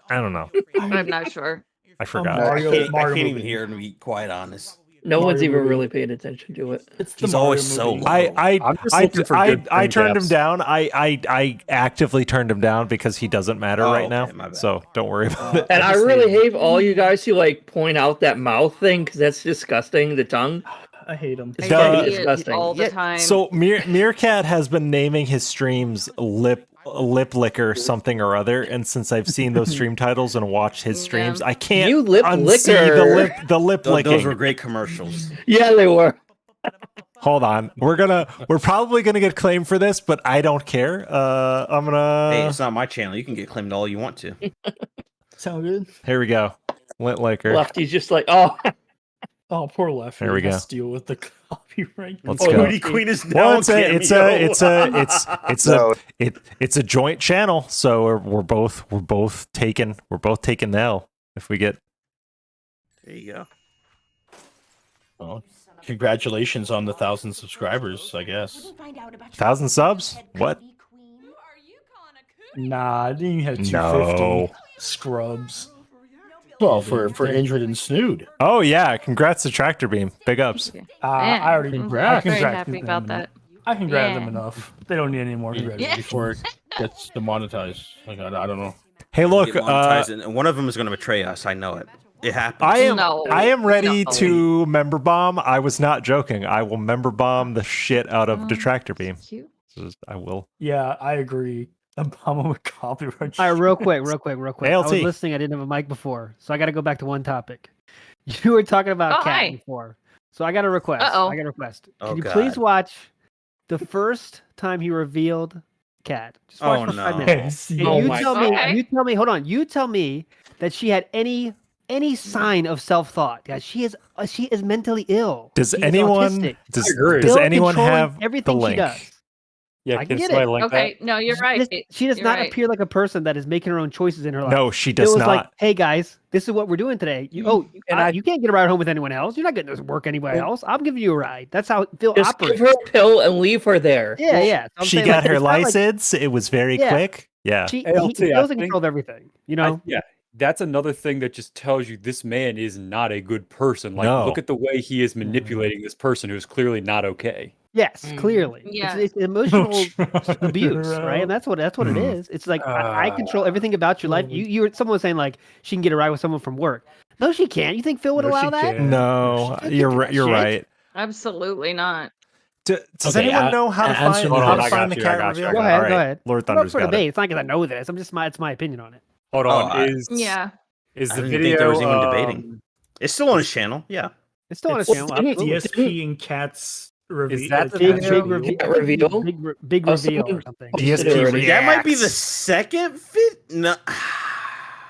I don't know. I'm not sure. I forgot. I can't even hear him, to be quite honest. No one's even really paying attention to it. He's always so low. I turned him down. I actively turned him down because he doesn't matter right now. So don't worry about it. And I really hate all you guys who like point out that mouth thing because that's disgusting. The tongue. I hate him. I see it all the time. So Meerkat has been naming his streams lip licker something or other, and since I've seen those stream titles and watched his streams, I can't You lip unsee licker. the lip licking. Those were great commercials. Yeah, they were. Hold on, we're probably gonna get claimed for this, but I don't care. Hey, it's not my channel. You can get claimed all you want to. Sound good? Here we go. Lip licker. Lefty's just like, oh. Oh, poor Lefty. There we go. Has to deal with the copyright. Let's go. Hootie Queen is now Well, it's a joint channel, so we're both taking the L if we get. There you go. Well, congratulations on the 1,000 subscribers, I guess. 1,000 subs? What? Nah, I didn't even have 250 No. scrubs. Well, for Injured and Snood. Oh yeah! Congrats to Tractor Beam. Big ups. I already I'm congrats. very happy about that. I congrats them Yeah. enough. They don't need any more congratulations. Before it gets demonetized. Like, I don't know. Hey, look. Get monetized, and one of them is going to betray us. I know it. It happens. I am ready to member bomb. I was not joking. I will member bomb the shit out of Detractor Beam. I will. Yeah, I agree. Obama with copyright. All right, real quick. I ALT. was listening. I didn't have a mic before, so I got to go back to one topic. You were talking about Cat hi. before, so I got a request. Uh-oh. Can you please watch the first time he revealed Cat? Just watch for 5 minutes. And Oh you my tell me. God. You tell me. Hold on. You tell me that she had any sign of self-thought. Yeah, she is mentally ill. Does She is anyone autistic. does Still anyone controlling have everything the link? she does? Yeah, I can can get somebody it. link Okay, no, you're right. She does You're not right. appear like a person that is making her own choices in her life. No, she It does was not. like, hey guys, this is what we're doing today. You can't get a ride home with anyone else. You're not getting to work anywhere else. I'm giving you a ride. That's how Phil Just operates. give her a pill and leave her there. Yeah, yeah. So I'm She saying, got like, her it's not like- license. It was very Yeah. quick. Yeah. He ALT, feels I in think- control of everything. You know. Yeah, that's another thing that just tells you this man is not a good person. Like, No. look at the way he is manipulating this person who's clearly not okay. Yes, clearly. Yeah. It's emotional abuse, right? And that's what it is. It's like I control everything about your life. Someone was saying like she can get a ride with someone from work. No, she can't. You think Phil would No, allow she that? can't. No, you're right. You're shit. right. Absolutely not. Does Okay, anyone know how to answer find, the how to question. find the I cat got you, reveal? I Go got ahead, All go right, ahead. Lord It's not Thunder's for got debate. it. It's not because I know this. It's my opinion on it. Hold Oh, on. I- Is Yeah. is I the didn't video? think there was even debating. It's still on his channel. Yeah. It's still on his It's channel. absolutely. DSP and Cats reveal. Is that the Big, video? big reveal. Cat reveal? Big Oh, reveal or someone something. posted it DSP already. That might be the Reacts. second fit. No.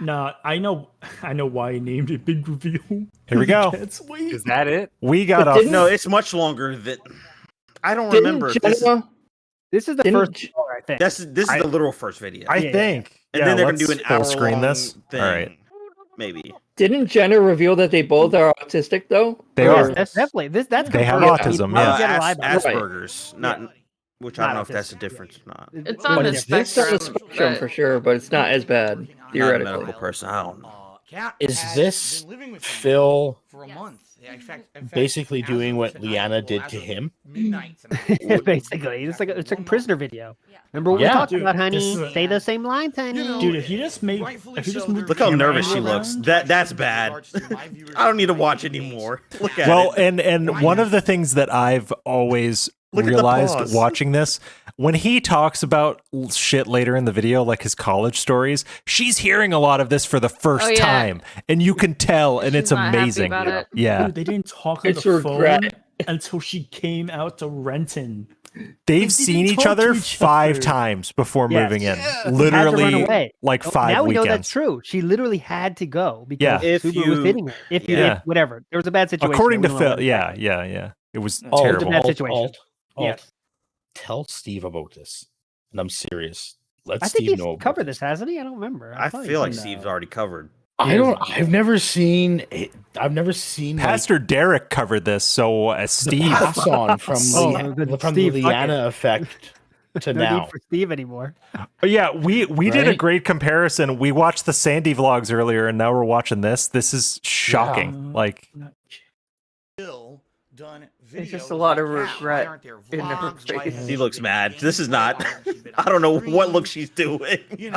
Nah, I know why he named it Big Reveal. Here we go. Cats, wait. Is that it? We got But off. didn't- No, it's much longer than. I don't Didn't remember. If this, Jenna- This is the Didn't first J- video, I think. this is the literal first video. I Yeah. think. and Yeah, then they're going to do let's an full hour screen this. thing. All right. Maybe. Didn't Jenna reveal that they both are autistic though? They Or- are. That's definitely that's They have confirmed. autism, I yeah. don't get a lie about it. Asperger's, not. Which I don't know if that's the difference or not. It's on But the it's on the spectrum. spectrum for sure, but it's not as bad Not a theoretically. medical person. I don't know. Is this Phil for a month? In fact, basically doing what Liana did to him? Basically, it's like a prisoner video. Remember what we Yeah. talked Dude, about, this honey? is Say the same lines, honey. Dude, if you just moved Look how the nervous she camera looks. around- That's bad. I don't need to watch anymore. Look at Well, it. and one of the things that I've always Look at the realized pause. watching this, when he talks about shit later in the video, like his college stories, she's hearing a lot of this for the first Oh, yeah. time, and you can tell, and She's it's not happy amazing. about it. Yeah, Dude, they didn't talk on It's the phone regret. until she came out to Renton. they've seen didn't each talk other to each 5 other. times before Yes. moving in. She had to run Literally, away. like Oh, 5 now we know weekends. that's true. She literally had to go because Yeah. If Subaru was you- hitting her. If whatever, there was a bad situation. According to We don't know Phil, what- yeah, it was Oh, terrible. the bad situation. Yes. Tell Steve about this. And I'm serious. Let I think Steve he's know. covered this, hasn't he? I don't remember. I thought feel like he's- Steve's already covered. I've never seen it. I've never seen Pastor Derek covered this, so the Steve. pass on from Oh, the from Steve the bucket. Liana effect to no now. need for Steve anymore. But yeah, we did a Right? great comparison. We watched the Sandy vlogs earlier, and now we're watching this. This is shocking. Like, There's just a lot of regret in her face. She looks mad. This is not. I don't know what look she's doing. He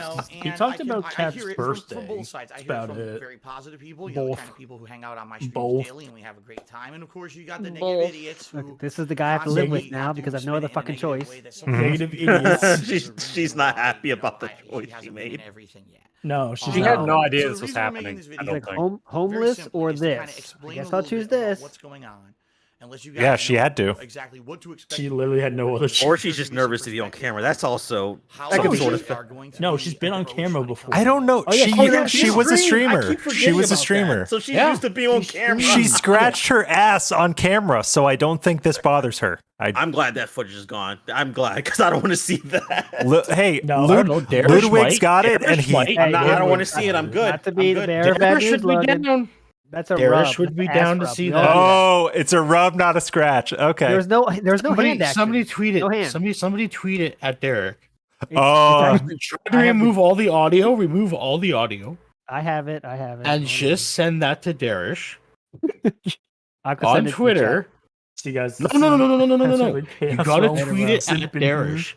talked about Kat's birthday. From both sides. I That's hear about from it. very positive people, you know, the Both. kind of people who hang out on my streams Both. daily, and we have a great time. And of course, you got the Both. negative idiots who Look, this is the guy I have to live with constantly now because I've no other fucking choice. Negative idiots. she's not happy about the choice she made. No, she's She not. had no idea this was happening. I He's don't like think. homeless or this. I guess I'll choose this. what's going on. Unless you yeah, she had to. exactly what to expect. She literally had no other choice. Or she's just nervous to be on camera. That's also How some she sort of. are going to No, be she's been on camera before. I don't know. Oh, yeah, She was a streamer. I keep She forgetting was a about streamer. that. So she's Yeah. used to being on camera. She scratched her ass on camera, so I don't think this bothers her. I'm glad that footage is gone. I'm glad because I don't want to see that. Hey, No, I don't know. Derrish Ludwig's might. got it, and Derrish he. might. I don't want to Derrish- see it. I'm good. Not to be I'm the good. bearer of bad Derrish news, would be Logan. down. That's a Derrish rub. would That's be an down ass to rub. see We that. all do Oh, it's a rub, not a scratch. Okay. There's no hand action. Somebody tweet No it. hand. Somebody tweet it at Derek. Oh, Try to remove all the audio. Remove all the audio, I have it. and just send that to Derrish I could on send it to the Twitter. So you guys. No. You gotta tweet it at Derrish.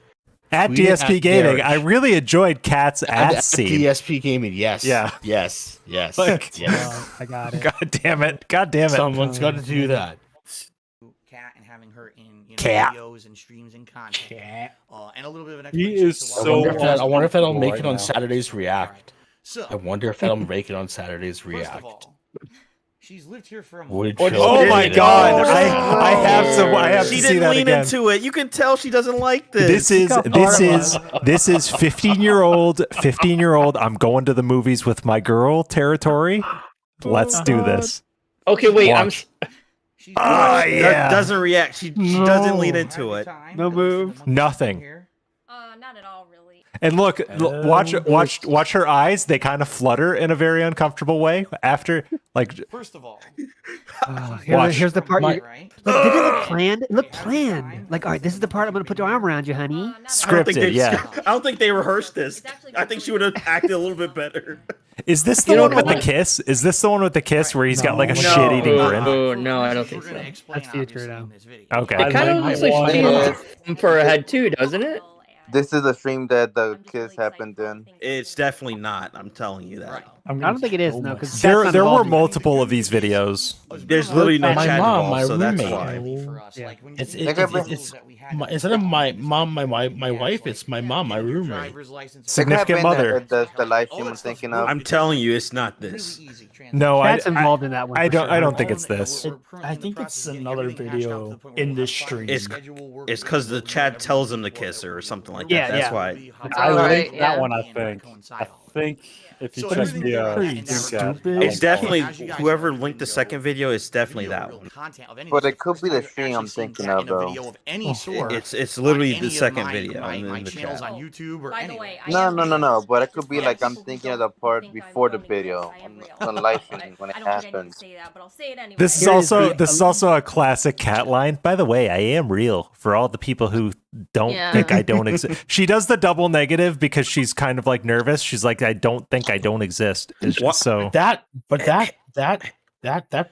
at Tweet it DSP at Gaming. Derrish. I really enjoyed Cat's At ass scene. DSP Gaming. Yes. Yeah. Yes. Like- yes. I got it. God damn it. God damn it. Someone's got to do that. Cat and having her in Cat. videos and streams and content. And a little bit of an He explanation is to I why- wonder, I wonder if that'll make right it on now. Saturday's React. So, I wonder if that'll make it on Saturday's first of React. all, she's lived here for a Would month. Joe Oh do my it? God. I have She to see didn't that lean again. into it. You can tell she doesn't like this. This is 15-year-old. I'm going to the movies with my girl territory. Let's do this. Okay, wait. Watch. That doesn't react. She doesn't lean into it. No move. Nothing. Not at all, really. And look, watch her eyes. They kind of flutter in a very uncomfortable way after, like. First of all, Here's the part. right? Look, did it look planned? It looked planned. Like, all right, this is the part I'm going to put your arm around you, honey. I don't think Scripted, yeah. I don't think they rehearsed this. I think she would have acted a little bit better. Is this the one with the kiss? Is this the one with the kiss where he's got like a No. shit-eating grin? Oh, no, I don't think so. That's future now. Okay. It kind of looks like she's going for a head too, doesn't it? This is a stream that the kiss happened in. It's definitely not. I'm telling you that. I don't think it is, no, because There were multiple of these videos. There's literally no My chat mom, my involved, so that's roommate. why. It's instead of my mom, my wife, it's my mom, my roommate. Significant mother. The live stream I'm thinking of. I'm telling you, it's not this. No, Cat's involved in that one. I for don't. sure. I don't think it's this. I think it's another video in this stream. It's because the chat tells him to kiss her or something like that. Yeah, That's yeah. why. I Right, linked that yeah. one, I think if you So check everything the that stream chat. It's definitely whoever linked the second video. It's definitely that one. But it could be the stream I'm thinking of, though. It's literally the second video in the channels chat. on YouTube or By the way, I No, am no, no, no. really But it just could be for like I'm people thinking who of the don't part think I'm before the phony video because I am real. on live But stream when it I don't think I need to happens. say that, but I'll say it anyway. This is also a classic cat line. By the way, I am real. For all the people who don't Yeah. think I don't exist, she does the double negative because she's kind of like nervous. She's like, I don't think I don't exist. So That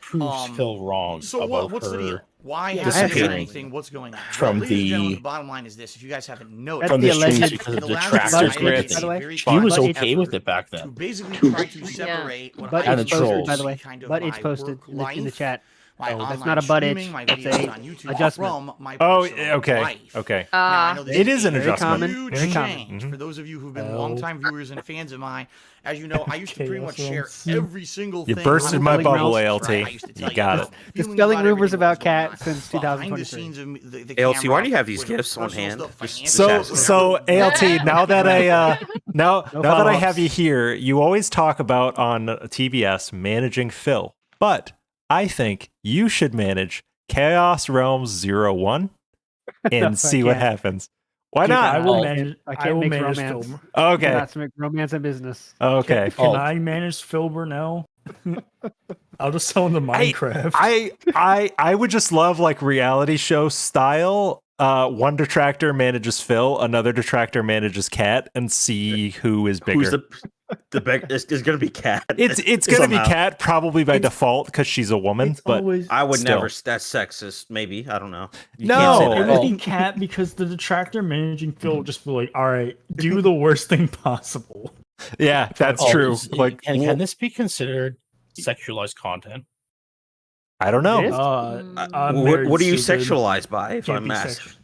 proves Phil wrong So about what's the her deal? Why Yeah, hasn't disappearing anything? What's going on? from Ladies and gentlemen, the the bottom line is this: if you guys haven't noticed, from the streams alleged- because of in the last tractor episode, I made script. a very She was conscious okay with effort it back to then. basically try to separate what But I it's the posted, trolls. by the way. kind of But it's my posted work in the life, chat. my So that's online not a butt itch. streaming, my That's videos a on YouTube adjustment. from my oh, personal okay, life. okay. Now, I know this It is an very adjustment. common, Huge very common. change for those of you who've been longtime viewers and fans of mine. As you know, I used to pretty much share every single You thing. bursted on my the bubble, realms, ALT. right? I used to tell You got it. Dispelling rumors about Cat since behind the 2023. scenes of the ALT, why camera, do you have these with gifts on personal hand? stuff, Just financial So stuff. ALT, now that I now that I follow-ups. have you here, you always talk about on TBS managing Phil, but I think you should manage Chaos Realms 01 and No, I see what can't. happens. Why Dude, not? I will manage. I I can't will mix manage romance. Phil. Okay. Not make romance and business. Okay. Can I manage Phil Burnell? I'll just sell him the Minecraft. I would just love like reality show style one detractor manages Phil, another detractor manages Cat, and see who is bigger. Who's the big? It's going to be Cat. It's going to be Cat probably by default because she's a woman. But I would still. never. That's sexist. Maybe I don't know. You No, can't say it that. would be Cat because the detractor managing Phil would just be like, all right, do the worst thing possible. Yeah, that's true. Like, can this be considered sexualized content? I don't know. What do you sexualize by? If I'm asked.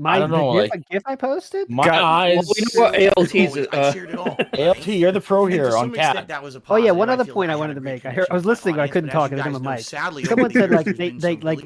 I don't know. The GIF I posted? My eyes. Well, we know what ALT's is. ALT, you're the pro here on Cat. Oh yeah, one other point I wanted to make. I was listening, but I couldn't talk. I was on the mic. Someone said like they like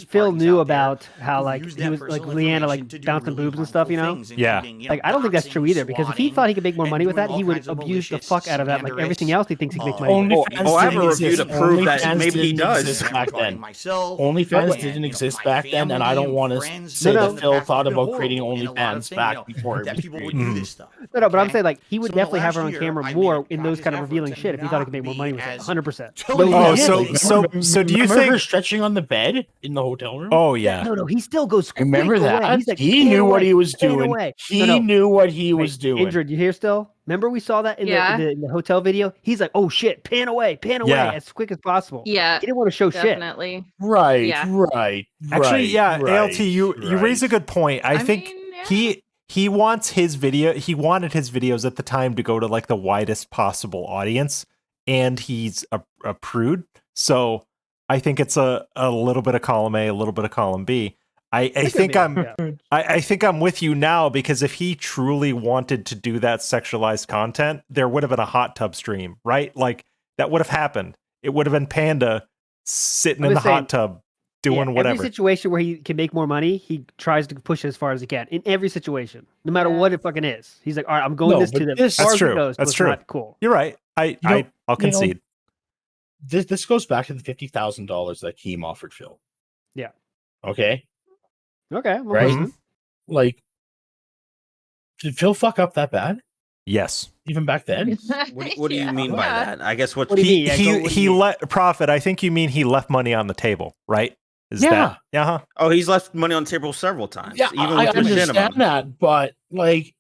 Phil knew about how like he was like Leanna like bouncing boobs and stuff, you know? Yeah. Like I don't think that's true either because if he thought he could make more money with that, he would abuse the fuck out of that. Like everything else, he thinks he can make money. I have a review to prove that maybe he does. Back then. OnlyFans didn't exist back then, and I don't want to say that Phil thought about creating OnlyFans back before it was created. No, but I'm saying like he would definitely have her on camera more in those kind of revealing shit if he thought he could make more money with it. 100%. Oh, so do you Remember her think? stretching on the bed in the hotel room? Oh yeah. No, he still goes. Remember quick that? away. He's like, He "Pan knew what away, he was pan doing. away." He knew what he was doing. Indrid, you hear still? Remember we saw that in the hotel video? He's like, oh shit, pan away Yeah. as quick as possible. Yeah. He didn't want to show definitely. Right, Yeah. right. Actually, yeah, right, ALT, you raise a good point. I think he wants his video. He wanted his videos at the time to go to like the widest possible audience, and he's a prude. So I think it's a little bit of column A, a little bit of column B. I think I think I'm with you now because if he truly wanted to do that sexualized content, there would have been a hot tub stream, right? Like that would have happened. It would have been Panda sitting I'm in the just saying, hot tub doing whatever. Every situation where he can make more money, he tries to push it as far as he can. In every situation, no matter what it fucking is, he's like, all right, I'm going this to them. As far That's as it true. goes, That's it's true. not cool. You're right. I'll concede. This goes back to the $50,000 that Keem offered Phil. Yeah. Okay. Okay. Well, Right. Like, did Phil fuck up that bad? Yes. Even back then. What do you mean by that? I guess what he let Profit. I think you mean he left money on the table, right? Is that Oh, he's left money on the table several times. Yeah, even I with understand that, but like,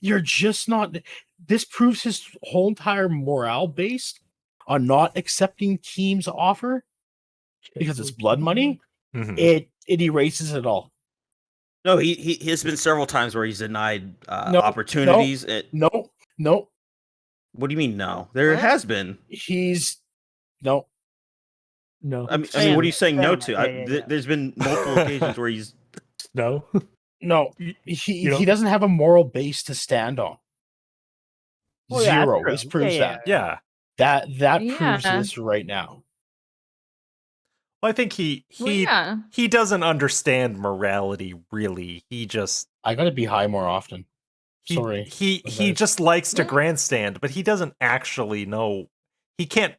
you're just not. This proves his whole entire morale based on not accepting Keem's offer because it's blood money. Mm-hmm. It erases it all. No, he has been several times where he's denied opportunities. No. What do you mean? No, there has been. No. I mean, what are you saying no to? There's been multiple occasions where he's no. He doesn't have a moral base to stand on. Well, yeah, Zero. that's This true. proves Yeah, that. That proves this right now. Well, I think he doesn't understand morality really. He just I gotta be high more often. Sorry. He just likes to grandstand, but he doesn't actually know. He can't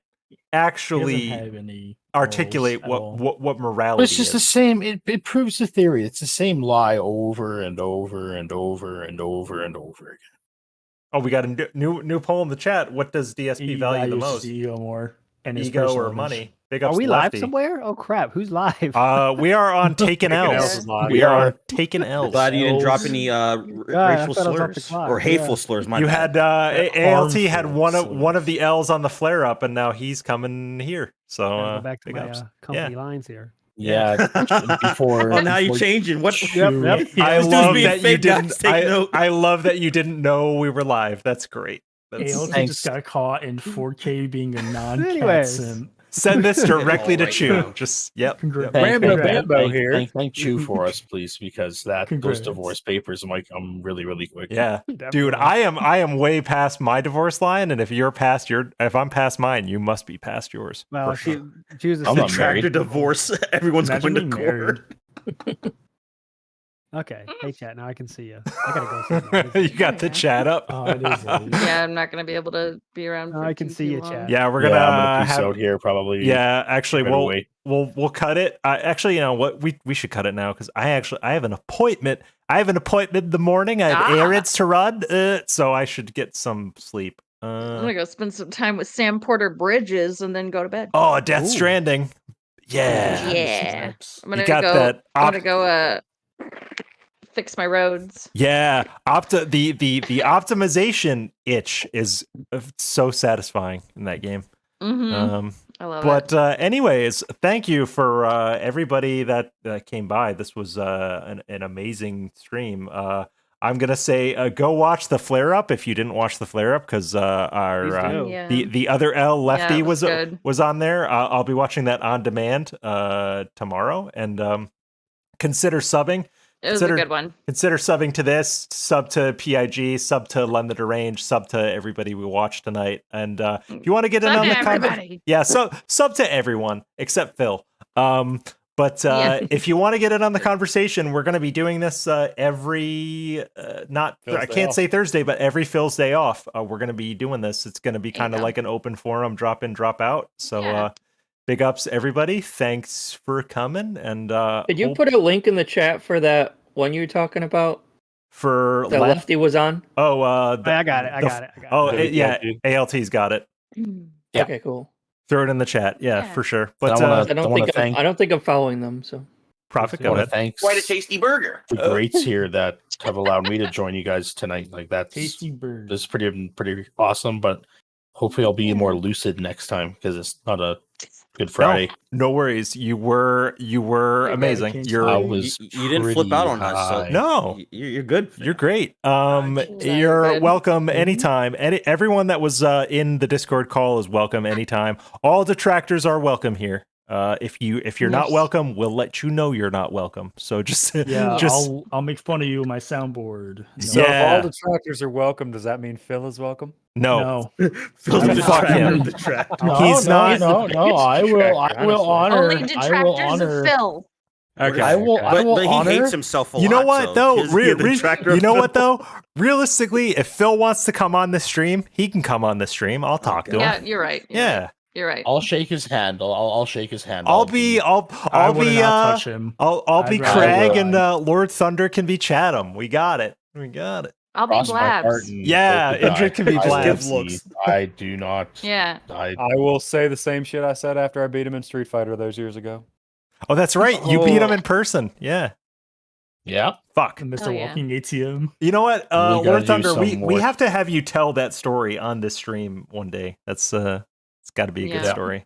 actually have any articulate what morality But it's just is. the same. It proves the theory. It's the same lie over and over and over and over and over again. Oh, we got a new poll in the chat. What does DSP value the most? Ego more and his Ego personal or image. money? Big Are ups we to live Lefty. somewhere? Oh crap! Who's live? We are on Taking L's. We are on Taking L's. Glad you didn't drop any racial slurs or hateful slurs. My You bad. had ALT had one of the L's on the flare up, and now he's coming here. So Go back to big my ups. company lines here. Yeah. Before. Oh, now you're changing. What? Yep. I This dude's love being that you fake, guys. didn't. Take note. I love that you didn't know we were live. That's great. ALT Thanks. just got caught in 4K being a non-cat Anyways. sim. Send this directly to Right Chew. now. Just yep. Thank you for us, please, because those Congrats. divorce papers might come really, really quick. Yeah, dude, I am way past my divorce line, and if I'm past mine, you must be past yours. Well, for she was a I'm not Tractor married. divorce. Everyone's Imagine going to being court. Okay. Hey chat, now I can see you. I gotta go. sure. You got the chat up. Oh, it is. Yeah, I'm not gonna be able to be around. For I can see you, long. chat. Yeah, we're I'm gonna gonna peace have out here probably. Yeah, actually, right away. we'll cut it. Actually, you know what? We should cut it now because I have an appointment. I have an appointment in the morning. I have errands to run, so I should get some sleep. I'm gonna go spend some time with Sam Porter Bridges and then go to bed. Oh, Death Stranding. Yeah. Yeah. I'm gonna You got go. that I'm gonna go. fix my roads. Yeah, the optimization itch is so satisfying in that game. Mm-hmm. I love but anyways, thank you for everybody that came by. This was an amazing stream. I'm gonna say go watch the flare up if you didn't watch the flare up, because our the other L Lefty was on there. I'll be watching that on demand tomorrow, and consider subbing. It was a good one. Consider subbing to this, sub to PIG, sub to Lend the Range, sub to everybody we watched tonight. And if you want to get in on the conversation, sub to everyone except Phil. But if you want to get in on the conversation, we're going to be doing this every I can't say Thursday, but every Phil's day off. We're going to be doing this. It's going to be kind of like an open forum, drop in, drop out. So big ups, everybody. Thanks for coming. And did you put a link in the chat for that one you were talking about? For that Lefty was on? Oh, I got it. ALT's got it. Okay, cool. Throw it in the chat. Yeah, for sure. But I don't think I'm following them. So Prophet, go ahead. Thanks. Quite a tasty burger. The greats here that have allowed me to join you guys tonight. Like that's tasty burger. This is pretty awesome. But hopefully, I'll be more lucid next time because it's not a Good Friday. No worries. You were amazing. You didn't flip out on us. So no, you're good. You're great. You're welcome anytime. Everyone that was in the Discord call is welcome anytime. All detractors are welcome here. If you're not welcome, we'll let you know you're not welcome. So I'll make fun of you on my soundboard. So if all detractors are welcome, does that mean Phil is welcome? No. Phil's a detractor. He's not. No. I will honor. Only detractors of Phil. Okay. I will but he honor. hates himself a lot. You know what though? You know what though? Realistically, if Phil wants to come on this stream, he can come on this stream. I'll talk to him. Yeah, you're right. You're right. I'll shake his hand. I'll shake his hand. I'll be touch him. I'll be Craig and Lord Thunder can be Chatham. We got it. I'll be Blabs. Yeah, Indra can be Blabs. I do not. Yeah. I will say the same shit I said after I beat him in Street Fighter those years ago. Oh, that's right. You beat him in person. Yeah. Yeah. Fuck. Mr. Walking ATM. You know what, Lord Thunder, we have to have you tell that story on this stream one day. That's it's got to be a good story.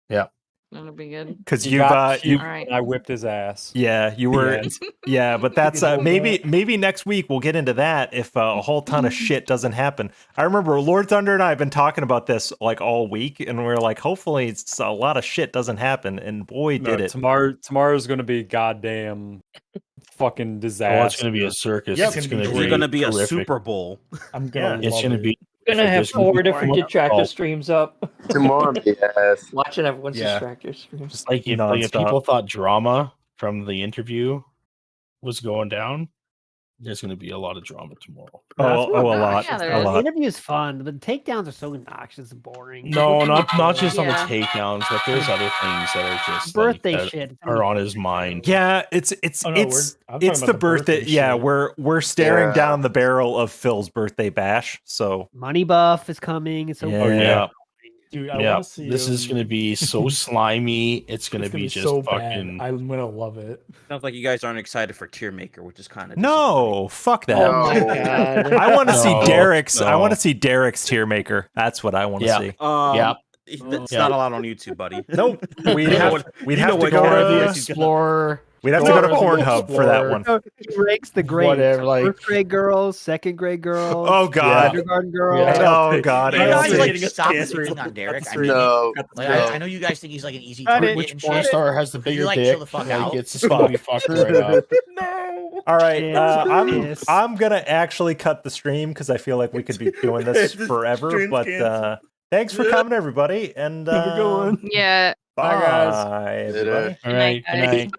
Yeah. That'll be good. Because I whipped his ass. Yeah, you were. Yeah, but that's maybe next week we'll get into that if a whole ton of shit doesn't happen. I remember Lord Thunder and I have been talking about this like all week, and we're like, hopefully it's a lot of shit doesn't happen, and boy did it. Tomorrow's going to be goddamn fucking disaster. Oh, it's going to be a circus. Yep. It's going to be a Super Bowl. I'm gonna. It's going to be. We're gonna have 4 different detractor streams up. Tomorrow, yes. Watching everyone's detractor streams. Just like if people thought drama from the interview was going down, there's going to be a lot of drama tomorrow. A lot. Yeah, a lot. The interview is fun, but the takedowns are so obnoxious and boring. No, not just on the takedowns, but there's other things that are just birthday that shit are on his mind. Yeah, it's the birthday. Yeah, we're staring down the barrel of Phil's birthday bash. So Money Buff is coming. It's so Dude, I want to see this is going to be so slimy. It's going to be just so fucking. bad. I'm gonna love it. Sounds like you guys aren't excited for Tier Maker, which is kind of no, fuck that. Oh my God. I want to see Derek's. I want to see Derek's tier maker. That's what I want to see. It's not allowed on YouTube, buddy. Nope. We'd have to go to Explorer. We'd have to go to Pornhub for that one. He ranks the grades. Whatever, like first grade girls, second grade girls. Oh God. Kindergarten girls. Oh God. You guys like stop hating on Derek. I know you guys think he's like an easy target. Which porn star has the bigger dick? Chill the fuck out. It's a sloppy fucker right now. No. All right. I'm gonna actually cut the stream because I feel like we could be doing this forever. But thanks for coming, everybody. And have a good one. Yeah. Bye, guys. Everybody. All right. Good night.